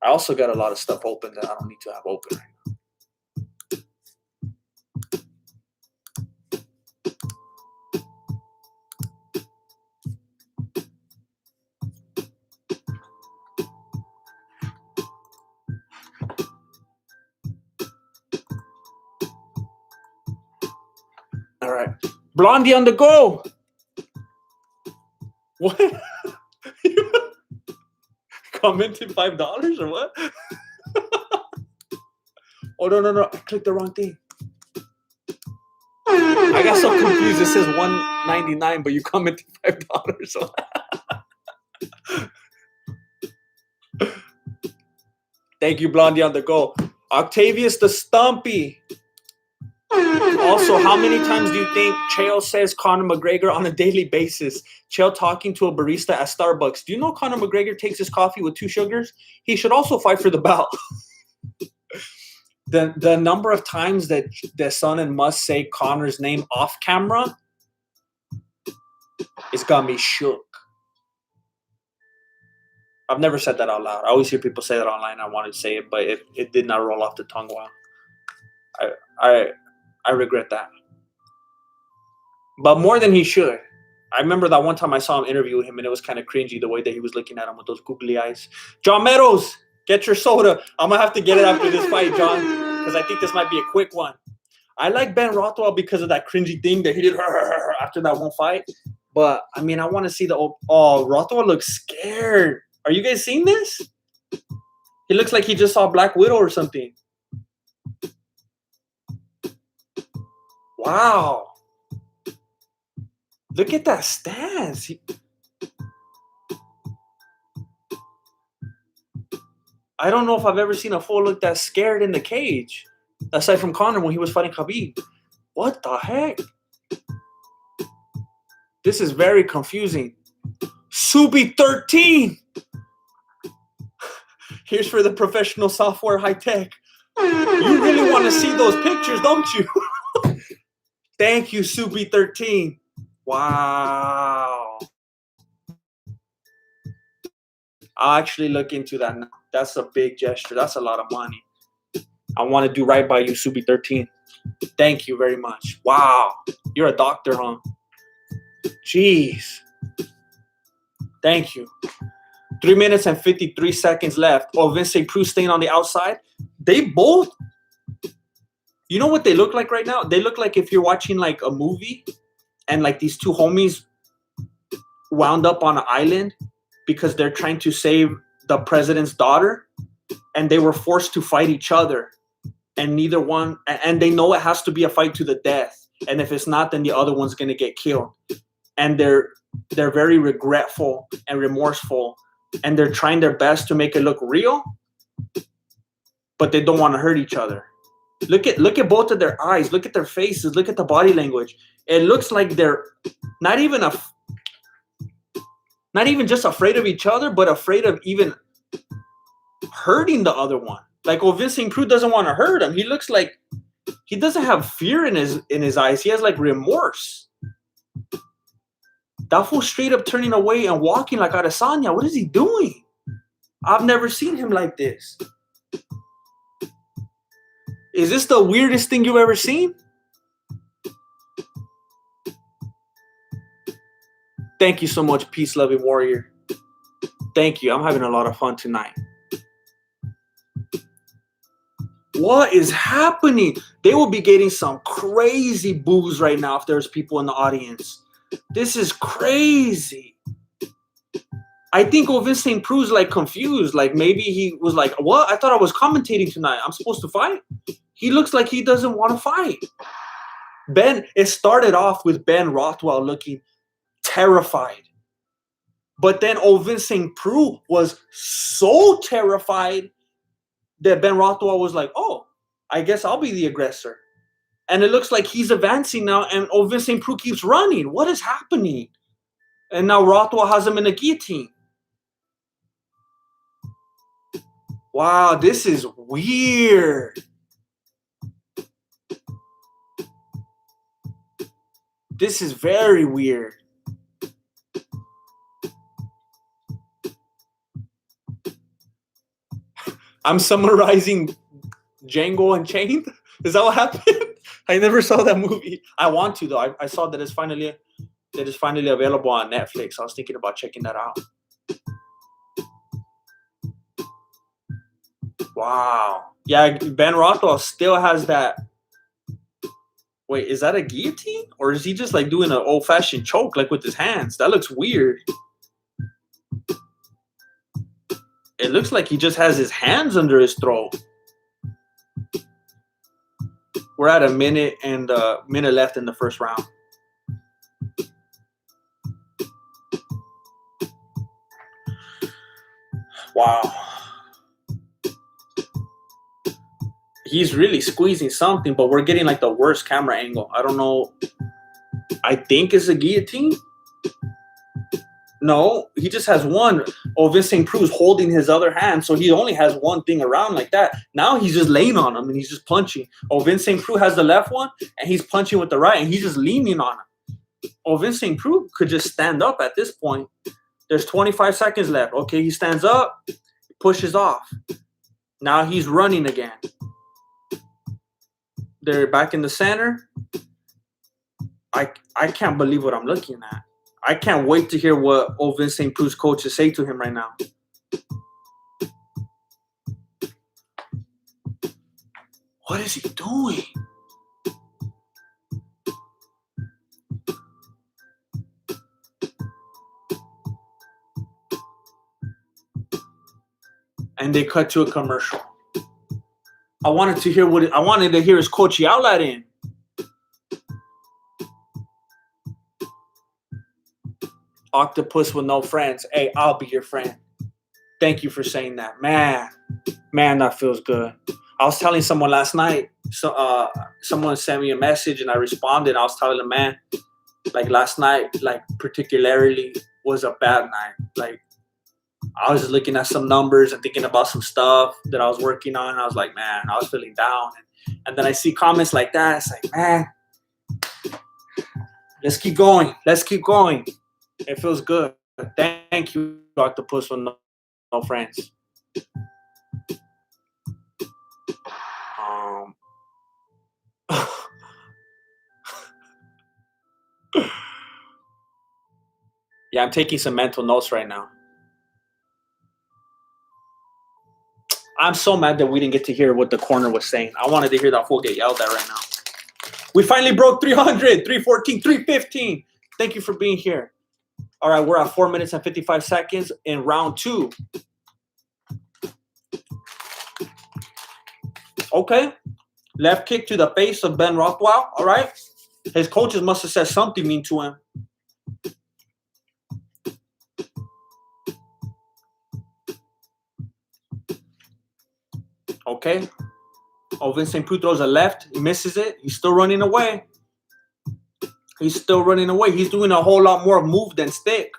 I also got a lot of stuff open that I don't need to have open right now. All right. Blondie on the go. What? Commented $5 or what? Oh, no. I clicked the wrong thing. I got so confused. It says $1.99, but you commented $5. Thank you, Blondie on the go. Octavius the Stumpy. Also, how many times do you think Chael says Conor McGregor on a daily basis? Chael talking to a barista at Starbucks. Do you know Conor McGregor takes his coffee with 2 sugars? He should also fight for the belt. The number of times that Son and Must say Conor's name off camera, it's got me shook. I've never said that out loud. I always hear people say that online. I wanted to say it, but it did not roll off the tongue well. I regret that. But more than he should. I remember that one time I saw him interview him, and it was kind of cringy the way that he was looking at him with those googly eyes. John Meadows, get your soda. I'm going to have to get it after this fight, John, because I think this might be a quick one. I like Ben Rothwell because of that cringy thing that he did after that one fight. But, I mean, I want to see Rothwell looks scared. Are you guys seeing this? He looks like he just saw Black Widow or something. Wow. Look at that stance. I don't know if I've ever seen a fool look that scared in the cage. Aside from Conor when he was fighting Khabib. What the heck? This is very confusing. Subi 13. Here's for the professional software high tech. You really want to see those pictures, don't you? Thank you, Subi 13. Wow. I'll actually look into that now. That's a big gesture. That's a lot of money. I want to do right by you, Subi 13. Thank you very much. Wow. You're a doctor, huh? Jeez. Thank you. 3 minutes and 53 seconds left. Ovince Preux staying on the outside. They both... You know what they look like right now? They look like if you're watching like a movie and like these two homies wound up on an island because they're trying to save the president's daughter and they were forced to fight each other and neither one, and they know it has to be a fight to the death. And if it's not, then the other one's going to get killed. And they're very regretful and remorseful and they're trying their best to make it look real, but they don't want to hurt each other. Look at both of their eyes. Look at their faces. Look at the body language. It looks like they're not even just afraid of each other, but afraid of even hurting the other one. Like Ovince Preux doesn't want to hurt him. He looks like he doesn't have fear in his eyes. He has like remorse. That fool straight up turning away and walking like Adesanya. What is he doing? I've never seen him like this. Is this the weirdest thing you've ever seen? Thank you so much, peace-loving warrior. Thank you. I'm having a lot of fun tonight. What is happening? They will be getting some crazy boos right now if there's people in the audience. This is crazy. I think Ovince St. Preux like confused. Like maybe he was like, what? I thought I was commentating tonight. I'm supposed to fight? He looks like he doesn't want to fight. It started off with Ben Rothwell looking terrified. But then Ovince St. Preux was so terrified that Ben Rothwell was like, oh, I guess I'll be the aggressor. And it looks like he's advancing now, and Ovince St. Preux keeps running. What is happening? And now Rothwell has him in a guillotine. Wow, this is weird. This is very weird. I'm summarizing Django Unchained. Is that what happened? I never saw that movie. I want to though. I saw that it's finally available on Netflix. I was thinking about checking that out. Wow. Yeah, Ben Rothwell still has that. Wait, is that a guillotine? Or is he just like doing an old-fashioned choke like with his hands? That looks weird. It looks like he just has his hands under his throat. We're at a minute and a minute left in the first round. Wow. He's really squeezing something, but we're getting like the worst camera angle. I don't know. I think it's a guillotine. No, he just has one. Ovince St. Preux holding his other hand, so he only has one thing around like that. Now he's just laying on him and he's just punching. Ovince St. Preux has the left one and he's punching with the right and he's just leaning on him. Ovince St. Preux could just stand up at this point. There's 25 seconds left. Okay, he stands up, pushes off. Now he's running again. They're back in the center. I can't believe what I'm looking at. I can't wait to hear what Ovince St. Preux' coaches say to him right now. What is he doing? And they cut to a commercial. I wanted to hear his coach yell at him. Octopus with no friends. Hey, I'll be your friend. Thank you for saying that. Man, that feels good. I was telling someone last night, someone sent me a message and I responded. I was telling them, man, like last night, like particularly was a bad night. Like I was just looking at some numbers and thinking about some stuff that I was working on. And I was like, man, I was feeling down. And then I see comments like that. It's like, man, let's keep going. Let's keep going. It feels good. Thank you, Octopus with no friends. Yeah, I'm taking some mental notes right now. I'm so mad that we didn't get to hear what the corner was saying. I wanted to hear that fool get yelled at right now. We finally broke 300, 314, 315. Thank you for being here. All right, we're at 4 minutes and 55 seconds in round 2. Okay. Left kick to the face of Ben Rothwell. All right. His coaches must have said something mean to him. Okay. Ovince St. Preux throws a left. He misses it. He's still running away. He's still running away. He's doing a whole lot more move than stick.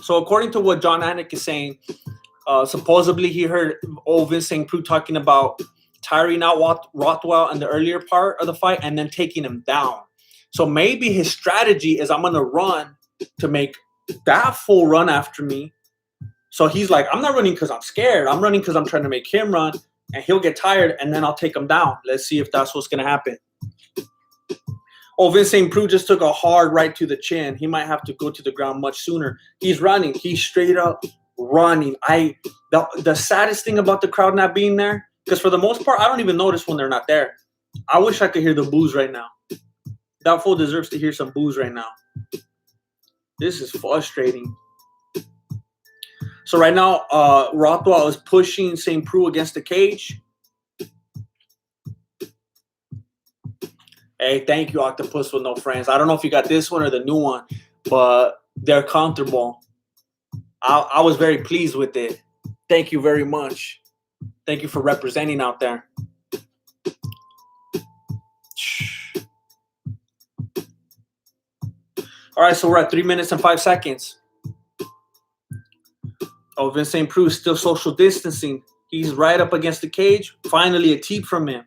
So according to what John Anik is saying, supposedly he heard Ovince St. Preux talking about tiring out Rothwell in the earlier part of the fight and then taking him down. So maybe his strategy is I'm going to run to make that full run after me. So he's like, I'm not running because I'm scared. I'm running because I'm trying to make him run. And he'll get tired, and then I'll take him down. Let's see if that's what's going to happen. Ovince St. Preux just took a hard right to the chin. He might have to go to the ground much sooner. He's running. He's straight up running. The saddest thing about the crowd not being there, because for the most part, I don't even notice when they're not there. I wish I could hear the boos right now. That fool deserves to hear some boos right now. This is frustrating. So right now, Rothwell is pushing St. Preux against the cage. Hey, thank you, Octopus with No Friends. I don't know if you got this one or the new one, but they're comfortable. I was very pleased with it. Thank you very much. Thank you for representing out there. All right, so we're at 3 minutes and 5 seconds. Ovince St. Preux still social distancing. He's right up against the cage. Finally, a teep from him.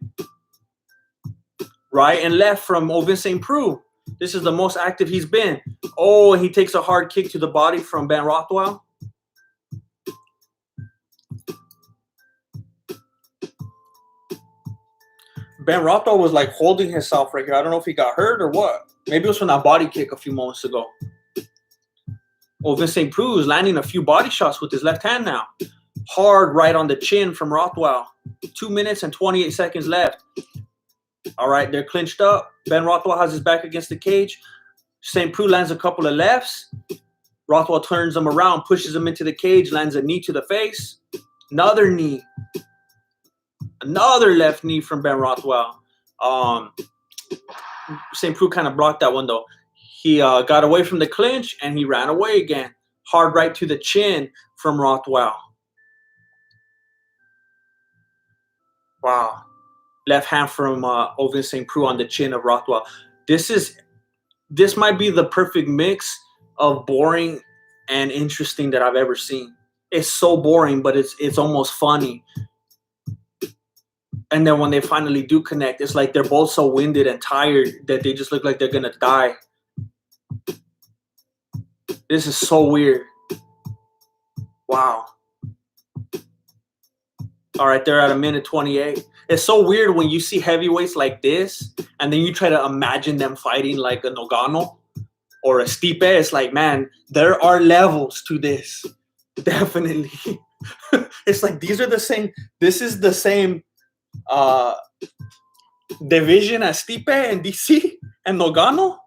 Right and left from Ovince St. Preux. This is the most active he's been. Oh, and he takes a hard kick to the body from Ben Rothwell. Ben Rothwell was like holding himself right here. I don't know if he got hurt or what. Maybe it was from that body kick a few moments ago. Ovince St. Preux is landing a few body shots with his left hand now. Hard right on the chin from Rothwell. 2 minutes and 28 seconds left. All right, they're clinched up. Ben Rothwell has his back against the cage. St. Preux lands a couple of lefts. Rothwell turns him around, pushes him into the cage, lands a knee to the face. Another knee. Another left knee from Ben Rothwell. St. Preux kind of blocked that one, though. He got away from the clinch, and he ran away again. Hard right to the chin from Rothwell. Wow. Left hand from Ovince St. Preux on the chin of Rothwell. This might be the perfect mix of boring and interesting that I've ever seen. It's so boring, but it's almost funny. And then when they finally do connect, it's like they're both so winded and tired that they just look like they're gonna die. This is so weird. Wow. All right, they're at 1:28. It's so weird when you see heavyweights like this, and then you try to imagine them fighting like a Nogano or a Stipe. It's like, man, there are levels to this. Definitely. It's like these are the same. This is the same division as Stipe and DC and Nogano.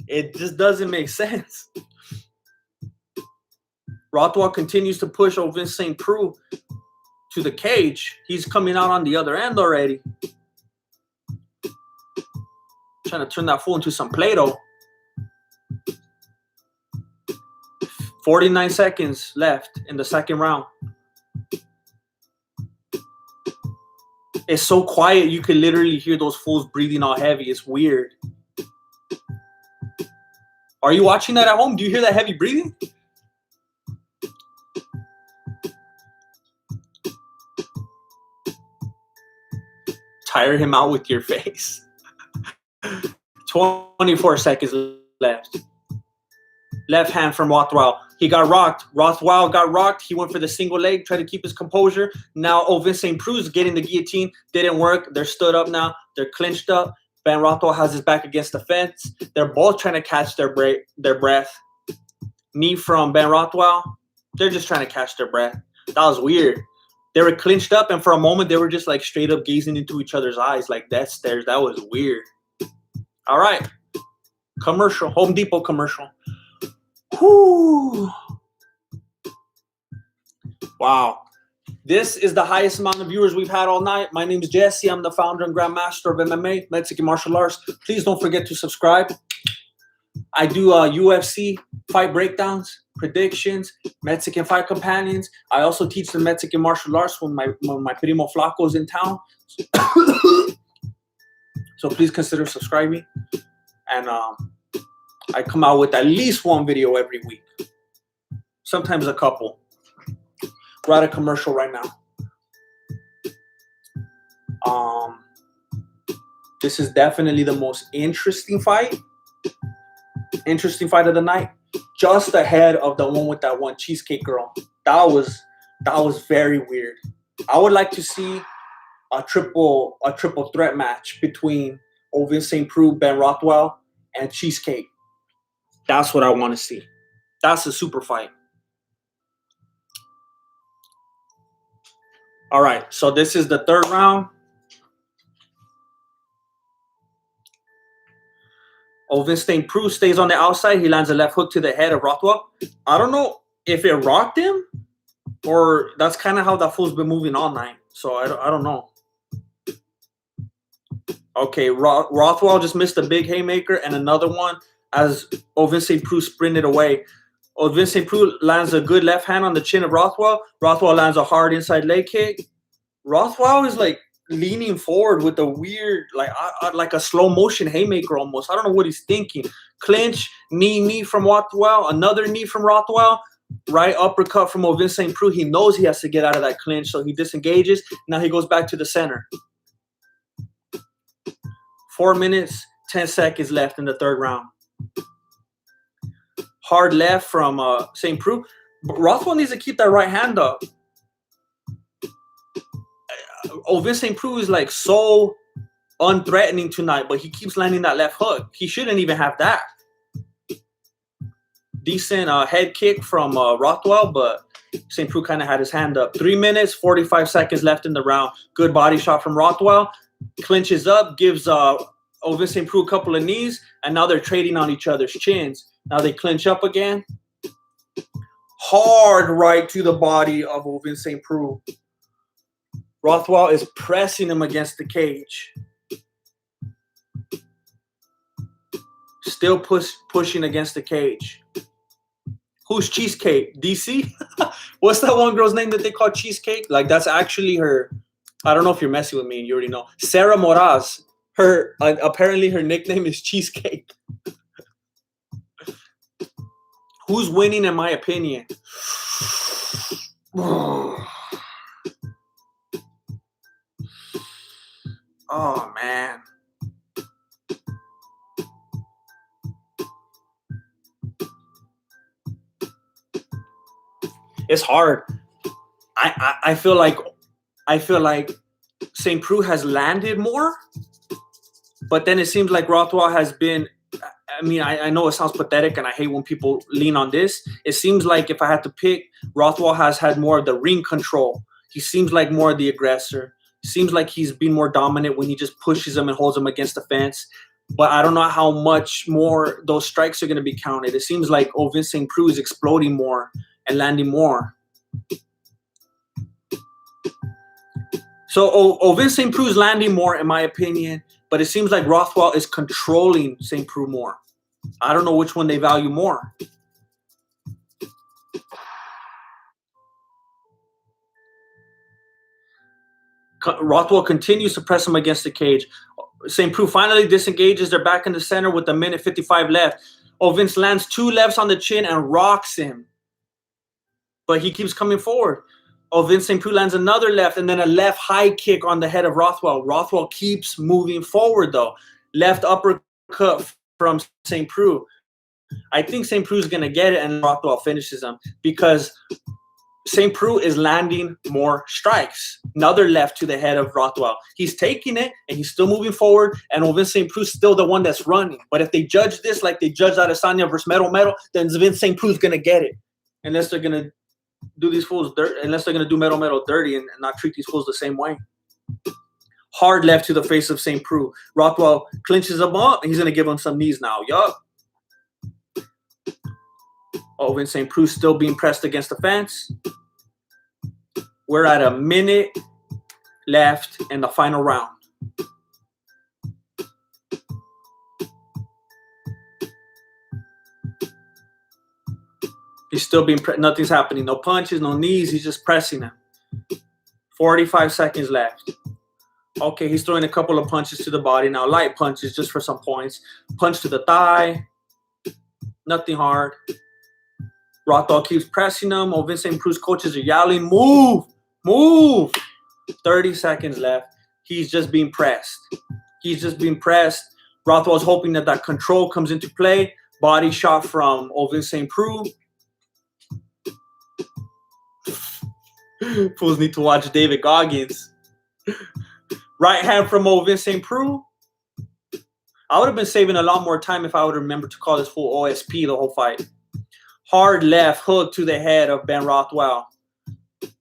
It just doesn't make sense. Rothwell continues to push Ovince St. Preux to the cage. He's coming out on the other end already. Trying to turn that fool into some Play-Doh. 49 seconds left in the second round. It's so quiet, you can literally hear those fools breathing all heavy. It's weird. Are you watching that at home? Do you hear that heavy breathing? Tire him out with your face. 24 seconds left. Left hand from Rothwell. He got rocked. Rothwell got rocked. He went for the single leg, tried to keep his composure. Now Ovince St. Preux is getting the guillotine. Didn't work. They're stood up now. They're clinched up. Ben Rothwell has his back against the fence. They're both trying to catch their breath. Knee from Ben Rothwell. They're just trying to catch their breath. That was weird. They were clinched up, and for a moment, they were just like straight up gazing into each other's eyes like death stares. That was weird. All right. Commercial. Home Depot commercial. Whew. Wow. This is the highest amount of viewers we've had all night. My name is Jesse. I'm the founder and grandmaster of MMA, Mexican martial arts. Please don't forget to subscribe. I do UFC fight breakdowns, predictions, Mexican fight companions. I also teach the Mexican martial arts when my primo Flaco is in town. So please consider subscribing. And I come out with at least one video every week. Sometimes a couple. We're at a commercial right now. This is definitely the most interesting fight. Interesting fight of the night. Just ahead of the one with that one cheesecake girl. That was very weird. I would like to see a triple threat match between Ovince St. Preux, Ben Rothwell, and Cheesecake. That's what I want to see. That's a super fight. All right, so this is the third round. Ovince Preux stays on the outside. He lands a left hook to the head of Rothwell. I don't know if it rocked him or that's kind of how that fool's been moving all night. So I don't know. Okay, Rothwell just missed a big haymaker and another one as Ovince Preux sprinted away. Ovince Preux lands a good left hand on the chin of Rothwell. Rothwell lands a hard inside leg kick. Rothwell is like leaning forward with a weird, like a slow motion haymaker almost. I don't know what he's thinking. Clinch, knee from Rothwell, another knee from Rothwell, right uppercut from Ovince Preux. He knows he has to get out of that clinch, so he disengages. Now he goes back to the center. 4 minutes, 10 seconds left in the third round. Hard left from St. Preux. Rothwell needs to keep that right hand up. Ovince Preux is like so unthreatening tonight, but he keeps landing that left hook. He shouldn't even have that. Decent head kick from Rothwell, but St. Preux kind of had his hand up. 3 minutes, 45 seconds left in the round. Good body shot from Rothwell. Clinches up, gives Ovince Preux a couple of knees, and now they're trading on each other's chins. Now they clinch up again. Hard right to the body of Ovince Preux. Rothwell is pressing him against the cage. Still pushing against the cage. Who's Cheesecake? DC? What's that one girl's name that they call Cheesecake? Like, that's actually her. I don't know if you're messing with me and you already know. Sarah Moras. Apparently her nickname is Cheesecake. Who's winning in my opinion? Oh, man. It's hard. I feel like St. Preux has landed more, but then it seems like Rothwell has been. I mean, I know it sounds pathetic, and I hate when people lean on this. It seems like if I had to pick, Rothwell has had more of the ring control. He seems like more of the aggressor. Seems like he's been more dominant when he just pushes him and holds him against the fence. But I don't know how much more those strikes are going to be counted. It seems like Ovince Preux is exploding more and landing more. So Ovince Preux is landing more, in my opinion. But it seems like Rothwell is controlling St. Preux more. I don't know which one they value more. Rothwell continues to press him against the cage. St. Preux finally disengages. They're back in the center with a minute 55 left. Ovince lands 2 lefts on the chin and rocks him. But he keeps coming forward. Ovince Preux lands another left and then a left high kick on the head of Rothwell. Rothwell keeps moving forward, though. Left uppercut from St. Preux. I think St. Preux is going to get it and Rothwell finishes him because St. Preux is landing more strikes. Another left to the head of Rothwell. He's taking it and he's still moving forward, and Ovince Preux is still the one that's running. But if they judge this like they judged Adesanya versus Metal, then St. Preux is going to get it. Unless they're going to do these fools dirt, unless they're going to do Metal dirty and not treat these fools the same way. Hard left to the face of St. Preux. Rothwell clinches him up, and he's going to give him some knees now. Yup. Ovince Preux still being pressed against the fence. We're at a minute left in the final round. He's still being nothing's happening. No punches, no knees. He's just pressing him. 45 seconds left. Okay, he's throwing a couple of punches to the body now. Light punches just for some points. Punch to the thigh. Nothing hard. Rothwell keeps pressing him. Ovince Preux's coaches are yelling, move, move. 30 seconds left. He's just being pressed. He's just being pressed. Rothwell's hoping that that control comes into play. Body shot from Ovince Preux. Fools need to watch David Goggins. Right hand from Ovince Preux. I would have been saving a lot more time if I would remember to call this full OSP the whole fight. Hard left hook to the head of Ben Rothwell.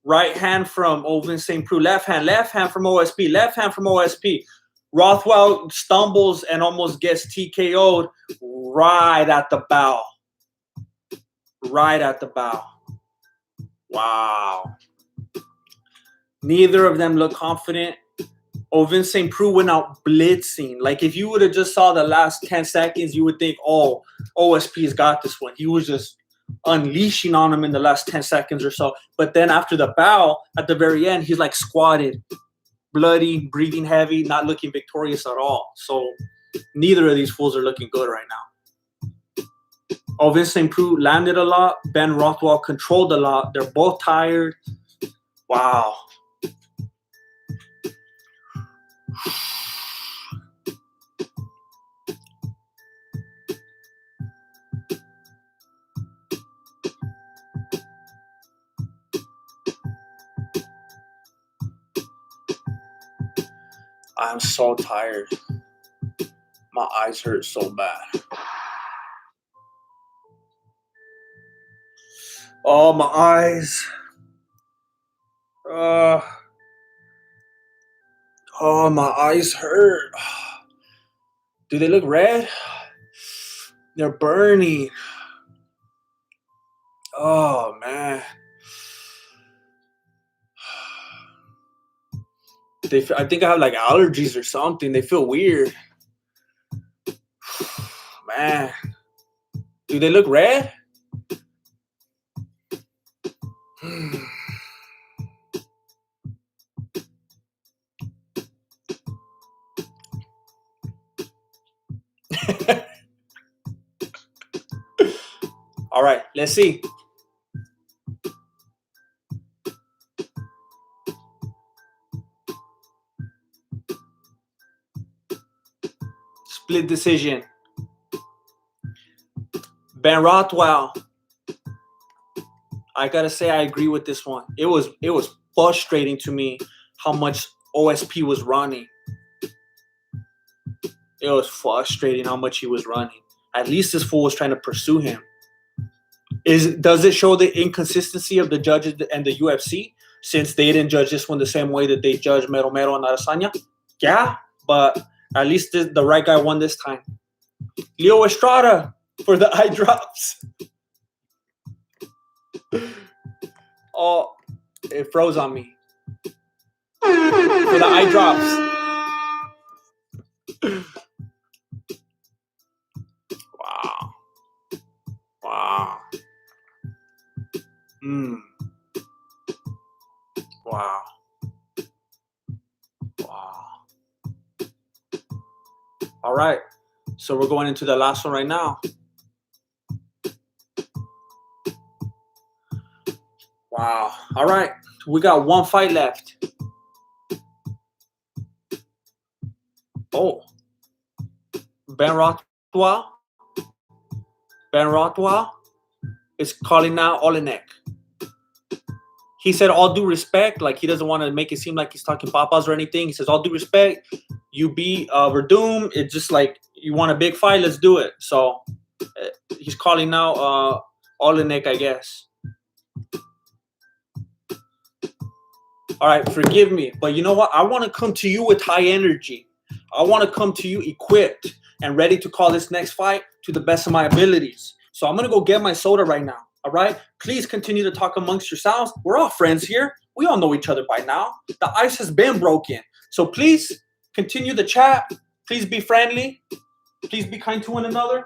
Right hand from Ovince Preux. Left hand from OSP. Left hand from OSP. Rothwell stumbles and almost gets TKO'd right at the bow. Right at the bow. Wow. Neither of them look confident. Ovince St. Preux went out blitzing. Like, if you would have just saw the last 10 seconds, you would think, oh, OSP's got this one. He was just unleashing on him in the last 10 seconds or so. But then after the bow, at the very end, he's like squatted, bloody, breathing heavy, not looking victorious at all. So neither of these fools are looking good right now. Ovince St. Preux landed a lot. Ben Rothwell controlled a lot. They're both tired. Wow. I'm so tired. My eyes hurt so bad. Oh, my eyes. Oh, my eyes hurt. Do they look red? They're burning. Oh, man. I think I have like allergies or something. They feel weird. Man. Do they look red? All right, let's see. Split decision. Ben Rothwell. I gotta say, I agree with this one. It was frustrating to me how much OSP was running. It was frustrating how much he was running. At least this fool was trying to pursue him. Does it show the inconsistency of the judges and the UFC, since they didn't judge this one the same way that they judged Mero Mero and Adesanya? Yeah, but at least the right guy won this time. Leo Estrada for the eye drops. Oh, it froze on me. For the eye drops. Wow. Wow. Wow. Wow. All right. So we're going into the last one right now. Wow. All right. We got one fight left. Oh. Ben Rothwell is calling out Olenek. He said, all due respect, like he doesn't want to make it seem like he's talking papas or anything. He says, all due respect, you beat Verdum. It's just like, you want a big fight, let's do it. So he's calling out Olenek, I guess. All right, forgive me, but you know what? I want to come to you with high energy. I want to come to you equipped and ready to call this next fight to the best of my abilities. So I'm going to go get my soda right now. All right? Please continue to talk amongst yourselves. We're all friends here. We all know each other by now. The ice has been broken. So please continue the chat. Please be friendly. Please be kind to one another.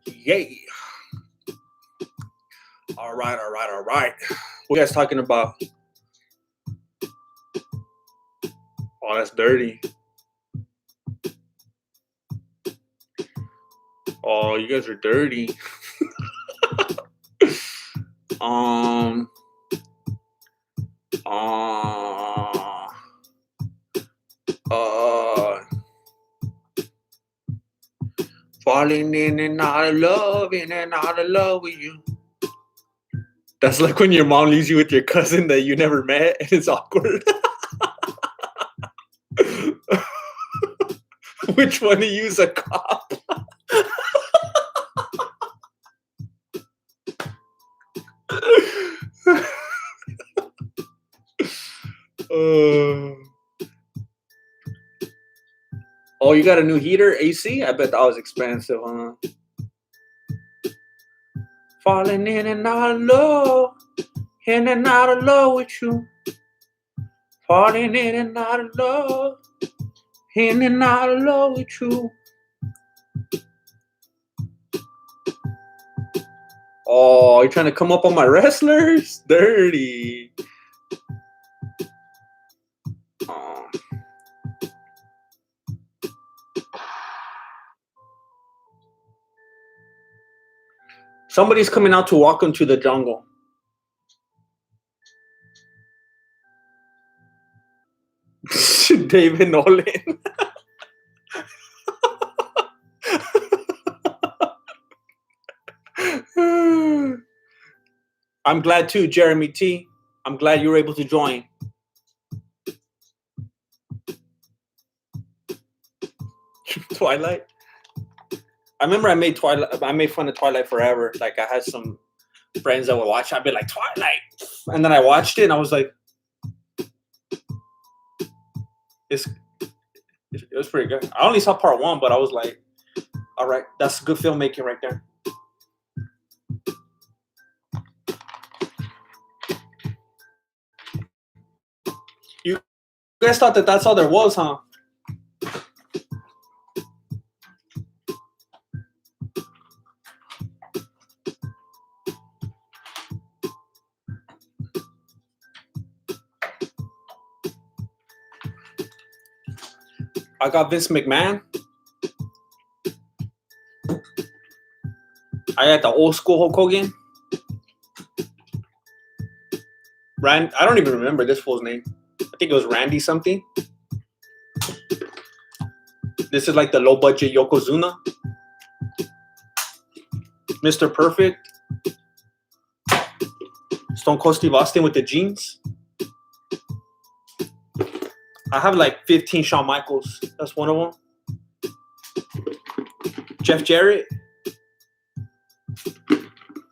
Yay. All right. What you guys talking about? Oh, that's dirty. Oh, you guys are dirty. Falling in and out of love with you. That's like when your mom leaves you with your cousin that you never met and it's awkward. Which one of you is a cop? Oh, you got a new heater, AC? I bet that was expensive, huh? Falling in and out of love with you. Falling in and out of love with you. Oh, you're trying to come up on my wrestlers? Dirty. Oh. Somebody's coming out to Welcome to the Jungle. David Nolan. I'm glad too, Jeremy T. I'm glad you were able to join. Twilight. I remember I made fun of Twilight forever. Like I had some friends that would watch. I'd be like Twilight, and then I watched it and I was like, it was pretty good. I only saw part 1, but I was like, all right, that's good filmmaking right there. You guys thought that that's all there was, huh? I got Vince McMahon. I got the old school Hulk Hogan. I don't even remember this fool's name. I think it was Randy something. This is like the low budget Yokozuna. Mr. Perfect. Stone Cold Steve Austin with the jeans. I have like 15 Shawn Michaels. That's one of them. Jeff Jarrett.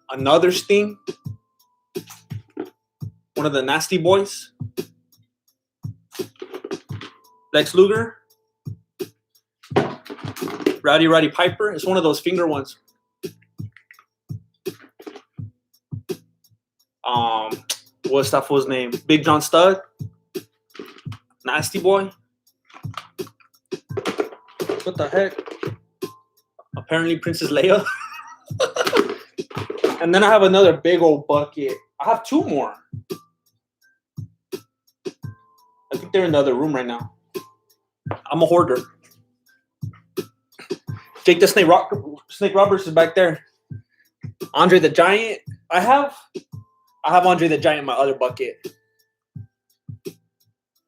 Another Sting. One of the Nasty Boys. Lex Luger. Rowdy Piper. It's one of those finger ones. What's that fool's name? Big John Studd. Nasty Boy. What the heck? Apparently Princess Leia. And then I have another big old bucket. I have 2 more. I think they're in the other room right now. I'm a hoarder. Jake the Snake Roberts is back there. Andre the Giant. I have Andre the Giant in my other bucket.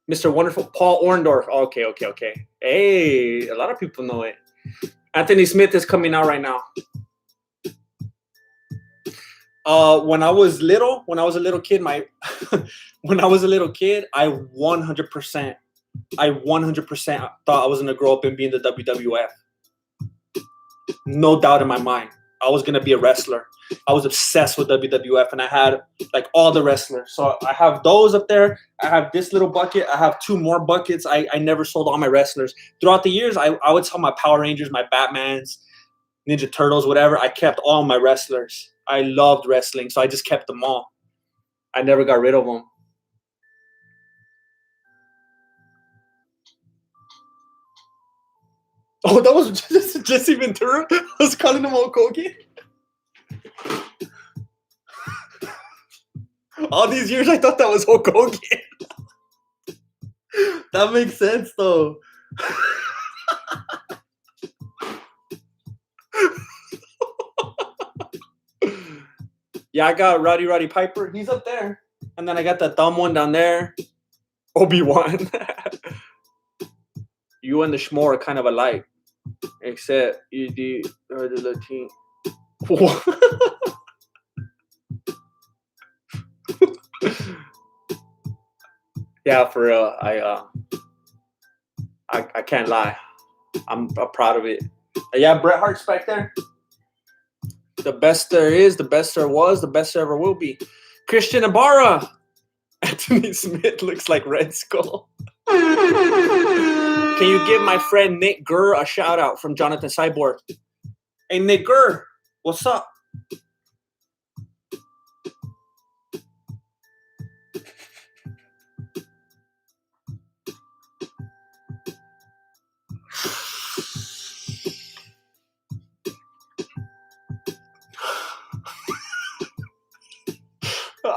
Mr. Wonderful, Paul Orndorff. Oh, okay. Hey, a lot of people know it. Anthony Smith is coming out right now. When I was a little kid, I 100% thought I was gonna grow up and be in the WWF. No doubt in my mind. I was gonna be a wrestler. I was obsessed with WWF, and I had like all the wrestlers. So I have those up there. I have this little bucket. I have 2 more buckets. I never sold all my wrestlers. Throughout the years, I would sell my Power Rangers, my Batmans, Ninja Turtles, whatever. I kept all my wrestlers. I loved wrestling, so I just kept them all. I never got rid of them. Oh, Oh, that was just Jesse Ventura. I was calling him Hulk Hogan. All these years, I thought that was Hulk Hogan. That makes sense, though. Yeah, I got Roddy Piper. He's up there. And then I got that dumb one down there. Obi-Wan. You and the Schmore are kind of alike. Except you are the Latin. Yeah, for real. I can't lie. I'm proud of it. Yeah, Bret Hart's back there. The best there is, the best there was, the best there ever will be. Christian Ibarra. Anthony Smith looks like Red Skull. Can you give my friend Nick Gurr a shout out from Jonathan Cyborg? Hey, Nick Gurr, what's up?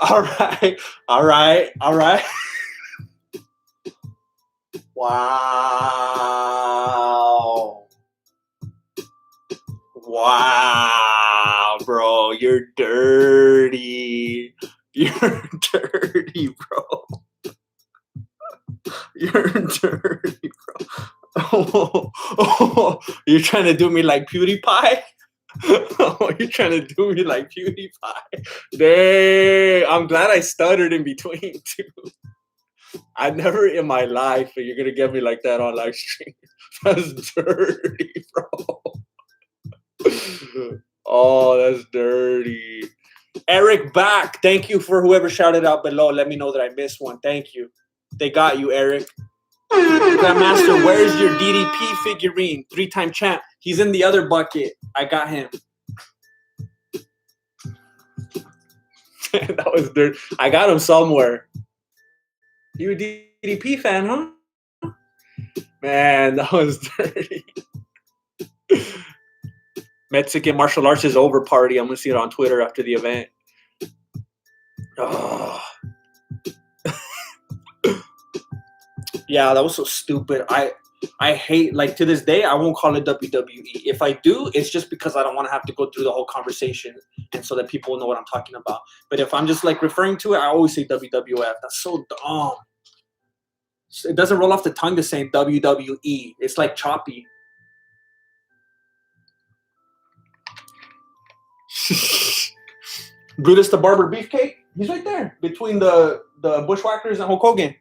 All right. Wow, bro, you're dirty. You're dirty, bro. You're dirty, bro. Oh, you're trying to do me like PewDiePie? Oh, you're trying to do me like PewDiePie. Dang, I'm glad I stuttered in between, too. I never in my life you're going to get me like that on live stream. That's dirty, bro. Oh, that's dirty. Eric back. Thank you for whoever shouted out below. Let me know that I missed one. Thank you. They got you, Eric. Grandmaster, where's your DDP figurine? 3-time champ. He's in the other bucket. I got him. That was dirt. I got him somewhere. You a DDP fan, huh? Man, that was dirty. Mexican martial arts is over party. I'm going to see it on Twitter after the event. Oh. Yeah, that was so stupid. I hate, like, to this day, I won't call it WWE. If I do, it's just because I don't want to have to go through the whole conversation and so that people know what I'm talking about. But if I'm just, like, referring to it, I always say WWF. That's so dumb. It doesn't roll off the tongue to say WWE. It's, like, choppy. Brutus the Barber Beefcake? He's right there between the Bushwhackers and Hulk Hogan.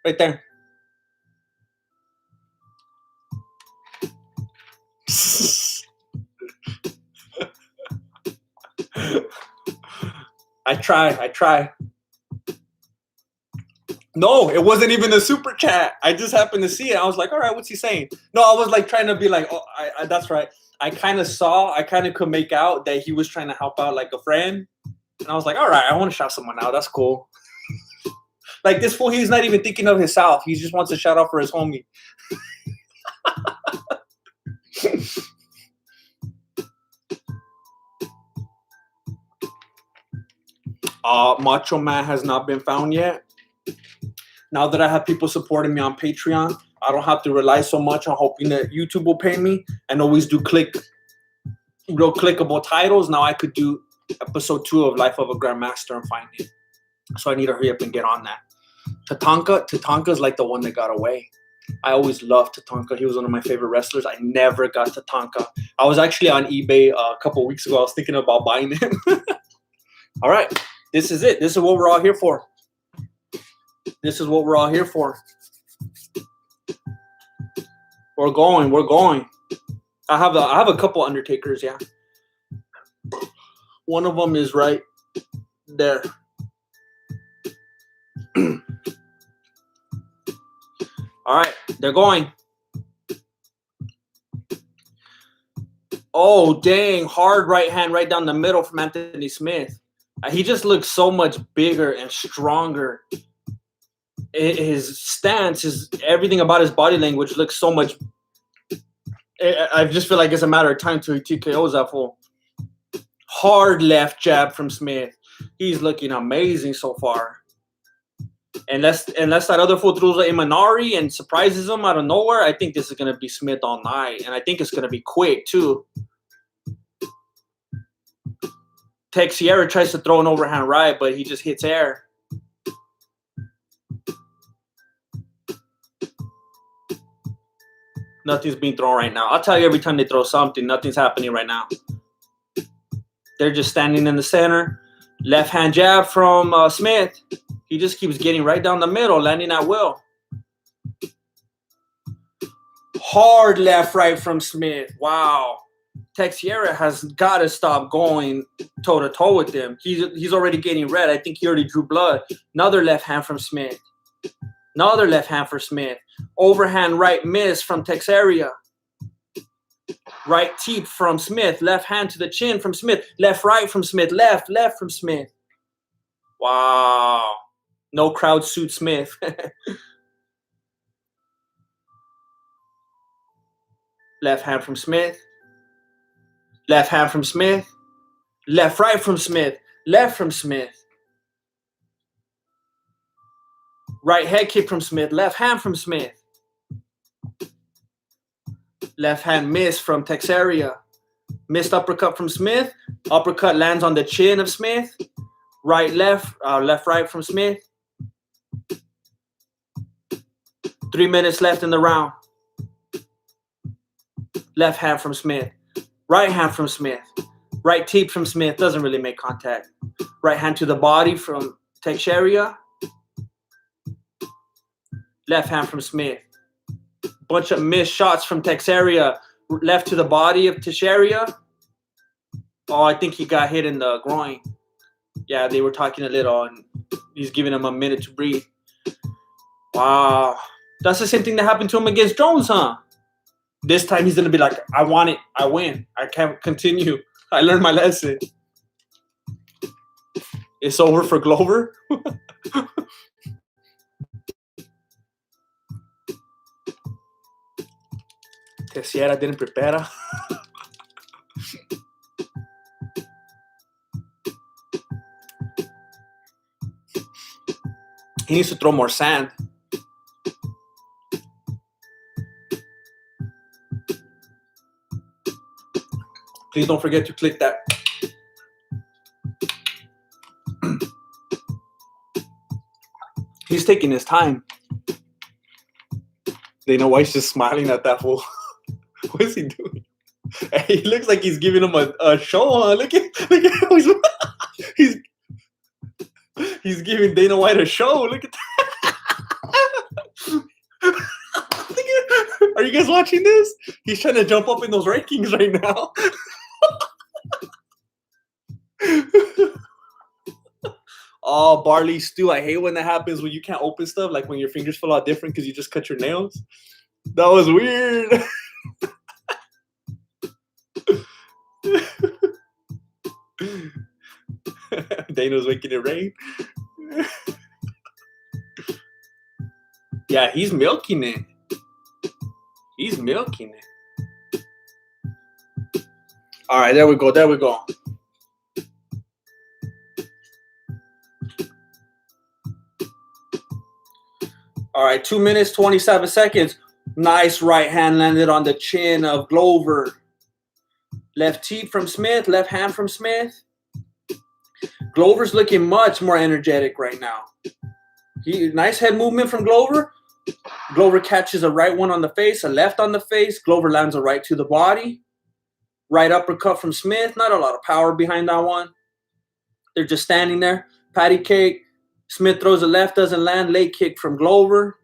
Right there. I try. No, it wasn't even a super chat. I just happened to see it. I was like, all right, what's he saying? No, I was like trying to be like, oh, that's right. I kind of could make out that he was trying to help out like a friend. And I was like, all right, I want to shout someone out. That's cool. Like this fool, he's not even thinking of himself. He just wants to shout out for his homie. Macho Man has not been found yet. Now that I have people supporting me on Patreon, I don't have to rely so much on hoping that YouTube will pay me and always do real clickable titles. Now I could do episode 2 of Life of a Grandmaster and find it. So I need to hurry up and get on that. Tatanka's like the one that got away. I always loved Tatanka. He was one of my favorite wrestlers. I never got Tatanka. I was actually on eBay a couple weeks ago. I was thinking about buying him. All right. This is it. This is what we're all here for. We're going. I have a couple Undertakers, yeah. One of them is right there. All right, they're going. Oh, dang. Hard right hand right down the middle from Anthony Smith. He just looks so much bigger and stronger. His stance, everything about his body language looks so much I just feel like it's a matter of time till he TKOs that fool. Hard left jab from Smith. He's looking amazing so far. Unless that other fool throws a Imanari and surprises him out of nowhere, I think this is going to be Smith all night. And I think it's going to be quick, too. Teixeira tries to throw an overhand right, but he just hits air. Nothing's being thrown right now. I'll tell you, every time they throw something, nothing's happening right now. They're just standing in the center. Left hand jab from Smith. He just keeps getting right down the middle, landing at will. Hard left right from Smith. Wow. Teixeira has got to stop going toe-to-toe with him. He's already getting red. I think he already drew blood. Another left hand from Smith. Another left hand for Smith. Overhand right miss from Teixeira. Right teep from Smith. Left hand to the chin from Smith. Left right from Smith. Left from Smith. Wow. No crowd suit Smith. Left hand from Smith. Left hand from Smith. Left right from Smith. Left from Smith. Right head kick from Smith. Left hand from Smith. Left hand miss from Teixeira. Missed uppercut from Smith. Uppercut lands on the chin of Smith. Right left right from Smith. 3 minutes left in the round. Left hand from Smith. Right hand from Smith. Right teep from Smith. Doesn't really make contact. Right hand to the body from Teixeira. Left hand from Smith. Bunch of missed shots from Teixeira. Left to the body of Teixeira. Oh, I think he got hit in the groin. Yeah, they were talking a little, and he's giving him a minute to breathe. Wow. That's the same thing that happened to him against Jones, huh? This time he's going to be like, I want it. I win. I can't continue. I learned my lesson. It's over for Glover. Teixeira didn't prepare. He needs to throw more sand. Please don't forget to click that. He's taking his time. Dana White's just smiling at that fool. What is he doing? Hey, he looks like he's giving him a show. Huh? Look at how he's giving Dana White a show. Look at that. Are you guys watching this? He's trying to jump up in those rankings right now. Oh, barley stew. I hate when that happens, when you can't open stuff, like when your fingers fall out different because you just cut your nails. That was weird. Dana's making it rain. Yeah, he's milking it. He's milking it. All right, there we go. There we go. All right, 2 minutes, 27 seconds. Nice right hand landed on the chin of Glover. Left teep from Smith, left hand from Smith. Glover's looking much more energetic right now. Nice head movement from Glover. Glover catches a right one on the face, a left on the face. Glover lands a right to the body. Right uppercut from Smith. Not a lot of power behind that one. They're just standing there. Patty cake. Smith throws a left, doesn't land. Leg kick from Glover.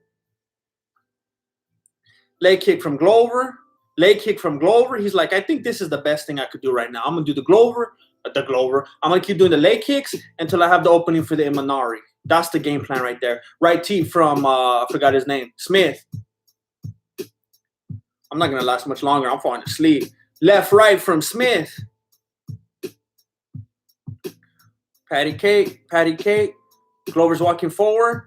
Leg kick from Glover. Leg kick from Glover. He's like, I think this is the best thing I could do right now. I'm going to do the Glover. I'm going to keep doing the leg kicks until I have the opening for the Imanari. That's the game plan right there. Right teep from, I forgot his name, Smith. I'm not going to last much longer. I'm falling asleep. Left, right from Smith. Patty cake, patty cake. Glover's walking forward.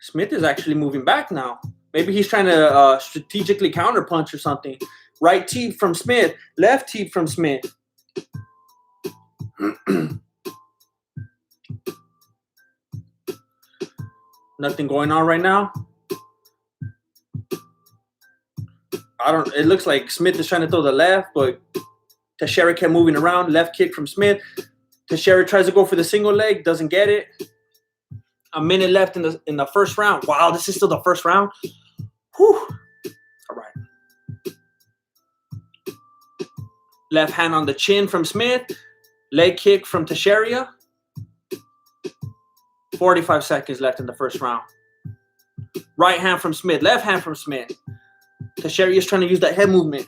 Smith is actually moving back now. Maybe he's trying to strategically counterpunch or something. Right teep from Smith. Left teep from Smith. Nothing going on right now. It looks like Smith is trying to throw the left, but Teixeira kept moving around. Left kick from Smith. Teixeira tries to go for the single leg, doesn't get it. A minute left in the first round. Wow, this is still the first round. Whew. All right. Left hand on the chin from Smith. Leg kick from Teixeira. 45 seconds left in the first round. Right hand from Smith. Left hand from Smith. Teixeira is trying to use that head movement.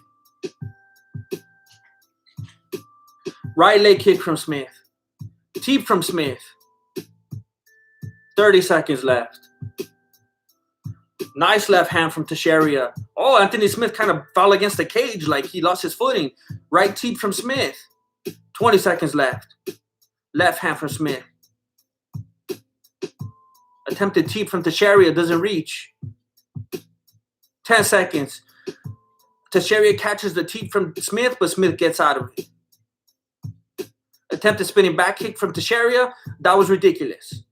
Right leg kick from Smith. Teep from Smith. 30 seconds left. Nice left hand from Teixeira. Oh, Anthony Smith kind of fell against the cage like he lost his footing. Right teep from Smith. 20 seconds left. Left hand from Smith. Attempted teep from Teixeira doesn't reach. 10 seconds. Teixeira catches the teep from Smith, but Smith gets out of it. Attempted spinning back kick from Teixeira. That was ridiculous.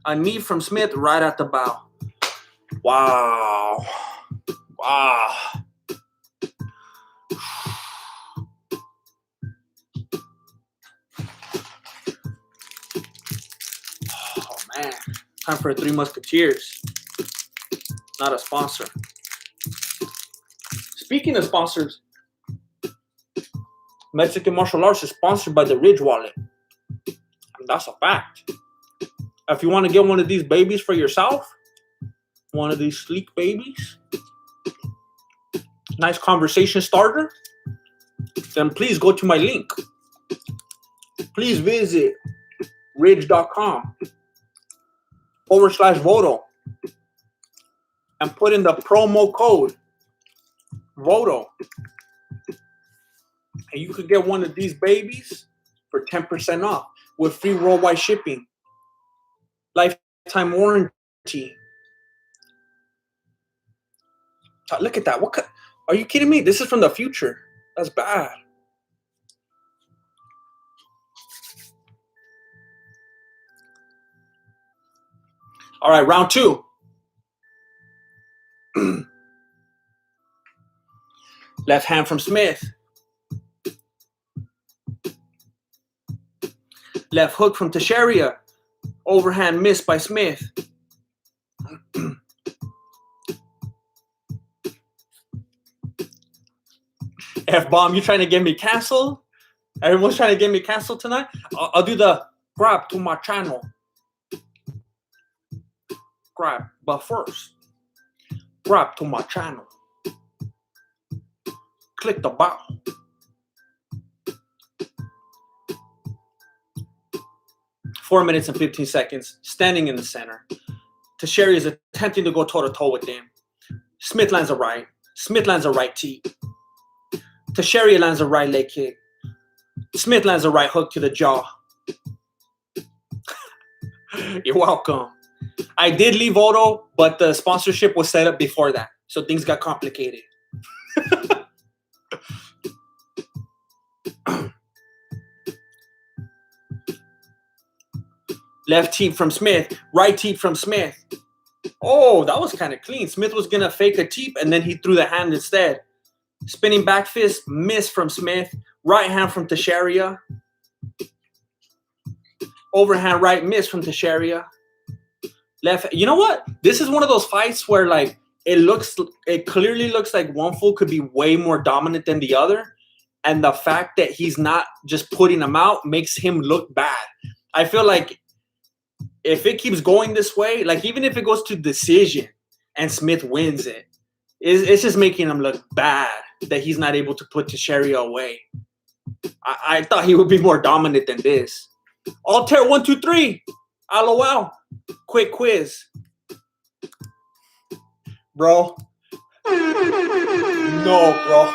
A knee from Smith right at the bow. Wow. Wow. Oh, man. Time for Three Musketeers. Not a sponsor. Speaking of sponsors, Mexican martial arts is sponsored by the Ridge Wallet. And that's a fact. If you want to get one of these babies for yourself, one of these sleek babies, nice conversation starter, then please go to my link. Please visit ridge.com/Voto and put in the promo code Voto. And you could get one of these babies for 10% off with free worldwide shipping. Lifetime warranty. Look at that. Are you kidding me? This is from the future. That's bad. All right, round 2. Left hand from Smith. Left hook from Teixeira. Overhand miss by Smith. F-bomb, you trying to get me canceled? Everyone's trying to get me canceled tonight? I'll do the grab to my channel. Grab, but first, grab to my channel. Click the button. Four minutes and 15 seconds, standing in the center. Teixeira is attempting to go toe-to-toe with him. Smith lands a right. Smith lands a right tee. Teixeira lands a right leg kick. Smith lands a right hook to the jaw. You're welcome. I did leave Voto, but the sponsorship was set up before that, so things got complicated. Left teep from Smith. Right teep from Smith. Oh, that was kind of clean. Smith was going to fake a teep, and then he threw the hand instead. Spinning back fist, miss from Smith. Right hand from Teixeira. Overhand right miss from Teixeira. Left. You know what? This is one of those fights where like it clearly looks like one fool could be way more dominant than the other, and the fact that he's not just putting him out makes him look bad. I feel like if it keeps going this way, like even if it goes to decision and Smith wins it, it's just making him look bad that he's not able to put Teixeira away. I thought he would be more dominant than this. Altair 1, 2, 3. LOL. Quick quiz. Bro. No, bro.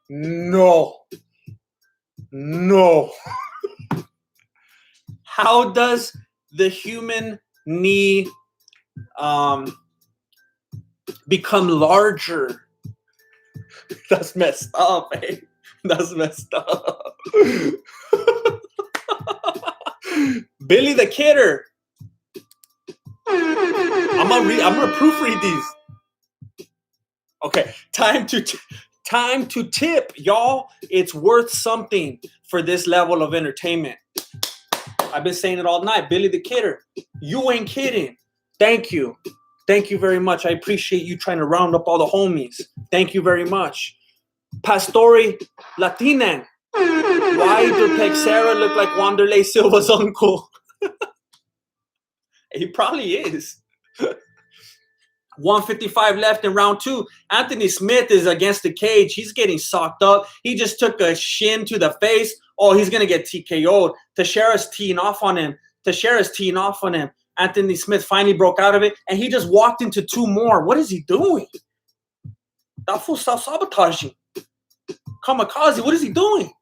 No. No. How does the human knee become larger That's messed up, eh? That's messed up. Billy the Kidder. I'm gonna proofread these. Okay, time to tip, y'all. It's worth something for this level of entertainment. I've been saying it all night. Billy the Kidder, you ain't kidding. Thank you. Thank you very much. I appreciate you trying to round up all the homies. Thank you very much. Pastore Latinan. Why does Teixeira look like Wanderlei Silva's uncle? He probably is. 155 left in round 2. Anthony Smith is against the cage. He's getting socked up. He just took a shin to the face. Oh, he's going to get TKO'd. Teixeira's teeing off on him. Anthony Smith finally broke out of it, and he just walked into 2 more. What is he doing? That fool self-sabotaging. Kamikaze, what is he doing?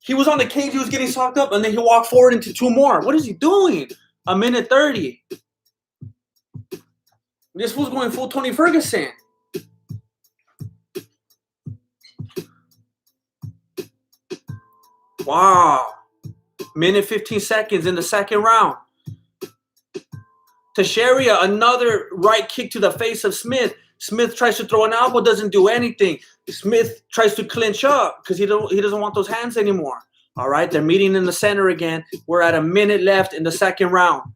He was on the cage. He was getting socked up, and then he walked forward into 2 more. What is he doing? 1:30. This fool's going full Tony Ferguson. Wow. 1:15 in the second round. Teixeira, another right kick to the face of Smith. Smith tries to throw an elbow, doesn't do anything. Smith tries to clinch up because he doesn't want those hands anymore. All right, they're meeting in the center again. We're at 1 minute left in the second round.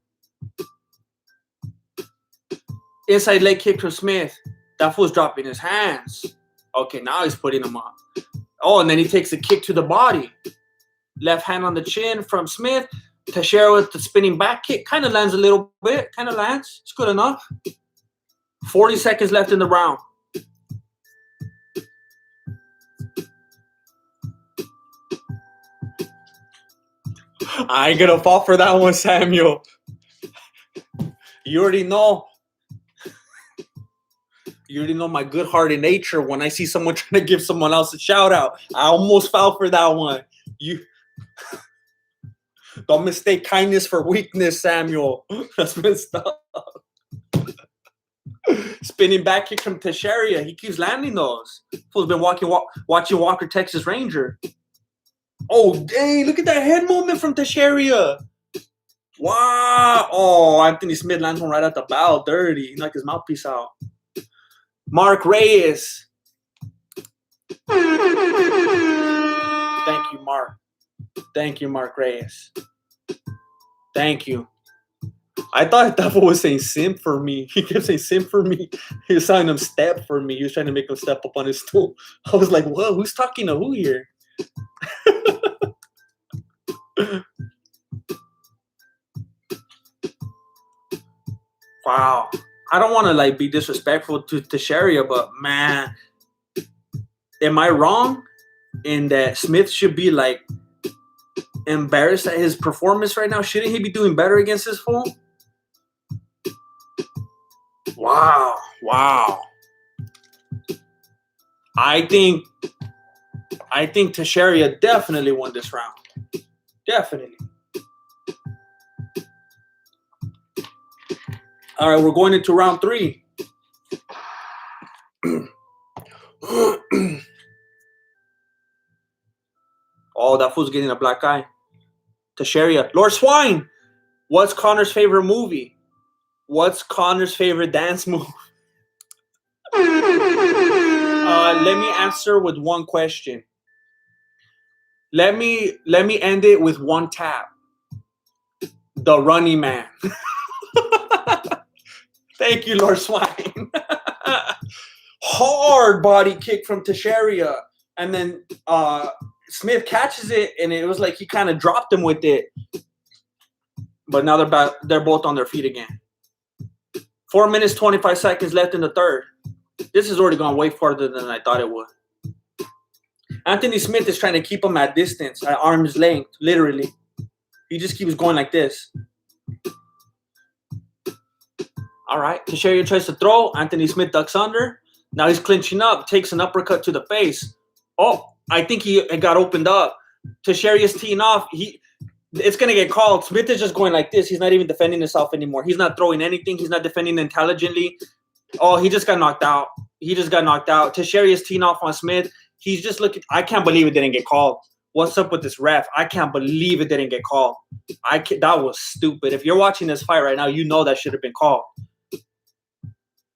Inside leg kick from Smith. That fool's dropping his hands. Okay, now he's putting them up. Oh, and then he takes a kick to the body. Left hand on the chin from Smith. Teixeira with the spinning back kick. Kind of lands a little bit. Kind of lands. It's good enough. 40 seconds left in the round. I ain't gonna fall for that one, Samuel. You already know. You already know my good-hearted nature when I see someone trying to give someone else a shout-out. I almost fell for that one. You don't mistake kindness for weakness, Samuel. That's messed up. Spinning back kick from Teixeira. He keeps landing those. Fool's been watching Walker, Texas Ranger. Oh, dang. Look at that head movement from Teixeira. Wow. Oh, Anthony Smith lands one right at the bow. Dirty. He knocked his mouthpiece out. Mark Reyes. Thank you, Mark. Thank you, Mark Reyes. Thank you. I thought that was saying simp for me. He kept saying simp for me. He was telling him step for me. He was trying to make him step up on his stool. I was like, whoa, who's talking to who here? Wow. I don't want to be disrespectful to Teixeira, but man, am I wrong in that Smith should be embarrassed at his performance right now? Shouldn't he be doing better against this fool? Wow. I think Teixeira definitely won this round. Definitely. All right, we're going into round 3. Oh, that fool's getting a black eye. Teixeira. Lord Swine. What's Connor's favorite movie? What's Connor's favorite dance move? Let me answer with one question. Let me end it with one tap. The Running Man. Thank you, Lord Swine. Hard body kick from Teixeira. And then Smith catches it, and it was like he kind of dropped him with it. But now they're both on their feet again. 4 minutes, 25 seconds left in the third. This has already gone way farther than I thought it would. Anthony Smith is trying to keep him at distance, at arm's length, literally. He just keeps going like this. All right, Teixeira tries to throw. Anthony Smith ducks under. Now he's clinching up, takes an uppercut to the face. Oh, I think he got opened up. Teixeira's teeing off. It's going to get called. Smith is just going like this. He's not even defending himself anymore. He's not throwing anything. He's not defending intelligently. Oh, he just got knocked out. Teixeira is teeing off on Smith. He's just looking. I can't believe it didn't get called. What's up with this ref? I can't believe it didn't get called. That was stupid. If you're watching this fight right now, you know that should have been called.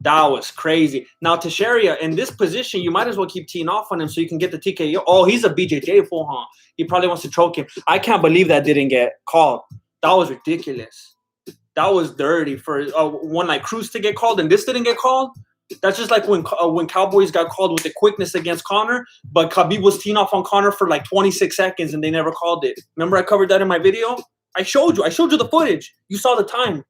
That was crazy. Now, Teixeira, in this position, you might as well keep teeing off on him so you can get the TKO. Oh, he's a BJJ fool, huh? He probably wants to choke him. I can't believe that didn't get called. That was ridiculous. That was dirty for one like Preux to get called and this didn't get called. That's just like when Cowboys got called with the quickness against Conor, but Khabib was teeing off on Conor for like 26 seconds and they never called it. Remember I covered that in my video? I showed you the footage. You saw the time.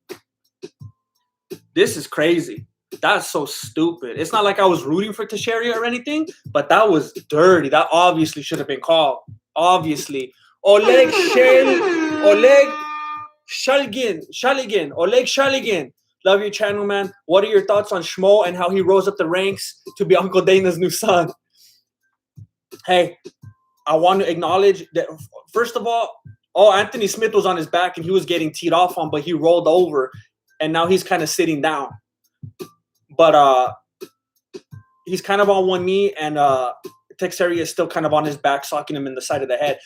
This is crazy. That's so stupid. It's not like I was rooting for Teixeira or anything, but that was dirty. That obviously should have been called. Obviously. Oleg Shaligan. Love your channel, man. What are your thoughts on Schmo and how he rose up the ranks to be Uncle Dana's new son? Hey, I want to acknowledge that, first of all, Anthony Smith was on his back and he was getting teed off on, but he rolled over and now he's kind of sitting down. But he's kind of on one knee and Teixeira is still kind of on his back, socking him in the side of the head.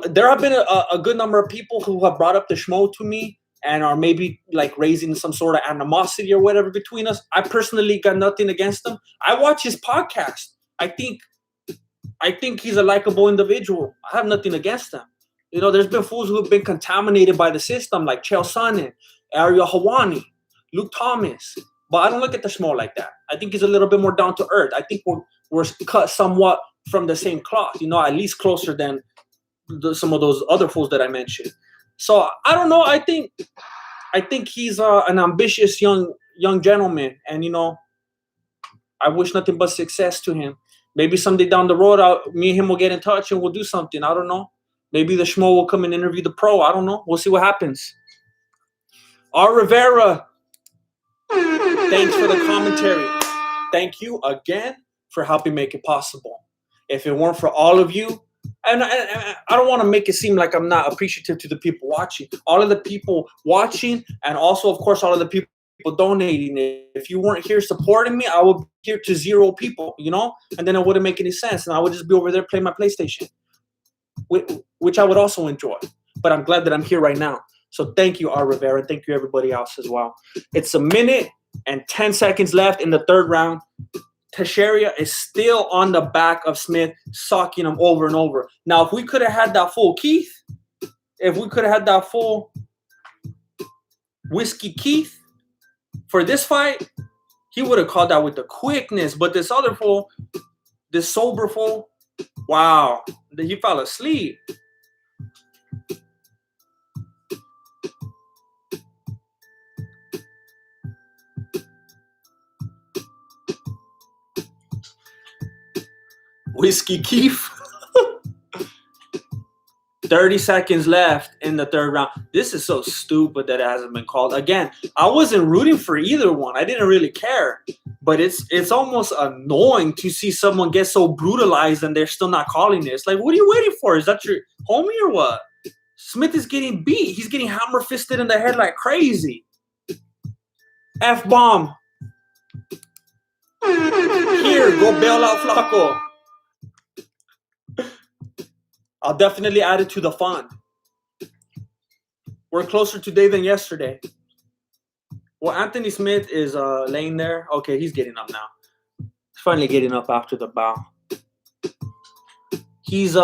There have been a good number of people who have brought up the Schmo to me and are maybe like raising some sort of animosity or whatever between us. I personally got nothing against him. I watch his podcast. I think he's a likable individual. I have nothing against him. You know, there's been fools who have been contaminated by the system, like Chael Sonnen, Ariel Helwani, Luke Thomas. But I don't look at the Schmo like that. I think he's a little bit more down to earth. I think we're cut somewhat from the same cloth, you know, at least closer than some of those other fools that I mentioned. So I don't know. I think he's an ambitious young gentleman, and you know, I wish nothing but success to him. Maybe someday down the road, me and him will get in touch and we'll do something. I don't know. Maybe the Schmo will come and interview the pro. I don't know. We'll see what happens. R. Rivera, thanks for the commentary. Thank you again for helping make it possible. If it weren't for all of you, and I don't want to make it seem like I'm not appreciative to the people watching. All of the people watching, and also, of course, all of the people donating. If you weren't here supporting me, I would be here to 0 people, you know? And then it wouldn't make any sense. And I would just be over there playing my PlayStation, which I would also enjoy. But I'm glad that I'm here right now. So thank you, R. Rivera. Thank you, everybody else as well. It's 1 minute and 10 seconds left in the third round. Teixeira is still on the back of Smith, socking him over and over. Now, if we could have had that full Keith, Whiskey Keith for this fight, he would have called that with the quickness. But this other fool, this sober fool, wow, he fell asleep. Whiskey Keith. 30 seconds left in the third round. This is so stupid that it hasn't been called. Again, I wasn't rooting for either one. I didn't really care. But it's almost annoying to see someone get so brutalized and they're still not calling it. It's like, what are you waiting for? Is that your homie or what? Smith is getting beat. He's getting hammer-fisted in the head like crazy. F-bomb. Here, go bail out Flaco. I'll definitely add it to the fund. We're closer today than yesterday. Well, Anthony Smith is laying there. Okay, he's getting up now. He's finally getting up after the bow. He's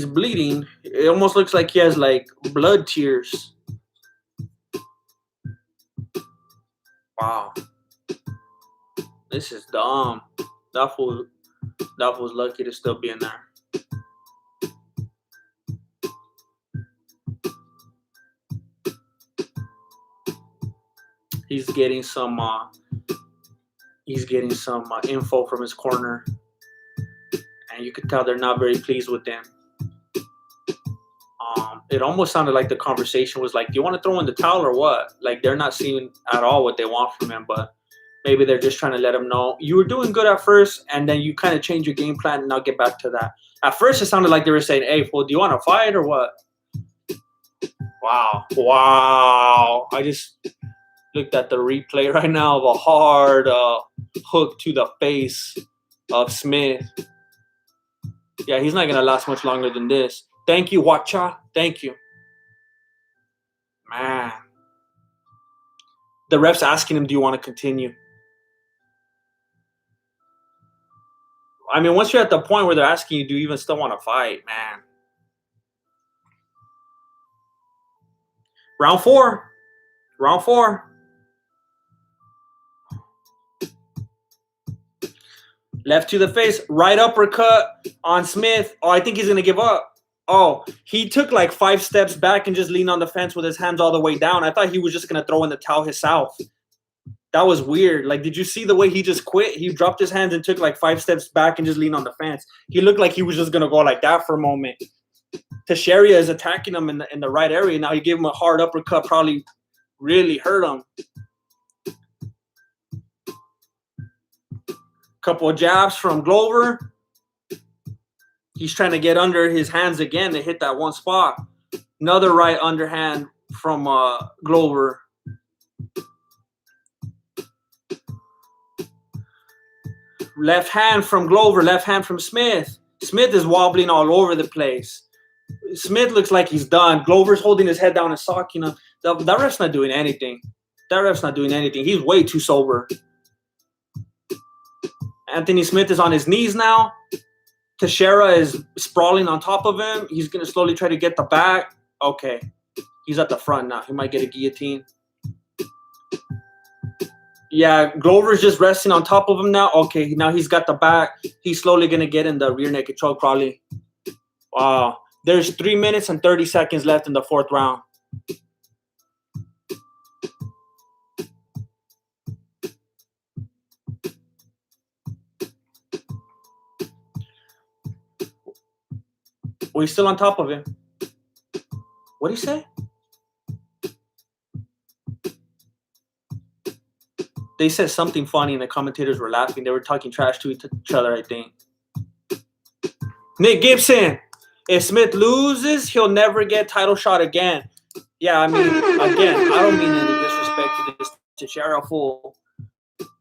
bleeding. It almost looks like he has like blood tears. Wow. This is dumb. That fool's lucky to still be in there. He's getting some info from his corner, and you could tell they're not very pleased with him. It almost sounded like the conversation was like, "Do you want to throw in the towel or what?" Like they're not seeing at all what they want from him, but maybe they're just trying to let him know you were doing good at first, and then you kind of change your game plan, and I'll get back to that. At first, it sounded like they were saying, "Hey, fool, do you want to fight or what?" Wow. Looked at the replay right now of a hard hook to the face of Smith. Yeah, he's not going to last much longer than this. Thank you, Wacha. Thank you. Man. The ref's asking him, do you want to continue? I mean, once you're at the point where they're asking you, do you even still want to fight, man? Round 4. Round 4. Left to the face. Right uppercut on Smith. Oh, I think he's going to give up. Oh, he took like 5 steps back and just leaned on the fence with his hands all the way down. I thought he was just going to throw in the towel himself. That was weird. Like, did you see the way he just quit? He dropped his hands and took like 5 steps back and just leaned on the fence. He looked like he was just going to go like that for a moment. Teixeira is attacking him in the right area. Now he gave him a hard uppercut, probably really hurt him. Couple of jabs from Glover. He's trying to get under his hands again to hit that one spot. Another right underhand from Glover. Left hand from Glover, left hand from Smith. Smith is wobbling all over the place. Smith looks like he's done. Glover's holding his head down and socking him. That ref's not doing anything. That ref's not doing anything. He's way too sober. Anthony Smith is on his knees now. Teixeira is sprawling on top of him. He's going to slowly try to get the back. Okay. He's at the front now. He might get a guillotine. Yeah, Glover's just resting on top of him now. Okay, now he's got the back. He's slowly going to get in the rear naked choke probably. Wow. There's 3 minutes and 30 seconds left in the 4th round. Well, he's still on top of him. What did he say? They said something funny and the commentators were laughing. They were talking trash to each other, I think. Nick Gibson. If Smith loses, he'll never get title shot again. Yeah, I mean, again, I don't mean any disrespect to this Teixeira fool.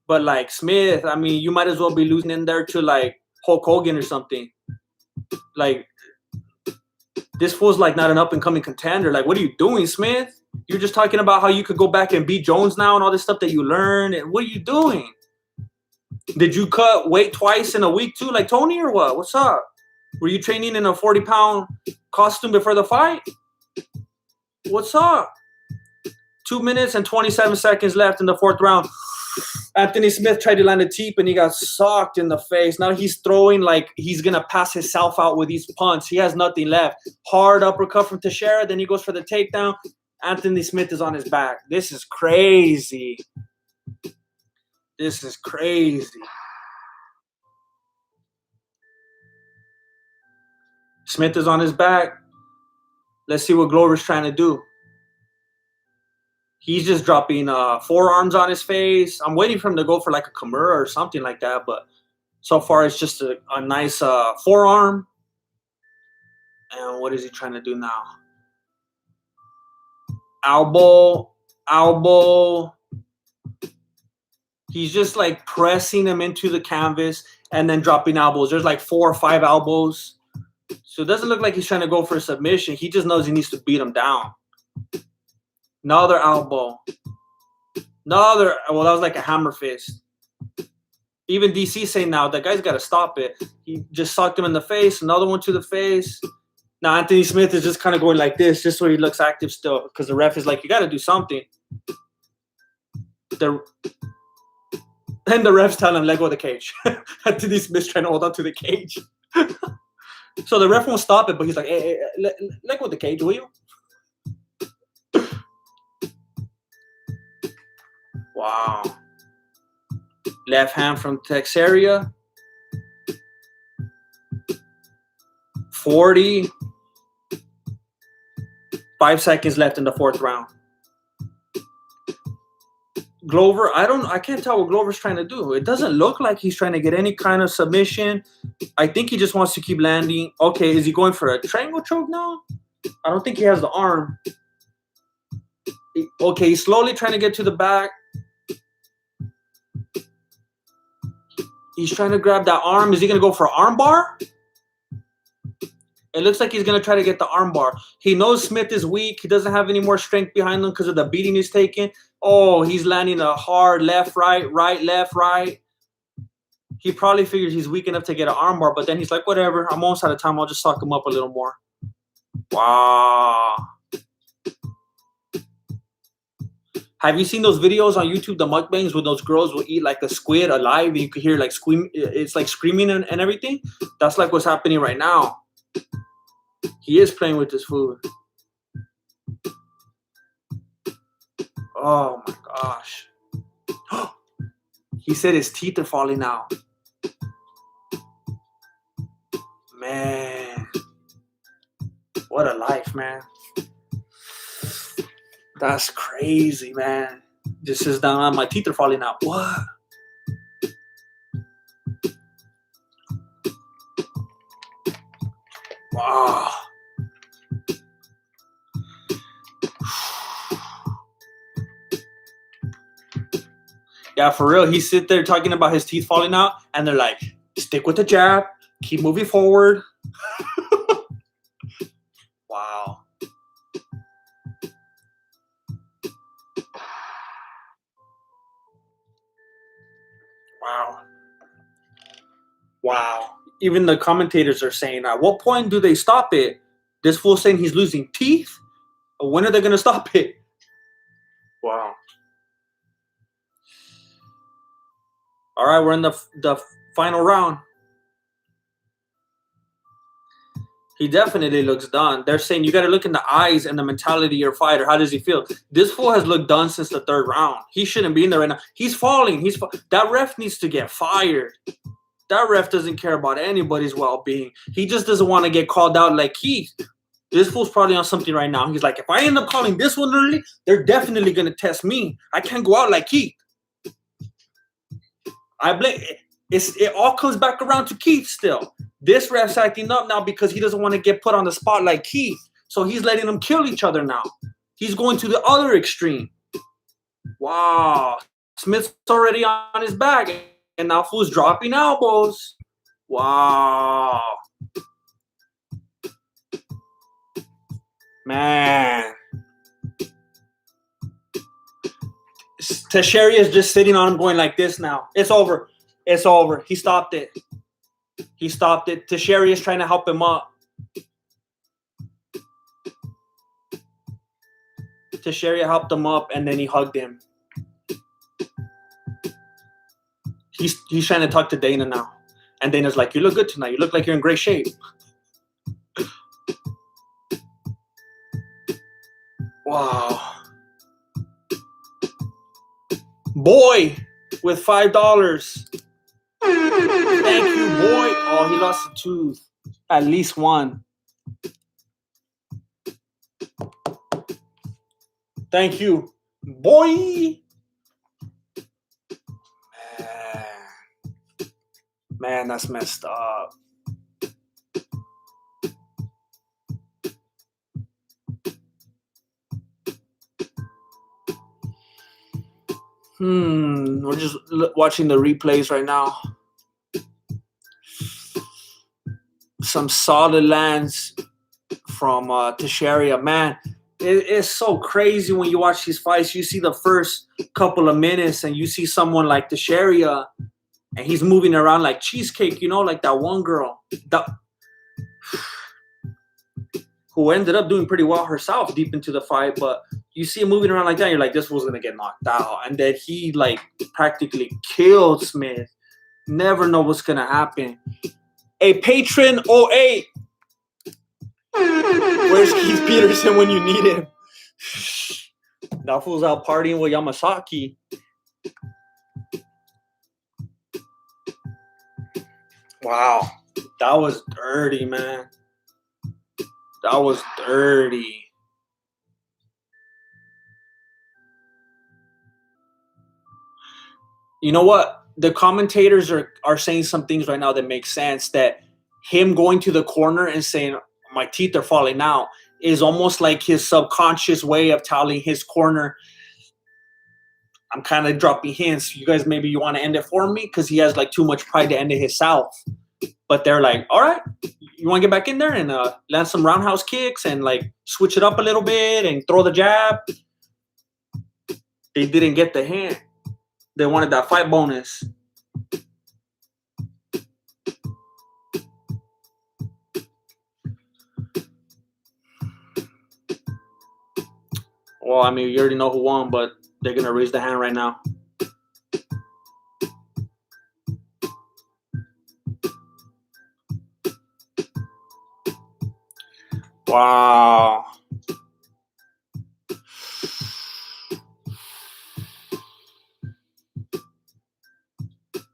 But, like, Smith, I mean, you might as well be losing in there to, like, Hulk Hogan or something. Like, this fool's, like, not an up-and-coming contender. Like, what are you doing, Smith? You're just talking about how you could go back and beat Jones now and all this stuff that you learned. And what are you doing? Did you cut weight twice in a week, too, like Tony, or what? What's up? Were you training in a 40-pound costume before the fight? What's up? 2 minutes and 27 seconds left in the 4th round. Anthony Smith tried to land a teep and he got socked in the face. Now he's throwing like he's going to pass himself out with these punts. He has nothing left. Hard uppercut from Teixeira. Then he goes for the takedown. Anthony Smith is on his back. This is crazy. This is crazy. Smith is on his back. Let's see what Glover's trying to do. He's just dropping forearms on his face. I'm waiting for him to go for like a Kimura or something like that. But so far, it's just a nice forearm. And what is he trying to do now? Elbow. He's just like pressing him into the canvas and then dropping elbows. There's like 4 or 5 elbows. So it doesn't look like he's trying to go for a submission. He just knows he needs to beat him down. Another elbow. Well, that was like a hammer fist. Even DC saying now, that guy's got to stop it. He just socked him in the face. Another one to the face. Now Anthony Smith is just kind of going like this, just so he looks active still, because the ref is like, you got to do something. And the ref's telling him, let go of the cage. Anthony Smith's trying to hold on to the cage. So the ref won't stop it, but he's like, hey, let go of the cage, will you? Wow. Left hand from Teixeira. 45 seconds left in the 4th round. Glover, I can't tell what Glover's trying to do. It doesn't look like he's trying to get any kind of submission. I think he just wants to keep landing. Okay, is he going for a triangle choke now? I don't think he has the arm. Okay, he's slowly trying to get to the back. He's trying to grab that arm. Is he going to go for arm bar? It looks like he's going to try to get the arm bar. He knows Smith is weak. He doesn't have any more strength behind him because of the beating he's taking. Oh, he's landing a hard left, right, left, right. He probably figures he's weak enough to get an arm bar, but then he's like, whatever. I'm almost out of time. I'll just sock him up a little more. Wow. Have you seen those videos on YouTube, the mukbangs, where those girls will eat like a squid alive and you can hear like scream? It's like screaming and everything. That's like what's happening right now. He is playing with his food. Oh my gosh. He said his teeth are falling out. Man. What a life, man. That's crazy, man. This is down. My teeth are falling out. What? Wow. Yeah, for real. He sit there talking about his teeth falling out, and they're like, stick with the jab. Keep moving forward. Wow. Wow. Wow. Even the commentators are saying, at what point do they stop it? This fool saying he's losing teeth? When are they going to stop it? Wow. All right, we're in the final round. He definitely looks done. They're saying you got to look in the eyes and the mentality of your fighter. How does he feel? This fool has looked done since the third round. He shouldn't be in there right now. He's falling. That ref needs to get fired. That ref doesn't care about anybody's well-being. He just doesn't want to get called out like Keith. This fool's probably on something right now. He's like, if I end up calling this one early, they're definitely going to test me. I can't go out like Keith. I blame it all comes back around to Keith still. This ref's acting up now because he doesn't want to get put on the spot like Keith. So he's letting them kill each other now. He's going to the other extreme. Wow. Smith's already on his back. And now fool's dropping elbows. Wow. Man. Teixeira is just sitting on him going like this now. It's over. It's over. He stopped it. He stopped it. Teixeira is trying to help him up. Teixeira helped him up and then he hugged him. He's trying to talk to Dana now. And Dana's like, you look good tonight. You look like you're in great shape. Wow. Boy with $5. Thank you, boy. Oh, he lost a tooth. At least one. Thank you, boy. Man, that's messed up. We're just watching the replays right now. Some solid lands from Teixeira. Man, it's so crazy when you watch these fights. You see the first couple of minutes and you see someone like Teixeira and he's moving around like cheesecake, you know, like that one girl who ended up doing pretty well herself deep into the fight. But you see him moving around like that, you're like, this was going to get knocked out. And then he, like, practically killed Smith. Never know what's going to happen. A patron 08. Where's Keith Peterson when you need him? That fool's out partying with Yamasaki. Wow. That was dirty, man. That was dirty. You know what? The commentators are saying some things right now that make sense. That him going to the corner and saying, my teeth are falling out. is almost like his subconscious way of telling his corner, I'm kind of dropping hints. You guys, maybe you want to end it for me, because he has like too much pride to end it himself. But they're like, all right, you want to get back in there and land some roundhouse kicks and like switch it up a little bit and throw the jab. They didn't get the hint. They wanted that fight bonus. Well, I mean, you already know who won, but they're going to raise the hand right now. Wow.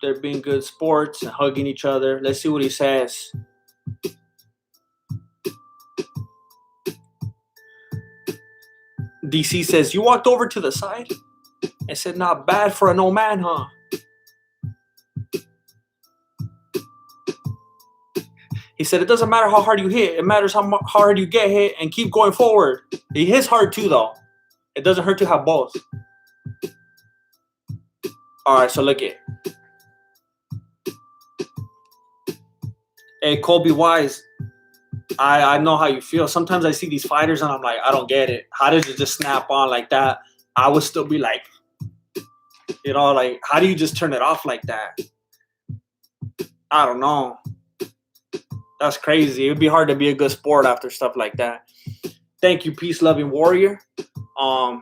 They're being good sports and hugging each other. Let's see what he says. DC says, you walked over to the side? I said, not bad for an old man, huh? He said, it doesn't matter how hard you hit. It matters how hard you get hit and keep going forward. He hits hard too, though. It doesn't hurt to have both. All right, so look it. Hey, Colby Wise, I know how you feel. Sometimes I see these fighters and I'm like, I don't get it. How does it just snap on like that? I would still be like, you know, like, how do you just turn it off like that? I don't know. That's crazy. It would be hard to be a good sport after stuff like that. Thank you, peace-loving warrior. I'm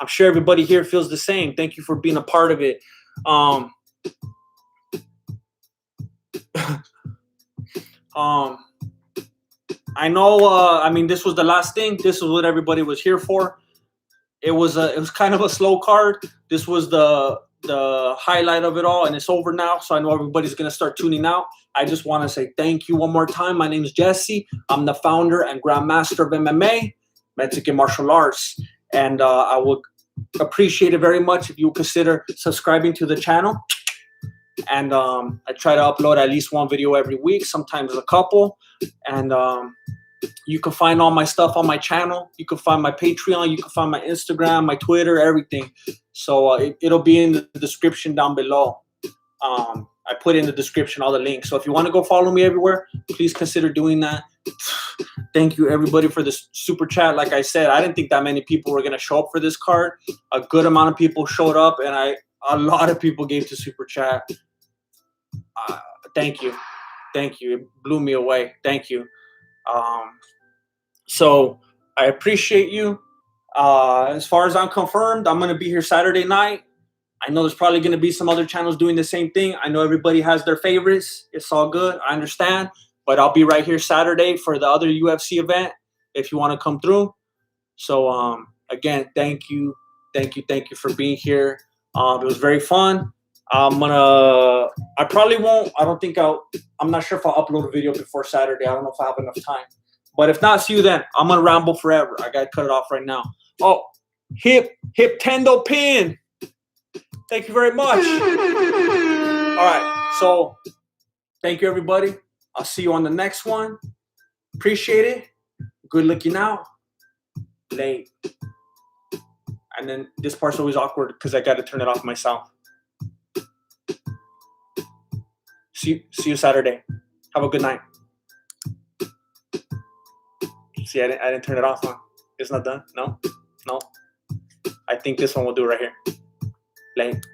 sure everybody here feels the same. Thank you for being a part of it. I know. I mean, this was the last thing. This is what everybody was here for. It was kind of a slow card. This was the highlight of it all, and it's over now. So I know everybody's gonna start tuning out. I just want to say thank you one more time. My name is Jesse. I'm the founder and grandmaster of MMA, Mexican martial arts, and I would appreciate it very much if you would consider subscribing to the channel. And I try to upload at least one video every week, sometimes a couple. And you can find all my stuff on my channel. You can find my Patreon. You can find my Instagram, my Twitter, everything. So it'll be in the description down below. I put in the description all the links. So if you want to go follow me everywhere, please consider doing that. Thank you, everybody, for this super chat. Like I said, I didn't think that many people were going to show up for this card. A good amount of people showed up, and a lot of people gave to super chat. Thank you. Thank you. It blew me away. Thank you. So I appreciate you. As far as I'm confirmed, I'm going to be here Saturday night. I know there's probably going to be some other channels doing the same thing. I know everybody has their favorites. It's all good. I understand. But I'll be right here Saturday for the other UFC event if you want to come through. So, again, thank you. Thank you. Thank you for being here. It was very fun. I probably won't. I'm not sure if I'll upload a video before Saturday. I don't know if I have enough time. But if not, see you then. I'm going to ramble forever. I got to cut it off right now. Oh, hip tendo pin. Thank you very much. All right. So thank you, everybody. I'll see you on the next one. Appreciate it. Good looking out. Late. And then this part's always awkward because I got to turn it off myself. See you Saturday. Have a good night. See, I didn't turn it off, huh? It's not done? No? I think this one will do right here. Late.